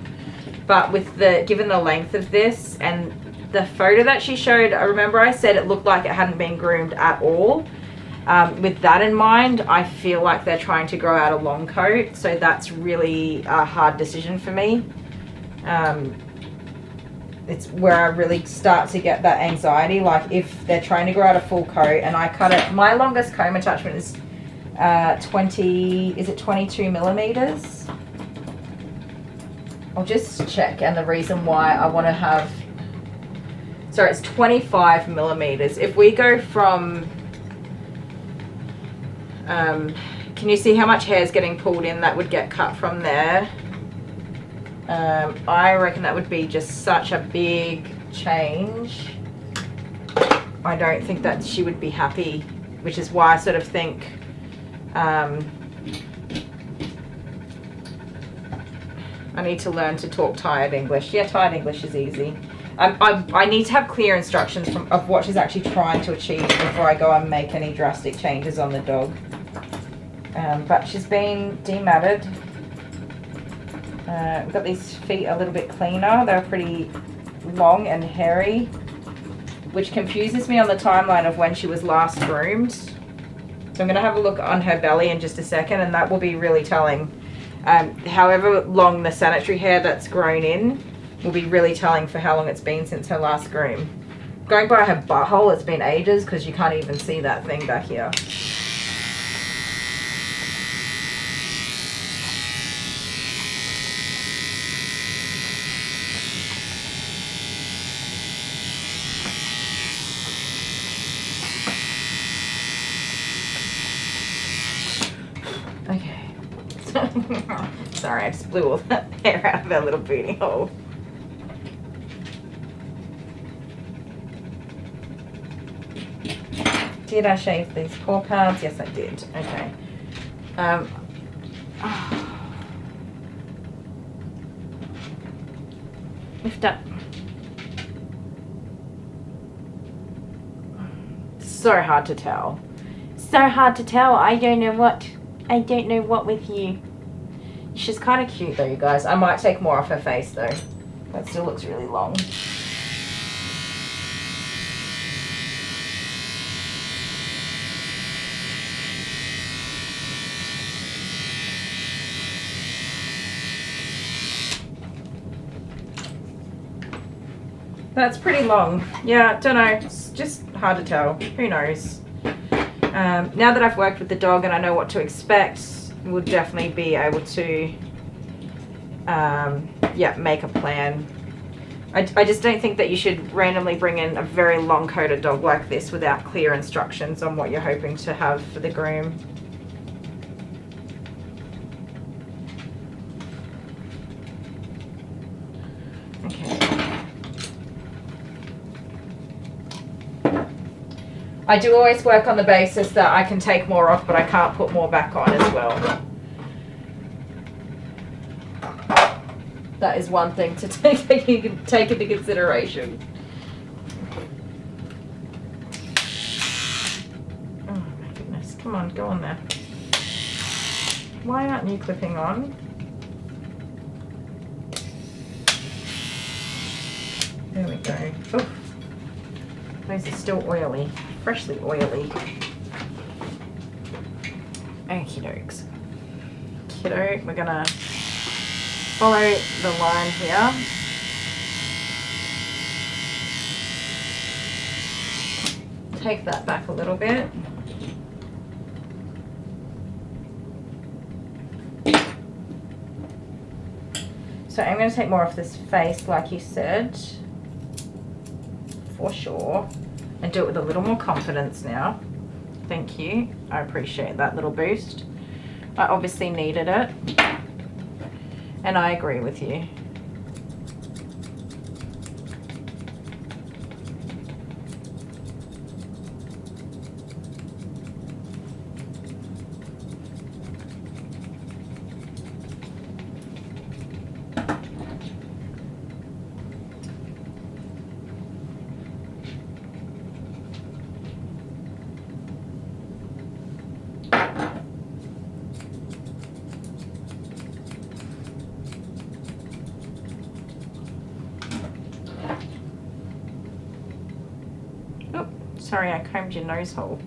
but with given the length of this and the photo that she showed, I remember I said it looked like it hadn't been groomed at all. With that in mind, I feel like they're trying to grow out a long coat, so that's really a hard decision for me. It's where I really start to get that anxiety, like if they're trying to grow out a full coat and I cut it, my longest comb attachment is 22 millimeters? I'll just check, and the reason why I want to have, so it's 25 millimeters. If we go from, can you see how much hair is getting pulled in that would get cut from there? I reckon that would be just such a big change. I don't think that she would be happy, which is why I sort of think I need to learn to talk tired English. Yeah, tired English is easy. I need to have clear instructions of what she's actually trying to achieve before I go and make any drastic changes on the dog. But she's been dematted. We've got these feet a little bit cleaner. They're pretty long and hairy, which confuses me on the timeline of when she was last groomed. So I'm going to have a look on her belly in just a second, and that will be really telling. However long the sanitary hair that's grown in will be really telling for how long it's been since her last groom. Going by her butthole, it's been ages because you can't even see that thing back here. Okay. Sorry, I just blew all that hair out of that little booty hole. Did I shave these paw pads? Yes, I did. Okay. Lift up. So hard to tell. So hard to tell. I don't know what with you. She's kind of cute though, you guys. I might take more off her face though. That still looks really long. That's pretty long. Yeah, don't know. It's just hard to tell. Who knows? Now that I've worked with the dog and I know what to expect, we'll definitely be able to yeah, make a plan. I just don't think that you should randomly bring in a very long coated dog like this without clear instructions on what you're hoping to have for the groom. I do always work on the basis that I can take more off, but I can't put more back on as well. That is one thing to take into consideration. Oh my goodness, come on, go on there. Why aren't you clipping on? There we go. Oh, those are still oily. Freshly oily. Okie dokes. Kiddo, we're gonna follow the line here. Take that back a little bit. So I'm going to take more off this face, like you said, for sure. And do it with a little more confidence now. Thank you. I appreciate that little boost. I obviously needed it. And I agree with you. Sorry, I combed your nose hole.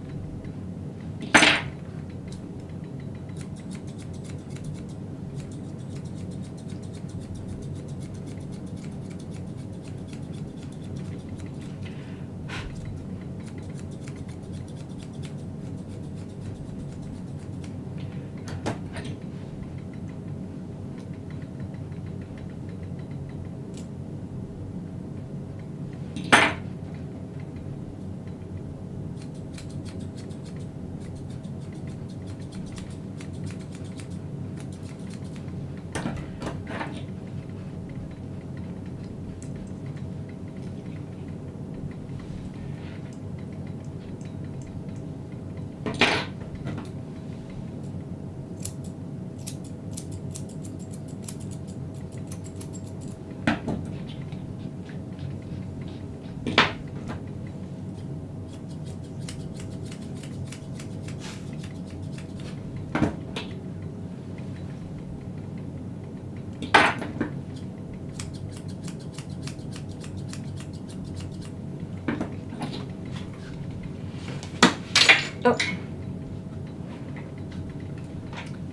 Oh.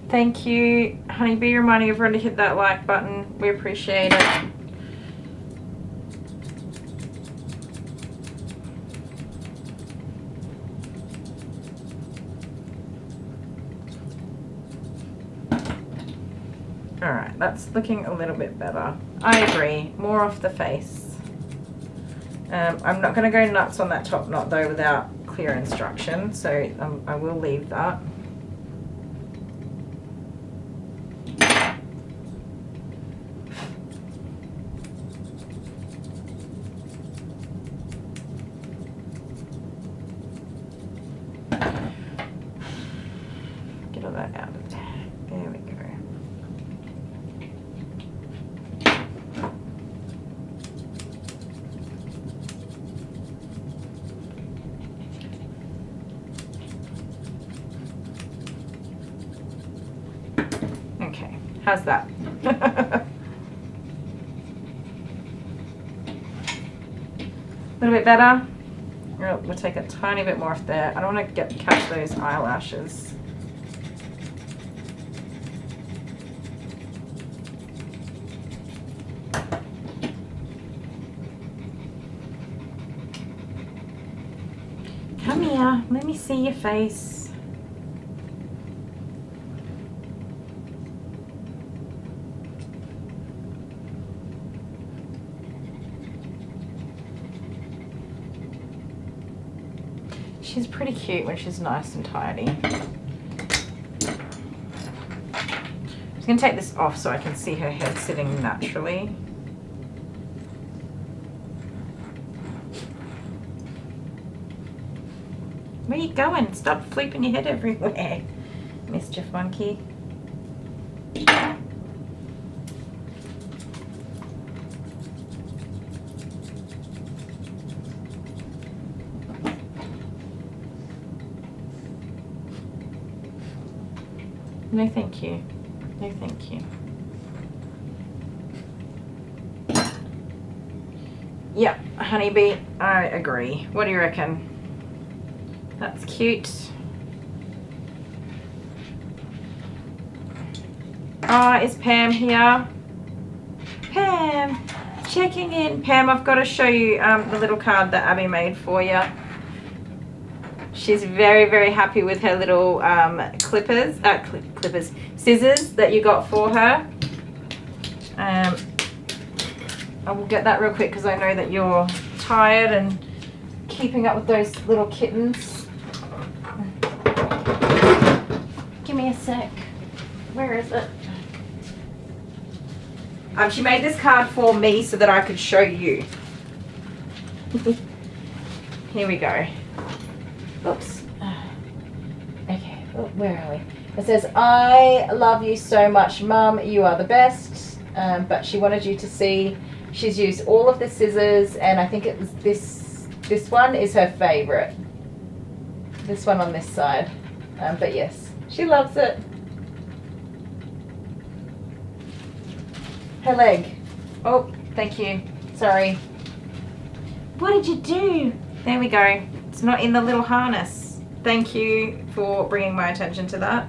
Thank you, Honeybee, reminding everyone to hit that like button. We appreciate it. Alright, that's looking a little bit better. I agree. More off the face. I'm not going to go nuts on that top knot though without clear instruction, so I will leave that. Get all that out of there. There we go. Okay, how's that? A little bit better. We'll take a tiny bit more off there. I don't want to catch those eyelashes. Come here, let me see your face. She's pretty cute when she's nice and tidy. I'm just going to take this off so I can see her head sitting naturally. Where are you going? Stop flipping your head everywhere, mischief monkey. No thank you. No thank you. Yeah, Honeybee, I agree. What do you reckon? That's cute. Is Pam here? Pam, checking in. Pam, I've got to show you the little card that Abby made for you. She's very, very happy with her little scissors that you got for her. I will get that real quick because I know that you're tired and keeping up with those little kittens. Give me a sec. Where is it? She made this card for me so that I could show you. Here we go. Oops. Okay, where are we? It says, I love you so much, Mum. You are the best. But she wanted you to see she's used all of the scissors, and I think it was this one is her favorite. This one on this side. But yes, she loves it. Her leg. Oh, thank you. Sorry. What did you do? There we go. It's not in the little harness. Thank you for bringing my attention to that.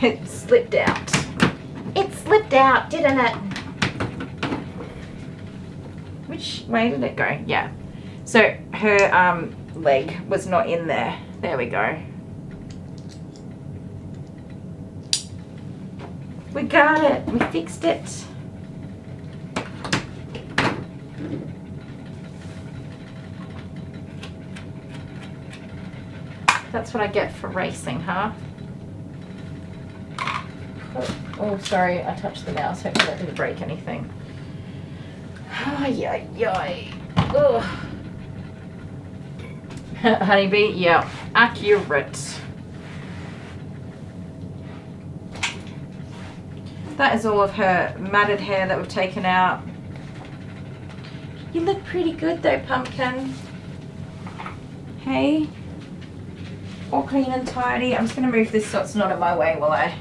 It slipped out. It slipped out, didn't it? Which way did it go? Yeah. So her leg was not in there. There we go. We got it. We fixed it. That's what I get for racing, huh? Oh, sorry, I touched the mouse. Hopefully that didn't break anything. Ay, ay, ay. Ugh. Honeybee, yeah, accurate. That is all of her matted hair that we've taken out. You look pretty good though, Pumpkin. Hey? All clean and tidy. I'm just going to move this so it's not in my way while I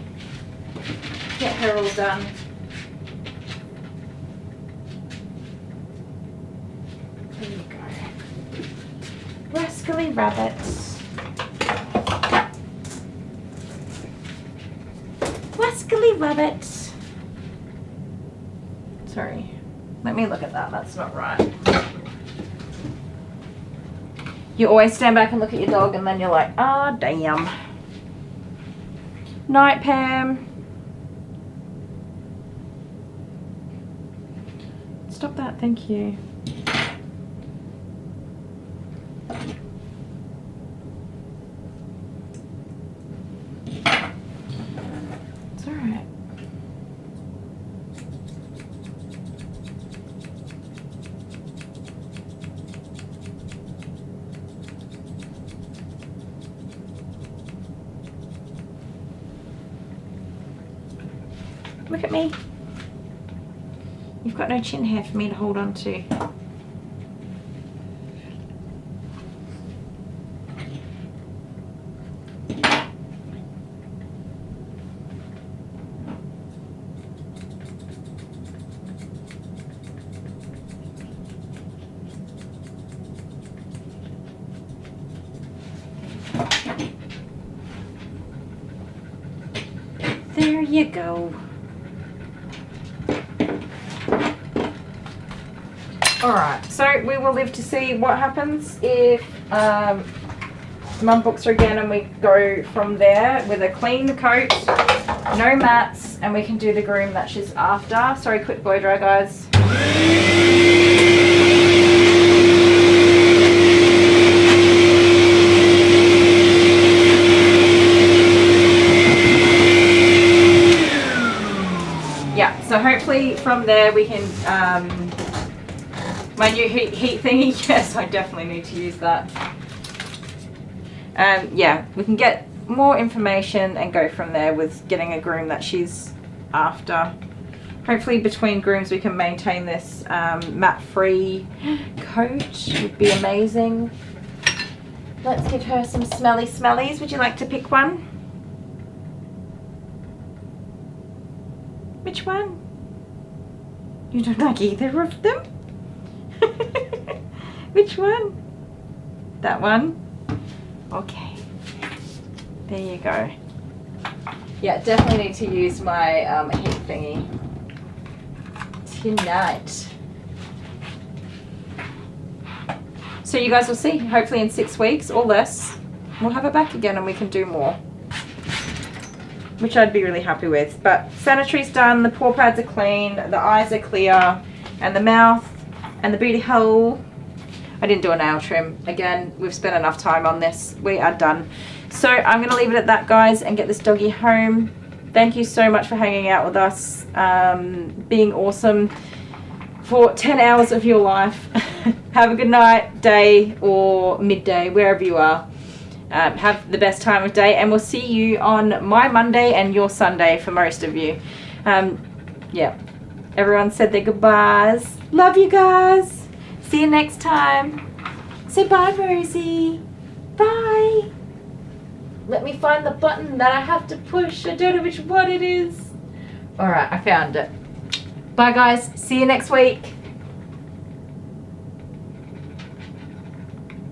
get her all done. There you go. Rascally Rabbit. Rascally Rabbit. Sorry. Let me look at that. That's not right. You always stand back and look at your dog and then you're like, ah, oh, damn. Night, Pam. Stop that, thank you. It's alright. Look at me. You've got no chin hair for me to hold on to. There you go. Alright, so we will live to see what happens if Mum books her again and we go from there with a clean coat, no mats, and we can do the groom that she's after. Sorry, quick blow dry, guys. Yeah, so hopefully from there we can my new heat thingy, yes, I definitely need to use that. Yeah, we can get more information and go from there with getting a groom that she's after. Hopefully between grooms we can maintain this matte-free coat. Would be amazing. Let's give her some smelly smellies. Would you like to pick one? Which one? You don't like either of them? Which one? That one? Okay. There you go. Yeah, definitely need to use my heat thingy tonight. So you guys will see, hopefully in 6 weeks or less, we'll have her back again and we can do more. Which I'd be really happy with. But sanitary's done, the paw pads are clean, the eyes are clear, and the mouth and the booty hole. I didn't do a nail trim. Again, we've spent enough time on this. We are done. So I'm going to leave it at that, guys, and get this doggy home. Thank you so much for hanging out with us, being awesome for 10 hours of your life. Have a good night, day, or midday, wherever you are. Have the best time of day, and we'll see you on my Monday and your Sunday for most of you. Yeah, everyone said their goodbyes. Love you guys. See you next time. Say bye, Rosie. Bye. Let me find the button that I have to push. I don't know which one it is. Alright, I found it. Bye, guys. See you next week.